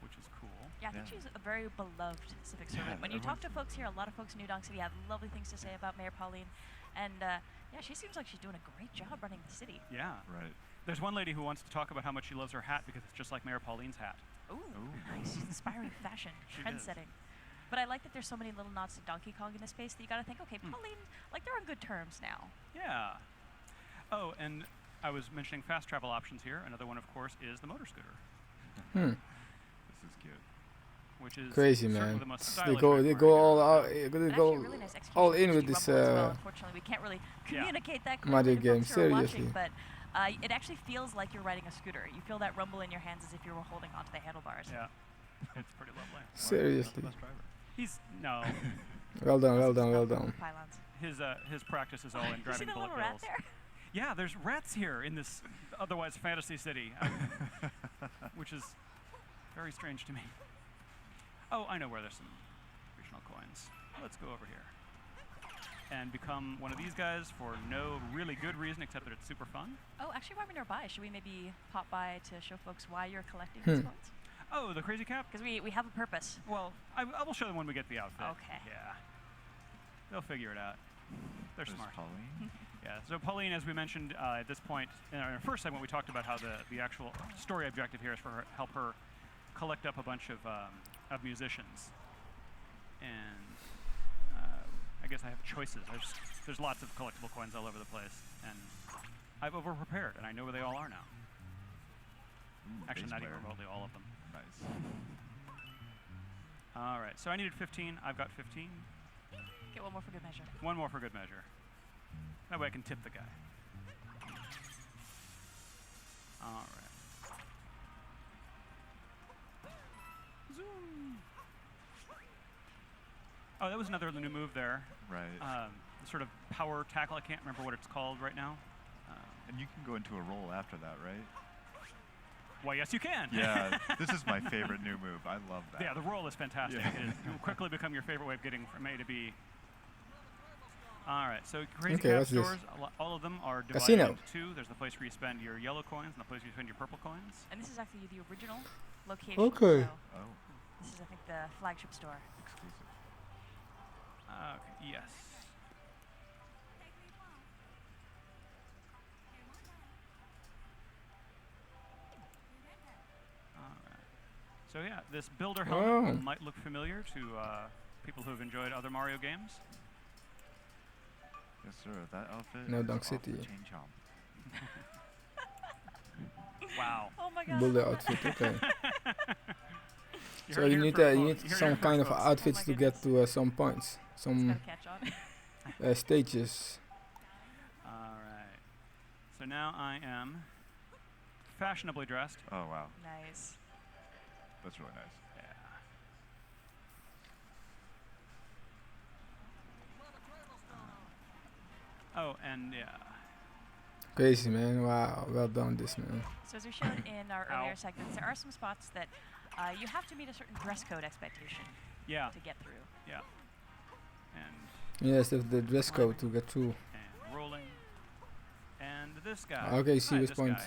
Which is cool. Yeah, I think she's a very beloved civic servant. When you talk to folks here, a lot of folks in New Donk City have lovely things to say about Mayor Pauline. And yeah, she seems like she's doing a great job running the city. Yeah. Right. There's one lady who wants to talk about how much she loves her hat because it's just like Mayor Pauline's hat. Ooh, nice. She's inspiring fashion, trend-setting. But I like that there's so many little nods to Donkey Kong in this space that you got to think, okay, Pauline, like they're on good terms now. Yeah. Oh, and I was mentioning fast travel options here. Another one, of course, is the motor scooter. This is cute. Which is crazy, man. The most They go all out. They go really nice all in with this. Unfortunately, we can't really communicate that Mario clearly to game. folks who are Seriously. watching, but it actually feels like you're riding a scooter. You feel that rumble in your hands as if you were holding onto the handlebars. Yeah, it's pretty lovely. Seriously. He's no. Well done, well done, well done. His practice is all in You see driving the bullet little rat bills. there? Yeah, there's rats here in this otherwise fantasy city, which is very strange to me. Oh, I know where there's some regional coins. Let's go over here and become one of these guys for no really good reason except that it's super fun. Oh, actually, while we're nearby, should we maybe pop by to show folks why you're collecting these coins? Oh, the crazy cap? Because we have a purpose. Well, I will show them when we get the outfit. Okay. Yeah. They'll figure it out. They're smart. Pauline. Yeah, so Pauline, as we mentioned at this point, in our first segment, we talked about how the actual story objective here is for her, help her collect up a bunch of musicians. And I guess I have choices. There's lots of collectible coins all over the place. And I've over-prepared, and I know where they all are now. Actually, not even remotely all of them. Nice. All right, so I needed 15. I've got 15. Get one more for good measure. One more for good measure. That way I can tip the guy. All right. Zoom. Oh, that was another new move there. Right. Sort of power tackle. I can't remember what it's called right now. And you can go into a roll after that, right? Why, yes, you can. Yeah, this is my favorite new move. I love that. Yeah, the roll is fantastic. Yeah. It will quickly become your favorite way of getting from A to B. All right, so Crazy Okay, Cap what's this? stores, all of them are divided Casino. into two. There's the place where you spend your yellow coins and the place where you spend your purple coins. And this is actually the original location. Okay. So this is, I think, the flagship store. Exclusive. Okay, yes. All right. So yeah, this builder helmet might look familiar to people who have enjoyed other Mario games. Yes, sir. That outfit. No is Dunk off City. the chain chomp. Wow. Oh my god. Builder outfit. Okay. You So heard you it need here you first, need folks. some You heard it kind first, of folks. outfits to get to some points, some Gotta catch on. stages. All right. So now I am fashionably dressed. Oh wow. Nice. That's really nice. Oh, and yeah. Crazy, man. Wow. Well done, this man. So as we showed in our earlier segments, there are some spots that you have to meet a certain dress code expectation. Yeah. To get through. Yeah. And Yes, the dress code to get through. and rolling. And this guy. Okay, see Hi, which this point. guy.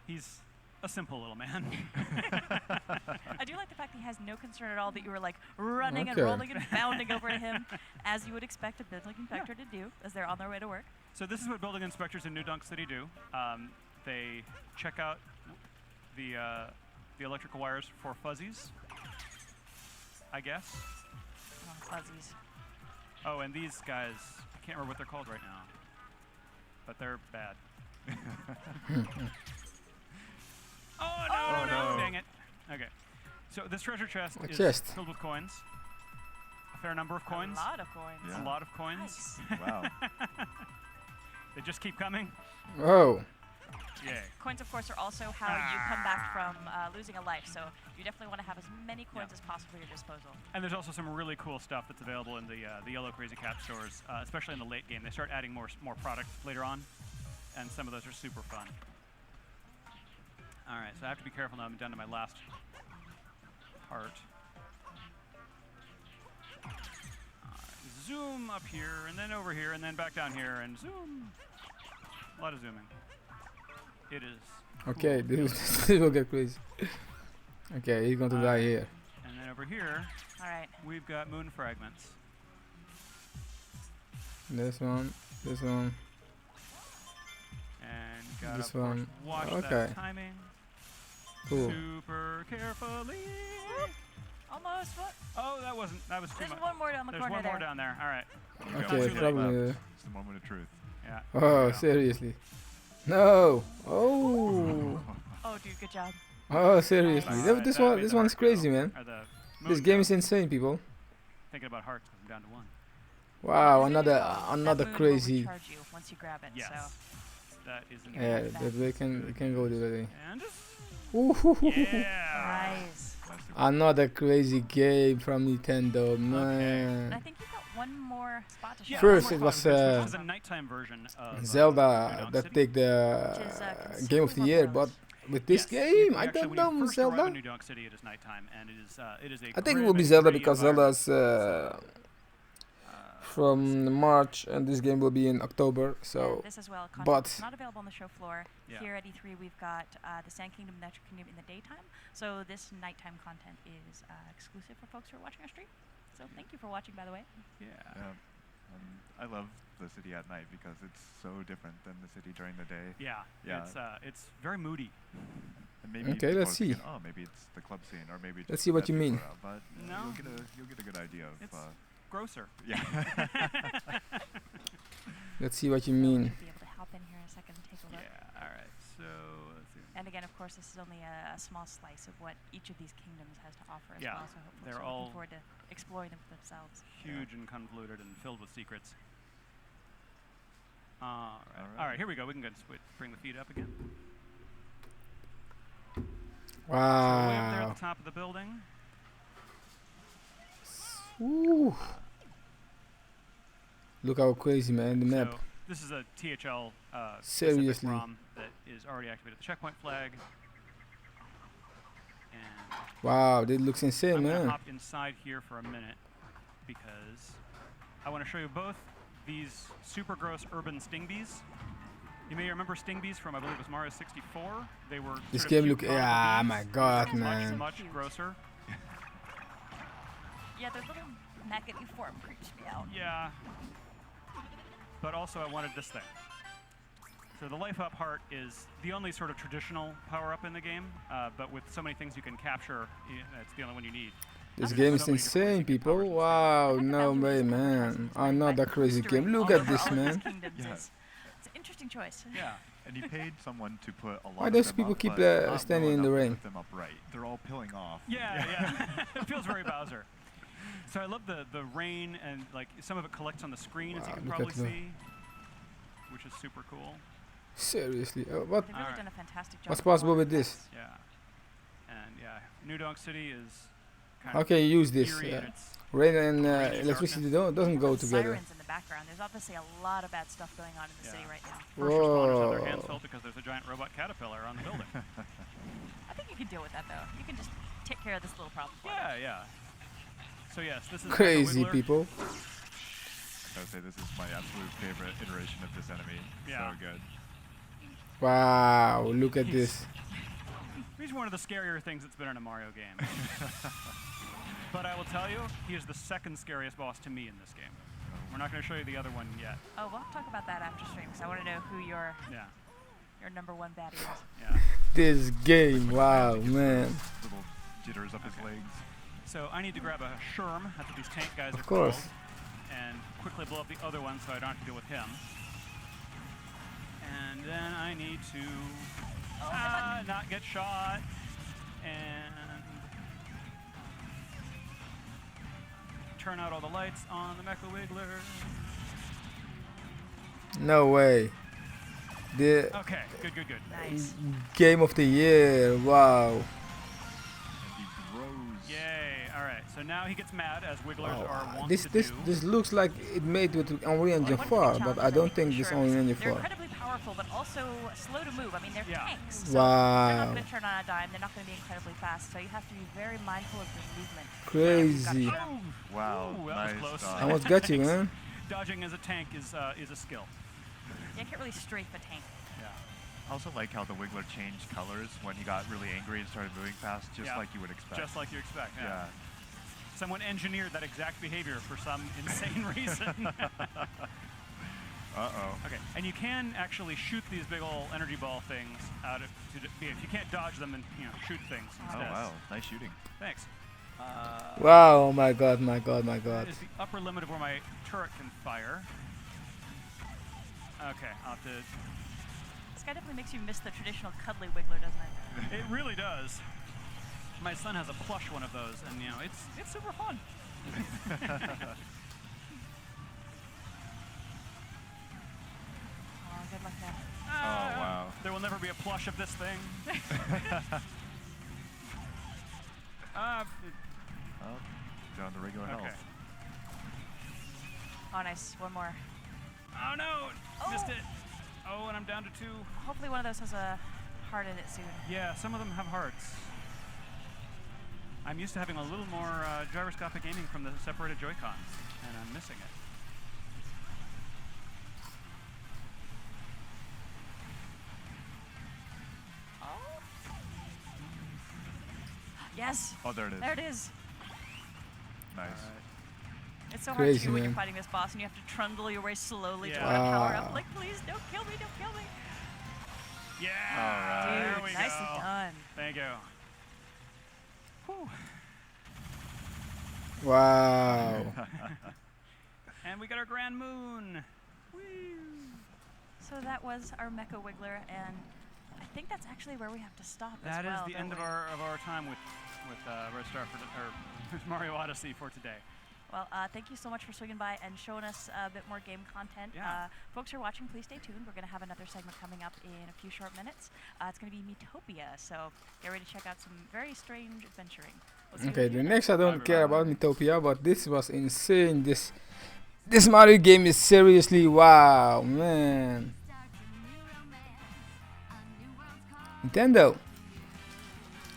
He's a simple little man. I do like the fact that he has no concern at all that you were like running and Okay. rolling and bounding over to him, as you would expect a building inspector to do as they're on their way to work. So this is what building inspectors in New Dunk City do. They check out the electrical wires for fuzzies, I guess. Oh, fuzzies. Oh, and these guys, I can't remember what they're called right now, but they're bad. Oh no! Dang it. Okay. So this treasure chest A is chest. filled with coins. A fair number of coins. A lot of coins. A lot of coins. Nice. Wow. They just keep coming. Oh. Yay. Coins, of course, are also how you come back from losing a life, so you definitely want to have as many coins as possible at your disposal. And there's also some really cool stuff that's available in the yellow Crazy Cap stores, especially in the late game. They start adding more product later on, and some of those are super fun. All right, so I have to be careful now. I'm down to my last part. All right, zoom up here, and then over here, and then back down here, and zoom. A lot of zooming. It is. Okay, this will get crazy. Okay, he's going to die here. And then over here, all right, we've got moon fragments. This one, this one. And got This of course, one. watch Okay. that timing. Cool. Super carefully. Almost. What? Oh, that was too There's much. one more down the There's corner one more there. down there. All right. Okay, probably. It's the moment of truth. Yeah. Oh, seriously. No. Oh. Oh, dude, good job. Oh, seriously. Alright, This one's crazy, man. Or the This moon game go. is insane, people. Thinking about hearts, 'cause I'm down to one. Wow, another That moon will crazy. recharge you once you grab it. Yes. So. That is an Yeah, that we can go the other way. And Yeah. Nice. Another crazy game from Nintendo, And I man. think you've got one more spot to show. First, it was which is a nighttime version of Zelda that take the Game of the Year, but with this game, I don't know, When you first arrive in Zelda. New Donk City, it is nighttime, and it is a I think it grim will be and Zelda gritty because environment. Zelda's from March and this game will be in October. So, And this as well, content but is not available on the show floor. Yeah. Here at E3, we've got the Sand Kingdom and Natural Kingdom in the daytime. So this nighttime content is exclusive for folks who are watching our stream. So thank you for watching, by the way. Yeah. I love the city at night because it's so different than the city during the day. Yeah. Yeah. It's very moody. And maybe Okay, people let's are thinking, see. oh, maybe it's the club scene, or maybe Let's just see what that you people mean. are out, but No. you'll get a good idea of. It's grosser. Yeah. let's see what you mean. Be able to hop in here in a second and take a look. Yeah. All right. So let's see. And again, of course, this is only a small slice of what each of these kingdoms has to offer as Yeah, well. So hopefully they're we're all looking forward to exploring them for themselves. Huge and convoluted and filled with secrets. All right. Here we go. We can go and bring the feet up again. So way up there at Wow. the top of the building. Ooh. Look how crazy, man, the map. So this is a THL Seriously. ROM that is already activated the checkpoint flag. And Wow, that looks insane, I'm gonna man. hop inside here for a minute because I want to show you both these super gross urban sting bees. You may remember sting bees from, I believe it was Mario 64. They were This sort of game cute look, conical yeah, bees. my god, Much, man. much grosser. Yeah, their little maggoty form creeps me out. Yeah. But also I wanted this thing. So the life up heart is the only sort of traditional power up in the game, but with so many things you can capture, it's the only one you need. This game is insane, people. Wow, no way, man. Another crazy game. Look at this, man. It's an interesting choice. Yeah. And you paid someone to put a lot Why of those them people up, keep but not standing low in the enough to rain? put them up right. They're all peeling off. Yeah. It feels very Bowser. So I love the rain, and like some of it collects on the screen, as you can look probably at the- see, which is super cool. Seriously, what? They've really done a fantastic job. What's possible with this? Yeah. And yeah, New Donk City is kind How of can you use this? eerie in its Rain and rainy electricity darkness. doesn't go together. Sirens in the background. There's obviously a lot of bad stuff going on in the city right now. First responders have their Whoa. hands full because there's a giant robot caterpillar on the building. I think you can deal with that though. You can just take care of this little problem. For them. Yeah. So yes, this is Crazy Wiggler. people. I would say this is my absolute favorite iteration of this enemy. Yeah. So good. Wow, look at this. He's one of the scarier things that's been in a Mario game. But I will tell you, he is the second scariest boss to me in this game. We're not going to show you the other one yet. Oh, we'll talk about that after stream because I want to know who your number one baddie is. Yeah. This game, wow, man. Little jitters up his legs. So I need to grab a Sherm, that's what these tank guys are Of course. called, and quickly blow up the other one so I don't have to deal with him. And then I need to not get shot and turn out all the lights on the Mecha Wiggler. No way. The Okay, good. Nice. game of the year, wow. Yay! All right, so now he gets mad as Wigglers are wont This to this do. this looks like it made with Unreal Engine 4, but I don't think this Unreal Engine They're 4. incredibly powerful, but also slow to move. I mean, they're tanks. So Wow. they're not going to turn on a dime. They're not going to be incredibly fast. So you have to be very mindful of your movement. Crazy. Wow, Ooh, that nice was close. dodge. I almost got you, man. Dodging as a tank is a skill. Yeah, you can't really strafe a tank. Yeah. I also like how the Wiggler changed colors when he got really angry and started moving fast, just Yeah. like you would expect. Just like you expect. Yeah. Yeah. Someone engineered that exact behavior for some insane reason. Okay, and you can actually shoot these big old energy ball things out of. If you can't dodge them, then shoot things instead. Oh wow, nice shooting. Thanks. Wow, oh my god, my god, my god. Is the upper limit of where my turret can fire. Okay, I'll have to. This guy definitely makes you miss the traditional cuddly Wiggler, doesn't it? It really does. My son has a plush one of those, and it's super fun. Oh, good luck now. Oh wow. There will never be a plush of this thing. Oh, down to regular Okay. health. Oh, nice. One more. Oh no! Missed it. Oh, and I'm down to 2. Hopefully one of those has a heart in it soon. Yeah, some of them have hearts. I'm used to having a little more gyroscopic aiming from the separated Joy-Cons, and I'm missing it. Yes. Oh, there it is. There it is. Nice. It's so hard Crazy, too when you're man. fighting this boss and you have to trundle your way slowly to Yeah. let it power Wow. up. Like, please, don't kill me, don't kill me. Yeah! All right. There Dude, we nicely go. done. Thank you. Whew. Wow. And we got our Grand Moon. So that was our Mecha Wiggler, and I think that's actually where we have to stop That as is well. the end of our time with Red Star or Mario Odyssey for today. Well, thank you so much for swinging by and showing us a bit more game content. Yeah. Folks who are watching, please stay tuned. We're going to have another segment coming up in a few short minutes. It's going to be Metopia, so get ready to check out some very strange adventuring. We'll see you Okay, in a the few next I minutes. don't care about Metopia, but this was insane. This This Mario game is seriously wow, man. Nintendo,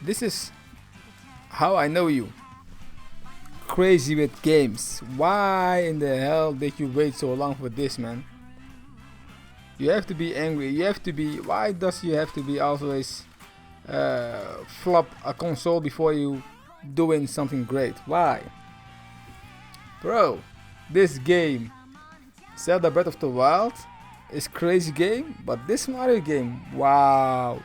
this is how I know you. Crazy with games. Why in the hell did you wait so long for this, man? You have to be angry. You have to be. Why does you have to be always flop a console before you doing something great? Why? Bro, this game, Zelda Breath of the Wild, is crazy game, but this Mario game, wow.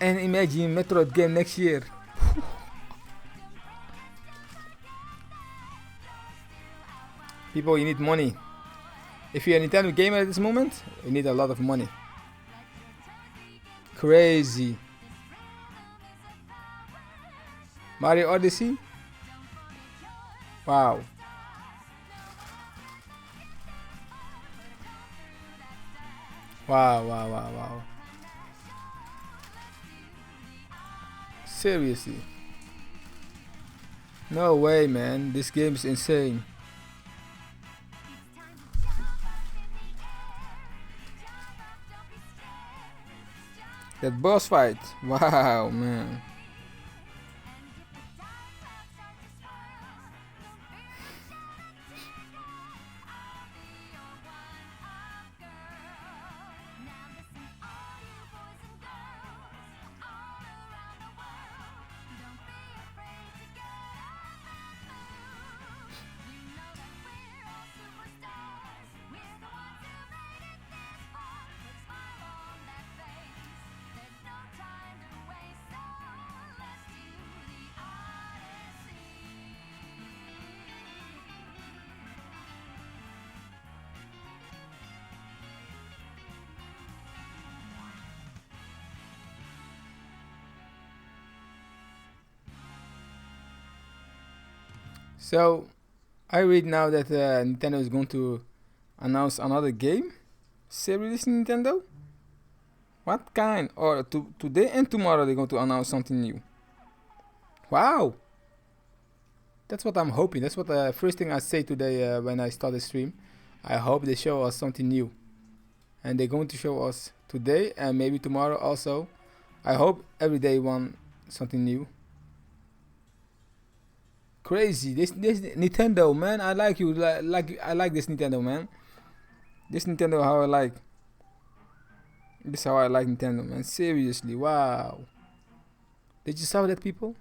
And imagine Metroid game next year. People, you need money. If you're a Nintendo gamer at this moment, you need a lot of money. Crazy. Mario Odyssey. Wow. Wow, wow, wow, wow. Seriously. No way, man. This game is insane. That boss fight. Wow, man. So, I read now that Nintendo is going to announce another game. Seriously, Nintendo? What kind? Or today and tomorrow they're going to announce something new. Wow! That's what I'm hoping. That's what the first thing I say today when I start the stream. I hope they show us something new. And they're going to show us today and maybe tomorrow also. I hope every day something new. Crazy, this Nintendo, man. I like you. I like this Nintendo, man. This Nintendo, how I like. This is how I like Nintendo, man. Seriously, wow. Did you saw that, people?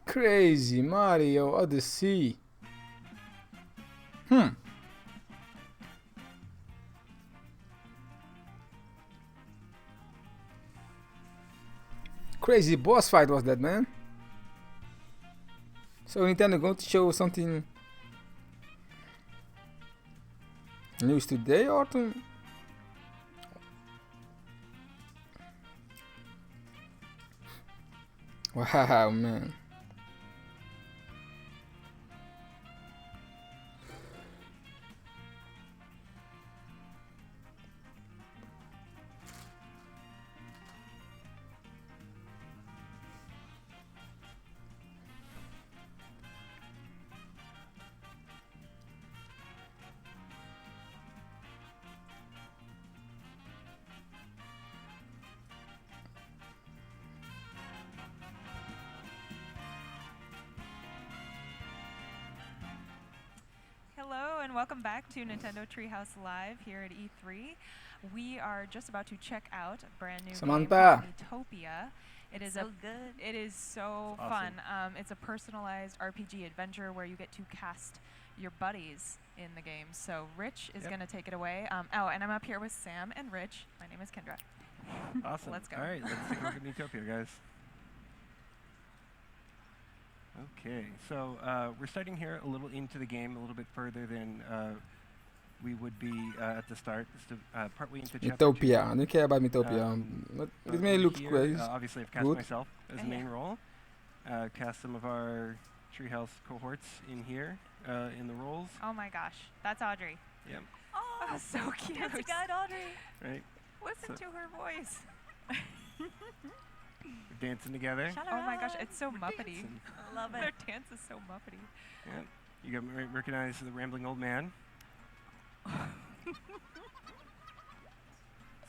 Crazy Mario Odyssey. Crazy boss fight was that, man. So Nintendo going to show something news today or to wow, man. Hello and welcome back to Nintendo Treehouse Live here at E3. We are just about to check out a brand new game called Miitopia. It is so good. It is so fun. It's a personalized RPG adventure where you get to cast your buddies in the game. So Rich is going to take it away. Oh, and I'm up here with Sam and Rich. My name is Kendra. Awesome. Let's go. All right, let's take a look at Miitopia, guys. Okay, so we're starting here a little into the game, a little bit further than we would be at the start. It's partway into Miitopia. I don't care about Miitopia. It may look great. Obviously, I've cast myself as the main role. Cast some of our Treehouse cohorts in here in the roles. Oh my gosh, that's Audrey. Yep. Oh, so cute. Dancing Guide Audrey. Right. Listen to her voice. We're dancing together. Oh my gosh, it's so Muppety. I love it. Their dance is so Muppety. Yeah. You got recognize the rambling old man.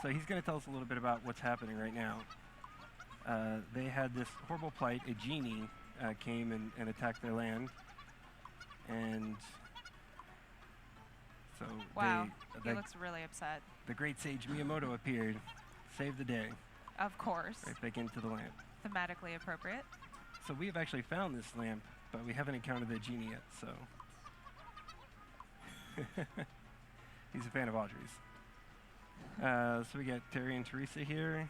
So he's going to tell us a little bit about what's happening right now. They had this horrible plight. A genie came and attacked their land. And so wow, he they, looks really upset. The great sage Miyamoto appeared, saved the day. Of course. Right back into the lamp. Thematically appropriate. So we have actually found this lamp, but we haven't encountered the genie yet, so. He's a fan of Audrey's. So we got Terry and Teresa here.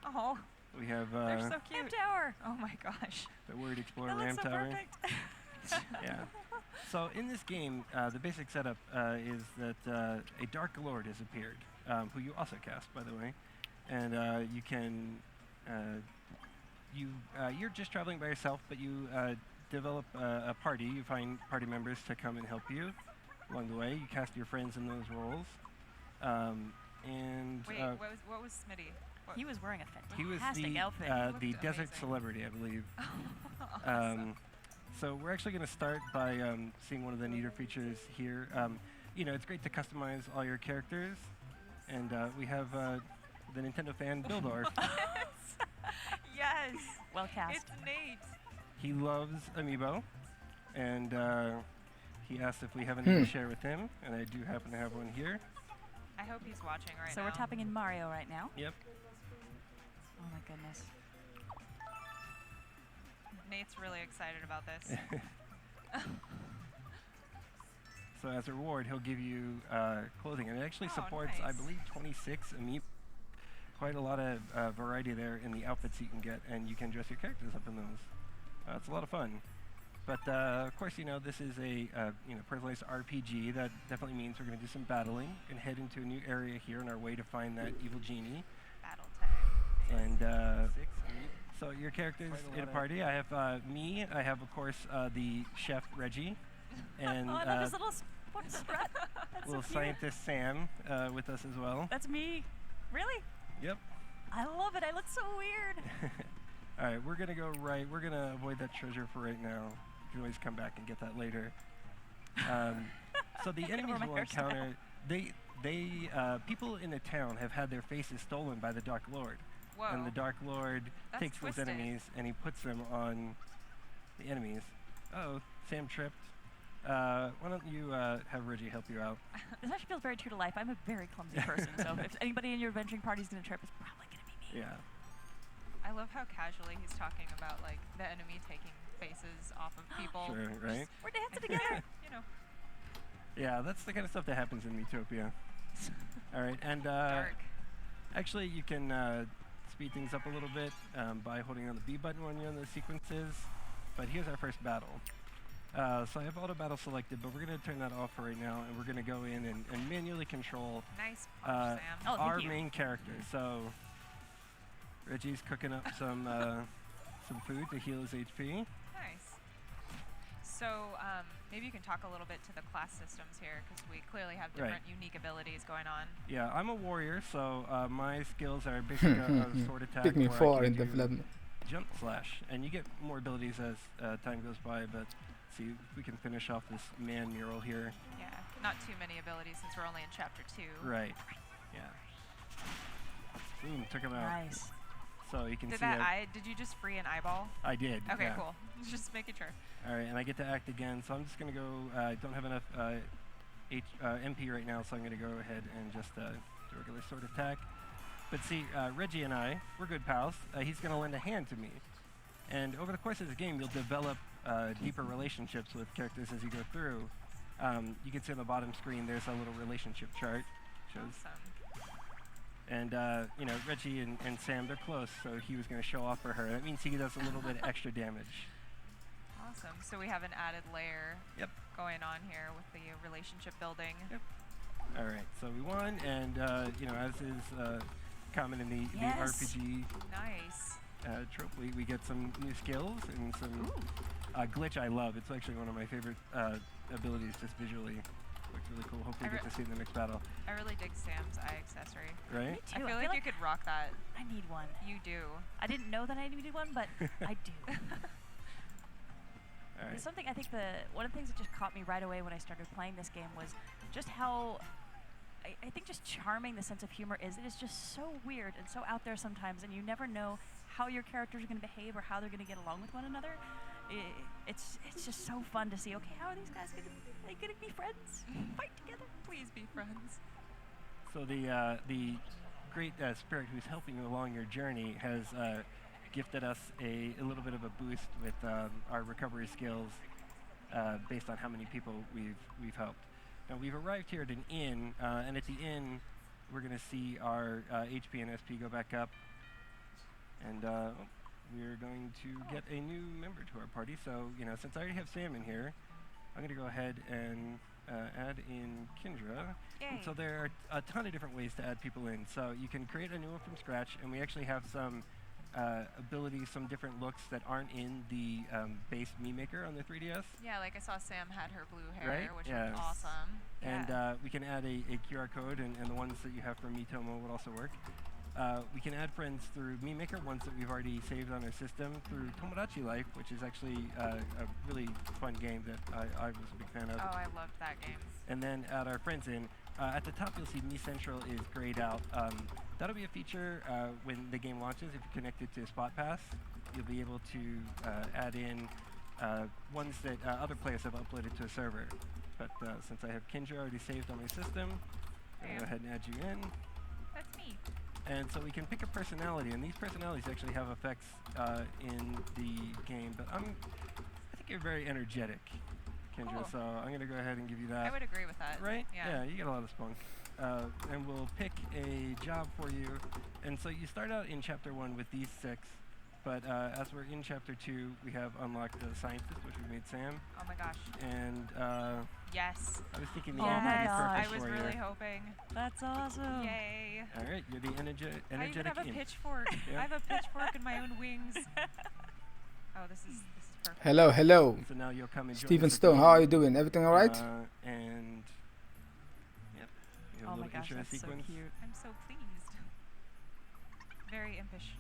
Oh. We have they're so cute. Ramp Tower. Oh my gosh. The Word Explorer That Ramp looks so Tower. perfect. Yeah. So in this game, the basic setup is that a Dark Lord has appeared, who you also cast, by the way, and you can you're just traveling by yourself, but you develop a party. You find party members to come and help you along the way. You cast your friends in those roles, and wait, what was Smitty? What? He was wearing a he was fantastic outfit. the desert celebrity, I believe. Awesome. So we're actually going to start by seeing one of the neater features here. You know, it's great to customize all your characters, and we have the Nintendo fan Bildor. Yes. Well cast. It's Nate. He loves Amiibo, and he asked if we have any to share with him, and I do happen to have one here. I hope he's watching right now. So we're tapping in Mario right now. Yep. Oh my goodness. Nate's really excited about this. So as a reward, he'll give you clothing, and it actually supports, nice. I believe, 26 Amiibo. Quite a lot of variety there in the outfits you can get, and you can dress your characters up in those. It's a lot of fun. But of course, you know, this is a personalized RPG. That definitely means we're going to do some battling. We're going to head into a new area here on our way to find that evil genie. Battle time. And so your characters in a party. I have me. I have, of course, the chef Reggie, and oh, I love his little strut. That's little so cute. scientist Sam with us as well. That's me. Really? Yep. I love it. I look so weird. All right, we're gonna go right. We're gonna avoid that treasure for right now. You can always come back and get that later. So the enemies will encounter. People in the town have had their faces stolen by the Dark Lord. Whoa. And the Dark Lord That's takes twisted. those enemies and he puts them on the enemies. Oh, Sam tripped. Why don't you have Reggie help you out? This actually feels very true to life. I'm a very clumsy person, so if anybody in your adventuring party is going to trip, it's probably going to be me. Yeah. I love how casually he's talking about like the enemy taking faces off of people. Sure, right? We're dancing together. You know. Yeah, that's the kind of stuff that happens in Miitopia. All right, and actually you can speed things up a little bit by holding on the B button when you're in the sequences. But here's our first battle. So I have auto battle selected, but we're going to turn that off for right now, and we're going to go in and manually control Nice punch, Sam. our main character. So Reggie's cooking up some food to heal his HP. Nice. So maybe you can talk a little bit to the class systems here, because we clearly have different unique abilities going on. Yeah, I'm a warrior, so my skills are basically a sword attack. Pick me where I 4 can in the do flood. Jump slash, and you get more abilities as time goes by, but see if we can finish off this man mural here. Yeah, not too many abilities since we're only in chapter 2. Right, yeah. Boom, took him out. Nice. So you can Did see did you just free an eyeball? I did. Okay, yeah. cool. Just making sure. All right, and I get to act again, so I'm just going to go, I don't have enough MP right now, so I'm going to go ahead and just do a regular sword attack. But see, Reggie and I, we're good pals. He's going to lend a hand to me. And over the course of the game, you'll develop deeper relationships with characters as you go through. You can see on the bottom screen, there's a little relationship chart. Shows. Awesome. And, you know, Reggie and Sam, they're close, so he was going to show off for her. That means he does a little bit extra damage. Awesome. So we have an added layer going on here with the relationship building. Yep. All right, so we won, and, you know, as is common in the RPG Nice. trope, we get some new skills and some glitch I love. It's actually one of my favorite abilities just visually. looks really cool. Hopefully we get to see in the next battle. I really dig Sam's eye accessory. Right? I feel like you could rock that. I need one. You do. I didn't know that I needed one, but I do. All right. Something I think one of the things that just caught me right away when I started playing this game was just how I think just charming the sense of humor is. It is just so weird and so out there sometimes, and you never know how your characters are going to behave or how they're going to get along with one another. It's just so fun to see. Okay, how are these guys going to be friends? Fight together, please be friends. So the great spirit who's helping you along your journey has gifted us a little bit of a boost with our recovery skills based on how many people we've helped. Now we've arrived here at an inn, and at the inn we're going to see our HP and SP go back up, and we're going to get a new member to our party. So since I already have Sam in here, I'm going to go ahead and add in Kendra. And so there are a ton of different ways to add people in. So you can create a new one from scratch, and we actually have some abilities, some different looks that aren't in the base Mii Maker on the 3DS. Yeah, like I saw Sam had her blue hair, Right? which Yeah. was awesome. And we can add a QR code, and the ones that you have for Miitomo would also work. We can add friends through Mii Maker, ones that we've already saved on our system, through Tomodachi Life, which is actually a really fun game that I was a big fan of. Oh, I loved that game. And then add our friends in. At the top, you'll see Mii Central is grayed out. That'll be a feature when the game launches. If you're connected to Spot Pass, you'll be able to add in ones that other players have uploaded to a server. But since I have Kendra already saved on my system, I'll go ahead and add you in. That's me. And so we can pick a personality, and these personalities actually have effects in the game. But I think you're very energetic, Kendra. Cool. So I'm going to go ahead and give you that. I would agree with that. Right? Yeah. You get a lot of spunk. And we'll pick a job for you. And so you start out in Chapter 1 with these 6. But as we're in Chapter 2, we have unlocked the Scientist, which we made Sam. Oh my gosh. And yes. I was thinking the Oh end would be my gosh. perfect I was for really you. hoping. That's awesome. Yay. All right, you're the energetic I even have a imp. pitchfork. Yep. I have a pitchfork in my own wings. Oh, this is perfect. Hello. So now you'll come and join Stephen us at Stone, the how are end. you doing? Everything all right? And yep, you have Oh a my little gosh, intro that's so sequence. cute. I'm so pleased. Very impish.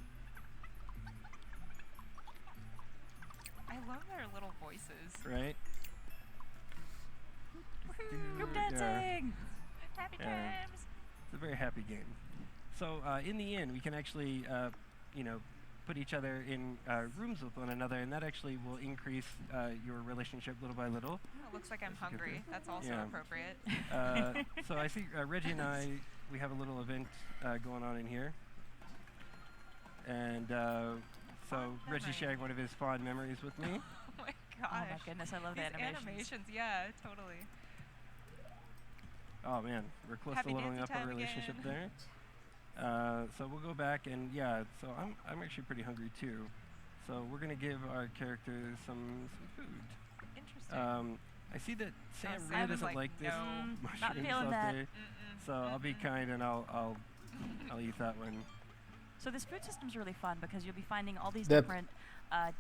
I love their little voices. Right? Group Yeah. dancing. Happy Yeah. times. It's a very happy game. So in the end, we can actually, put each other in rooms with one another, and that actually will increase your relationship little by little. Oh, it looks like I'm That's a good hungry. thing. That's also Yeah. appropriate. So I see Reggie and I, we have a little event going on in here. And so Reggie's sharing one of his fond memories with me. Oh my gosh. Oh my goodness, I love the These animations. Yeah, totally. Oh man, we're close Happy to leveling dancing up our time relationship again. there. So we'll go back and so I'm actually pretty hungry too. So we're gonna give our characters some food. Interesting. I see that Sam Sam really is doesn't like, like this no. mushrooms Not feeling out that. there. So I'll be kind and I'll eat that one. So this food system's really fun because you'll be finding all these Yep. different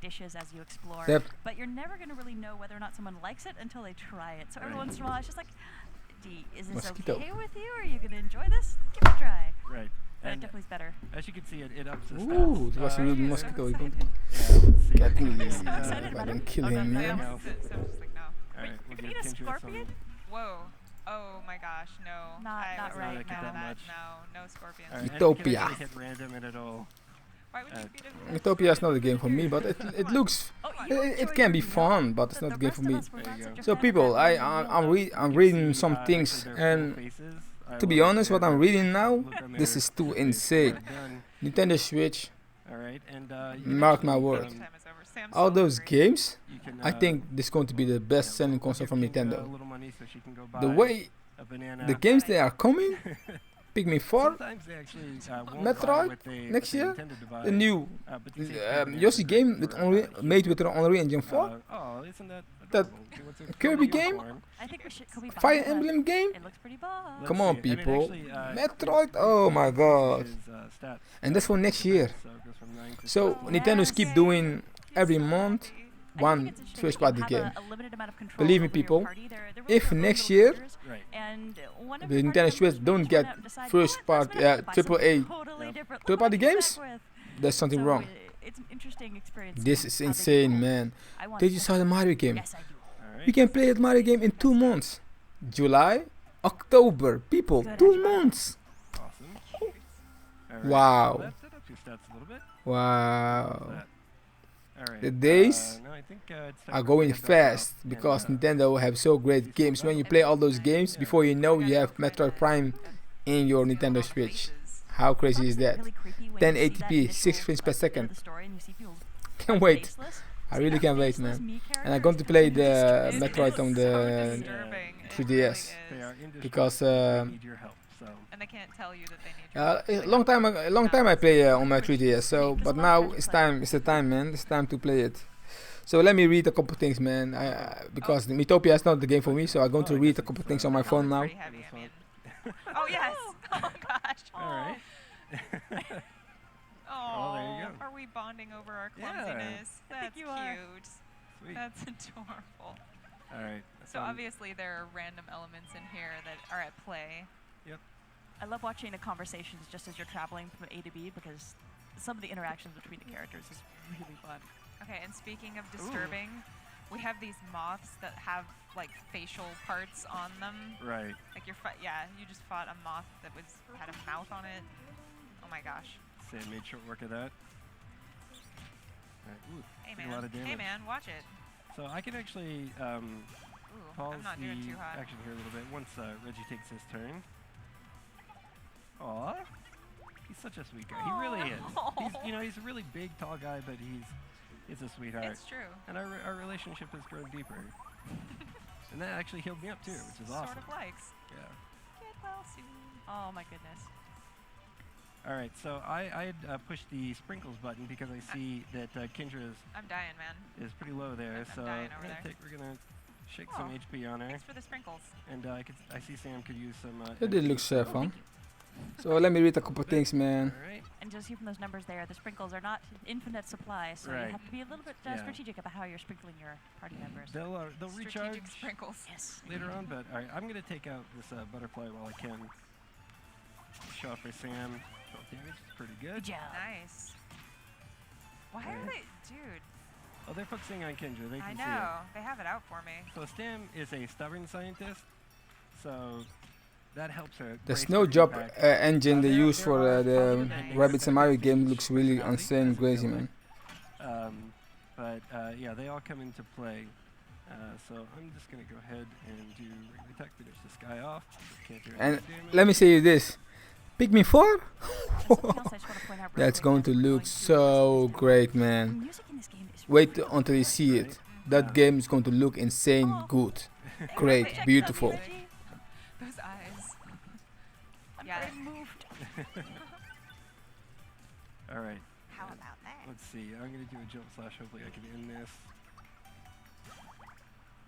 dishes as you explore. Yep. But you're never going to really know whether or not someone likes it until they try it. So every once in a while, it's just like, is this Mosquito. okay with you? Are you going to enjoy this? Give it a try. Right. But it And definitely is better. as you can see, it ups the Ooh, stats. it was a Uh, little mosquito. You don't let's see. get me. so If excited I about don't it. kill Oh, no, him, no, yeah. no. No. So just like, no. All right, we'll You're give eating a Kendra scorpion? Whoa. Oh my gosh, no. Not I was right not now. that much. No scorpions. All right, and you Utopia. can actually hit random and it'll. Why would you feed him? Utopia is not a game for me, but it looks it can be fun, but it's not a game for me. So people, I'm reading some things, and to be honest, what I'm reading now, this is too insane. Nintendo Switch, All right, and mark my word. All those games, I think this is going to be the best-selling console from Nintendo. The way the games they are coming, Pikmin 4, Metroid next year, the new Yoshi game with made with the Unreal Engine 4, that Kirby game, I think we should. Can we buy Fire that? Emblem game. It looks pretty boss. Come on, people, Metroid, oh my god, and that's for next year. So Nintendo's keep doing every month one first-party game. Believe me, people. If next year the Nintendo Switch don't get first-party AAA third-party games, there's something wrong. It's an interesting experience. This is insane, man. Did you saw the Mario game? Yes, I do. You can play that Mario game in 2 months. July, October, people, 2 months. Awesome. Wow. That's it up your stats a little bit. Wow. Right. The days no, I think, are going fast because Nintendo have so great games. When you play all those games, before you know, you have Metroid Prime in your Nintendo Switch. How crazy is that? 1080p, 6 frames per second. Can't wait. I really can't wait, man. And I'm going to play the Metroid on the 3DS because And they can't tell you that they need your a long time I play on my 3DS. So, but now it's time. It's the time, man. It's time to play it. So let me read a couple things, man. Because Mythopia is not the game for me, so I'm going to read a couple things on my phone now. Oh yes. Oh gosh. All right. Oh, there you go. Are we bonding over our clumsiness? That's cute. Sweet. That's adorable. All right. So obviously there are random elements in here that are at play. Yep. I love watching the conversations just as you're traveling from A to B because some of the interactions between the characters is really fun. Okay, and speaking of disturbing, we have these moths that have like facial parts on them. Right. Like you just fought a moth that had a mouth on it. Oh my gosh. Sam made short work of that. Ooh, hey a lot of damage. Hey man, watch it. So I can actually pause I'm not doing too hot. action here a little bit once Reggie takes his turn. Aw, he's such a sweet guy. He really is. He's a really big, tall guy, but he's a sweetheart. It's true. And our relationship has grown deeper. And that actually healed me up too, which is awesome. Sort of likes. Yeah. Get well soon. Oh my goodness. All right, so I had pushed the sprinkles button because I see that Kendra's I'm dying, man. is pretty low there. I'm dying over there. We're gonna shake some HP on her. Thanks for the sprinkles. And I see Sam could use some. It looks fun. So let me read a couple things, man. And just see from those numbers there, the sprinkles are not infinite supply, so you have to be a little bit strategic about how you're sprinkling your party members. They'll recharge sprinkles. Yes. later on, but all right, I'm gonna take out this butterfly while I can. Show off for Sam. 12 damage, it's pretty good. Good job. Nice. Why are they, dude? Oh, they're focusing on Kendra. They can I know. They have it out for me. So Stam is a stubborn scientist, so that helps her. The snow job engine they use for the Rabbids and Mario game looks really insane crazy, man. But yeah, they all come into play. So I'm just gonna go ahead and do regular attack, finish this guy off. Can't do And any damage. let me say you this. Pikmin 4? That's going to look so great, man. Wait until you see it. That game is going to look insane good. Great, beautiful. Those eyes. Yeah. Moved. Alright. How about that? Let's see. I'm going to do a jump slash. Hopefully I can end this.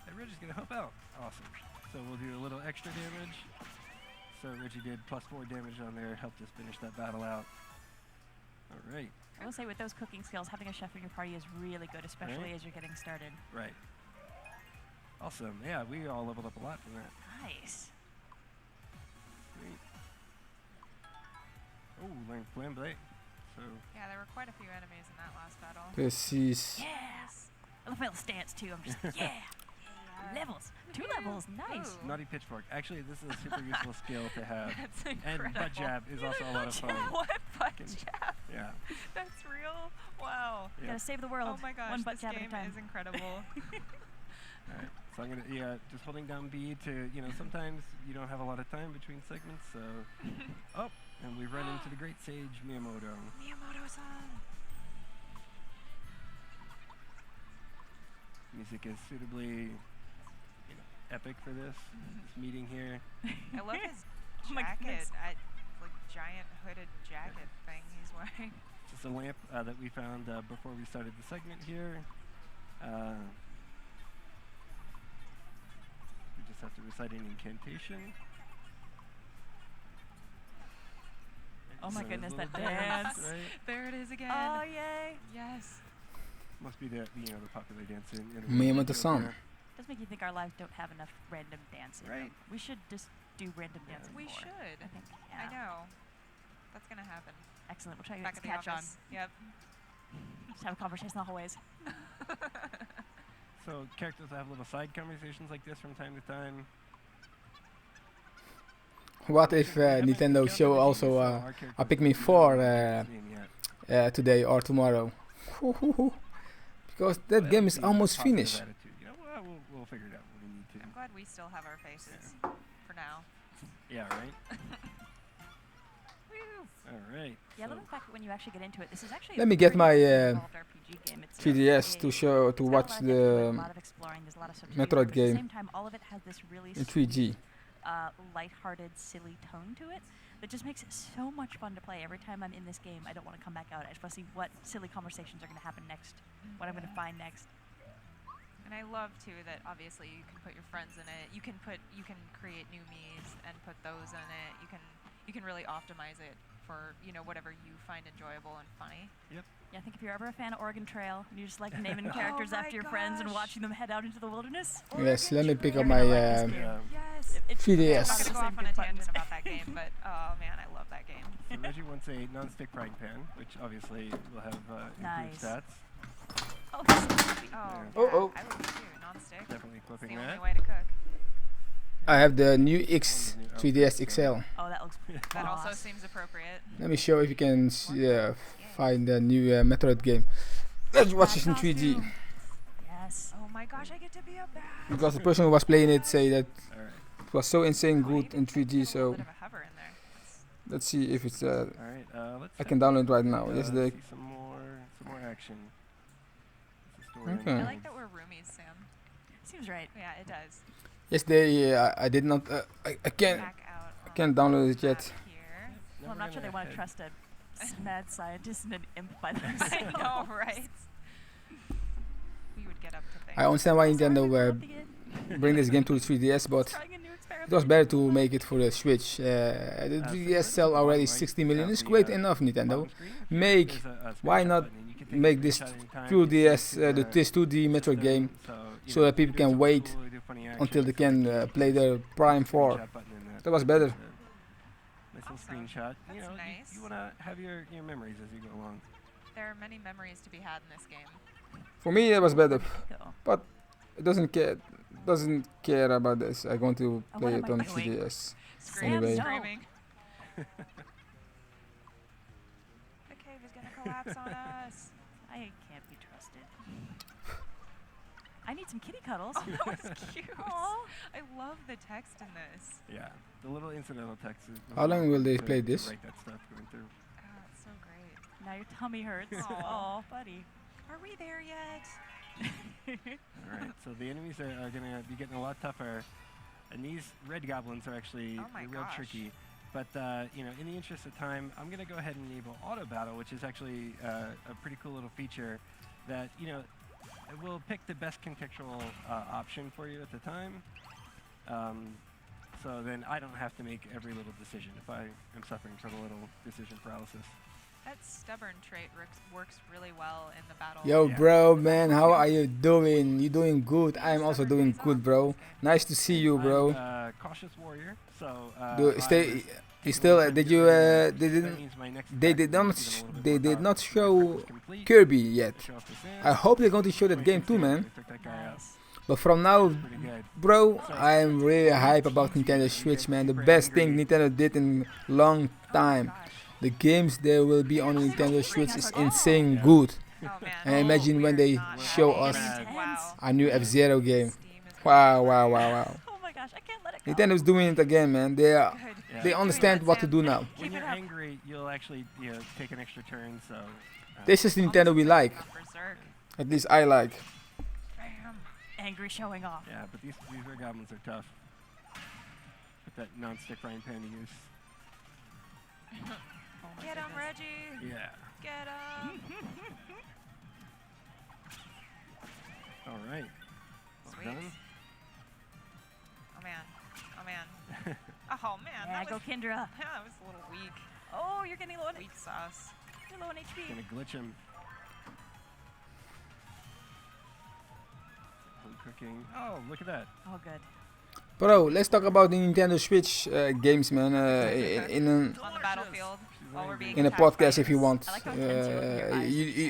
Hey, Reggie's going to help out. Awesome. So we'll do a little extra damage. So Reggie did +4 damage on there, helped us finish that battle out. All right. I will say with those cooking skills, having a chef in your party is really good, especially as you're getting started. Right. Awesome. Yeah, we all leveled up a lot from that. Nice. Great. Oh, learned Flambe. So. Yeah, there were quite a few enemies in that last battle. Precies. Yes. I love my little stance too. I'm just yeah. Levels. 2 levels. Nice. Ooh. Naughty Pitchfork. Actually, this is a super useful skill to have. That's and butt jab is also a lot of fun. What butt jab? Yeah. That's real? Wow. Yeah. Gotta save the world. Oh my gosh, one butt this jab game at a time. is incredible. All right. So I'm gonna just holding down B to sometimes you don't have a lot of time between segments. So and we run into the great sage Miyamoto. Miyamoto-san. Music is suitably epic for this meeting here. I love his my jacket, goodness. like giant hooded jacket thing he's wearing. Just a lamp that we found before we started the segment here. We just have to recite an incantation. Oh my So goodness, a that little dance. Right? There it is again. Oh, yay. Yes. Must be the popular dance in Me with the sun. Does make you think our lives don't have enough random dancing. Right. We should just do random dancing. We more. should. I think. Yeah. I know. That's gonna happen. Excellent. We'll try to Back get at the catch on. office. Yep. Just have a conversation the whole ways. So characters have little side conversations like this from time to time. What if Nintendo show also a Pikmin 4 today or tomorrow? Because that game is almost finished. We'll figure it out when we need to. I'm glad we still have our faces for now. Yeah, right? All right. Yeah, I love the fact that when you actually get into it, this is actually Let me get my 3DS to watch the Metroid game At the same time, all of it has this really in 3G. lighthearted, silly tone to it that just makes it so much fun to play. Every time I'm in this game, I don't want to come back out. I just want to see what silly conversations are going to happen next, what I'm going to find next. And I love too that obviously you can put your friends in it. You can create new Miis and put those in it. You can really optimize it for whatever you find enjoyable and funny. Yep. Yeah, I think if you're ever a fan of Oregon Trail and you just like naming characters after your friends and watching them head out into the wilderness. Yes, let me pick up my Yes. 3DS. I'm gonna go off on a tangent about that game, but oh man, I love that game. So Reggie wants a non-stick frying pan, which obviously will have improved stats. Oh, Oh. I would too. Non-stick. Definitely clipping It's the that. only way to cook. I have the new 3DS XL. Oh, that looks That also seems appropriate. Let me show if you can find the new Metroid game. Let's watch this in 3D. Yes. Oh my gosh, I get to be a bat. Because the person who was playing it say that it was so insane good in 3D. So let's see if it's. I can download right now. Yes, the. See some more action. Okay. I like that we're roomies, Sam. Seems right. Yeah, it does. Yesterday I did not. I can't download it yet. Well, I'm not sure they want to trust a mad scientist and an imp by themselves. I know, right? We would get up to things. I understand why Nintendo bring this game to the 3DS, but it was better to make it for the Switch. The 3DS sell already 60 million. It's great enough, Nintendo. Why not make this 2DS, this 2D Metroid game, so that people can wait until they can play the Prime 4. That was better. Nice little screenshot. You want to have your memories as you go along. There are many memories to be had in this game. For me, it was better, but it doesn't care about this. I'm going to play it on 3DS anyway. Screaming. The cave is gonna collapse on us. I can't be trusted. I need some kitty cuddles. Oh, that was cute. I love the text in this. Yeah, the little incidental text. How long will they play this? Write that stuff going through. Oh, it's so great. Now your tummy hurts. Oh, buddy. Are we there yet? All right, so the enemies are going to be getting a lot tougher, and these red goblins are actually real tricky. But in the interest of time, I'm going to go ahead and enable auto battle, which is actually a pretty cool little feature that it will pick the best contextual option for you at the time. So then I don't have to make every little decision if I am suffering from a little decision paralysis. That stubborn trait works really well in the battle. Yo, bro, man, how are you doing? You doing good? I'm also doing good, bro. Nice to see you, bro. I'm cautious warrior, so they did not show Kirby yet. I hope they're going to show that game too, man. But from now, bro, I'm really hype about Nintendo Switch, man. The best thing Nintendo did in a long time. The games that will be on Nintendo Switch is insane good. And imagine when they show us a new F-Zero game. Wow. Oh my gosh, I can't let it go. Nintendo's doing it again, man. They understand what to do now. When you're angry, you'll actually take an extra turn. So this is Nintendo we like. At least I like. Angry showing off. Yeah, but these red goblins are tough. Put that non-stick frying pan to use. Get him, Reggie. Yeah. Get him. All right. Sweet. Done. Oh man. Oh man. Yeah, go Kendra. That was a little weak. Oh, you're getting low on weak sauce. You're low on HP. Gonna glitch him. cooking. Oh, look at that. Oh, good. Bro, let's talk about the Nintendo Switch games, man. On the battlefield while we're being in a podcast, if you want.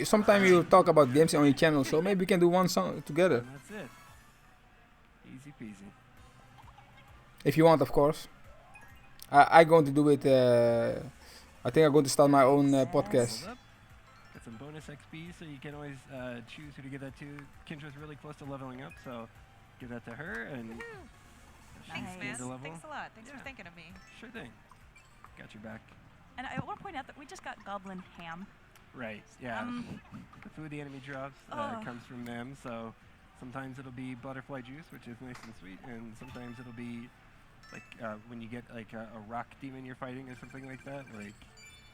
Sometimes you talk about games on your channel, so maybe we can do one song together. And that's it. Easy peasy. If you want, of course. I'm going to do it. I think I'm going to start my own podcast. Got some bonus XP, so you can always choose who to give that to. Kendra's really close to leveling up, so give that to her. And Thanks, nice. man. Thanks a lot. Thanks for thinking of me. Sure thing. Got your back. And I want to point out that we just got Goblin Ham. Right, yeah. The food the enemy drops comes from them, so sometimes it'll be butterfly juice, which is nice and sweet, and sometimes it'll be like when you get like a rock demon you're fighting or something like that, like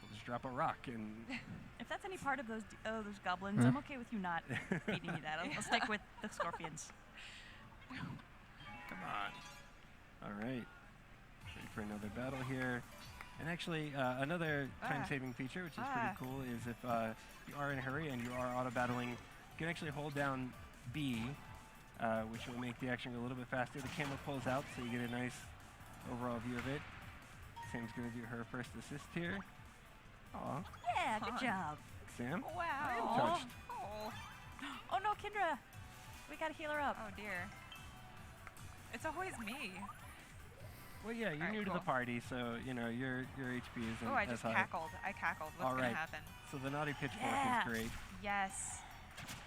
we'll just drop a rock and... If that's any part of those goblins, I'm okay with you not feeding me that. I'll stick with the scorpions. Come on. All right. Ready for another battle here. And actually, another time-saving feature, which is pretty cool, is if you are in a hurry and you are auto-battling, you can actually hold down B, which will make the action go a little bit faster. The camera pulls out, so you get a nice overall view of it. Sam's going to do her first assist here. Aw. Yeah, good job. Sam? Wow. Touched. Oh no, Kendra. We got to heal her up. Oh dear. It's always me. Well, yeah, you're new to the party, so you know your HP isn't Oh, I as just high. cackled. I cackled. What's gonna happen? So the naughty pitchfork is great. Yes.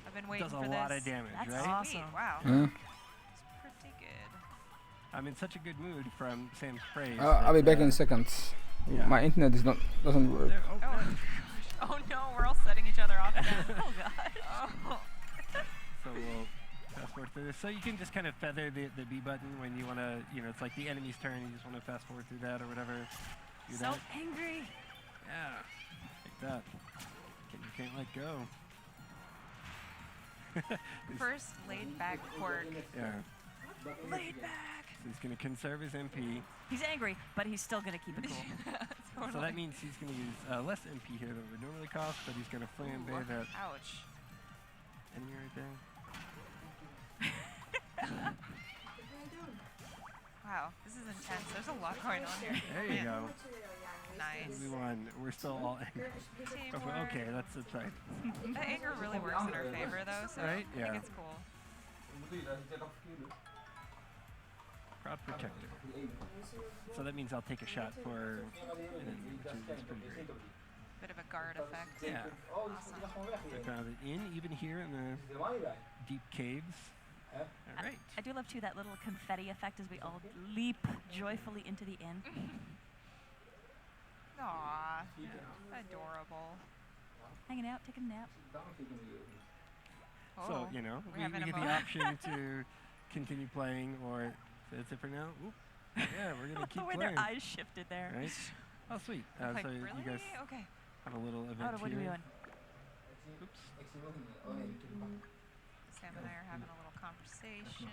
I've been waiting for Does this. a lot of damage, That's right? sweet. Wow. It's pretty good. I'm in such a good mood from Sam's praise. I'll be back in a second. Yeah. My internet doesn't work. Oh no, we're all setting each other off again. Oh god. Oh. So we'll fast forward through this. So you can just kind of feather the B button when you want to, you know, it's like the enemy's turn. You just want to fast forward through that or whatever. Do So that. angry. Yeah, like that. You can't let go. First laid back quirk. Yeah. Laid back. So he's going to conserve his MP. He's angry, but he's still going to keep it cool. Totally. So that means he's going to use less MP here than it would normally cost, but he's going to flambe that Ouch. enemy right there. Wow, this is intense. There's a lot going on here. There you go. Nice. We won. We're still all angry. Teamwork. Okay, that's right. The anger really works in our favor, though, so Right? I Yeah. think it's cool. Proud protector. So that means I'll take a shot for an enemy, which is pretty great. Bit of a guard effect. Yeah. Awesome. I found it even here in the deep caves. All right. I do love too that little confetti effect as we all leap joyfully into the inn. Aww. Adorable. Hanging out, taking a nap. So, you know, we get the option to continue playing, or that's it for now. Oop. Yeah, we're going to keep The way playing. their eyes shifted there. Right? Oh, sweet. Like, so really? you guys Okay. have a little event Oh, what are we here. doing? Oops. Sam and I are having a little conversation.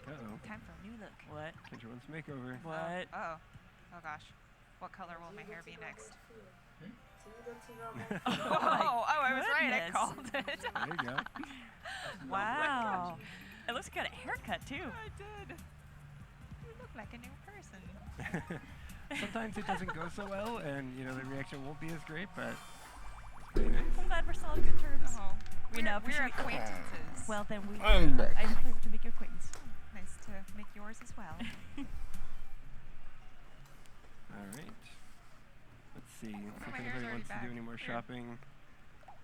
Uh-oh. Time for a new look. What? Kendra wants a makeover. What? Oh. Oh gosh. What color will my hair be next? I was right. I called it. There you go. Wow. It looks like you got a haircut too. I did. You look like a new person. Sometimes it doesn't go so well, and you know the reaction won't be as great, but I'm glad we're still on good terms. Oh, We know we're acquaintances. Well, then we. I'm back. I'm pleased to make your acquaintance. Nice to make yours as well. all right. Let's see. my If hair's anybody already wants to back. do any more Weird. shopping.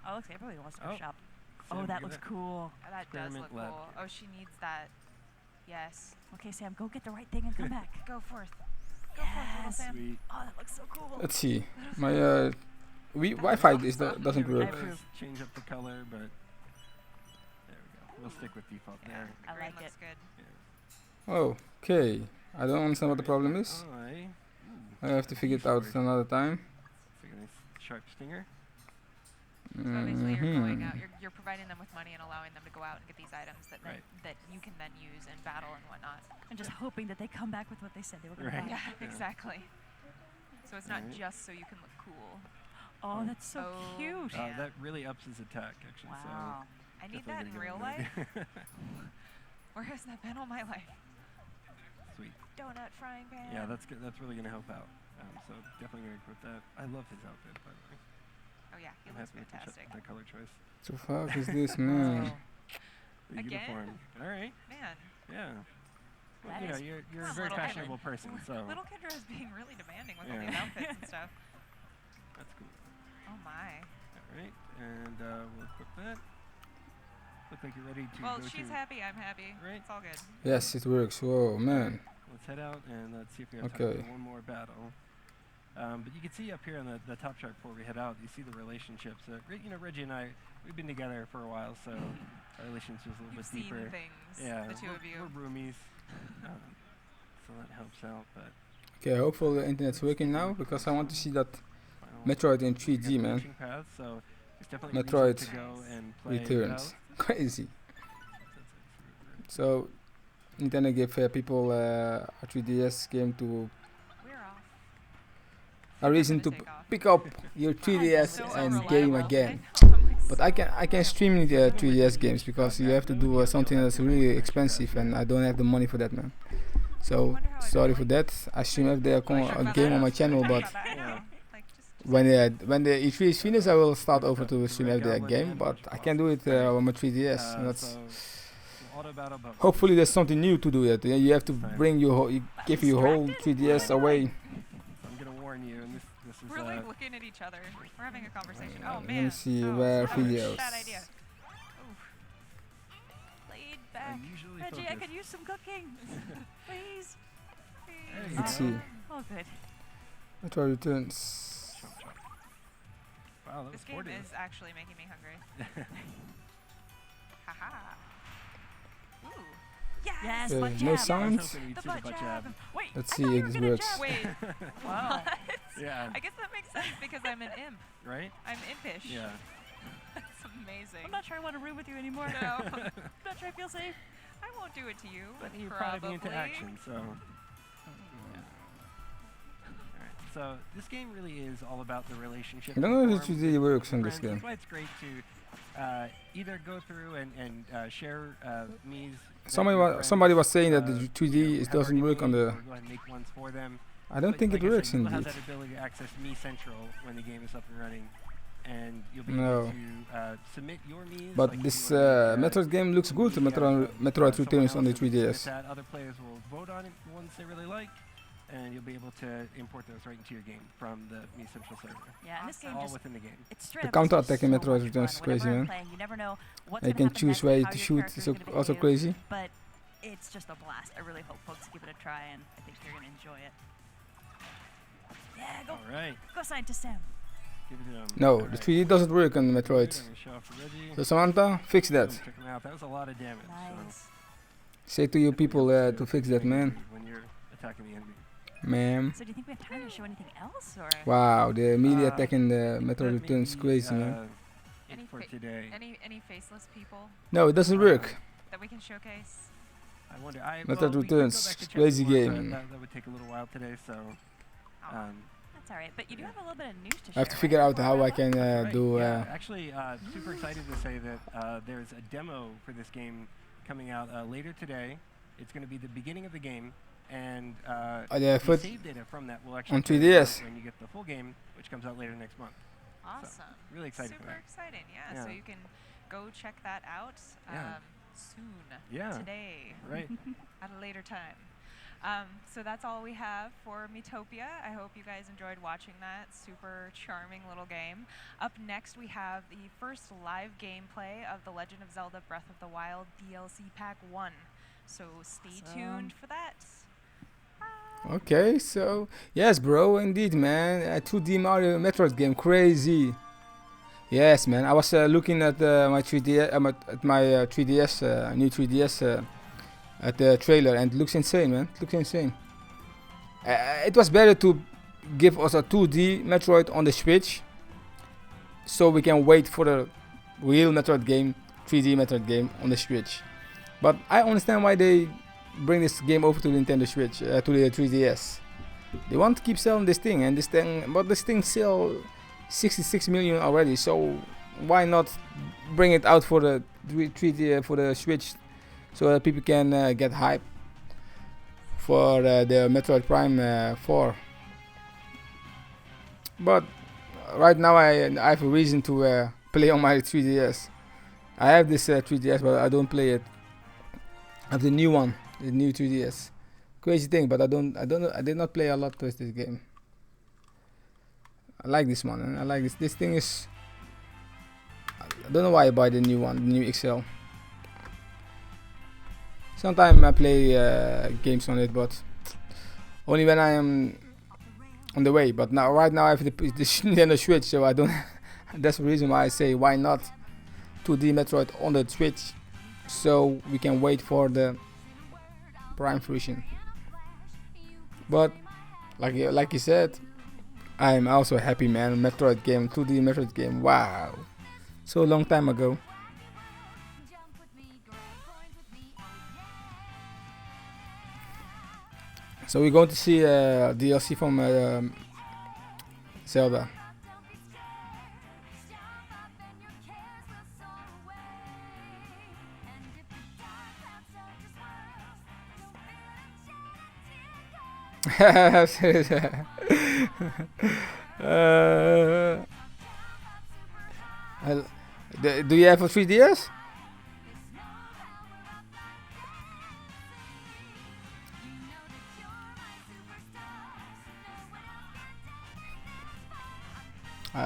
Oh, looks like everybody wants to go Oh. shop. Sam, Oh, that look looks at cool. Oh, that does look Experiment lab. cool. Oh, she needs that. Yes. Okay, Sam, go get the right thing and come back. Go forth. Go forth, little Sam. Sweet. Oh, that looks so cool. Let's see. My Wi-Fi doesn't I work. have to change up the color, but there we go. We'll stick with default there. I Green like looks it. good. Okay. I don't understand what the problem is. I have to figure it out another time. It's like a nice sharp stinger. So basically, you're going out. You're providing them with money and allowing them to go out and get these items that that you can then use in battle and whatnot. And just hoping that they come back with what they said they were going to buy. Yeah, exactly. So it's not Right. just so you can look cool. Oh, that's so cute. That really ups his attack, actually. Wow. So I need definitely that in gonna real give him life. that. Where has that been all my life? Sweet. Donut frying pan. Yeah, that's good. That's really gonna help out. So definitely gonna equip that. I love his outfit, by the way. Oh yeah, he I'm looks happy with fantastic. the color choice. So fuck is this, man? The Again? uniform. All right. Man. Yeah. Well, That you know, is- you're a Come very on, Little fashionable Kendra. person, so. Little Kendra is being really demanding with all Yeah. these outfits and stuff. That's cool. Oh my. All right, and we'll equip that. Look like you're ready to Well, go she's to. happy, I'm happy. Right. It's all good. Yes, it works. Whoa, man. Let's head out and let's see if we have Okay. time for one more battle. But you can see up here on the top chart before we head out, you see the relationships. You know, Reggie and I, we've been together for a while, so our relationship's a little You've bit deeper. seen things, Yeah, the two of you. We're roomies, so that helps out. But Okay, hopefully the internet's working now because I want to see that Metroid in 3D, man. reaching paths, so it's definitely Metroid reason to go and play Returns. without. Crazy. So, Nintendo gave people a 3DS game to a reason to pick up your 3DS and game again. But I can stream the 3DS games because you have to do something that's really expensive, and I don't have the money for that, man. So sorry for that. I stream a game on my channel, but when the E3 is finished, I will start over to stream the game. But I can do it on my 3DS. And that's hopefully there's something new to do yet. You have to bring give your whole 3DS away. I'm gonna warn you, and this is. We're like looking at each other. We're having a conversation. Oh Let man. me see where videos. Bad idea. Laid back. Reggie, I could use some cooking. Please. Please. Let's see. Oh, good. Metroid Returns. Wow, that This was game 40. is actually making me hungry. Haha. Ooh. Yes, No butt jab. sounds. The butt jab. Wait, Let's I see thought you if were this gonna works. jab. Wait. Wow. Yeah. I guess that makes sense because I'm an imp. Right? I'm impish. Yeah. That's amazing. I'm not sure I want to room with you anymore. No. I'm not sure I feel safe. I won't do it to you. But you're probably. probably into action, so. So this game really is all about the relationship. I don't know if it really works on this Friends. game. That's why it's great to either go through and share Mii's. Somebody was saying that the 2D doesn't work on the. Go ahead and make ones for them. I don't But think like it I works said, you'll indeed. have that ability to access Mii Central when the game is up and running, and you'll be No. able to submit your Mii's. But like if this you wanna make, Metroid game looks good. Metroid Returns on the 3DS. that other players will vote on it, the ones they really like, and you'll be able to import those right into your game from the Mii Central server. Yeah, and this game all just within the game. it's straight The up just counter-attack in so Metroid much Returns is fun. crazy, Whenever I'm man. playing, you never know what's You gonna can happen choose next, way how to your shoot. character's It's gonna also behave, crazy. But it's just a blast. I really hope folks give it a try, and I think you're gonna enjoy it. Yeah, go. All right. Go, Scientist Sam. Give it to them. No, All the right. 3D doesn't work on Good, Metroid. I'm gonna show off for Reggie. So Samantha, fix that. Boom, check 'em out. That was a lot of damage. Nice. Say to your people to fix that, man. When you're attacking the enemy. Ma'am. So do you think we have time to show anything else, or? Wow, the melee attack in the I think Metroid that Returns is may crazy, be, man. Any for today. Any faceless people No, it doesn't work. that we can showcase? I wonder. Metroid we could go Returns, back to chapter crazy one, but game. That would take a little while today, so. That's all right. But you do have a little bit of news to I share. have to figure out how I can Right, do. yeah, actually, super excited to say that there's a demo for this game coming out later today. It's going to be the beginning of the game, and yeah, the for save data from that will actually on turn 3DS. up when you get the full game, which comes out later next month. Awesome. Really excited for Super that. exciting. Yeah. So Yeah. you can go check that out Yeah. soon. Yeah. Today. Right. At a later time. So that's all we have for Miitopia. I hope you guys enjoyed watching that super charming little game. Up next, we have the first live gameplay of The Legend of Zelda Breath of the Wild DLC Pack 1. So stay tuned for that. Okay, so yes, bro, indeed, man, a 2D Mario Metroid game, crazy. Yes, man, I was looking at my 3DS, my 3DS, new 3DS, at the trailer, and it looks insane, man. It looks insane. It was better to give us a 2D Metroid on the Switch, so we can wait for the real Metroid game, 3D Metroid game on the Switch. But I understand why they bring this game over to the Nintendo Switch, to the 3DS. They want to keep selling this thing, and but this thing 66 million already. So why not bring it out for the for the Switch, so that people can get hype for the Metroid Prime 4. But right now I have a reason to play on my 3DS. I have this 3DS, but I don't play it. I have the new one, the new 3DS. Crazy thing, but I did not play a lot with this game. I like this one, and I like this. This thing is. I don't know why I buy the new one, the new XL. Sometimes I play games on it, but only when I am on the way. But now, right now, I have the Nintendo Switch, so I don't. That's the reason why I say why not 2D Metroid on the Switch, so we can wait for the Prime fruition. But like you said, I am also happy, man. Metroid game, 2D Metroid game. Wow, so long time ago. So we're going to see DLC from Zelda. Do you have a 3DS?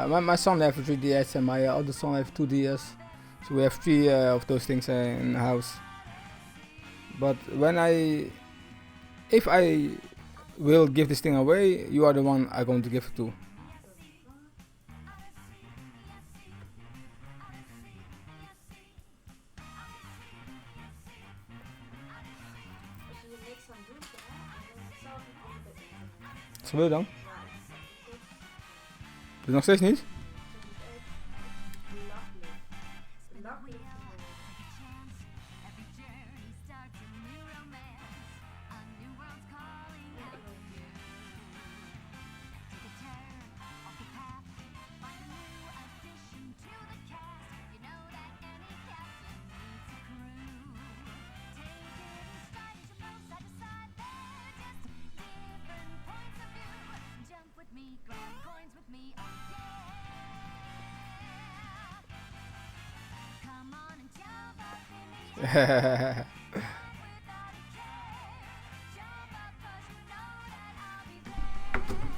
My son has a 3DS and my other son has 2DS, so we have 3 of those things in the house. But if I will give this thing away, you are the one I'm going to give it to. Wat wil je dan? Doe nog steeds niet?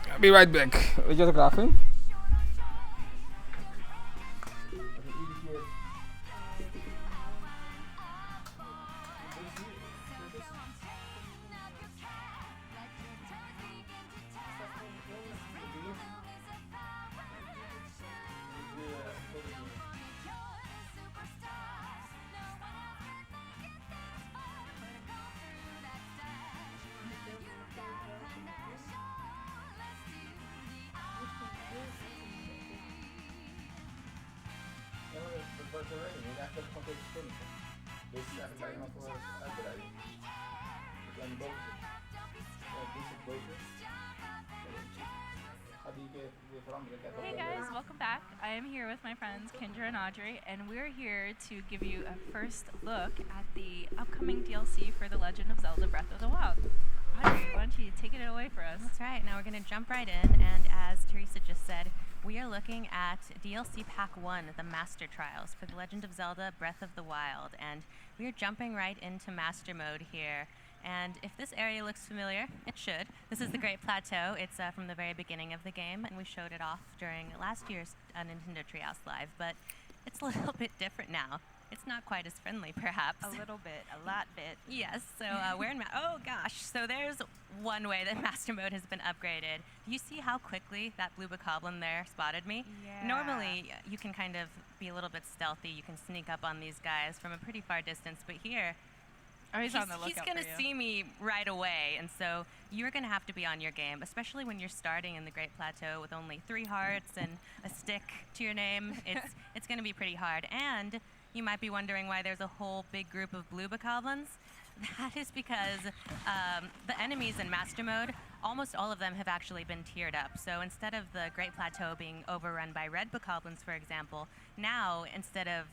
I'll be right back. Weet je wat ik graag vind? Hey guys, welcome back. I am here with my friends Kendra and Audrey, and we're here to give you a first look at the upcoming DLC for The Legend of Zelda Breath of the Wild. Audrey, why don't you take it away for us? That's right. Now we're going to jump right in, and as Teresa just said, we are looking at DLC Pack 1, the Master Trials for The Legend of Zelda Breath of the Wild, and we are jumping right into Master Mode here. And if this area looks familiar, it should. This is the Great Plateau. It's from the very beginning of the game, and we showed it off during last year's Nintendo Treehouse Live, but it's a little bit different now. It's not quite as friendly, perhaps. A little bit, a lot bit. Yes, so we're in, oh gosh, so there's one way that Master Mode has been upgraded. Do you see how quickly that blue bokoblin there spotted me? Yeah. Normally, you can kind of be a little bit stealthy. You can sneak up on these guys from a pretty far distance, but here, he's on the lookout he's going to see me right away, and so you're going to have to be on your game, especially when you're starting in the Great Plateau with only 3 hearts and a stick to your name. It's going to be pretty hard, and you might be wondering why there's a whole big group of blue bokoblins. That is because the enemies in Master Mode almost all of them have actually been tiered up. So instead of the Great Plateau being overrun by red bokoblins, for example, now instead of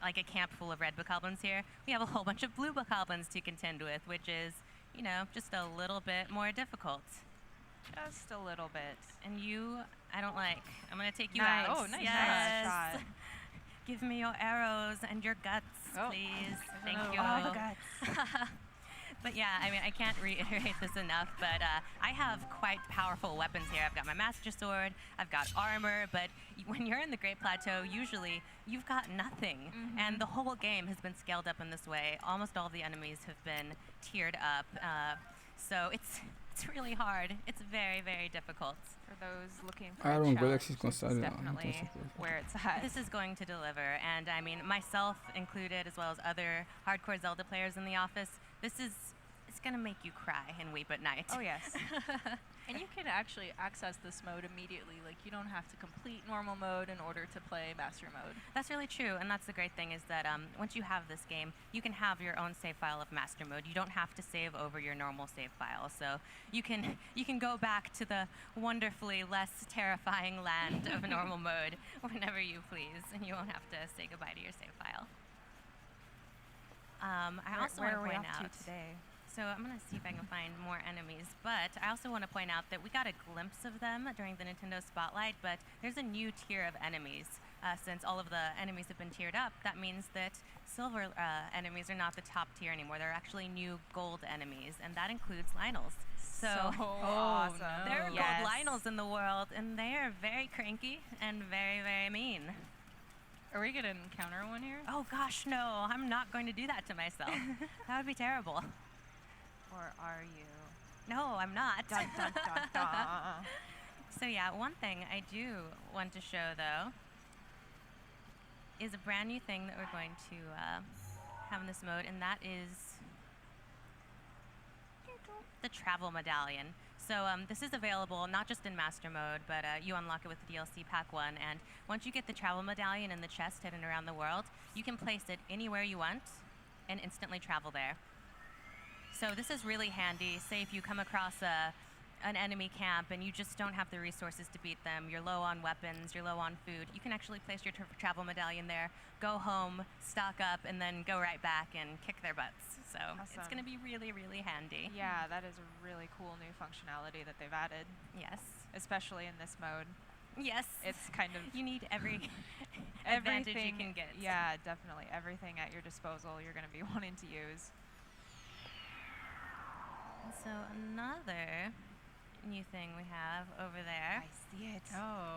like a camp full of red bokoblins here, we have a whole bunch of blue bokoblins to contend with, which is, you know, just a little bit more difficult. Just a little bit. And you, I don't like. I'm going to take you Nice. out. Oh, nice. Yes. Shot. Give me your arrows and your guts, please. Thank you. Oh, the guts. But yeah, I mean, I can't reiterate this enough, but I have quite powerful weapons here. I've got my Master Sword, I've got armor, but when you're in the Great Plateau, usually you've got nothing. And the whole game has been scaled up in this way. Almost all the enemies have been tiered up. So it's really hard. It's very, very difficult. For those looking for a challenge, this is definitely where it's at. This is going to deliver, and I mean, myself included, as well as other hardcore Zelda players in the office, it's going to make you cry and weep at night. Oh, yes. And you can actually access this mode immediately. Like, you don't have to complete normal mode in order to play master mode. That's really true, and that's the great thing is that once you have this game, you can have your own save file of master mode. You don't have to save over your normal save file, so you can go back to the wonderfully less terrifying land of normal mode whenever you please, and you won't have to say goodbye to your save file. I also want to point out today. So I'm going to see if I can find more enemies, but I also want to point out that we got a glimpse of them during the Nintendo Spotlight, but there's a new tier of enemies. Since all of the enemies have been tiered up, that means that silver enemies are not the top tier anymore. They're actually new gold enemies, and that includes Lynels. So awesome. There are gold Lynels in the world, and they are very cranky and very, very mean. Are we going to encounter one here? Oh gosh, no. I'm not going to do that to myself. That would be terrible. Or are you? No, I'm not. Dun, dun, dun, dun. So yeah, one thing I do want to show though is a brand new thing that we're going to have in this mode, and that is the travel medallion. So this is available not just in master mode, but you unlock it with the DLC Pack 1, and once you get the travel medallion in the chest hidden around the world, you can place it anywhere you want and instantly travel there. So this is really handy. Say if you come across an enemy camp and you just don't have the resources to beat them, you're low on weapons, you're low on food, you can actually place your travel medallion there, go home, stock up, and then go right back and kick their butts. So it's going to be really, really handy. Yeah, that is a really cool new functionality that they've added. Yes. Especially in this mode. Yes. It's kind of... You need every advantage you can get. Yeah, definitely. Everything at your disposal you're going to be wanting to use. So another new thing we have over there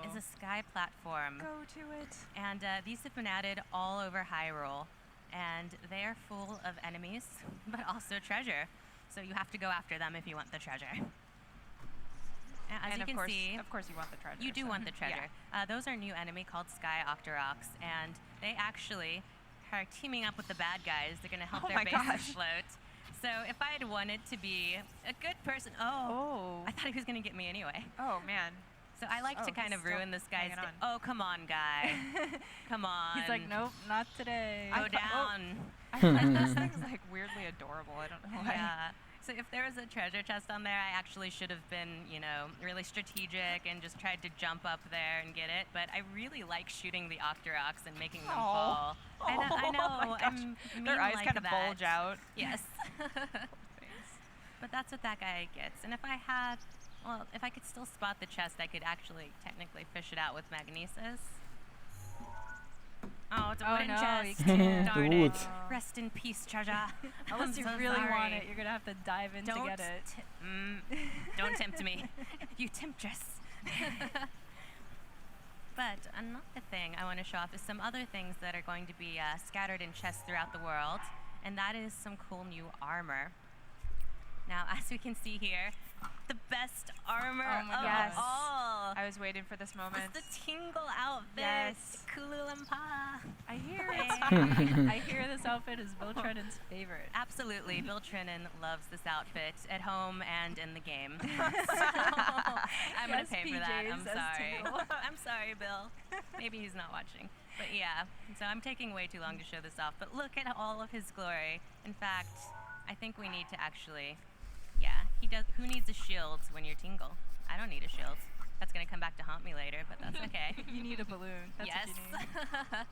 is a sky platform. Go to it. And these have been added all over Hyrule. And they are full of enemies, but also treasure. So you have to go after them if you want the treasure. As you can see, of course you want the treasure. You do want the treasure. Yeah. Those are a new enemy called Sky Octoroks, and they actually are teaming up with the bad guys. They're going to help their bases float. So if I had wanted to be a good person, I thought he was going to get me anyway. Oh man. So I like to kind of ruin this guy's day. Oh, come on, guy. Come on. He's like, nope, not today. Go down. I find this thing's like weirdly adorable. I don't know why. Yeah. So if there was a treasure chest on there, I actually should have been, you know, really strategic and just tried to jump up there and get it. But I really like shooting the Octoroks and making them fall. I know. I'm mean Their eyes like kind of that. bulge out. Yes. But that's what that guy gets. And if I had, well, if I could still spot the chest, I could actually technically fish it out with magnesis. Oh, it's a wooden chest. You can't. Darn it. Rest in peace, Charja. Unless you really want it, you're going to have to dive in to get it. Don't tempt me, you temptress. But another thing I want to show off is some other things that are going to be scattered in chests throughout the world, and that is some cool new armor. Now, as we can see here, the best armor of all. I was waiting for this moment. It's the Tingle outfit. Yes. Kululampa. I hear this outfit is Bill Trennan's favorite. Absolutely. Bill Trennan loves this outfit at home and in the game. So I'm going to pay for that. I'm sorry. I'm sorry, Bill. Maybe he's not watching. But yeah, so I'm taking way too long to show this off. But look at all of his glory. In fact, I think we need to actually, He does. Who needs a shield when you're Tingle? I don't need a shield. That's gonna come back to haunt me later, but that's okay. You need a balloon. That's yes. what you need.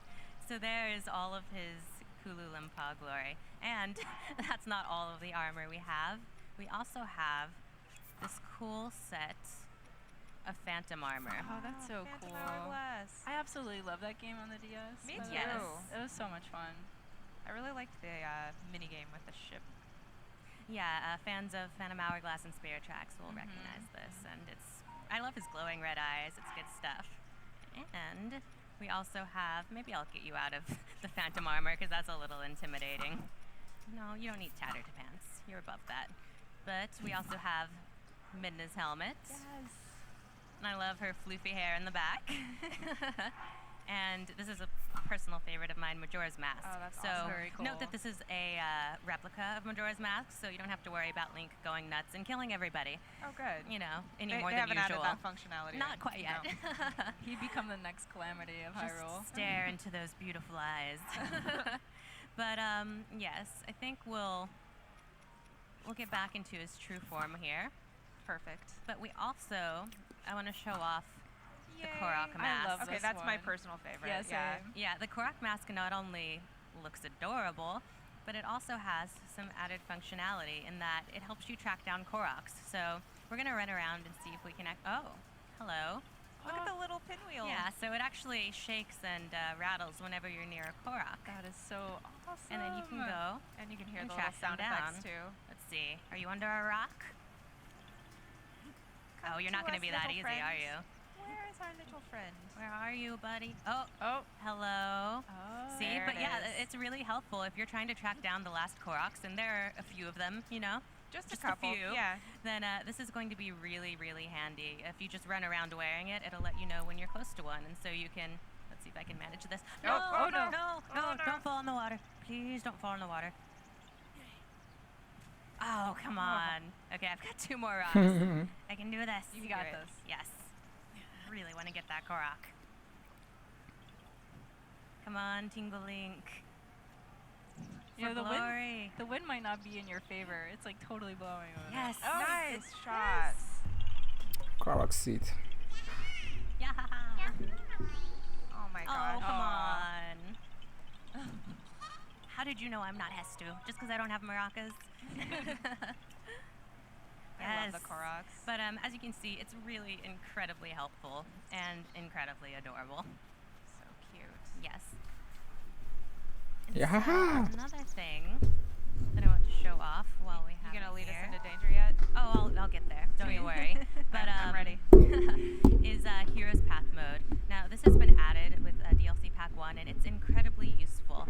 So there is all of his Kululimpa glory, and that's not all of the armor we have. We also have this cool set of Phantom armor. Oh, that's so cool. I absolutely love that game on the DS. Me too. Yes. It was so much fun. I really liked the mini game with the ship. Yeah, fans of Phantom Hourglass and Spirit Tracks will recognize this, and I love his glowing red eyes. It's good stuff. And we also have, maybe I'll get you out of the Phantom armor because that's a little intimidating. No, you don't need tattered pants. You're above that. But we also have Midna's helmet. Yes. And I love her floofy hair in the back. And this is a personal favorite of mine, Majora's Mask. Oh, that's so awesome. Very cool. Note that this is a replica of Majora's Mask, so you don't have to worry about Link going nuts and killing everybody. Oh, good. You know, any They more than haven't usual. added that functionality. Not quite yet. No. He'd become the next Calamity of Just Hyrule. stare into those beautiful eyes. But yes, I think we'll get back into his true form here. Perfect. But we also, I want to show off the Yay. Korok mask. I love okay, that's my personal favorite. Yeah, Yeah, the Korok mask not only looks adorable, but it also has some added functionality in that it helps you track down Koroks. So we're going to run around and see if we can oh, hello. Look at the little pinwheel. Yeah, so it actually shakes and rattles whenever you're near a Korok. That is so awesome. And then you can go and you can hear and the little track them sound down. effects too. Let's see. Are you under a rock? Oh, you're not going to be that easy, are you? Where is our little friend? Where are you, buddy? Oh, Oh, hello. See, there but it yeah, is. it's really helpful if you're trying to track down the last Koroks, and there are a few of them, you know. Just a couple, few. yeah. Then this is going to be really, really handy. If you just run around wearing it, it'll let you know when you're close to one, and so you can. Let's see if I can manage this. No, Oh, no. no, don't fall in the water. Please don't fall in the water. Oh, come on. Okay, I've got 2 more rocks. I can do this. You got this. Yes. I really want to get that Korok. Come on, Tingle Link. You know, glory. the wind might not be in your favor. It's like totally blowing over Yes. there. Oh, nice shot. Korok seat. Yeah. Oh my Oh, gosh. come on. How did you know I'm not Hestu? Just because I don't have maracas? I love the Koroks. But as you can see, it's really incredibly helpful and incredibly adorable. So cute. Yes. Yeah. So another thing that I want to show off while we have You gonna it lead here. us into danger yet? Oh, I'll get there. Don't you worry. But I'm ready. is Heroes Path mode. Now this has been added with DLC Pack 1, and it's incredibly useful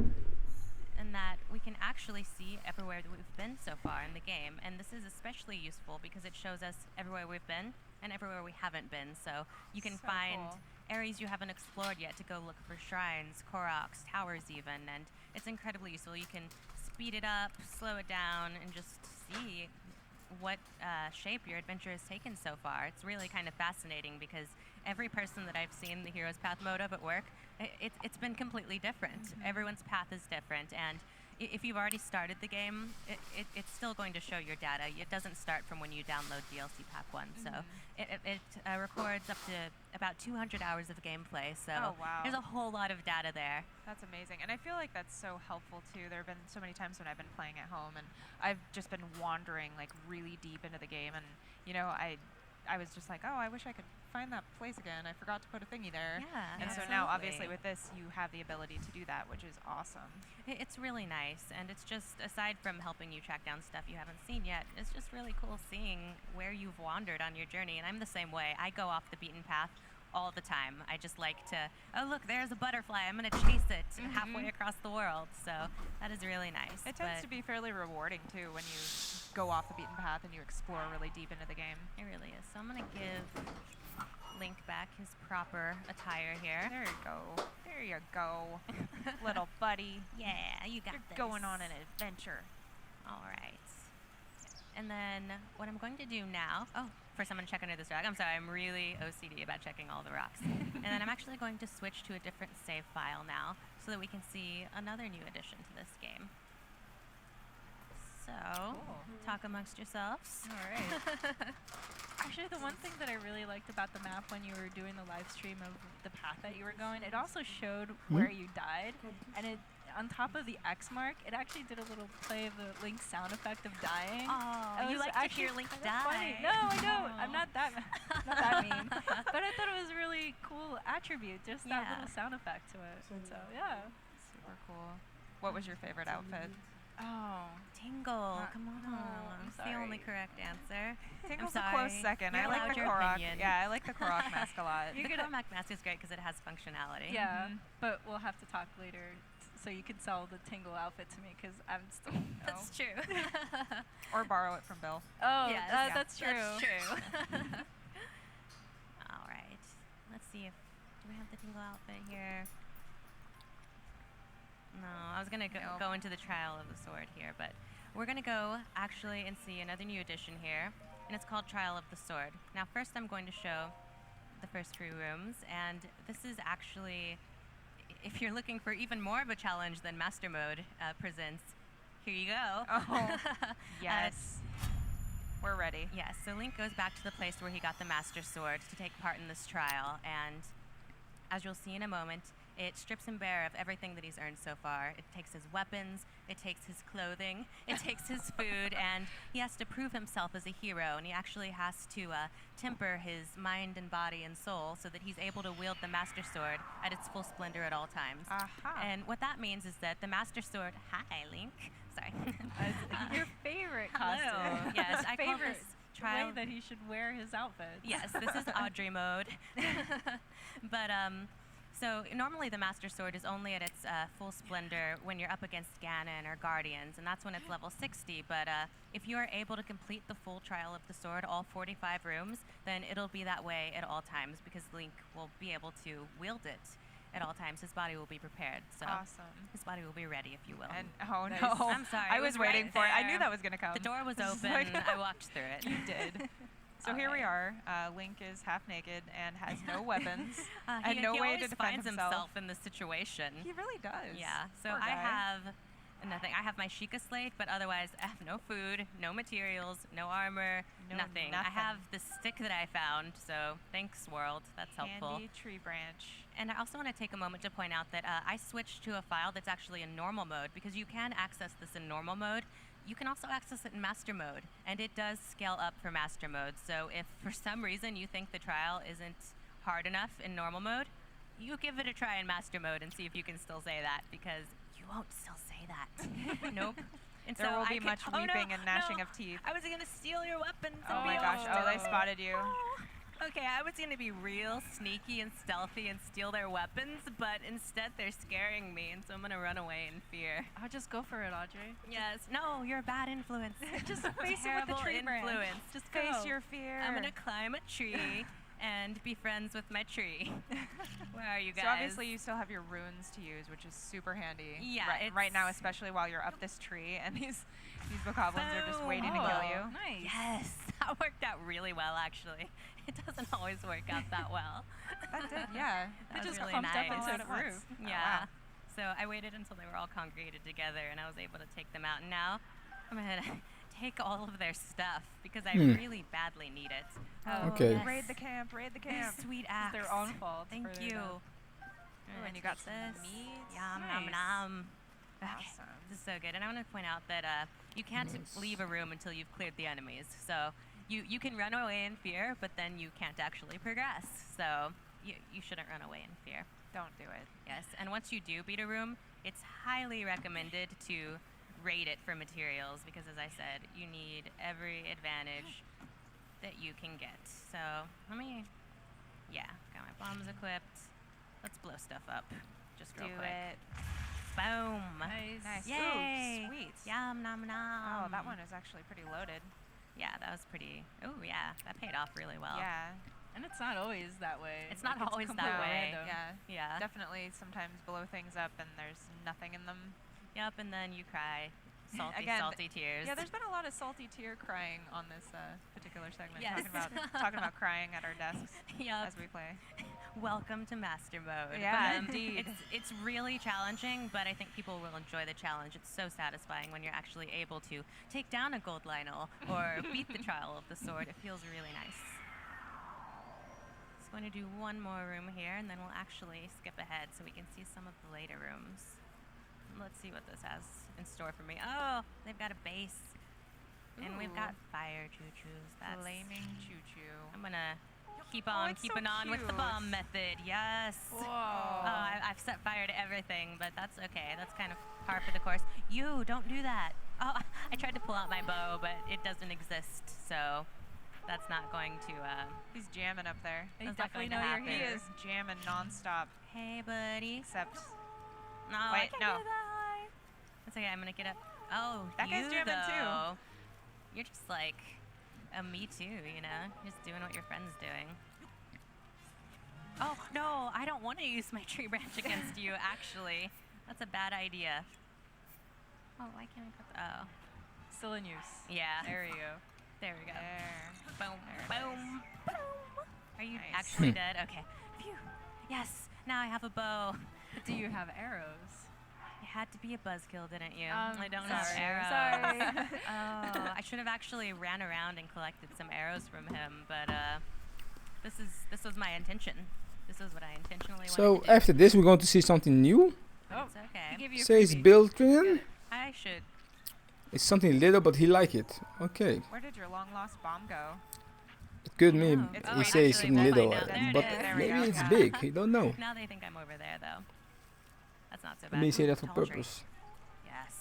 in that we can actually see everywhere that we've been so far in the game, and this is especially useful because it shows us everywhere we've been and everywhere we haven't been. So you can So find cool. areas you haven't explored yet to go look for shrines, Koroks, towers even, and it's incredibly useful. You can speed it up, slow it down, and just see what shape your adventure has taken so far. It's really kind of fascinating because every person that I've seen the Heroes Path mode of at work, it's been completely different. Everyone's path is different, and if you've already started the game, it's still going to show your data. It doesn't start from when you download DLC Pack 1, so it records up to about 200 hours of gameplay, so Oh, wow. there's a whole lot of data there. That's amazing. And I feel like that's so helpful too. There have been so many times when I've been playing at home and I've just been wandering like really deep into the game, and you know, I was just like, oh, I wish I could find that place again. I forgot to put a thingy there. Yeah, And so now obviously absolutely. with this you have the ability to do that, which is awesome. It's really nice, and it's just, aside from helping you track down stuff you haven't seen yet, it's just really cool seeing where you've wandered on your journey, and I'm the same way. I go off the beaten path all the time. I just like to, oh look, there's a butterfly, I'm going to chase it halfway across the world, so that is really nice. It tends but to be fairly rewarding too when you go off the beaten path and you explore really deep into the game. It really is. So I'm going to give Link back his proper attire here. There you go. There you go. Little buddy. Yeah, you got You're this. going on an adventure. All right. And then what I'm going to do now, first I'm going to check under this rock. I'm sorry, I'm really OCD about checking all the rocks. And then I'm actually going to switch to a different save file now so that we can see another new addition to this game. So, talk amongst yourselves. All right. Actually, the one thing that I really liked about the map when you were doing the live stream of the path that you were going, it also showed where you died, and it on top of the X mark, it actually did a little play of the Link sound effect of dying. Oh, you like to hear Link die? Funny. No, I don't. I'm not that mean. But I thought it was a really cool attribute, just that little sound effect to it. So yeah, super cool. What was your favorite outfit? Oh, Tingle. Come on. I'm It's the only correct answer. Tingle's I'm a close sorry. second. You're I like allowed the your Korok. opinion. Yeah, I like the Korok mask a lot. The Korok mask is great because it has functionality. Yeah, but we'll have to talk later, so you can sell the Tingle outfit to me because I'm still. That's true. Or borrow it from Bill. Oh, yes, that's true. That's true. All right. Let's see if do we have the Tingle outfit here. No, I was going to go into the Trial of the Sword here, but we're going to go actually and see another new edition here, and it's called Trial of the Sword. Now, first I'm going to show the first 3 rooms, and this is actually, if you're looking for even more of a challenge than Master Mode presents, here you go. Oh, yes. We're ready. Yes, so Link goes back to the place where he got the Master Sword to take part in this trial, and as you'll see in a moment, it strips him bare of everything that he's earned so far. It takes his weapons, it takes his clothing, it takes his food, and he has to prove himself as a hero, and he actually has to temper his mind and body and soul so that he's able to wield the Master Sword at its full splendor at all times. And what that means is that the Master Sword, hi Link, sorry. Your favorite Hello. costume. Yes, I call favorite this trial. way that he should wear his outfit. Yes, this is Audrey mode. But so normally the Master Sword is only at its full splendor when you're up against Ganon or Guardians, and that's when it's level 60. But if you are able to complete the full Trial of the Sword, all 45 rooms, then it'll be that way at all times because Link will be able to wield it at all times. His body will be prepared. So awesome. His body will be ready, if you will. And oh Nice. no, I'm sorry. I it was waiting right for it. I knew there. that was gonna come. The door was This is open. like- I walked through it. You did. So here we are. Link is half naked and has no weapons and he no way always to defend finds himself. in this situation. He really does. Yeah. So Poor I guy. have nothing. I have my Sheikah slate, but otherwise I have no food, no materials, no armor, nothing. I have the stick that I found. So thanks, world. That's helpful. Candy tree branch. And I also want to take a moment to point out that I switched to a file that's actually in normal mode because you can access this in normal mode. You can also access it in Master Mode, and it does scale up for Master Mode. So if for some reason you think the trial isn't hard enough in normal mode, you give it a try in Master Mode and see if you can still say that, because you won't still say that. Nope. And There so will I be can- much oh, no, weeping and gnashing no. of teeth. I was going to steal your weapons. Oh and my be gosh. all Oh, they stealthy. spotted you. Okay, I was going to be real sneaky and stealthy and steal their weapons, but instead they're scaring me, and so I'm going to run away in fear. I'll just go for it, Audrey. Yes. No, you're a bad influence. Just face it with the Terrible tree branch. influence. Just Go. face your fear. I'm going to climb a tree and be friends with my tree. Where are you guys? So obviously you still have your runes to use, which is super handy. Yeah, right now, especially while you're up this tree and these bokoblins are just waiting to kill you. Nice. Yes, that worked out really well, actually. It doesn't always work out that well. That did, yeah. That It was just really clumped nice. up into the roof. Yeah. Oh, wow. So I waited until they were all congregated together, and I was able to take them out. And now I'm gonna take all of their stuff because I really badly need it. Oh, Okay. yes. Raid the camp, raid the camp. Sweet It's axe. their own fault. Thank for their you. death. Oh, and you got some this. meat. Yum, Nice. nom, nom. Okay, Awesome. this is so good. And I want to point out that you can't leave a room until you've cleared the enemies. So you can run away in fear, but then you can't actually progress. So you shouldn't run away in fear. Don't do it. Yes, and once you do beat a room, it's highly recommended to raid it for materials because, as I said, you need every advantage that you can get. So got my bombs equipped. Let's blow stuff up just real Do quick. it. Boom. Nice. Yay. Ooh, sweet. Yum, nom, nom. Oh, that one is actually pretty loaded. Yeah, that was pretty. Oh, yeah, that paid off really well. Yeah. And it's not always that way. It's not Like, always that completely way. random. Yeah. Yeah. Definitely sometimes blow things up and there's nothing in them. Yep, and then you cry. Salty, Again, salty tears. Yeah, there's been a lot of salty tear crying on this particular segment. Yes. Talking about crying at our desks Yep. as we play. welcome to Master Mode. Yeah, But, indeed. It's really challenging, but I think people will enjoy the challenge. It's so satisfying when you're actually able to take down a gold Lionel or beat the Trial of the Sword. It feels really nice. Just going to do one more room here, and then we'll actually skip ahead so we can see some of the later rooms. Let's see what this has in store for me. Oh, they've got a base. And we've got fire choo-choos. That's Flaming choo-choo. I'm gonna keep on keeping on with the bomb method. Yes. Whoa. Oh, I've set fire to everything, but that's okay. That's kind of par for the course. You don't do that. Oh, I tried to pull out my bow, but it doesn't exist, so that's not going to. He's jamming up there. I That's not definitely going to know happen. he is jamming nonstop. Hey, buddy. Except. No, Wait, I can't no. do that. That's okay. I'm gonna get up. Oh, That guy's you jamming though. too. You're just like a me too, you know? Just doing what your friend's doing. Oh, no, I don't want to use my tree branch against you, actually. That's a bad idea. Oh, why can't I put the... Oh. Still in use. Yeah. There you go. There we go. There. Boom, There it boom, boom. Are you Nice. actually dead? Okay. Phew. Yes, now I have a bow. Do you have arrows? You had to be a buzzkill, didn't you? I don't sorry, have arrows. sorry. Oh, I should have actually ran around and collected some arrows from him, but this was my intention. This was what I intentionally wanted So to do. after this, we're going to see something new. Oh, it's okay. Says Bill Trinan. I should. It's something little, but he like it. Okay. Where did your long lost bomb go? It could mean It's he going says actually something we'll little, find out. There it but is. There we maybe go. it's big. You don't know. Now they think I'm over there, though. That's not so bad. Let me say Ooh, that for tall tree. purpose. Yes.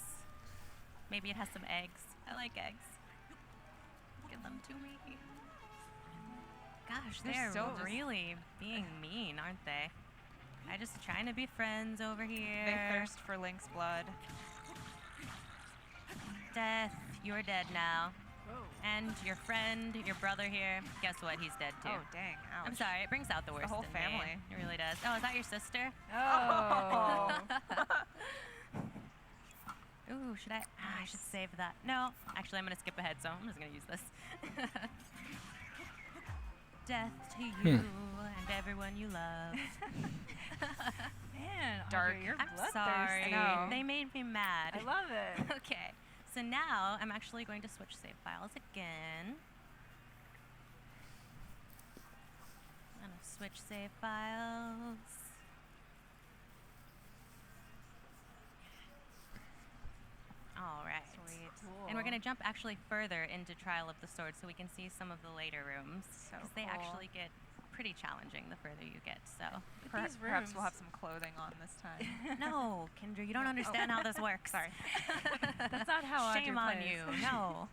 Maybe it has some eggs. I like eggs. Give them to me. Gosh, They're they're so really being mean, aren't they? I just trying to be friends over here. They thirst for Link's blood. Death, you're dead now. And your friend, your brother here, guess what? He's dead too. Oh, dang. Ouch. I'm sorry, it brings out the worst whole in family. me. It really does. Oh, is that your sister? Oh. Ooh, should I? I should save that. No, actually, I'm gonna skip ahead, so I'm just gonna use this. Death to you and everyone you love. Man, Dark. Audrey, you're I'm bloodthirsty. sorry. I know. They made me mad. I love it. Okay, so now I'm actually going to switch save files again. I'm gonna switch save files. All right. Sweet. And we're going to jump actually further into Trial of the Sword so we can see some of the later rooms. So Because they cool. actually get pretty challenging the further you get, so. Perhaps we'll have some clothing on this time. No, Kendra, you don't understand how this works. Sorry. That's not how Audrey Shame on plays. you. No.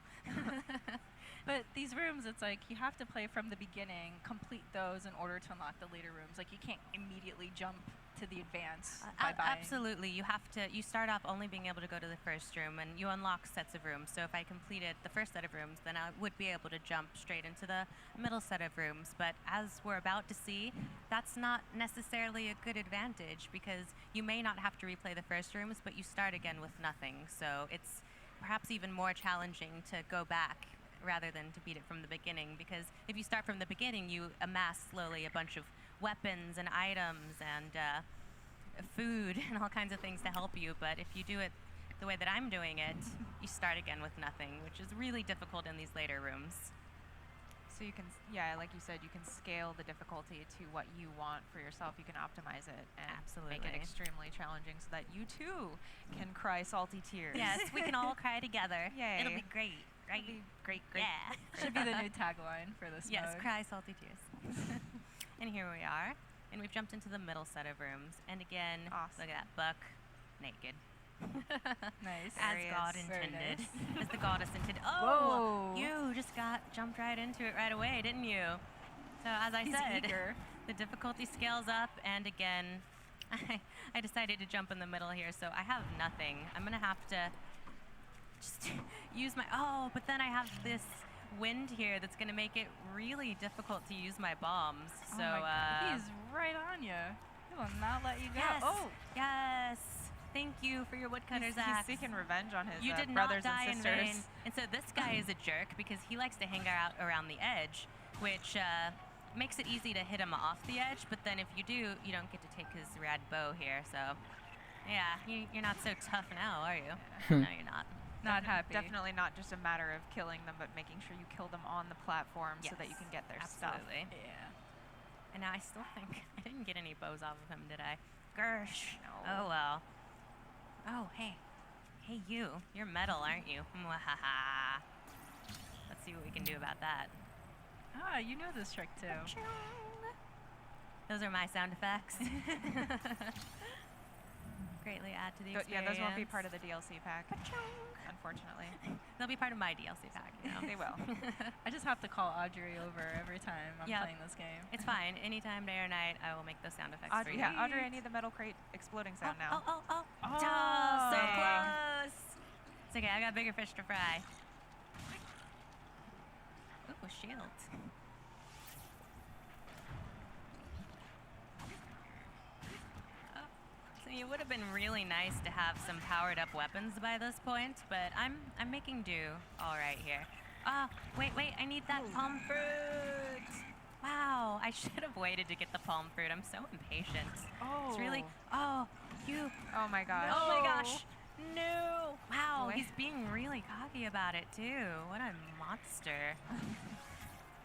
But these rooms, it's like you have to play from the beginning, complete those in order to unlock the later rooms. Like you can't immediately jump to the advance by buying. Absolutely. You have to. You start off only being able to go to the first room, and you unlock sets of rooms. So if I completed the first set of rooms, then I would be able to jump straight into the middle set of rooms. But as we're about to see, that's not necessarily a good advantage because you may not have to replay the first rooms, but you start again with nothing. So it's perhaps even more challenging to go back rather than to beat it from the beginning, because if you start from the beginning, you amass slowly a bunch of weapons and items and food and all kinds of things to help you. But if you do it the way that I'm doing it, you start again with nothing, which is really difficult in these later rooms. So you can, yeah, like you said, you can scale the difficulty to what you want for yourself. You can optimize it and make it Absolutely. extremely challenging so that you too can cry salty tears. Yes, we can all cry together. Yay. It'll be great, right? Great. Yeah. Should be the new tagline for this Yes, mode. cry salty tears. And here we are. And we've jumped into the middle set of rooms. And again, look at that buck, naked. Nice. As There he God is. Very intended. nice. As the goddess intended. Oh, Whoa. you just jumped right into it right away, didn't you? So as I He's said, eager. the difficulty scales up, and again, I decided to jump in the middle here, so I have nothing. I'm gonna have to just use my, but then I have this wind here that's gonna make it really difficult to use my bombs. So he's right on you. He will not let you go. Yes. Oh, yes. Thank you for your woodcutter's he's axe. seeking revenge on his You did brothers not die and in sisters. vain. And so this guy is a jerk because he likes to hang out around the edge, which makes it easy to hit him off the edge, but then if you do, you don't get to take his rad bow here, so yeah, you're not so tough now, are you? No, you're not. Not happy. Definitely not just a matter of killing them, but making sure you kill them on the platform so that you can get their stuff. Absolutely. Yeah. And now I still think I didn't get any bows off of him, did I? Gersh. No. Oh well. Oh hey, hey you. You're metal, aren't you? Mwahaha. Let's see what we can do about that. Ah, you know this trick too. Those are my sound effects. Greatly add to the experience. Yeah, those won't be part of the DLC pack, unfortunately. They'll be part of my DLC pack, you know. They will. I just have to call Audrey over every time I'm playing this game. It's fine. Anytime, day or night, I will make those sound effects for you. Yeah, Audrey, I need the metal crate exploding sound now. Oh, so close. It's okay, I got bigger fish to fry. Ooh, shield. It would have been really nice to have some powered up weapons by this point, but I'm making do all right here. Wait, I need that palm fruit. Wow, I should have waited to get the palm fruit. I'm so impatient. Oh. It's really, you. Oh my gosh. Oh my gosh. No. Wow, he's being really cocky about it too. What a monster.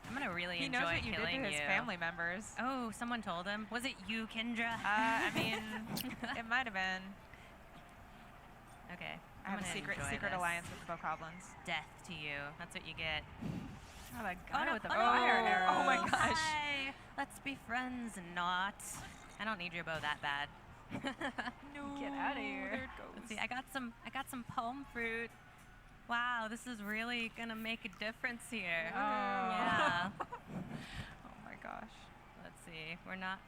I'm gonna really enjoy knows what you killing did to his family members. Oh, someone told him. Was it you, Kendra? I mean, it might have been. Okay. I have a secret alliance with the Bokoblins. Death to you. That's what you get. Oh, that guy with the fire arrows. Oh my gosh. Hi. Let's be friends, not. I don't need your bow that bad. No. Get out of here. There it goes. Let's see. I got some palm fruit. Wow, this is really gonna make a difference here. Oh. Yeah. Oh my gosh. Let's see. We're not.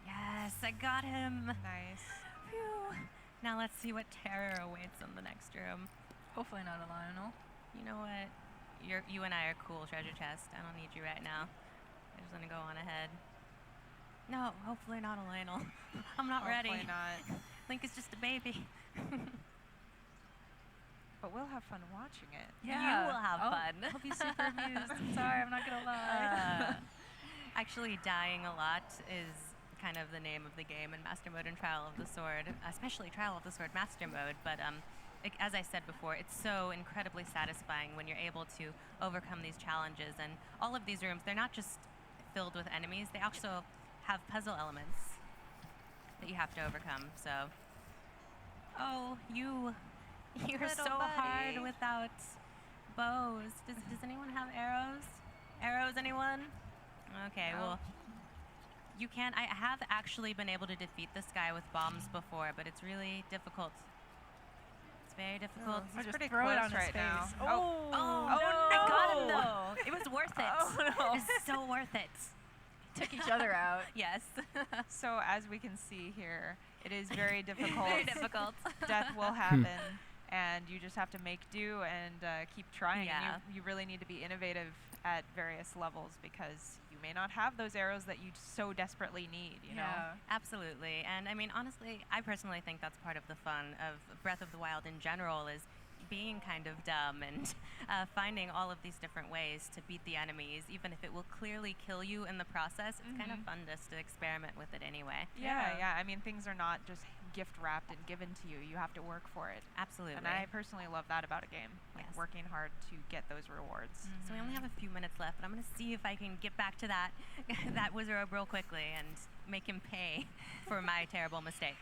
Yes, I got him. Nice. Phew. Now let's see what terror awaits in the next room. Hopefully not a Lionel. You know what? You and I are cool, treasure chest. I don't need you right now. I'm just gonna go on ahead. No, hopefully not a Lionel. I'm not ready. Hopefully not. Link is just a baby. But we'll have fun watching it. Yeah. You will have fun. I'll be super amused. I'm sorry, I'm not gonna lie. Actually, dying a lot is kind of the name of the game in Master Mode and Trial of the Sword, especially Trial of the Sword Master Mode. But as I said before, it's so incredibly satisfying when you're able to overcome these challenges. And all of these rooms, they're not just filled with enemies, they also have puzzle elements that you have to overcome. So, you're so hard without bows. Does anyone have arrows? Arrows, anyone? Okay, well, you can. I have actually been able to defeat this guy with bombs before, but it's really difficult. It's very difficult. He's pretty close right now. No. I got him though. It was worth it. Oh, no. It was so worth it. Took each other out. Yes. So as we can see here, it is very difficult. Very difficult. Death will happen. And you just have to make do and keep trying. Yeah. And you really need to be innovative at various levels because you may not have those arrows that you so desperately need, you know? Absolutely. And I mean, honestly, I personally think that's part of the fun of Breath of the Wild in general is being kind of dumb and finding all of these different ways to beat the enemies, even if it will clearly kill you in the process. It's kind of fun just to experiment with it anyway. Yeah. I mean, things are not just gift wrapped and given to you. You have to work for it. Absolutely. And I personally love that about a game, like working hard to get those rewards. So we only have a few minutes left, but I'm going to see if I can get back to that that wizard real quickly and make him pay for my terrible mistake.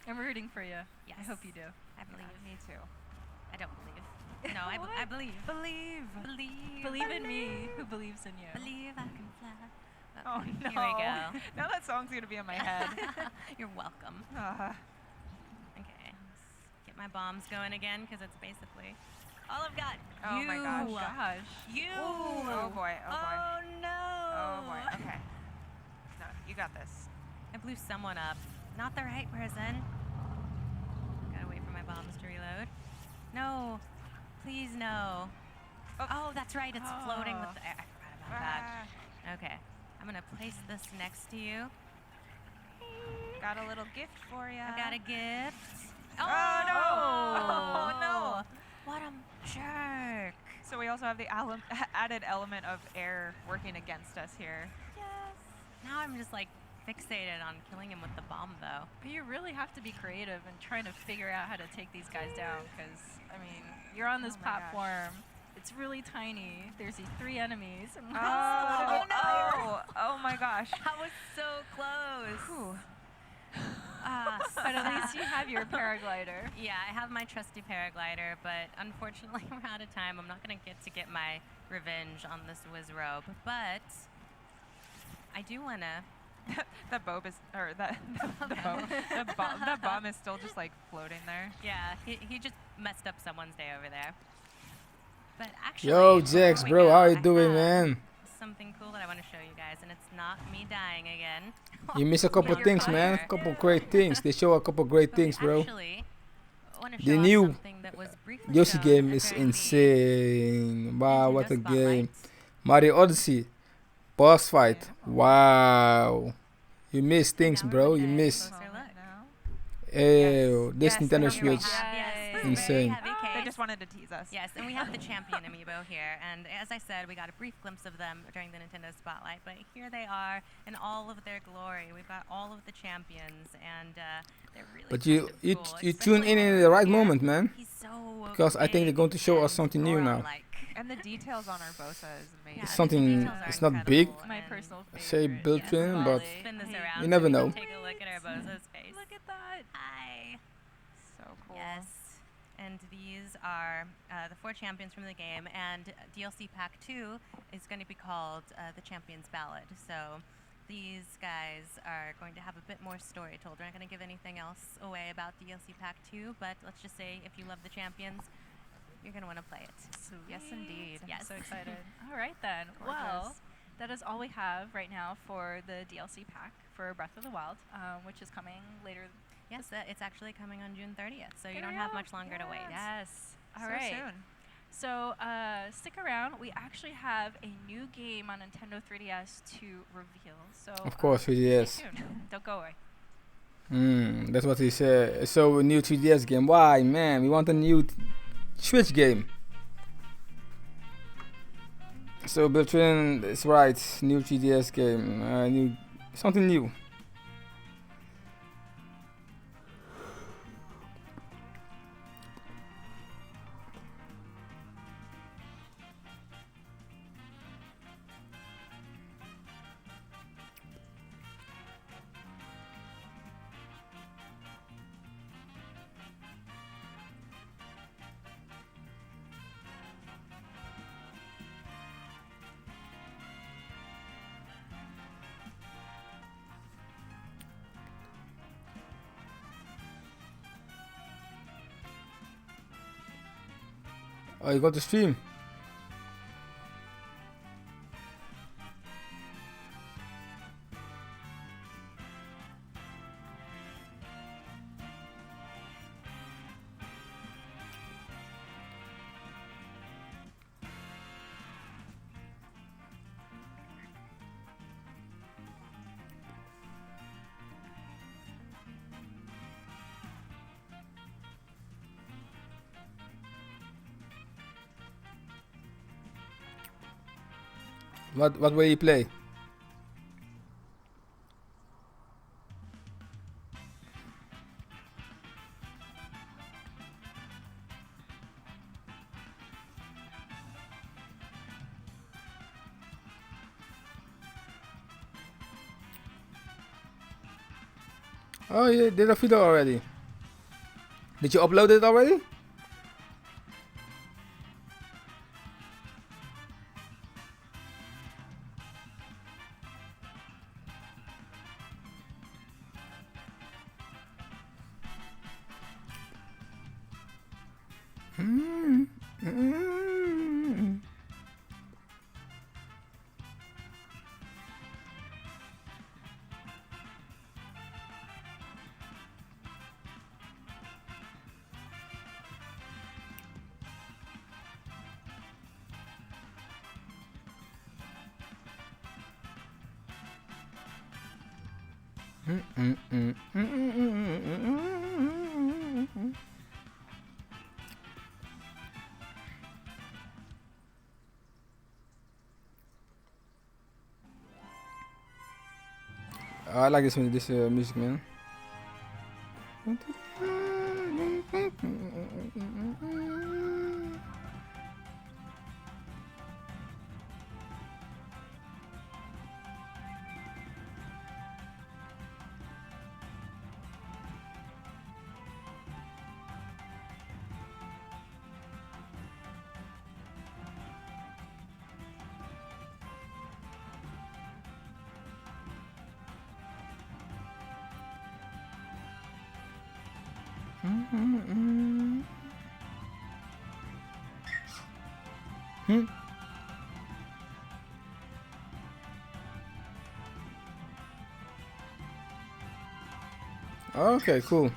I'm rooting for you. Yes. I hope you do. I believe. Me too. I don't believe. No, I believe. Believe in me, who believes in you. Believe I can fly. Oh no. Here we go. Now that song's going to be in my head. You're welcome. Okay. Let's get my bombs going again because it's basically all I've got. Oh my gosh. You. Oh boy. Oh no. Oh boy. Okay. No, you got this. I blew someone up. Not the right person. Gotta wait for my bombs to reload. No. Please no. Oh, that's right. It's floating with the air. I forgot about that. Okay. I'm gonna place this next to you. Got a little gift for you. I got a gift. Oh no! Oh no! What a jerk. So we also have the added element of air working against us here. Yes. Now I'm just like fixated on killing him with the bomb, though. But you really have to be creative and trying to figure out how to take these guys down, because I mean, you're on this platform. It's really tiny. There's these 3 enemies. And Oh no! Oh my gosh! That was so close. But at least you have your paraglider. Yeah, I have my trusty paraglider, but unfortunately we're out of time. I'm not going to get my revenge on this Wizrobe, but I do want to. That bob is, or that bomb is still just like floating there. Yeah, he just messed up someone's day over there. But actually, Yo, Jax, bro, how you doing, man? Something cool that I want to show you guys, and it's not me dying again. You miss a couple things, man. A couple great things. They show a couple great things, bro. Actually, the new Yoshi game is insane. Wow, what a game. Mario Odyssey. Boss fight. Wow. You miss things, bro. You miss. Ew, this Nintendo Switch. Insane. They just wanted to tease us. Yes, and we have the champion amiibo here. And as I said, we got a brief glimpse of them during the Nintendo Spotlight. But here they are in all of their glory. We've got all of the champions, and they're really But cool, you tune in the right moment, man. He's so because I think they're going to show us something new now. And the details on our Bosa is amazing. It's something. It's not big. My personal favorite. Say built in, but Spin this around you never so know. Take a look at our Bosa's face. Look at that. Hi. So cool. Yes. And these are the 4 champions from the game, and DLC Pack 2 is going to be called the Champions Ballad. So these guys are going to have a bit more story told. We're not going to give anything else away about DLC Pack 2, but let's just say if you love the champions, you're going to want to play it. Sweet. Yes, indeed. Yes. I'm so excited. All right, then. Well, that is all we have right now for the DLC pack for Breath of the Wild, which is coming later. Yes, it's actually coming on June 30th, so you don't have much longer to wait. Yes. All So right. soon. So stick around. We actually have a new game on Nintendo 3DS to reveal. So Of course, 3DS. stay tuned. Don't go away. That's what he said. So a new 3DS game. Why, man? We want a new Switch game. So Bertrand is right. New 3DS game. New something new. Oh, you got to stream. What will you play? Oh, you did a video already. Did you upload it already? I like this music, man. Okay, cool.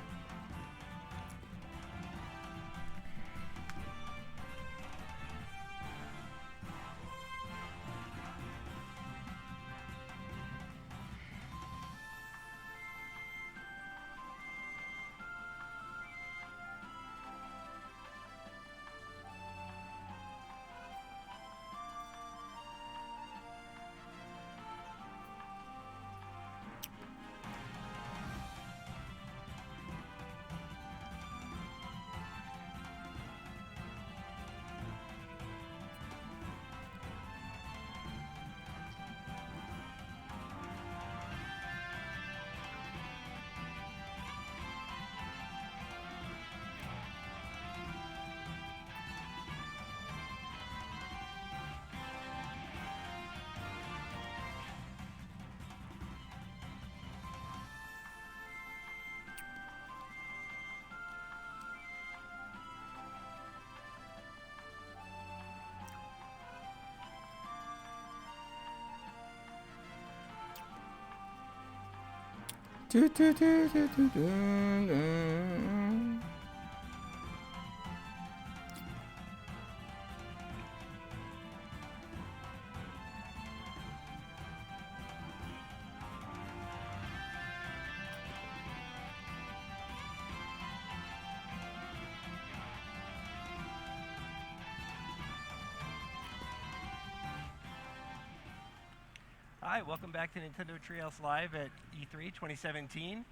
Hi, welcome back to Nintendo Treehouse Live at E3 2017.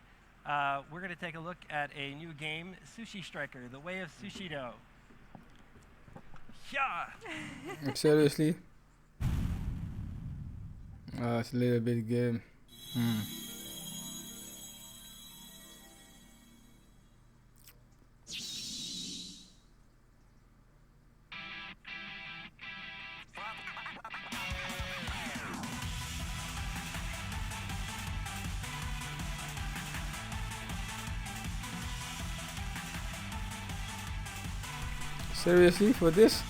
We're going to take a look at a new game, Sushi Striker, The Way of Sushido. Yeah! Seriously? It's a little bit game. Seriously, for this?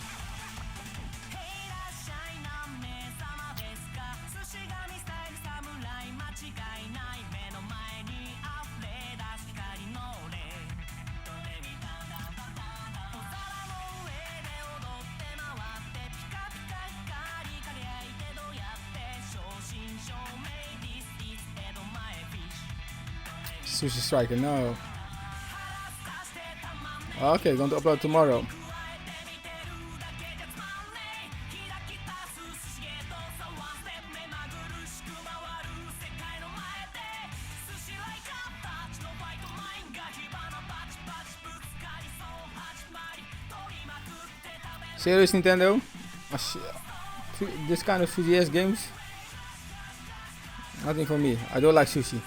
Sushi Striker, no. Okay, going to upload tomorrow. Serious Nintendo? This kind of 3DS games? Nothing for me. I don't like sushi.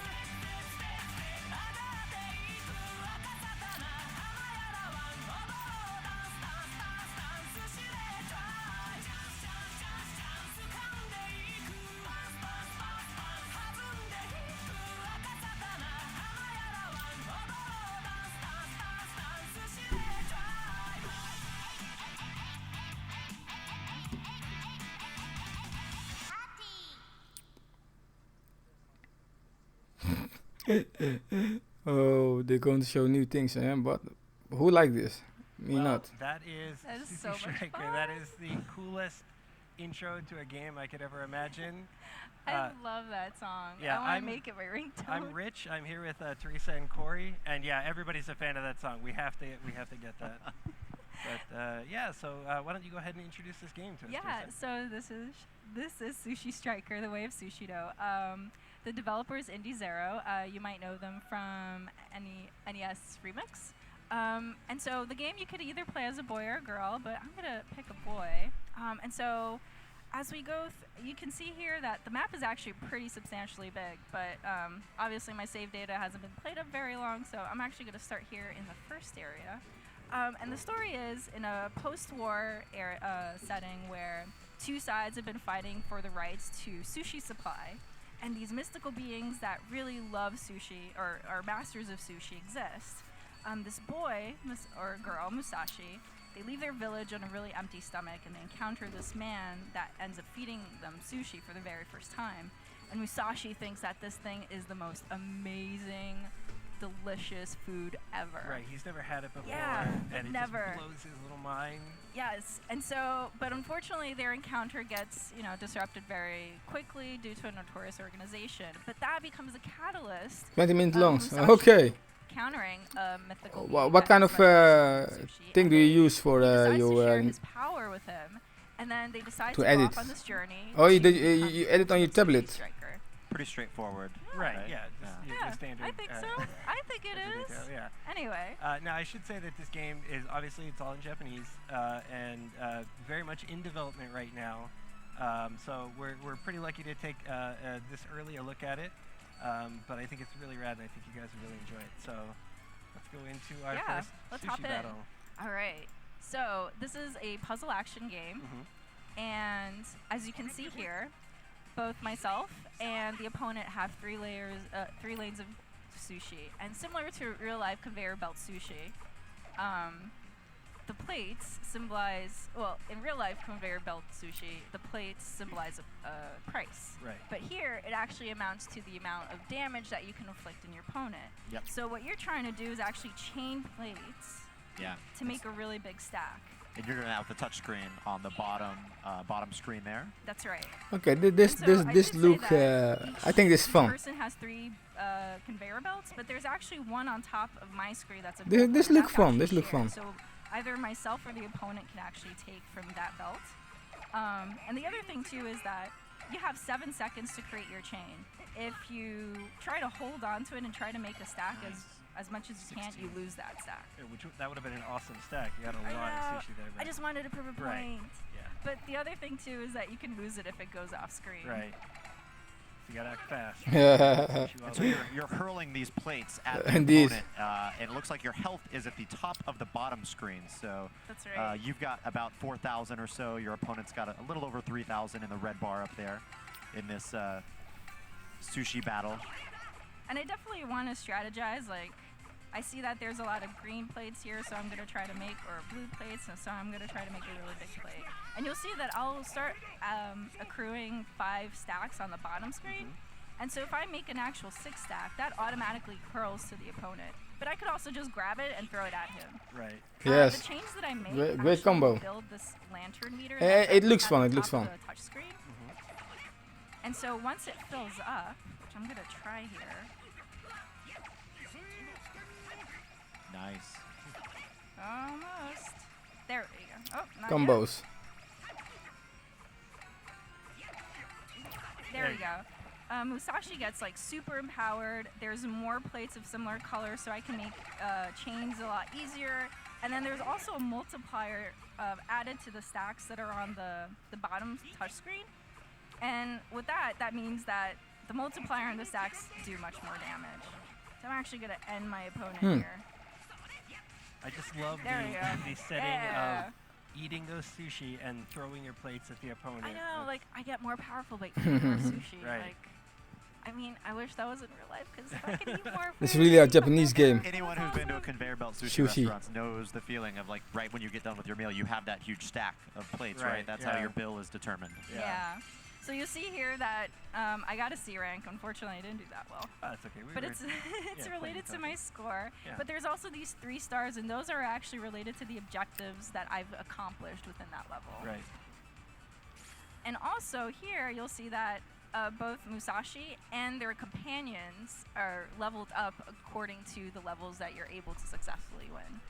Oh, they're going to show new things, but who like this? Me not. That is so much Striker. fun. That is the coolest intro to a game I could ever imagine. I love that song. Yeah, I want to make it my ringtone. I'm Rich. I'm here with Teresa and Corey, and yeah, everybody's a fan of that song. We have to get that. But yeah, so why don't you go ahead and introduce this game to us? Yeah, Teresa? so this is Sushi Striker, The Way of Sushido. The developer is Indie Zero. You might know them from NES Remix. And so the game you could either play as a boy or a girl, but I'm going to pick a boy. And so as we go, you can see here that the map is actually pretty substantially big, but obviously my save data hasn't been played up very long, so I'm actually going to start here in the first area. And the story is in a post-war setting where two sides have been fighting for the rights to sushi supply. And these mystical beings that really love sushi, or are masters of sushi, exist. This boy, or girl, Musashi, they leave their village on a really empty stomach and they encounter this man that ends up feeding them sushi for the very first time. And Musashi thinks that this thing is the most amazing, delicious food ever. Right, he's never had it before. Yeah, and it never. just blows his little mind. Yes, and so, but unfortunately their encounter gets, disrupted very quickly due to a notorious organization. But that becomes a catalyst. 20 minutes long. Okay. Countering a mythical. What kind of thing do you use for your? Share his power with him, and then they decide to edit. go off on this journey. Oh, you edit on your tablet. Pretty straightforward. Right. Yeah. Just standard. I think so. I think it is. Yeah. Anyway. Now I should say that this game is obviously it's all in Japanese and very much in development right now. So we're pretty lucky to take this early a look at it. But I think it's really rad, and I think you guys will really enjoy it. So let's go into our first sushi battle. All right. So this is a puzzle action game, and as you can see here, both myself and the opponent have 3 lanes of sushi, and similar to real-life conveyor belt sushi. The plates symbolize, well, in real-life conveyor belt sushi, the plates symbolize a price. Right. But here, it actually amounts to the amount of damage that you can inflict on your opponent. Yep. So what you're trying to do is actually chain plates to make a really big stack. And you're going to have the touch screen on the bottom screen there. That's right. Okay, this look. I think this is fun. The person has 3 conveyor belts, but there's actually one on top of my screen that's a. This look fun. This look fun. So either myself or the opponent can actually take from that belt. And the other thing too is that you have 7 seconds to create your chain. If you try to hold on to it and try to make a stack as much as you can, you lose that stack. That would have been an awesome stack. You had a lot of sushi there. I just wanted to prove a point. Right. Yeah. But the other thing too is that you can lose it if it goes off screen. Right. So you gotta act fast. And so you're hurling these plates at the opponent, and it looks like your health is at the top of the bottom screen. So that's right. You've got about 4,000 or so. Your opponent's got a little over 3,000 in the red bar up there in this sushi battle. And I definitely want to strategize. Like, I see that there's a lot of green plates here, so I'm going to try to make, or blue plates, and so I'm going to try to make a really big plate. And you'll see that I'll start accruing 5 stacks on the bottom screen. And so if I make an actual 6 stack, that automatically curls to the opponent. But I could also just grab it and throw it at him. Right. Yes. The change that I make great combo. Build this lantern meter. It looks fun. It looks fun. The touch screen. And so once it fills up, which I'm going to try here. Nice. Almost. There we go. Oh, not combos. Yet. There we go. Musashi gets like super empowered. There's more plates of similar color, so I can make chains a lot easier. And then there's also a multiplier added to the stacks that are on the bottom touchscreen. And with that, that means that the multiplier and the stacks do much more damage. So I'm actually going to end my opponent here. I just love the setting of eating those sushi and throwing your plates at the opponent. I know, like, I get more powerful by eating more sushi. Right. Like, I mean, I wish that was in real life, because if I could eat more food. It's really a Japanese game. Anyone who's been to a conveyor belt sushi restaurants knows the feeling of, like, right when you get done with your meal, you have that huge stack of plates, right? That's how your bill is determined. Yeah. So you'll see here that I got a C rank. Unfortunately, I didn't do that well. That's okay. But it's related to my score. Yeah. But there's also these 3 stars, and those are actually related to the objectives that I've accomplished within that level. Right. And also here, you'll see that both Musashi and their companions are leveled up according to the levels that you're able to successfully win.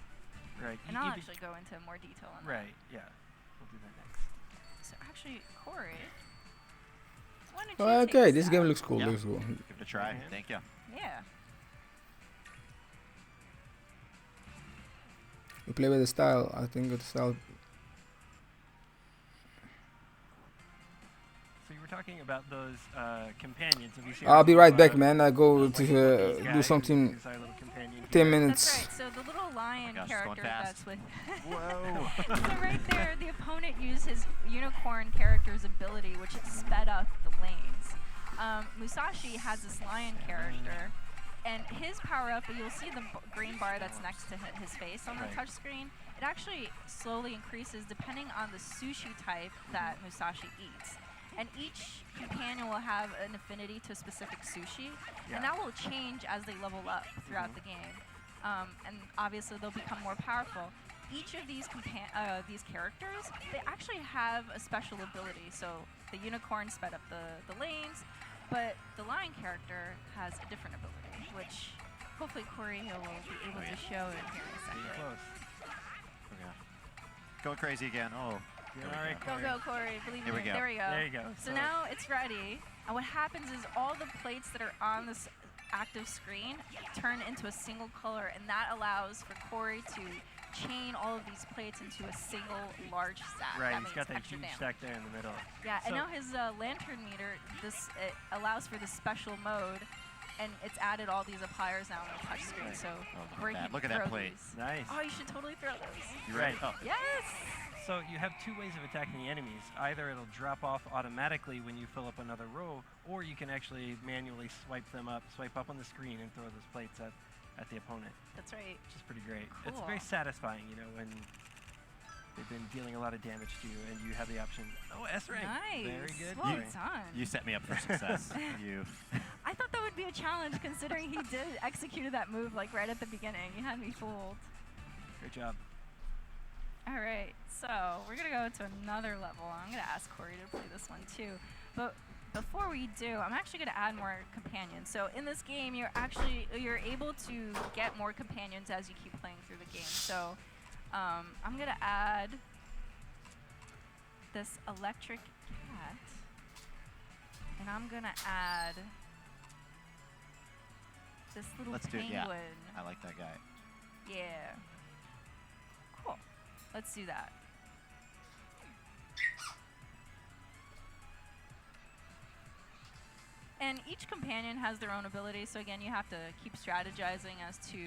Right. And I'll actually go into more detail on that. Right. Yeah. We'll do that next. So actually, Corey. Okay, this game looks cool. Yeah. Looks cool. Give it a try. Thank you. Yeah. We play with the style. I think the style. So you were talking about those companions. Have you seen I'll be little, right back, man. I go like to these do guys, something. these are little companions. 10 That's minutes. right. So the little lion gosh, character going fast. that's with. Whoa. So right there, the opponent used his unicorn character's ability, which sped up the lanes. Musashi has this lion character, and his power-up, you'll see the green bar that's next to his face on the touchscreen. It actually slowly increases depending on the sushi type that Musashi eats. And each companion will have an affinity to specific sushi, and that will change as they level up throughout the game. And obviously, they'll become more powerful. Each of these characters, they actually have a special ability. So the unicorn sped up the lanes, but the lion character has a different ability, which hopefully Corey will be able to show in here in a second. Close. Okay. Going crazy again. Oh. Alright, Go, Corey. Believe Here me. we go. There we go. There you go. So now it's ready. And what happens is all the plates that are on this active screen turn into a single color, and that allows for Corey to chain all of these plates into a single large stack. Right, that he's got that extra huge damage. stack there in the middle. Yeah, So and now his lantern meter, it allows for the special mode, and it's added all these appliers now on the touch screen. So Corey can Look at that throw plate. these. Nice. Oh, you should totally throw those. You ready? Right. Oh. Yes. So you have two ways of attacking the enemies. Either it'll drop off automatically when you fill up another row, or you can actually manually swipe up on the screen and throw those plates at the opponent. That's right. Which is pretty great. It's Cool. very satisfying, you know, when they've been dealing a lot of damage to you and you have the option. Oh, S rank. Nice. Very good. Well Very- done. You set me up for success. You. I thought that would be a challenge considering he did executed that move like right at the beginning. You had me fooled. Great job. All right, so we're gonna go to another level. I'm gonna ask Corey to play this one too, but before we do, I'm actually gonna add more companions. So in this game, you're able to get more companions as you keep playing through the game. So I'm gonna add this electric cat, and I'm gonna add this little Let's do penguin. it. Yeah. I like that guy. Yeah. Cool. Let's do that. And each companion has their own ability, so again, you have to keep strategizing as to,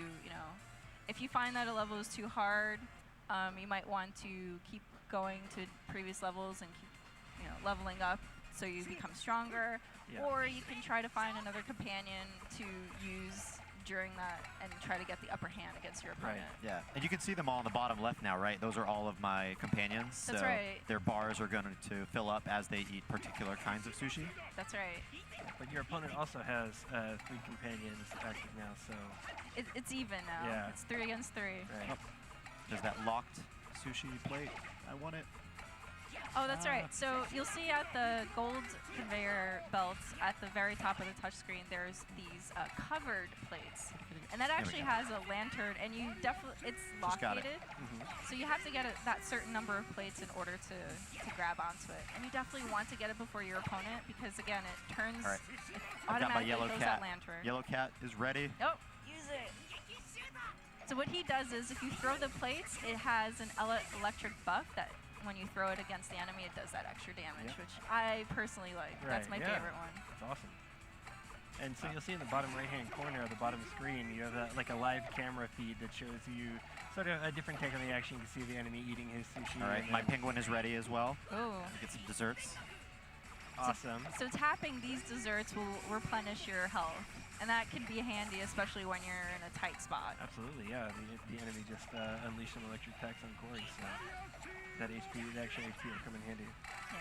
if you find that a level is too hard, you might want to keep going to previous levels and keep, leveling up so you become stronger. Yeah. Or you can try to find another companion to use during that and try to get the upper hand against your opponent. Yeah, and you can see them all on the bottom left now, right? Those are all of my companions. That's so right. Their bars are going to fill up as they eat particular kinds of sushi. That's right. But your opponent also has 3 companions active now, so... It's even now. Yeah. It's 3 against 3. Right. Oh, there's that locked sushi plate. I want it. Oh, that's right. So you'll see at the gold conveyor belts at the very top of the touchscreen, there's these covered plates. And that actually has a lantern, and you definitely, it's Just got it. located. So you have to get that certain number of plates in order to grab onto it. And you definitely want to get it before your opponent, because again, it turns, All right. it I've got my automatically yellow throws cat. that lantern. Yellow cat is ready. Oh, use it. So what he does is, if you throw the plates, it has an electric buff that when you throw it against the enemy, it does that extra damage, which I personally like. That's my favorite one. That's awesome. And so you'll see in the bottom right-hand corner of the bottom screen, you have like a live camera feed that shows you sort of a different take on the action. You can see the enemy eating his sushi. All right, my penguin is ready as well. Ooh. Get some desserts. Awesome. So tapping these desserts will replenish your health, and that can be handy, especially when you're in a tight spot. Absolutely, yeah. The enemy just unleashed some electric attacks on Corey, so that extra HP will come in handy. Yeah.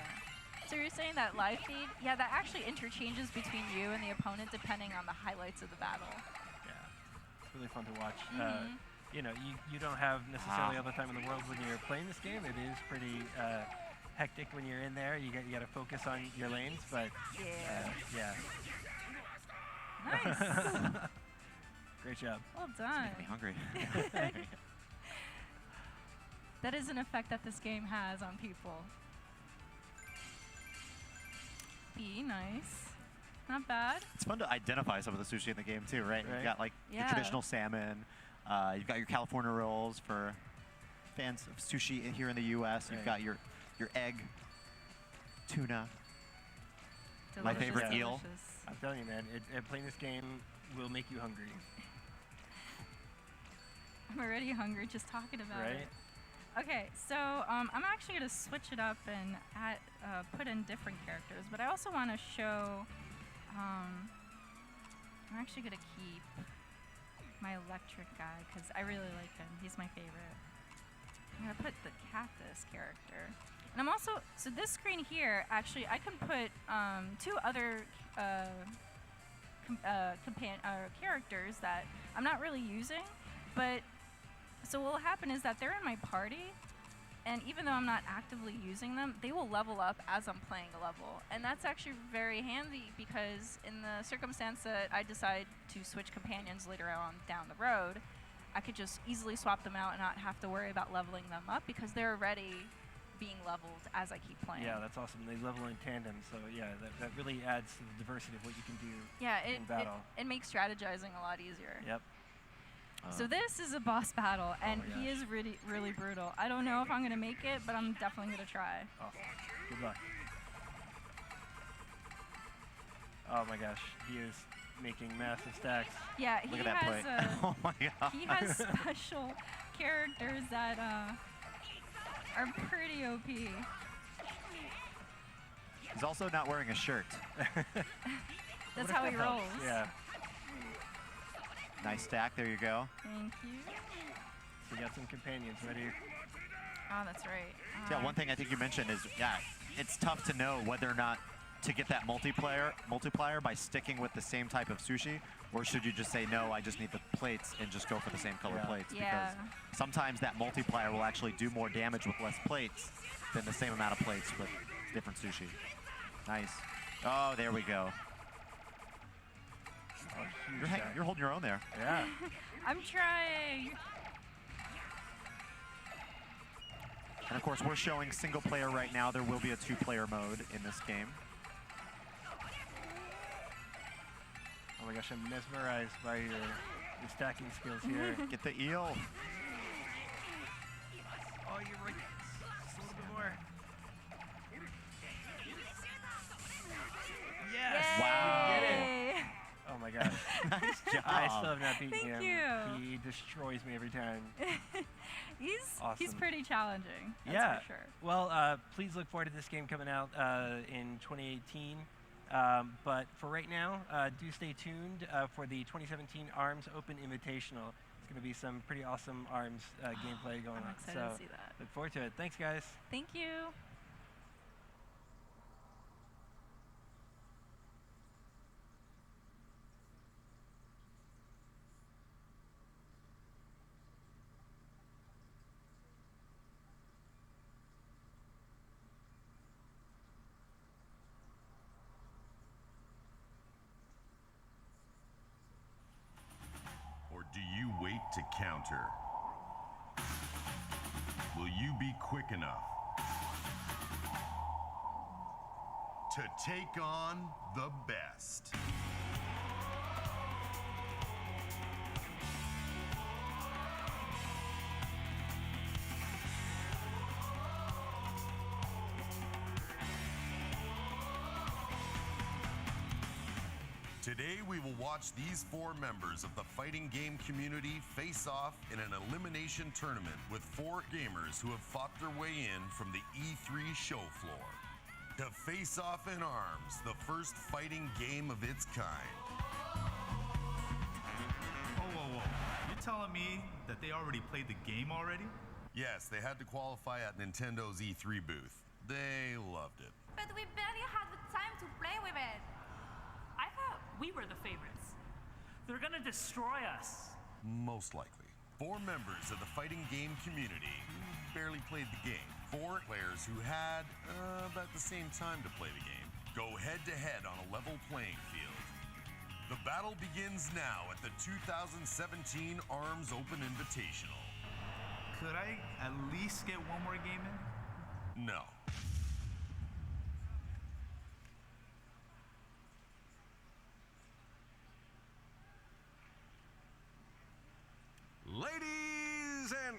So you're saying that live feed, yeah, that actually interchanges between you and the opponent depending on the highlights of the battle. Yeah, it's really fun to watch. You don't have necessarily all the time in the world when you're playing this game. It is pretty hectic when you're in there. You got to focus on your lanes, but yeah. Nice. Great job. Well done. Making me hungry. That is an effect that this game has on people. OP, nice. Not bad. It's fun to identify some of the sushi in the game too, right? You've got like your traditional salmon, you've got your California rolls for fans of sushi here in the U.S. You've got your egg, tuna, my favorite eel. I'm telling you, man, playing this game will make you hungry. I'm already hungry just talking about it. Okay, so I'm actually going to switch it up and put in different characters, but I also want to show, I'm actually going to keep my electric guy because I really like him. He's my favorite. I'm going to put the cactus character. And I'm also, so this screen here, actually, I can put 2 other characters that I'm not really using, but so what will happen is that they're in my party, and even though I'm not actively using them, they will level up as I'm playing a level. And that's actually very handy because in the circumstance that I decide to switch companions later on down the road, I could just easily swap them out and not have to worry about leveling them up because they're already being leveled as I keep playing. Yeah, that's awesome. They level in tandem, so yeah, that really adds to the diversity of what you can do in battle. It makes strategizing a lot easier. Yep. So this is a boss battle, and he is really, really brutal. I don't know if I'm going to make it, but I'm definitely going to try. Awesome. Good luck. Oh my gosh, he is making massive stacks. Yeah, Look at that play. Oh my god. He has special characters that are pretty OP. He's also not wearing a shirt. That's how he rolls. Yeah. Nice stack, there you go. Thank you. So you got some companions ready. Oh, that's right. Yeah, one thing I think you mentioned is, it's tough to know whether or not to get that multiplier by sticking with the same type of sushi, or should you just say, no, I just need the plates and just go for the same color plates? Because sometimes that multiplier will actually do more damage with less plates than the same amount of plates with different sushi. Nice. Oh, there we go. Oh, you're holding your own there. Yeah. I'm trying. And of course, we're showing single player right now. There will be a 2-player mode in this game. Oh my gosh, I'm mesmerized by your stacking skills here. Get the eel. Oh, you're right. Just a little bit more. Yes! Wow. Get it. Oh my gosh. Nice job. I still have not beaten him. Thank you. He destroys me every time. He's Awesome. pretty challenging. Yeah. For sure. Well, please look forward to this game coming out in 2018. But for right now, do stay tuned for the 2017 ARMS Open Invitational. It's going to be some pretty awesome ARMS gameplay going on. I'm excited to see that. Look forward to it. Thanks, guys. Thank you. Or do you wait to counter? Will you be quick enough to take on the best? Today we will watch these 4 members of the fighting game community face off in an elimination tournament with 4 gamers who have fought their way in from the E3 show floor. To face off in ARMS, the first fighting game of its kind. Whoa. You're telling me that they already played the game already? Yes, they had to qualify at Nintendo's E3 booth. They loved it. But we barely had the time to play with it. I thought we were the favorites. They're gonna destroy us. Most likely. 4 members of the fighting game community who barely played the game. 4 players who had about the same time to play the game. Go head-to-head on a level playing field. The battle begins now at the 2017 ARMS Open Invitational. Could I at least get one more game in? No. Ladies and...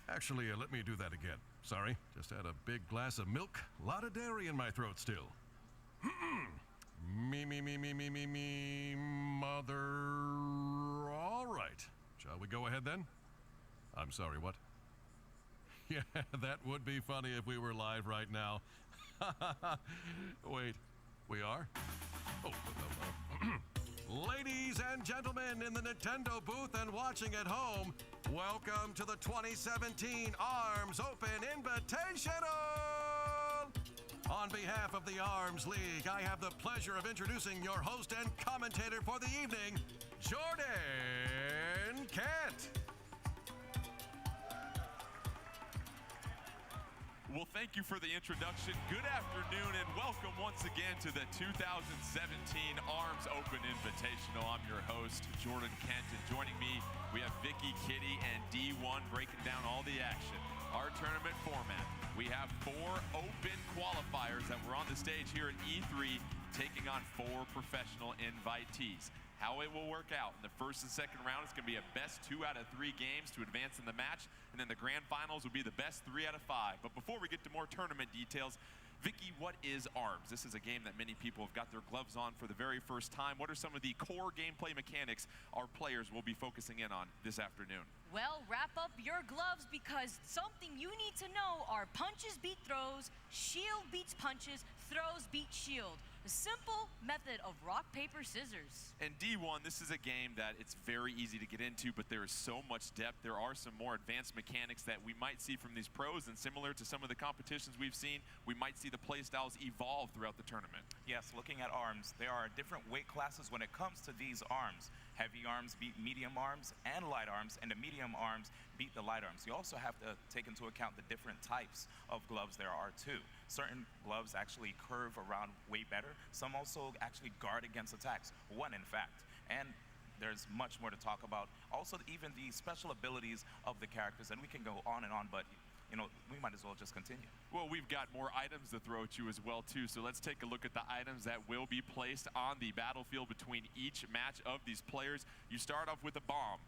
Actually, let me do that again. Sorry, just had a big glass of milk. A lot of dairy in my throat still. Me, mother... All right. Shall we go ahead then? I'm sorry, what? Yeah, that would be funny if we were live right now. Wait, we are? Oh, Ladies and gentlemen in the Nintendo booth and watching at home, welcome to the 2017 ARMS Open Invitational! On behalf of the ARMS League, I have the pleasure of introducing your host and commentator for the evening, Jordan Kent. Well, thank you for the introduction. Good afternoon and welcome once again to the 2017 ARMS Open Invitational. I'm your host, Jordan Kent, and joining me, we have Vicky, Kitty, and D1 breaking down all the action. Our tournament format, we have 4 open qualifiers that were on the stage here at E3, taking on 4 professional invitees. How it will work out in the first and second round is going to be a best 2 out of 3 games to advance in the match, and then the grand finals will be the best 3 out of 5. But before we get to more tournament details, Vicky, what is ARMS? This is a game that many people have got their gloves on for the very first time. What are some of the core gameplay mechanics our players will be focusing in on this afternoon? Well, wrap up your gloves because something you need to know are punches beat throws, shield beats punches, throws beat shield. A simple method of rock, paper, scissors. And D1, this is a game that it's very easy to get into, but there is so much depth. There are some more advanced mechanics that we might see from these pros, and similar to some of the competitions we've seen, we might see the play styles evolve throughout the tournament. Yes, looking at ARMS, there are different weight classes when it comes to these arms. Heavy arms beat medium arms and light arms, and the medium arms beat the light arms. You also have to take into account the different types of gloves there are too. Certain gloves actually curve around way better. Some also actually guard against attacks, one in fact. And there's much more to talk about. Also, even the special abilities of the characters, and we can go on and on, but you know, we might as well just continue. Well, we've got more items to throw at you as well too, so let's take a look at the items that will be placed on the battlefield between each match of these players. You start off with a bomb.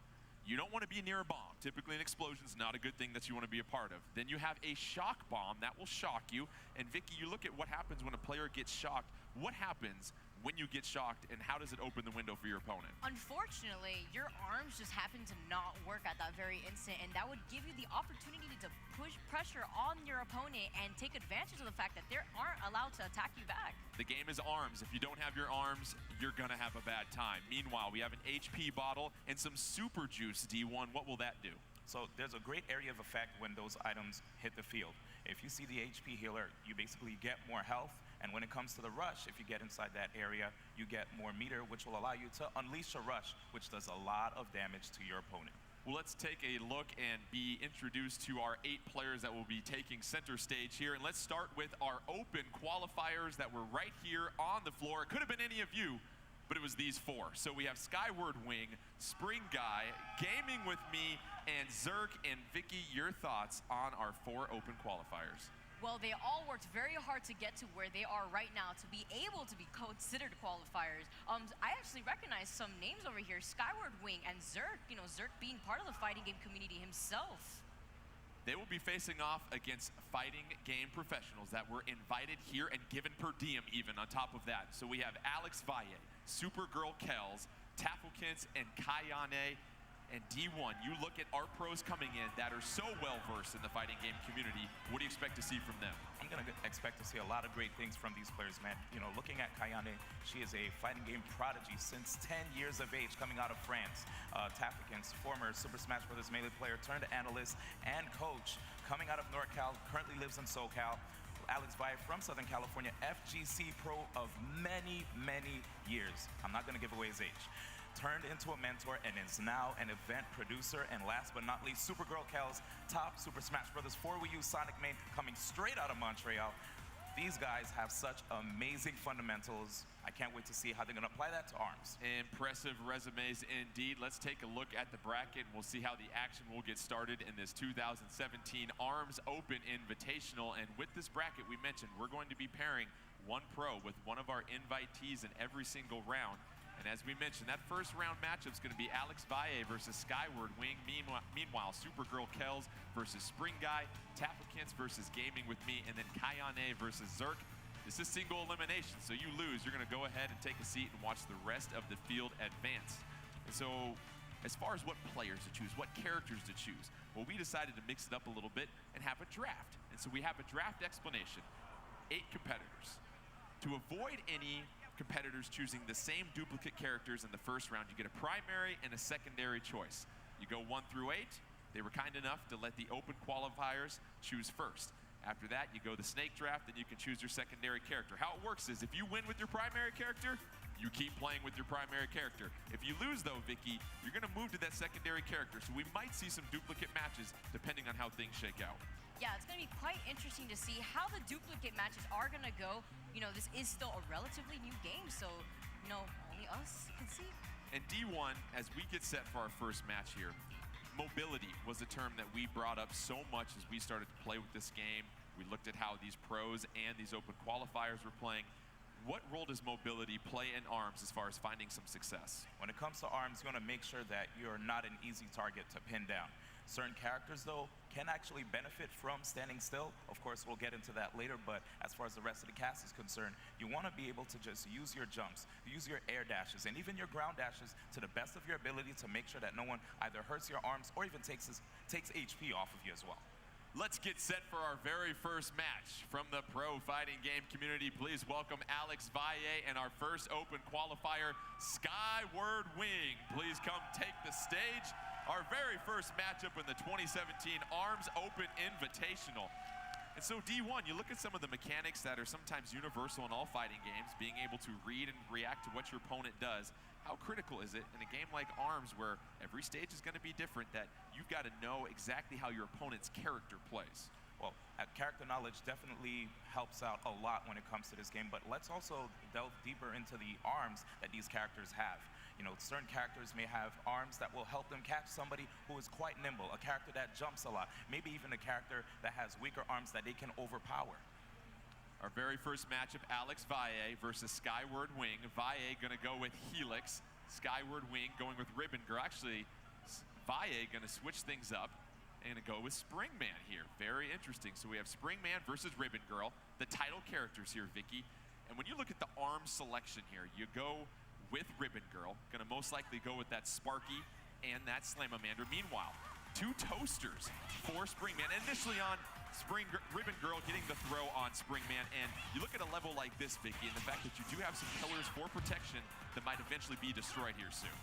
You don't want to be near a bomb. Typically an explosion is not a good thing that you want to be a part of. Then you have a shock bomb that will shock you. And Vicky, you look at what happens when a player gets shocked. What happens when you get shocked, and how does it open the window for your opponent? Unfortunately, your arms just happen to not work at that very instant, and that would give you the opportunity to push pressure on your opponent and take advantage of the fact that they aren't allowed to attack you back. The game is ARMS. If you don't have your arms, you're going to have a bad time. Meanwhile, we have an HP bottle and some super juice. D1, what will that do? So there's a great area of effect when those items hit the field. If you see the HP healer, you basically get more health. And when it comes to the rush, if you get inside that area, you get more meter, which will allow you to unleash a rush, which does a lot of damage to your opponent. Well, let's take a look and be introduced to our 8 players that will be taking center stage here. And let's start with our open qualifiers that were right here on the floor. It could have been any of you, but it was these 4. So we have Skyward Wing, Spring Guy, Gaming With Me, and Zerk. And Vicky, your thoughts on our 4 open qualifiers? Well, they all worked very hard to get to where they are right now to be able to be considered qualifiers. I actually recognize some names over here, Skyward Wing and Zerk, you know, Zerk being part of the fighting game community himself. They will be facing off against fighting game professionals that were invited here and given per diem even on top of that. So we have Alex Valle, Supergirl Kells, Tafflekins, and Kayane. And D1, you look at our pros coming in that are so well-versed in the fighting game community. What do you expect to see from them? I'm going to expect to see a lot of great things from these players, man. You know, looking at Kayane, she is a fighting game prodigy since 10 years of age, coming out of France. Tafflekins, former Super Smash Bros. Melee player turned analyst and coach, coming out of NorCal, currently lives in SoCal. Alex Valle from Southern California, FGC pro of many, many years. I'm not going to give away his age. Turned into a mentor and is now an event producer. And last but not least, Supergirl Kells, top Super Smash Bros. 4 Wii U Sonic main, coming straight out of Montreal. These guys have such amazing fundamentals. I can't wait to see how they're going to apply that to ARMS. Impressive resumes indeed. Let's take a look at the bracket, and we'll see how the action will get started in this 2017 ARMS Open Invitational. And with this bracket we mentioned, we're going to be pairing one pro with one of our invitees in every single round. And as we mentioned, that first round matchup is going to be Alex Valle versus Skyward Wing. Meanwhile, Supergirl Kells versus Spring Guy, Tapakins versus Gaming with me, and then Kayane versus Zerk. This is single elimination, so you lose. You're going to go ahead and take a seat and watch the rest of the field advance. And so, as far as what players to choose, what characters to choose, well, we decided to mix it up a little bit and have a draft. And so we have a draft explanation. 8 competitors. To avoid any competitors choosing the same duplicate characters in the first round, you get a primary and a secondary choice. You go 1 through 8. They were kind enough to let the open qualifiers choose first. After that, you go the snake draft, and you can choose your secondary character. How it works is if you win with your primary character, you keep playing with your primary character. If you lose, though, Vicky, you're going to move to that secondary character. So we might see some duplicate matches depending on how things shake out. Yeah, it's going to be quite interesting to see how the duplicate matches are going to go. You know, this is still a relatively new game, so, you know, only us can see. And D1, as we get set for our first match here, mobility was a term that we brought up so much as we started to play with this game. We looked at how these pros and these open qualifiers were playing. What role does mobility play in ARMS as far as finding some success? When it comes to ARMS, you want to make sure that you're not an easy target to pin down. Certain characters, though, can actually benefit from standing still. Of course, we'll get into that later, but as far as the rest of the cast is concerned, you want to be able to just use your jumps, use your air dashes, and even your ground dashes to the best of your ability to make sure that no one either hurts your arms or even takes HP off of you as well. Let's get set for our very first match. From the pro fighting game community, please welcome Alex Valle and our first open qualifier, Skyward Wing. Please come take the stage. Our very first matchup in the 2017 ARMS Open Invitational. And so D1, you look at some of the mechanics that are sometimes universal in all fighting games, being able to read and react to what your opponent does. How critical is it in a game like ARMS where every stage is going to be different that you've got to know exactly how your opponent's character plays? Well, character knowledge definitely helps out a lot when it comes to this game, but let's also delve deeper into the arms that these characters have. You know, certain characters may have arms that will help them catch somebody who is quite nimble, a character that jumps a lot, maybe even a character that has weaker arms that they can overpower. Our very first matchup, Alex Valle versus Skyward Wing. Valle gonna go with Helix. Skyward Wing going with Ribbon Girl. Actually, Valle gonna switch things up and gonna go with Springman here. Very interesting. So we have Springman versus Ribbon Girl, the title characters here, Vicky. And when you look at the arm selection here, you go with Ribbon Girl. Gonna most likely go with that Sparky and that Slamamander. Meanwhile, 2 toasters for Springman. Initially on Ribbon Girl getting the throw on Springman, and you look at a level like this, Vicky, and the fact that you do have some pillars for protection that might eventually be destroyed here soon.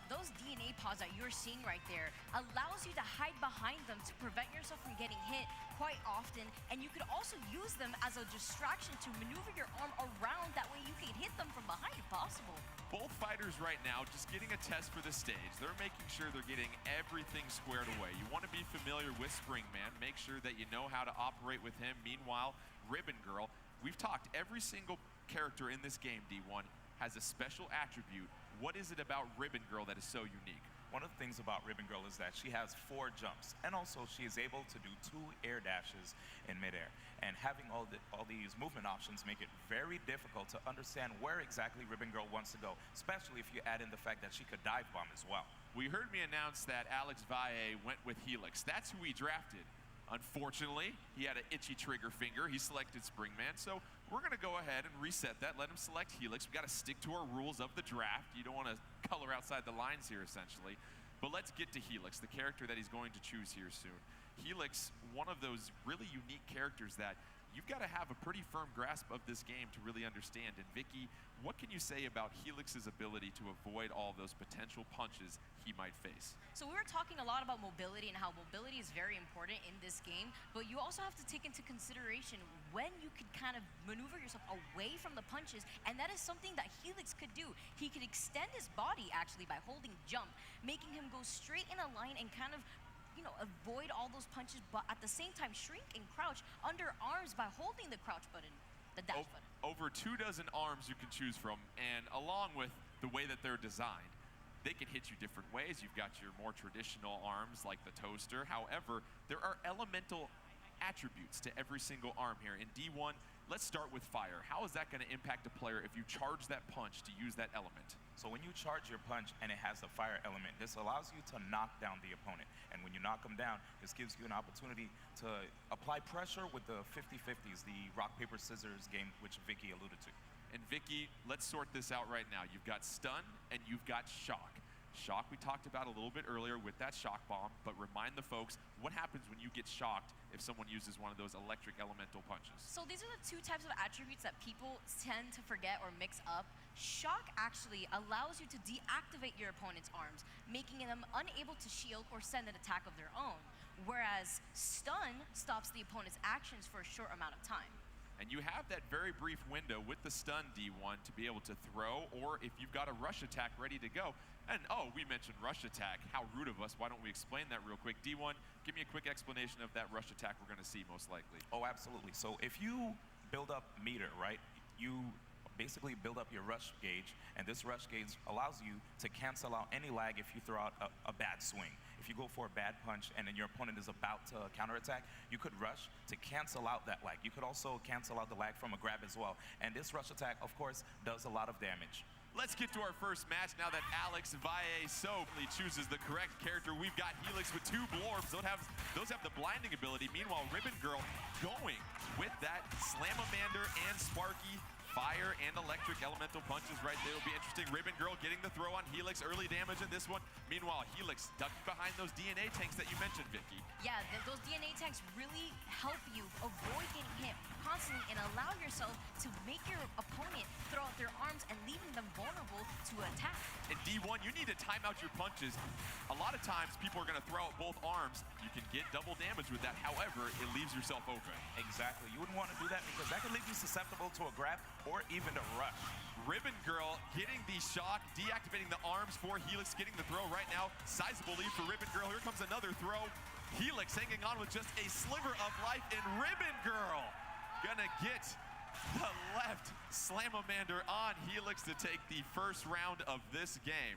Those DNA pods that you're seeing right there allows you to hide behind them to prevent yourself from getting hit quite often, and you could also use them as a distraction to maneuver your arm around. That way you can hit them from behind if possible. Both fighters right now just getting a test for the stage. They're making sure they're getting everything squared away. You want to be familiar with Springman, make sure that you know how to operate with him. Meanwhile, Ribbon Girl, we've talked, every single character in this game, D1, has a special attribute. What is it about Ribbon Girl that is so unique? One of the things about Ribbon Girl is that she has 4 jumps, and also she is able to do 2 air dashes in midair. And having all these movement options make it very difficult to understand where exactly Ribbon Girl wants to go, especially if you add in the fact that she could dive bomb as well. We heard me announce that Alex Valle went with Helix. That's who he drafted. Unfortunately, he had an itchy trigger finger. He selected Springman, so we're going to go ahead and reset that, let him select Helix. We've got to stick to our rules of the draft. You don't want to color outside the lines here, essentially. But let's get to Helix, the character that he's going to choose here soon. Helix, one of those really unique characters that you've got to have a pretty firm grasp of this game to really understand. And Vicky, what can you say about Helix's ability to avoid all of those potential punches he might face? So we were talking a lot about mobility and how mobility is very important in this game, but you also have to take into consideration when you could kind of maneuver yourself away from the punches, and that is something that Helix could do. He could extend his body actually by holding jump, making him go straight in a line and kind of, you know, avoid all those punches, but at the same time shrink and crouch under arms by holding the crouch button, the dash button. Over 24 arms you can choose from, and along with the way that they're designed, they can hit you different ways. You've got your more traditional arms like the toaster. However, there are elemental attributes to every single arm here. In D1, let's start with fire. How is that going to impact a player if you charge that punch to use that element? So when you charge your punch and it has the fire element, this allows you to knock down the opponent. And when you knock them down, this gives you an opportunity to apply pressure with the 50-50s, the rock, paper, scissors game, which Vicky alluded to. And Vicky, let's sort this out right now. You've got stun and you've got shock. Shock we talked about a little bit earlier with that shock bomb, but remind the folks what happens when you get shocked if someone uses one of those electric elemental punches. So these are the two types of attributes that people tend to forget or mix up. Shock actually allows you to deactivate your opponent's arms, making them unable to shield or send an attack of their own, whereas stun stops the opponent's actions for a short amount of time. And you have that very brief window with the stun D1 to be able to throw, or if you've got a rush attack ready to go. And oh, we mentioned rush attack. How rude of us. Why don't we explain that real quick? D1, give me a quick explanation of that rush attack we're going to see most likely. Oh, absolutely. So if you build up meter, right, you basically build up your rush gauge, and this rush gauge allows you to cancel out any lag if you throw out a bad swing. If you go for a bad punch and then your opponent is about to counterattack, you could rush to cancel out that lag. You could also cancel out the lag from a grab as well. And this rush attack, of course, does a lot of damage. Let's get to our first match now that Alex Valle soberly chooses the correct character. We've got Helix with 2 blorbs. Those have the blinding ability. Meanwhile, Ribbon Girl going with that Slamamander and Sparky. Fire and electric elemental punches right there will be interesting. Ribbon Girl getting the throw on Helix, early damage in this one. Meanwhile, Helix ducked behind those DNA tanks that you mentioned, Vicky. Yeah, those DNA tanks really help you avoid getting hit constantly and allow yourself to make your opponent throw out their arms and leaving them vulnerable to attack. In D1, you need to time out your punches. A lot of times, people are going to throw out both arms. You can get double damage with that. However, it leaves yourself open. Exactly. You wouldn't want to do that because that could leave you susceptible to a grab or even a rush. Ribbon Girl getting the shock, deactivating the arms for Helix, getting the throw right now. Sizable lead for Ribbon Girl. Here comes another throw. Helix hanging on with just a sliver of life, and Ribbon Girl gonna get the left Slamamander on Helix to take the first round of this game.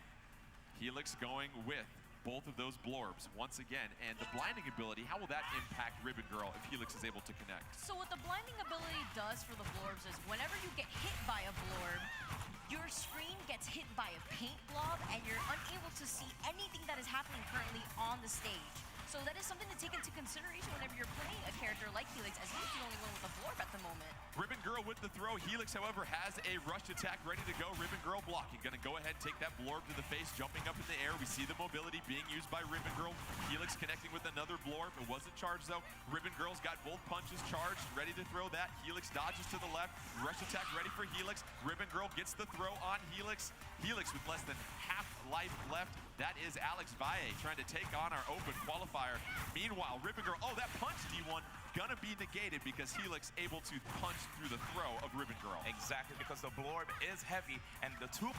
Helix going with both of those blorbs once again, and the blinding ability, how will that impact Ribbon Girl if Helix is able to connect? So what the blinding ability does for the blorbs is whenever you get hit by a blorb, your screen gets hit by a paint blob and you're unable to see anything that is happening currently on the stage. So that is something to take into consideration whenever you're playing a character like Helix, as he's the only one with a blorb at the moment. Ribbon Girl with the throw. Helix, however, has a rush attack ready to go. Ribbon Girl blocking. Gonna go ahead and take that blorb to the face, jumping up in the air. We see the mobility being used by Ribbon Girl. Helix connecting with another blorb. It wasn't charged, though. Ribbon Girl's got both punches charged, ready to throw that. Helix dodges to the left. Rush attack ready for Helix. Ribbon Girl gets the throw on Helix. Helix with less than half life left. That is Alex Valle trying to take on our open qualifier. Meanwhile, Ribbon Girl, oh, that punch, D1, gonna be negated because Helix able to punch through the throw of Ribbon Girl. Exactly, because the blorb is heavy, and the 2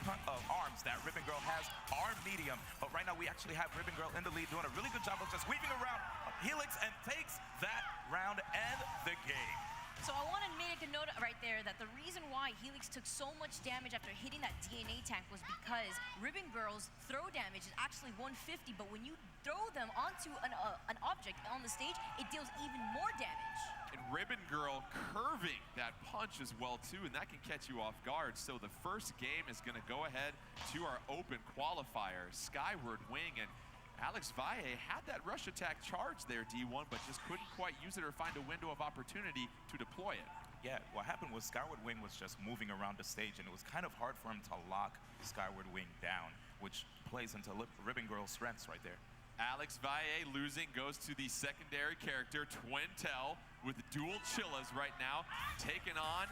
arms that Ribbon Girl has are medium. But right now, we actually have Ribbon Girl in the lead, doing a really good job of just weaving around Helix and takes that round and the game. So I want to make a note right there that the reason why Helix took so much damage after hitting that DNA tank was because Ribbon Girl's throw damage is actually 150, but when you throw them onto an object on the stage, it deals even more damage. And Ribbon Girl curving that punch as well, too, and that can catch you off guard. So the first game is going to go ahead to our open qualifier, Skyward Wing, and Alex Valle had that rush attack charge there, D1, but just couldn't quite use it or find a window of opportunity to deploy it. Yeah, what happened was Skyward Wing was just moving around the stage, and it was kind of hard for him to lock Skyward Wing down, which plays into Ribbon Girl's strengths right there. Alex Valle losing goes to the secondary character, Twintel, with dual Chillas right now, taking on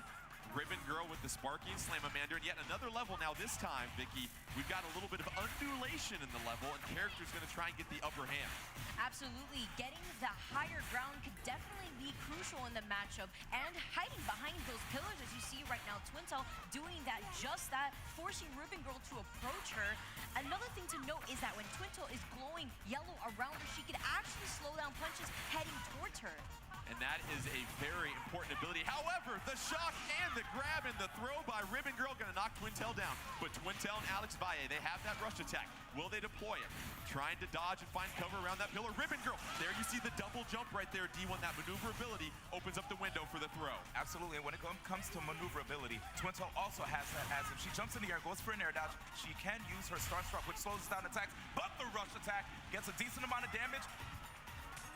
Ribbon Girl with the Sparky and Slamamander, and yet another level now. This time, Vicky, we've got a little bit of undulation in the level, and character's going to try and get the upper hand. Absolutely. Getting the higher ground could definitely be crucial in the matchup, and hiding behind those pillars, as you see right now, Twintel doing just that, forcing Ribbon Girl to approach her. Another thing to note is that when Twintel is glowing yellow around her, she could actually slow down punches heading towards her. And that is a very important ability. However, the shock and the grab and the throw by Ribbon Girl gonna knock Twintel down. But Twintel and Alex Valle, they have that rush attack. Will they deploy it? Trying to dodge and find cover around that pillar. Ribbon Girl, there you see the double jump right there. D1, that maneuverability opens up the window for the throw. Absolutely, and when it comes to maneuverability, Twintel also has that as if she jumps in the air, goes for an air dodge, she can use her Star Struck, which slows down attacks, but the rush attack gets a decent amount of damage.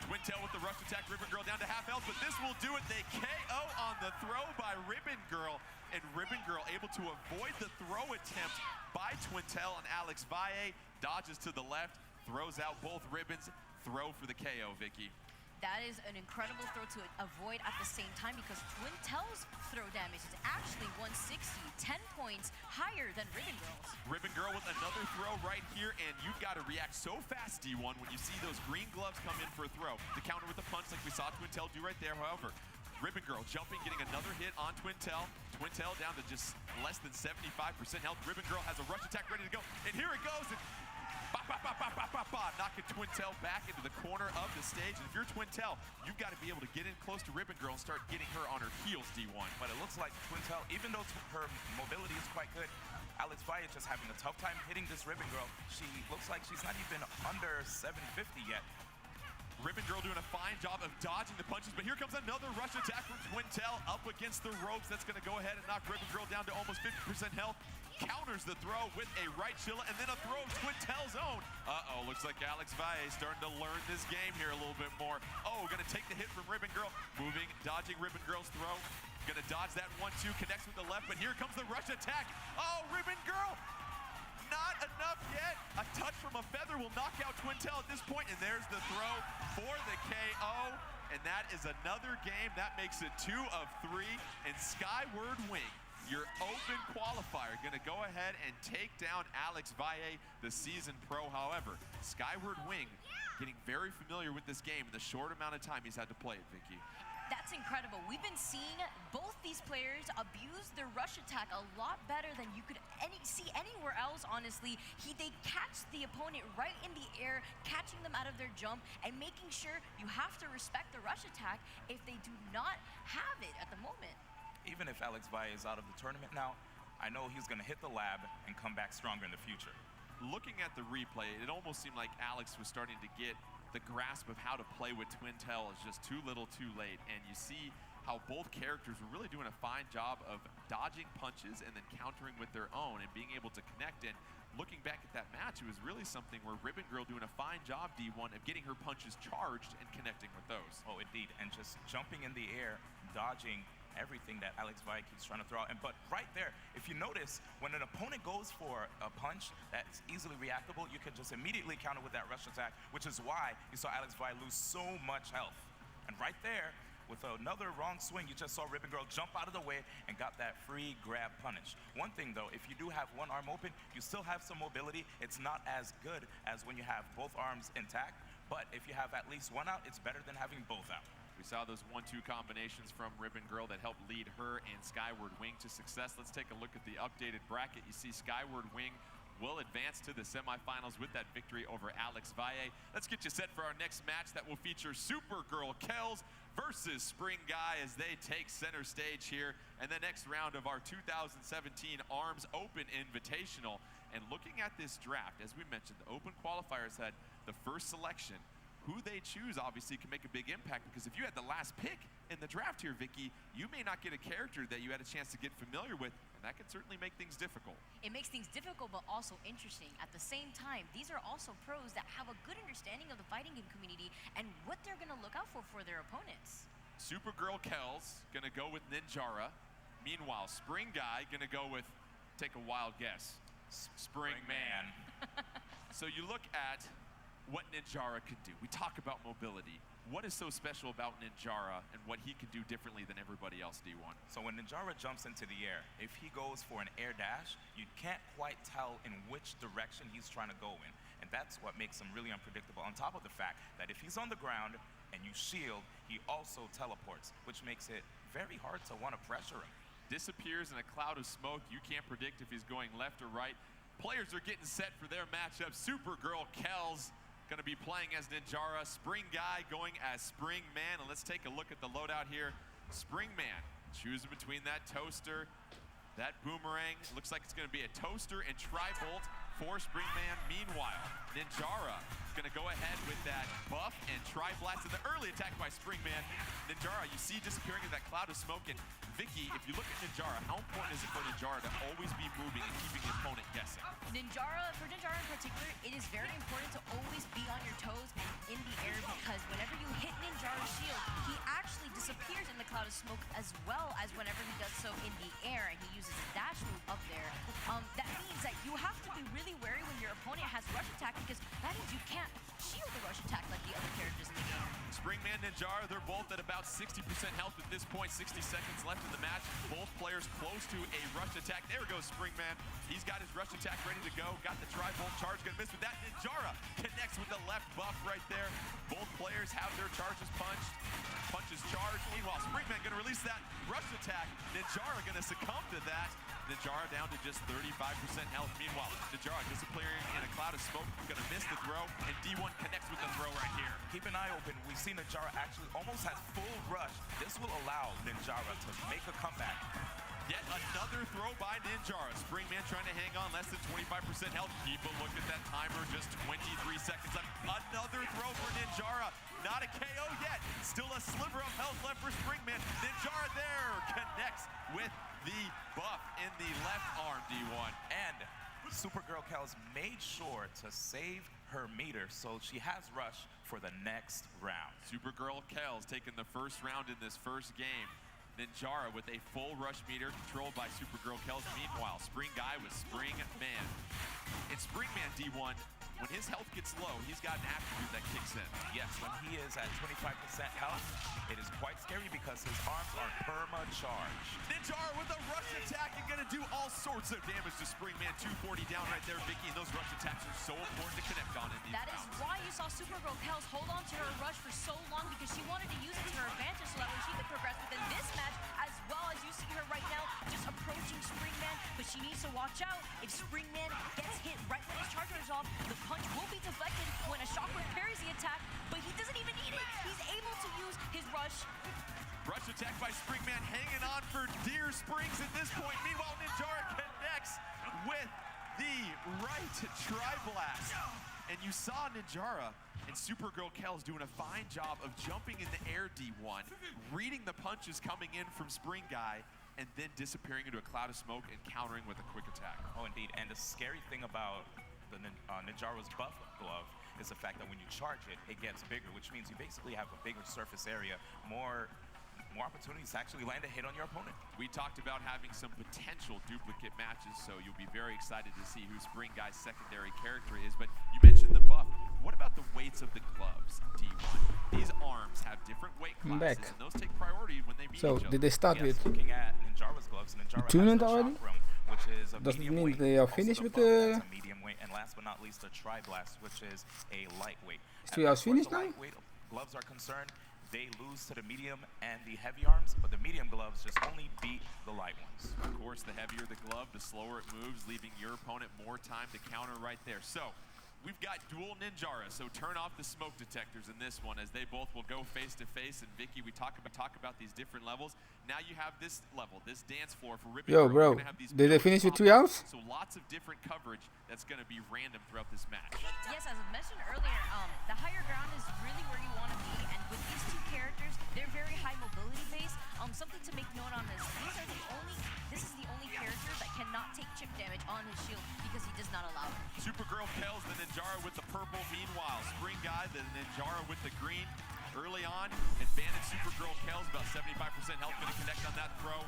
Twintel with the rush attack, Ribbon Girl down to half health, but this will do it. They KO on the throw by Ribbon Girl, and Ribbon Girl able to avoid the throw attempt by Twintel, and Alex Valle dodges to the left, throws out both ribbons, throw for the KO, Vicky. That is an incredible throw to avoid at the same time because Twintel's throw damage is actually 160, 10 points higher than Ribbon Girl's. Ribbon Girl with another throw right here, and you've got to react so fast, D1, when you see those green gloves come in for a throw. To counter with a punch like we saw Twintel do right there, however. Ribbon Girl jumping, getting another hit on Twintel. Twintel down to just less than 75% health. Ribbon Girl has a rush attack ready to go, and here it goes. And knocking Twintel back into the corner of the stage. And if you're Twintel, you've got to be able to get in close to Ribbon Girl and start getting her on her heels, D1. But it looks like Twintel, even though her mobility is quite good, Alex Valle is just having a tough time hitting this Ribbon Girl. She looks like she's not even under 750 yet. Ribbon Girl doing a fine job of dodging the punches, but here comes another rush attack from Twintel up against the ropes. That's going to go ahead and knock Ribbon Girl down to almost 50% health. Counters the throw with a right Chilla, and then a throw of Twintel's own. Uh-oh, looks like Alex Valle starting to learn this game here a little bit more. Oh, going to take the hit from Ribbon Girl. Moving, dodging Ribbon Girl's throw. Going to dodge that 1-2, connects with the left, but here comes the rush attack. Oh, Ribbon Girl! Not enough yet. A touch from a feather will knock out Twintel at this point, and there's the throw for the KO. And that is another game. That makes it 2 of 3. And Skyward Wing, your open qualifier, going to go ahead and take down Alex Valle, the seasoned pro. However, Skyward Wing getting very familiar with this game in the short amount of time he's had to play it, Vicky. That's incredible. We've been seeing both these players abuse their rush attack a lot better than you could see anywhere else, honestly. They catch the opponent right in the air, catching them out of their jump, and making sure you have to respect the rush attack if they do not have it at the moment. Even if Alex Valle is out of the tournament now, I know he's going to hit the lab and come back stronger in the future. Looking at the replay, it almost seemed like Alex was starting to get the grasp of how to play with Twintel is just too little too late, and you see how both characters were really doing a fine job of dodging punches and then countering with their own and being able to connect. And looking back at that match, it was really something where Ribbon Girl doing a fine job, D1, of getting her punches charged and connecting with those. Oh, indeed, and just jumping in the air, dodging everything that Alex Valle keeps trying to throw out. But right there, if you notice, when an opponent goes for a punch that's easily reactable, you can just immediately counter with that rush attack, which is why you saw Alex Valle lose so much health. And right there, with another wrong swing, you just saw Ribbon Girl jump out of the way and got that free grab punish. One thing though, if you do have one arm open, you still have some mobility. It's not as good as when you have both arms intact, but if you have at least one out, it's better than having both out. We saw those 1-2 combinations from Ribbon Girl that helped lead her and Skyward Wing to success. Let's take a look at the updated bracket. You see Skyward Wing will advance to the semifinals with that victory over Alex Valle. Let's get you set for our next match that will feature Supergirl Kells versus Spring Guy as they take center stage here in the next round of our 2017 ARMS Open Invitational. And looking at this draft, as we mentioned, the open qualifiers had the first selection. Who they choose obviously can make a big impact, because if you had the last pick in the draft here, Vicky, you may not get a character that you had a chance to get familiar with, and that can certainly make things difficult. It makes things difficult, but also interesting. At the same time, these are also pros that have a good understanding of the fighting game community and what they're going to look out for their opponents. Supergirl Kells going to go with Ninjara. Meanwhile, Spring Guy going to go with, take a wild guess, Spring Man. So you look at what Ninjara can do. We talk about mobility. What is so special about Ninjara and what he can do differently than everybody else, D1? So when Ninjara jumps into the air, if he goes for an air dash, you can't quite tell in which direction he's trying to go in. And that's what makes him really unpredictable. On top of the fact that if he's on the ground and you shield, he also teleports, which makes it very hard to want to pressure him. Disappears in a cloud of smoke. You can't predict if he's going left or right. Players are getting set for their matchup. Supergirl Kells going to be playing as Ninjara. Spring Guy going as Spring Man. And let's take a look at the loadout here. Spring Man choosing between that toaster, that boomerang. Looks like it's going to be a toaster and tri-bolt for Springman. Meanwhile, Ninjara is going to go ahead with that buff and Tri-Blast in the early attack by Springman. Ninjara, you see disappearing in that cloud of smoke. And Vicky, if you look at Ninjara, how important is it for Ninjara to always be moving and keeping the opponent guessing? For Ninjara in particular, it is very important to always be on your toes and in the air, because whenever you hit Ninjara's shield, he actually disappears in the cloud of smoke, as well as whenever he does so in the air and he uses his dash move up there. That means that you have to be really wary when your opponent has rush attack, because that means you can't shield the rush attack like the other characters in the game. Springman, Ninjara, they're both at about 60% health at this point. 60 seconds left in the match. Both players close to a rush attack. There goes Springman. He's got his rush attack ready to go. Got the tri-volt charge. Gonna miss with that. Ninjara connects with the left buff right there. Both players have their charges punched. Punches charged. Meanwhile, Springman gonna release that rush attack. Ninjara gonna succumb to that. Ninjara down to just 35% health. Meanwhile, Ninjara disappearing in a cloud of smoke. Gonna miss the throw, and D1 connects with the throw right here. Keep an eye open. We see Ninjara actually almost has full rush. This will allow Ninjara to make a comeback. Yet another throw by Ninjara. Springman trying to hang on, less than 25% health. Keep a look at that timer, just 23 seconds left. Another throw for Ninjara. Not a KO yet. Still a sliver of health left for Springman. Ninjara there connects with the buff in the left arm, D1. And Supergirl Kels made sure to save her meter, so she has rush for the next round. Supergirl Kels taking the first round in this first game. Ninjara with a full rush meter controlled by Supergirl Kels. Meanwhile, Spring Guy with Springman. And Springman, D1, when his health gets low, he's got an attribute that kicks in. Yes, when he is at 25% health, it is quite scary because his arms are perma-charged. Ninjara with a rush attack and gonna do all sorts of damage to Springman. 240 down right there, Vicky, and those rush attacks are so important to connect on in these That is why you saw Supergirl Kels hold on to her rush for so long, because she wanted to use it to her advantage so that way she could progress within this match, as well as you see her right now just approaching Springman. But she needs to watch out. If Springman gets hit right when his charge is off, the punch will be deflected when a shockwave parries the attack, but he doesn't even need it. He's able to use his rush. Rush attack by Springman, hanging on for dear springs at this point. Meanwhile, Ninjara connects with the right tri-blast. And you saw Ninjara and Supergirl Kels doing a fine job of jumping in the air, D1, reading the punches coming in from Spring Guy, and then disappearing into a cloud of smoke and countering with a quick attack. Oh, indeed. And the scary thing about the Ninjara's buff glove is the fact that when you charge it, it gets bigger, which means you basically have a bigger surface area, more opportunities to actually land a hit on your opponent. We talked about having some potential duplicate matches, so you'll be very excited to see who Spring Guy's secondary character is. But you mentioned the buff. What about the weights of the gloves, D1? These arms have different weight classes, and those take priority when they meet each other. So, did they start with looking at Ninjara's gloves, Ninjara attunement already? Which is a Does it medium mean weight. they are Also finished the with buff, the... that's a medium weight, and last but not least, the Tri-Blast, which is a lightweight. Is Treehouse finished now? Lightweight gloves are concerned, they lose to the medium and the heavy arms, but the medium gloves just only beat the light ones. Of course, the heavier the glove, the slower it moves, leaving your opponent more time to counter right there. So, we've got dual Ninjara, so turn off the smoke detectors in this one, as they both will go face to face. And Vicky, we talk about these different levels. Now you have this level, this dance floor for Ribbon. Yo, bro, did they finish with Treehouse? So lots of different coverage that's going to be random throughout this match. Yes, as I mentioned earlier, the higher ground is really where you want to be, and with these two characters, they're very high mobility based. Something to make note on is this is the only character that cannot take chip damage on his shield because he does not allow it. Supergirl Kels, the Ninjara with the purple. Meanwhile, Spring Guy, the Ninjara with the green. Early on, advantage Supergirl Kels, about 75% health, going to connect on that throw.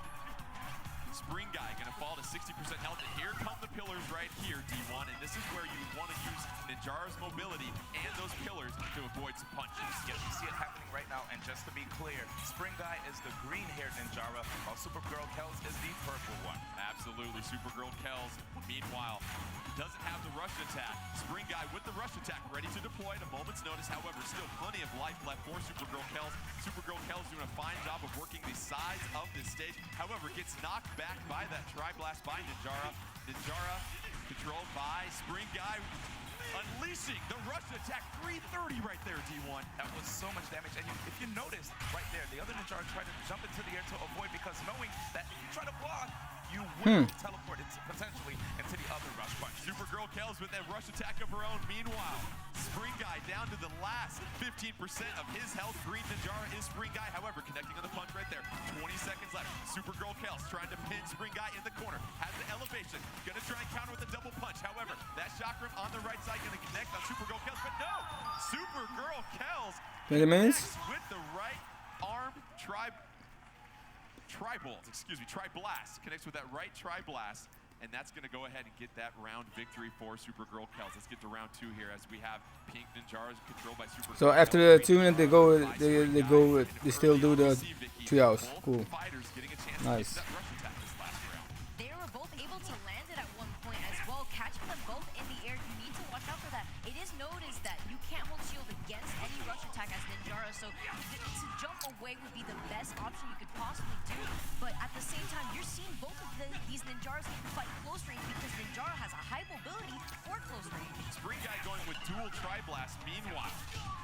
Spring Guy going to fall to 60% health, and here come the pillars right here, D1, and this is where you want to use Ninjara's mobility and those pillars to avoid some punches. Yes, you see it happening right now, and just to be clear, Spring Guy is the green-haired Ninjara, while Supergirl Kels is the purple one. Absolutely, Supergirl Kels, meanwhile, doesn't have the rush attack. Spring Guy with the rush attack, ready to deploy at a moment's notice. However, still plenty of life left for Supergirl Kels. Supergirl Kels doing a fine job of working the sides of this stage. However, gets knocked back by that Tri-Blast by Ninjara. Ninjara controlled by Spring Guy. Unleashing the rush attack, 330 right there, D1. That was so much damage. And if you notice right there, the other Ninjara tried to jump into the air to avoid, because knowing that if you try to block, you will teleport potentially into the other rush punch. Supergirl Kells with that rush attack of her own. Meanwhile, Spring Guy down to the last 15% of his health. Green Ninjara is Spring Guy, however, connecting on the punch right there. 20 seconds left. Supergirl Kells trying to pin Spring Guy in the corner. Has the elevation. Gonna try and counter with a double punch. However, that chakram on the right side gonna connect on Supergirl Kells, but no! Supergirl Kells connects with the right arm tri-blast. Connects with that right tri-blast, and that's going to go ahead and get that round victory for Supergirl Kells. Let's get to round 2 here as we have Pink Ninjaras controlled by Supergirl. So after the 2 minutes, they still do the Treehouse. Cool. Nice. They were both able to land it at one point as well, catching them both in the air. You need to watch out for that. It is noticed that you can't hold shield against any rush attack as Ninjara, so to jump away would be the best option you could possibly do. But at the same time, you're seeing both of these Ninjaras fight close range because Ninjara has a high mobility for close range. Spring Guy going with dual tri-blast. Meanwhile,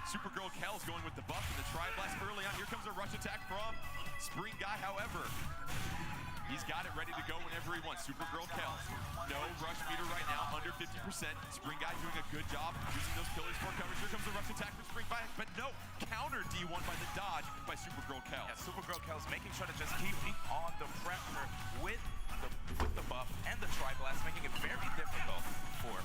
Supergirl Kells going with the buff and the tri-blast early on. Here comes a rush attack from Spring Guy, however. He's got it ready to go whenever he wants. Supergirl Kells. No rush meter right now, under 50%. Spring Guy doing a good job using those pillars for coverage. Here comes the rush attack from Spring Guy, but no, counter D1 by the dodge by Supergirl Kells. Yeah, Supergirl Kells making sure to just keep on the pressure with the buff and the tri-blast, making it very difficult for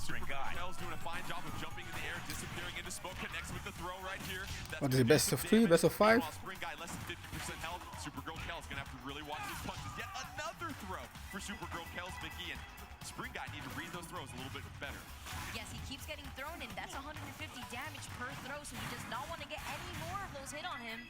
Spring Guy. Kells doing a fine job of jumping in the air, disappearing into smoke, connects with the throw right here. What is it, best of 3, best of 5? Spring Guy less than 50% health. Supergirl Kells gonna have to really watch his punches. Yet another throw for Supergirl Kells, Vicky, and Spring Guy need to read those throws a little bit better. Yes, he keeps getting thrown in. That's 150 damage per throw, so he does not want to get any more of those hit on him.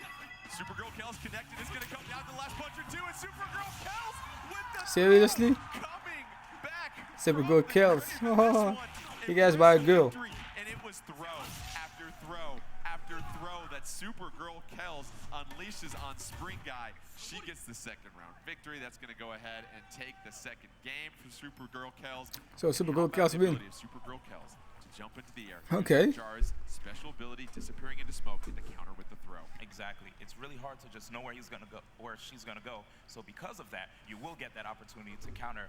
Supergirl Kells connected. It's gonna come down to the last punch or two, and Supergirl Kells with the seriously? Coming back. Supergirl Kells. Oh, you guys buy a girl. And it was throw after throw after throw that Supergirl Kells unleashes on Spring Guy. She gets the second round victory. That's going to go ahead and take the second game for Supergirl Kells. So Supergirl Kells win. Supergirl Kells to jump into the air. Okay. Jar's special ability, disappearing into smoke, and the counter with the throw. Exactly. It's really hard to just know where he's going to go or she's going to go. So because of that, you will get that opportunity to counter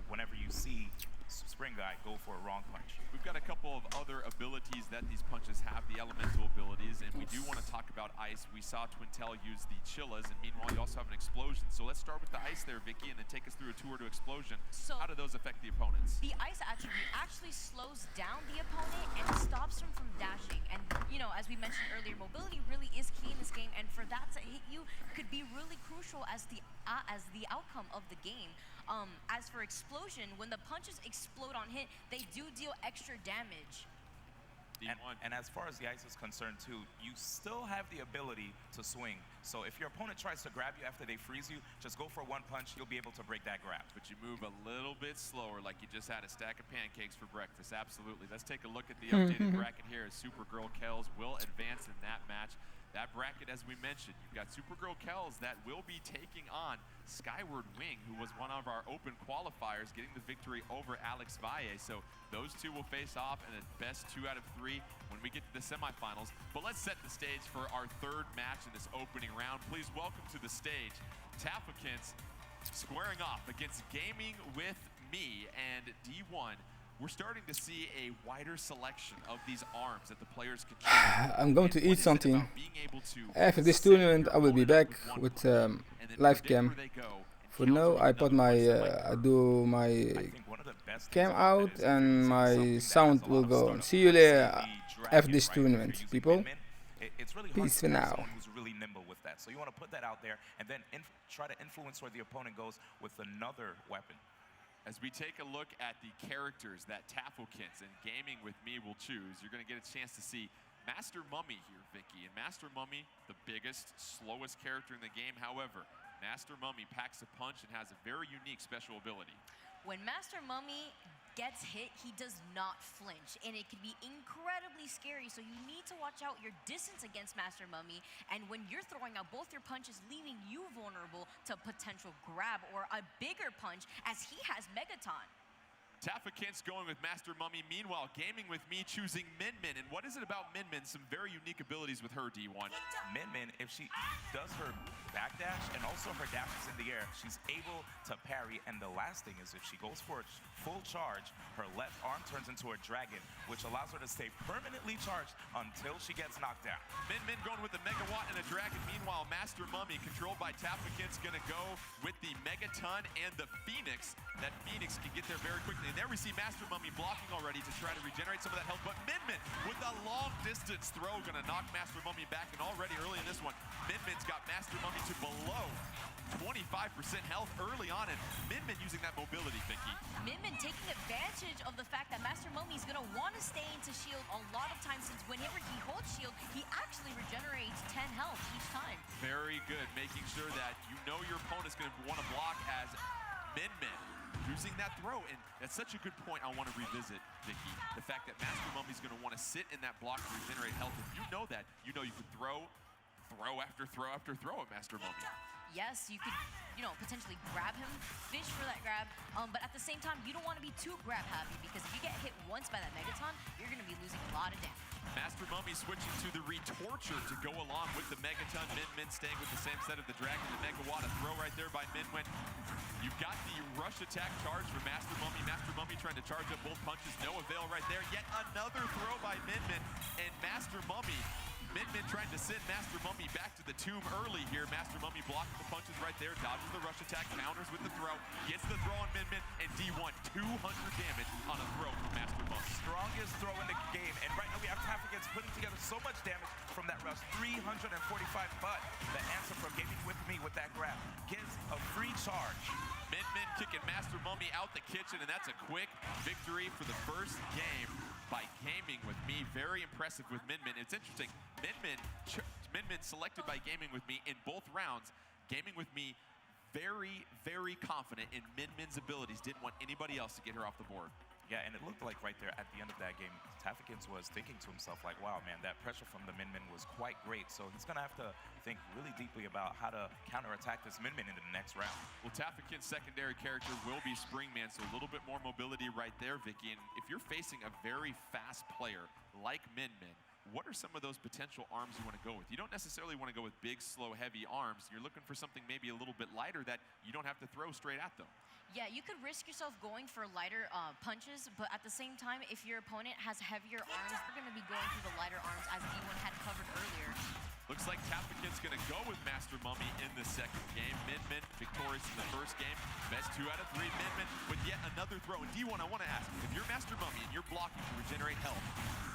whenever you see Spring Guy go for a wrong punch. We've got a couple of other abilities that these punches have, the elemental abilities, and we do want to talk about ice. We saw Twintel use the Chillas, and meanwhile you also have an explosion. So let's start with the ice there, Vicky, and then take us through a tour to explosion. So how do those affect the opponents? The ice attribute actually slows down the opponent and stops him from dashing. And you know, as we mentioned earlier, mobility really is key in this game, and for that to hit you could be really crucial as the outcome of the game. As for explosion, when the punches explode on hit, they do deal extra damage. And as far as the ice is concerned too, you still have the ability to swing. So if your opponent tries to grab you after they freeze you, just go for one punch, you'll be able to break that grab. But you move a little bit slower, like you just had a stack of pancakes for breakfast. Absolutely. Let's take a look at the updated bracket here as Supergirl Kells will advance in that match. That bracket, as we mentioned, you've got Supergirl Kells that will be taking on Skyward Wing, who was one of our open qualifiers, getting the victory over Alex Valle. So those two will face off in a best 2 out of 3 when we get to the semifinals. But let's set the stage for our third match in this opening round. Please welcome to the stage Taffakins squaring off against Gaming with Me and D1. We're starting to see a wider selection of these arms that the players can choose. I'm going to eat something. After this tournament, I will be back with live cam. For now, I put my I do my cam out and my sound will go on. See you later after this tournament, people. Peace for now. Really nimble with that. So you want to put that out there and then try to influence where the opponent goes with another weapon. As we take a look at the characters that Taffakins and Gaming with Me will choose, you're going to get a chance to see Master Mummy here, Vicky. And Master Mummy, the biggest, slowest character in the game. However, Master Mummy packs a punch and has a very unique special ability. When Master Mummy gets hit, he does not flinch, and it can be incredibly scary, so you need to watch out your distance against Master Mummy, and when you're throwing out both your punches, leaving you vulnerable to potential grab or a bigger punch, as he has Megaton. Tafakins going with Master Mummy. Meanwhile, gaming with me, choosing Min Min. And what is it about Min Min? Some very unique abilities with her, D1. Min Min, if she does her backdash and also her dashes in the air, she's able to parry. And the last thing is if she goes for a full charge, her left arm turns into a dragon, which allows her to stay permanently charged until she gets knocked down. Min Min going with the Megawatt and a dragon. Meanwhile, Master Mummy, controlled by Tafakins, gonna go with the Megaton and the Phoenix. That Phoenix can get there very quickly. And there we see Master Mummy blocking already to try to regenerate some of that health. But Min Min with a long distance throw gonna knock Master Mummy back. And already early in this one, Min Min's got Master Mummy to below 25% health early on, and Min Min using that mobility, Vicky. Min Min taking advantage of the fact that Master Mummy is going to want to stay into shield a lot of times, since whenever he holds shield, he actually regenerates 10 health each time. Very good, making sure that you know your opponent's going to want to block as Min Min using that throw. And that's such a good point I want to revisit, Vicky. The fact that Master Mummy's going to want to sit in that block to regenerate health. If you know that, you know you can throw after throw after throw at Master Mummy. Yes, you could, potentially grab him, fish for that grab, but at the same time, you don't want to be too grab happy, because if you get hit once by that Megaton, you're going to be losing a lot of damage. Master Mummy switching to the Retorture to go along with the Megaton. Min Min staying with the same set of the Dragon. The Megawatt, a throw right there by Min Min. You've got the rush attack charge for Master Mummy. Master Mummy trying to charge up both punches. No avail right there. Yet another throw by Min Min. And Master Mummy, Min Min trying to send Master Mummy back to the tomb early here. Master Mummy blocking the punches right there. Dodges the rush attack, counters with the throw. Gets the throw on Min Min. And D1, 200 damage on a throw from Master Mummy. Strongest throw in the game. And right now we have Tafakins putting together so much damage from that rush. 345. But the answer from gaming with me with that grab gives a free charge. Min Min kicking Master Mummy out the kitchen, and that's a quick victory for the first game by gaming with me. Very impressive with Min Min. It's interesting. Min Min selected by gaming with me in both rounds. Gaming with me very, very confident in Min Min's abilities. Didn't want anybody else to get her off the board. Yeah, and it looked like right there at the end of that game, Tafakins was thinking to himself like, wow, man, that pressure from the Min Min was quite great. So he's going to have to think really deeply about how to counterattack this Min Min into the next round. Well, Tafakins' secondary character will be Springman, so a little bit more mobility right there, Vicky. And if you're facing a very fast player like Min Min, what are some of those potential arms you want to go with? You don't necessarily want to go with big, slow, heavy arms. You're looking for something maybe a little bit lighter that you don't have to throw straight at them. Yeah, you could risk yourself going for lighter punches, but at the same time, if your opponent has heavier arms, you're going to be going through the lighter arms, as D1 had covered earlier. Looks like Tafakins going to go with Master Mummy in the second game. Min Min victorious in the first game. Best 2 out of 3. Min Min with yet another throw. And D1, I want to ask, if you're Master Mummy and you're blocking to regenerate health,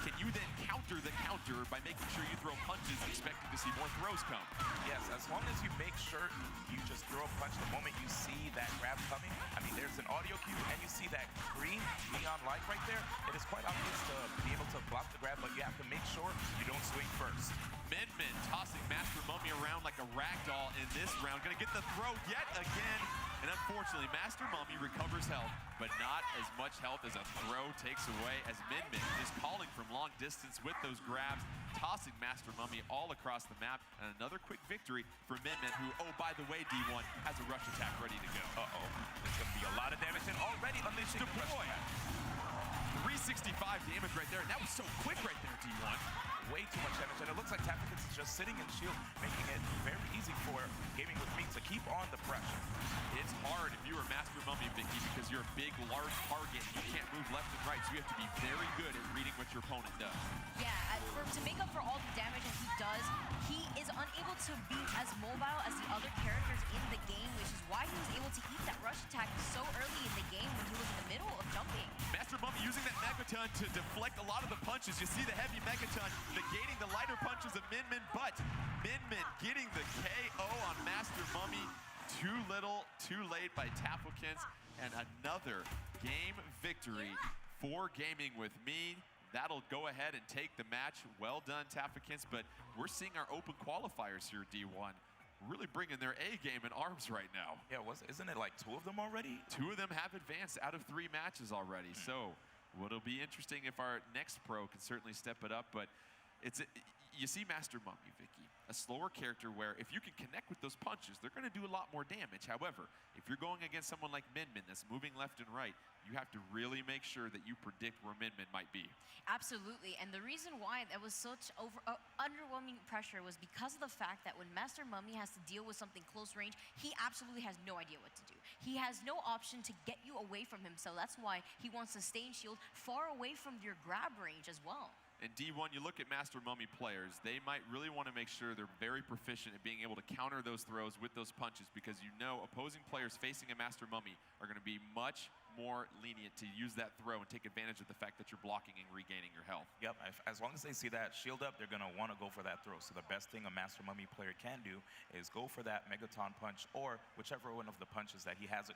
can you then counter the counter by making sure you throw punches, expecting to see more throws come? Yes, as long as you make sure you just throw a punch the moment you see that grab coming. I mean, there's an audio cue and you see that green neon light right there. It is quite obvious to be able to block the grab, but you have to make sure you don't swing first. Min Min tossing Master Mummy around like a ragdoll in this round. Gonna get the throw yet again. And unfortunately, Master Mummy recovers health, but not as much health as a throw takes away, as Min Min is calling from long distance with those grabs, tossing Master Mummy all across the map. And another quick victory for Min Min, who, oh, by the way, D1, has a rush attack ready to go. Uh-oh. There's gonna be a lot of damage and already unleashing the rush attack. 365 damage right there, and that was so quick right there, D1. Way too much damage, and it looks like Tafakins is just sitting in shield, making it very easy for gaming with me to keep on the pressure. It's hard if you are Master Mummy, Vicky, because you're a big, large target. You can't move left and right, so you have to be very good at reading what your opponent does. Yeah, to make up for all the damage that he does, he is unable to be as mobile as the other characters in the game, which is why he was able to eat that rush attack so early in the game when he was in the middle of jumping. Master Mummy using that Megaton to deflect a lot of the punches. You see the heavy Megaton negating the lighter punches of Min Min, but Min Min getting the KO on Master Mummy. Too little, too late by Tafakins, and another game victory for gaming with me. That'll go ahead and take the match. Well done, Tafakins, but we're seeing our open qualifiers here, D1, really bringing their A game in ARMS right now. Yeah, isn't it like 2 of them already? 2 of them have advanced out of 3 matches already. So what'll be interesting if our next pro can certainly step it up, but you see Master Mummy, Vicky. a slower character where if you can connect with those punches, they're going to do a lot more damage. However, if you're going against someone like Min Min that's moving left and right, you have to really make sure that you predict where Min Min might be. Absolutely, and the reason why that was such underwhelming pressure was because of the fact that when Master Mummy has to deal with something close range, he absolutely has no idea what to do. He has no option to get you away from him, so that's why he wants to stay in shield far away from your grab range as well. In D1, you look at Master Mummy players, they might really want to make sure they're very proficient at being able to counter those throws with those punches, because you know opposing players facing a Master Mummy are going to be much more lenient to use that throw and take advantage of the fact that you're blocking and regaining your health. Yep, as long as they see that shield up, they're going to want to go for that throw. So the best thing a Master Mummy player can do is go for that Megaton punch, or whichever one of the punches that he has,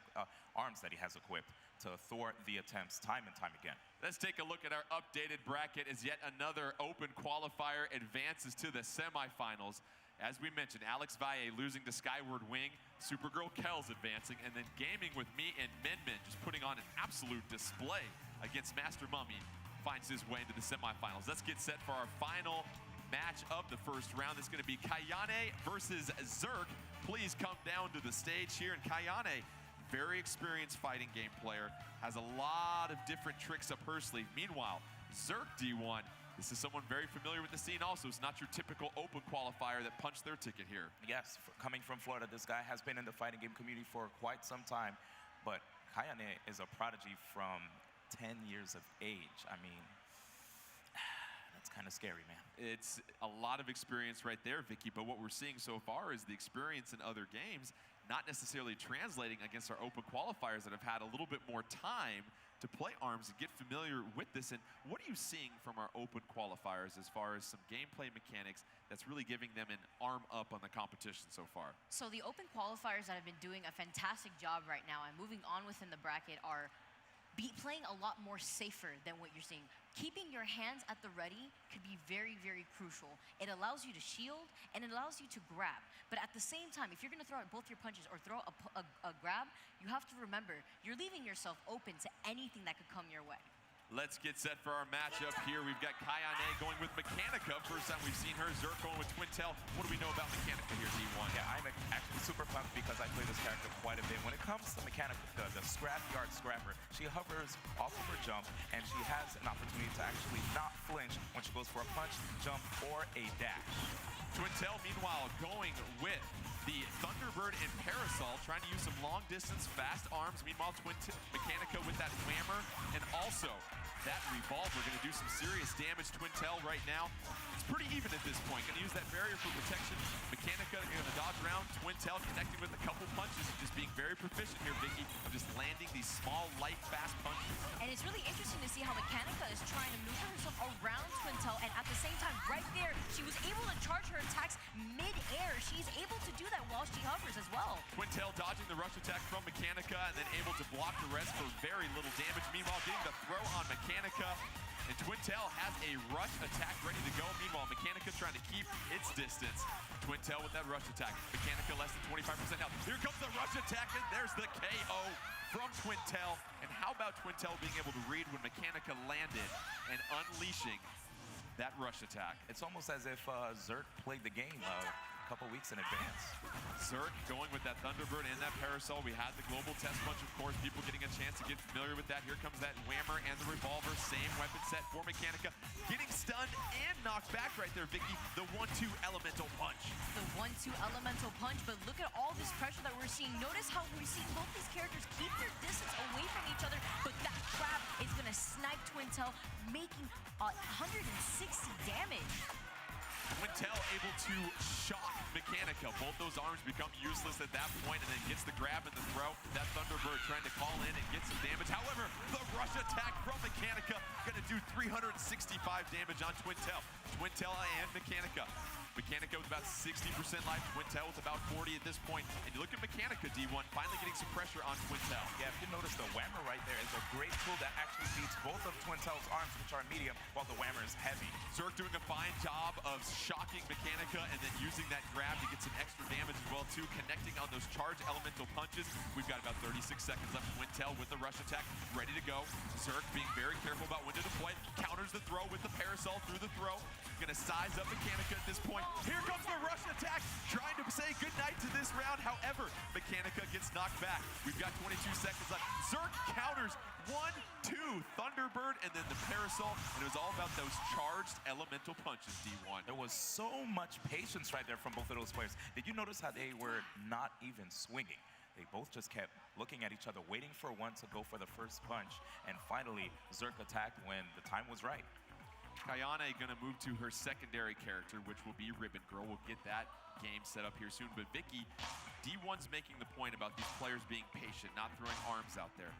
arms that he has equipped, to thwart the attempts time and time again. Let's take a look at our updated bracket as yet another open qualifier advances to the semifinals. As we mentioned, Alex Valle losing to Skyward Wing, Supergirl Kells advancing, and then Gaming with me and Min Min just putting on an absolute display against Master Mummy finds his way into the semifinals. Let's get set for our final match of the first round. It's going to be Kayane versus Zerk. Please come down to the stage here. And Kayane, very experienced fighting game player, has a lot of different tricks up her sleeve. Meanwhile, Zerk D1, this is someone very familiar with the scene also. It's not your typical open qualifier that punched their ticket here. Yes, coming from Florida, this guy has been in the fighting game community for quite some time, but Kayane is a prodigy from 10 years of age. I mean, that's kind of scary, man. It's a lot of experience right there, Vicky, but what we're seeing so far is the experience in other games not necessarily translating against our open qualifiers that have had a little bit more time to play ARMS and get familiar with this. And what are you seeing from our open qualifiers as far as some gameplay mechanics that's really giving them an arm up on the competition so far? So the open qualifiers that have been doing a fantastic job right now and moving on within the bracket are playing a lot more safer than what you're seeing. Keeping your hands at the ready could be very, very crucial. It allows you to shield and it allows you to grab. But at the same time, if you're going to throw out both your punches or throw a grab, you have to remember you're leaving yourself open to anything that could come your way. Let's get set for our matchup here. We've got Kayane going with Mechanica. First time we've seen her. Zerk going with Twintel. What do we know about Mechanica here, D1? Yeah, I'm actually super pumped because I play this character quite a bit. When it comes to Mechanica, the scrapyard scrapper, she hovers off of her jump, and she has an opportunity to actually not flinch when she goes for a punch, jump, or a dash. Twintel, meanwhile, going with the Thunderbird and Parasol, trying to use some long-distance, fast arms. Meanwhile, Mechanica with that whammer, and also that revolver going to do some serious damage. Twintel right now, it's pretty even at this point. Going to use that barrier for protection. Mechanica going to dodge around. Twintel connecting with a couple punches and just being very proficient here, Vicky, of just landing these small, light, fast punches. And it's really interesting to see how Mechanica is trying to maneuver herself around Twintel, and at the same time, right there, she was able to charge her attacks mid-air. She's able to do that while she hovers as well. Twintel dodging the rush attack from Mechanica and then able to block the rest for very little damage. Meanwhile, getting the throw on Mechanica. And Twintel has a rush attack ready to go. Meanwhile, Mechanica's trying to keep its distance. Twintel with that rush attack. Mechanica less than 25% health. Here comes the rush attack, and there's the KO from Twintel. And how about Twintel being able to read when Mechanica landed and unleashing that rush attack? It's almost as if Zerk played the game a couple weeks in advance. Zerk going with that Thunderbird and that Parasol. We had the global test punch, of course, people getting a chance to get familiar with that. Here comes that whammer and the revolver, same weapon set for Mechanica. Getting stunned and knocked back right there, Vicky. The 1-2 elemental punch. The 1-2 elemental punch, but look at all this pressure that we're seeing. Notice how we're seeing both these characters keep their distance away from each other, but that trap is gonna snipe Twintel, making 160 damage. Twintel able to shock Mechanica. Both those arms become useless at that point, and then gets the grab and the throw. That Thunderbird trying to call in and get some damage. However, the rush attack from Mechanica gonna do 365 damage on Twintel. Twintel and Mechanica. Mechanica with about 60% life. Twintel with about 40 at this point. And you look at Mechanica, D1, finally getting some pressure on Twintel. Yeah, if you notice, the whammer right there is a great tool that actually beats both of Twintel's arms, which are medium, while the whammer is heavy. Zerk doing a fine job of shocking Mechanica and then using that grab to get some extra damage as well, too. Connecting on those charged elemental punches. We've got about 36 seconds left. Twintel with the rush attack, ready to go. Zerk being very careful about when to deploy. Counters the throw with the Parasol through the throw. Gonna size up Mechanica at this point. D1. Here comes the rush attack, trying to say goodnight to this round. However, Mechanica gets knocked back. We've got 22 seconds left. Zerk counters 1, 2, Thunderbird, and then the Parasol. And it was all about those charged elemental punches, D1. There was so much patience right there from both of those players. Did you notice how they were not even swinging? They both just kept looking at each other, waiting for one to go for the first punch. And finally, Zerk attacked when the time was right. Kayane gonna move to her secondary character, which will be Ribbon Girl. We'll get that game set up here soon. But Vicky, D1's making the point about these players being patient, not throwing arms out there.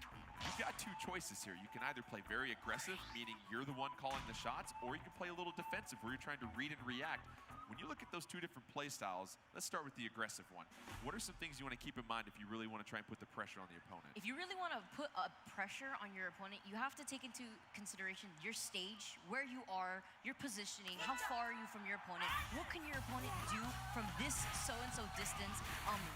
You've got two choices here. You can either play very aggressive, meaning you're the one calling the shots, or you can play a little defensive where you're trying to read and react. When you look at those two different play styles, let's start with the aggressive one. What are some things you want to keep in mind if you really want to try and put the pressure on the opponent? If you really want to put a pressure on your opponent, you have to take into consideration your stage, where you are, your positioning, how far are you from your opponent, what can your opponent do from this so-and-so distance,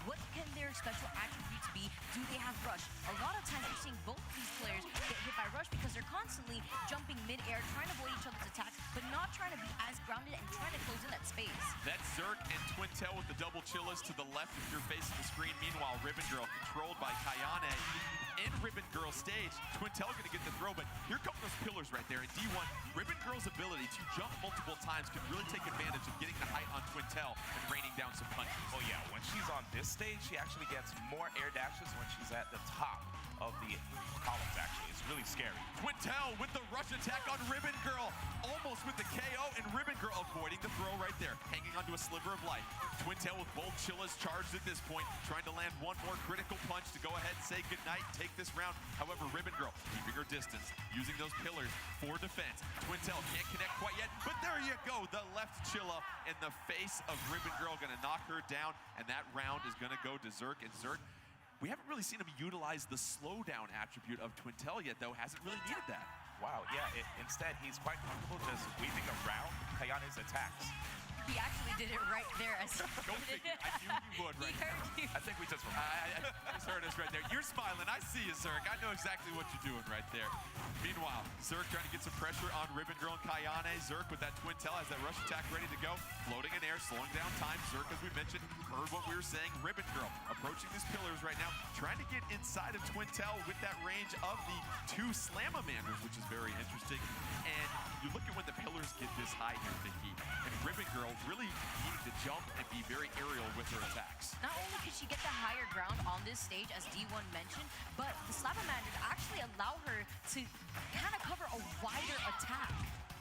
what can their special attributes be, do they have rush? A lot of times you're seeing both of these players get hit by rush because they're constantly jumping mid-air, trying to avoid each other's attacks, but not trying to be as grounded and trying to close in that space. That's Zerk and Twintel with the double chillas to the left if you're facing the screen. Meanwhile, Ribbon Girl controlled by Kayane. In Ribbon Girl stage, Twintel gonna get the throw, but here come those pillars right there. In D1, Ribbon Girl's ability to jump multiple times can really take advantage of getting the height on Twintel and raining down some punches. Oh yeah, when she's on this stage, she actually gets more air dashes when she's at the top of the columns, actually. It's really scary. Twintel with the rush attack on Ribbon Girl, almost with the KO, and Ribbon Girl avoiding the throw right there, hanging onto a sliver of life. Twintel with both chillas charged at this point, trying to land one more critical punch to go ahead and say goodnight, take this round. However, Ribbon Girl keeping her distance, using those pillars for defense. Twintel can't connect quite yet, but there you go, the left chilla in the face of Ribbon Girl, gonna knock her down, and that round is gonna go to Zerk. And Zerk, we haven't really seen him utilize the slowdown attribute of Twintel yet, though. Hasn't really needed that. Wow, yeah, instead he's quite comfortable just weaving around Kayane's attacks. He actually did it right there as Go figure. I knew you would right there. I think we just I just heard us right there. You're smiling. I see you, Zerk. I know exactly what you're doing right there. Meanwhile, Zerk trying to get some pressure on Ribbon Girl and Kayane. Zerk with that Twintel has that rush attack ready to go. Floating in air, slowing down time. Zerk, as we mentioned, heard what we were saying. Ribbon Girl approaching these pillars right now, trying to get inside of Twintel with that range of the two Slamamanders, which is very interesting. And you look at when the pillars get this high here, Vicky, and Ribbon Girl really needing to jump and be very aerial with her attacks. Not only can she get the higher ground on this stage, as D1 mentioned, but the Slamamanders actually allow her to kind of cover a wider attack.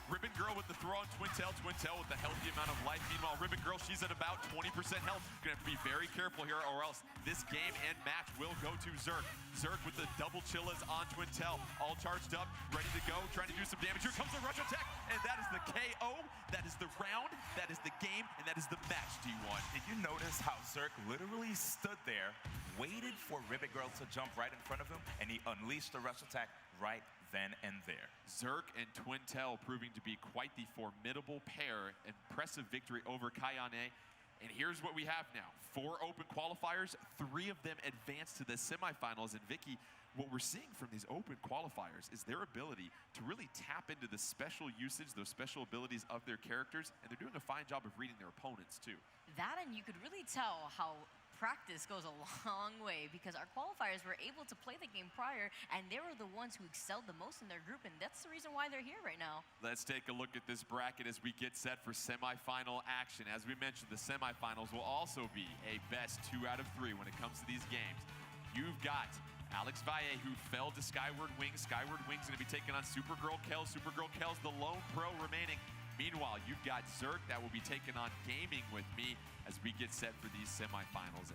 Ribbon Girl with the throw on Twintel. Twintel with the healthy amount of life. Meanwhile, Ribbon Girl, she's at about 20% health. Gonna have to be very careful here, or else this game and match will go to Zerk. Zerk with the double chillas on Twintel, all charged up, ready to go, trying to do some damage. Here comes the rush attack, and that is the KO. That is the round, that is the game, and that is the match, D1. Did you notice how Zerk literally stood there, waited for Ribbon Girl to jump right in front of him, and he unleashed the rush attack right then and there. Zerk and Twintel proving to be quite the formidable pair. Impressive victory over Kayane. And here's what we have now. 4 open qualifiers, 3 of them advanced to the semifinals. And Vicky, what we're seeing from these open qualifiers is their ability to really tap into the special usage, those special abilities of their characters, and they're doing a fine job of reading their opponents too. That, and you could really tell how practice goes a long way, because our qualifiers were able to play the game prior, and they were the ones who excelled the most in their group, and that's the reason why they're here right now. Let's take a look at this bracket as we get set for semifinal action. As we mentioned, the semifinals will also be a best 2 out of 3 when it comes to these games. You've got Alex Valle, who fell to Skyward Wings. Skyward Wings going to be taking on Supergirl Kells. Supergirl Kells, the lone pro remaining. Meanwhile, you've got Zerk that will be taking on Gaming with me as we get set for these semifinals.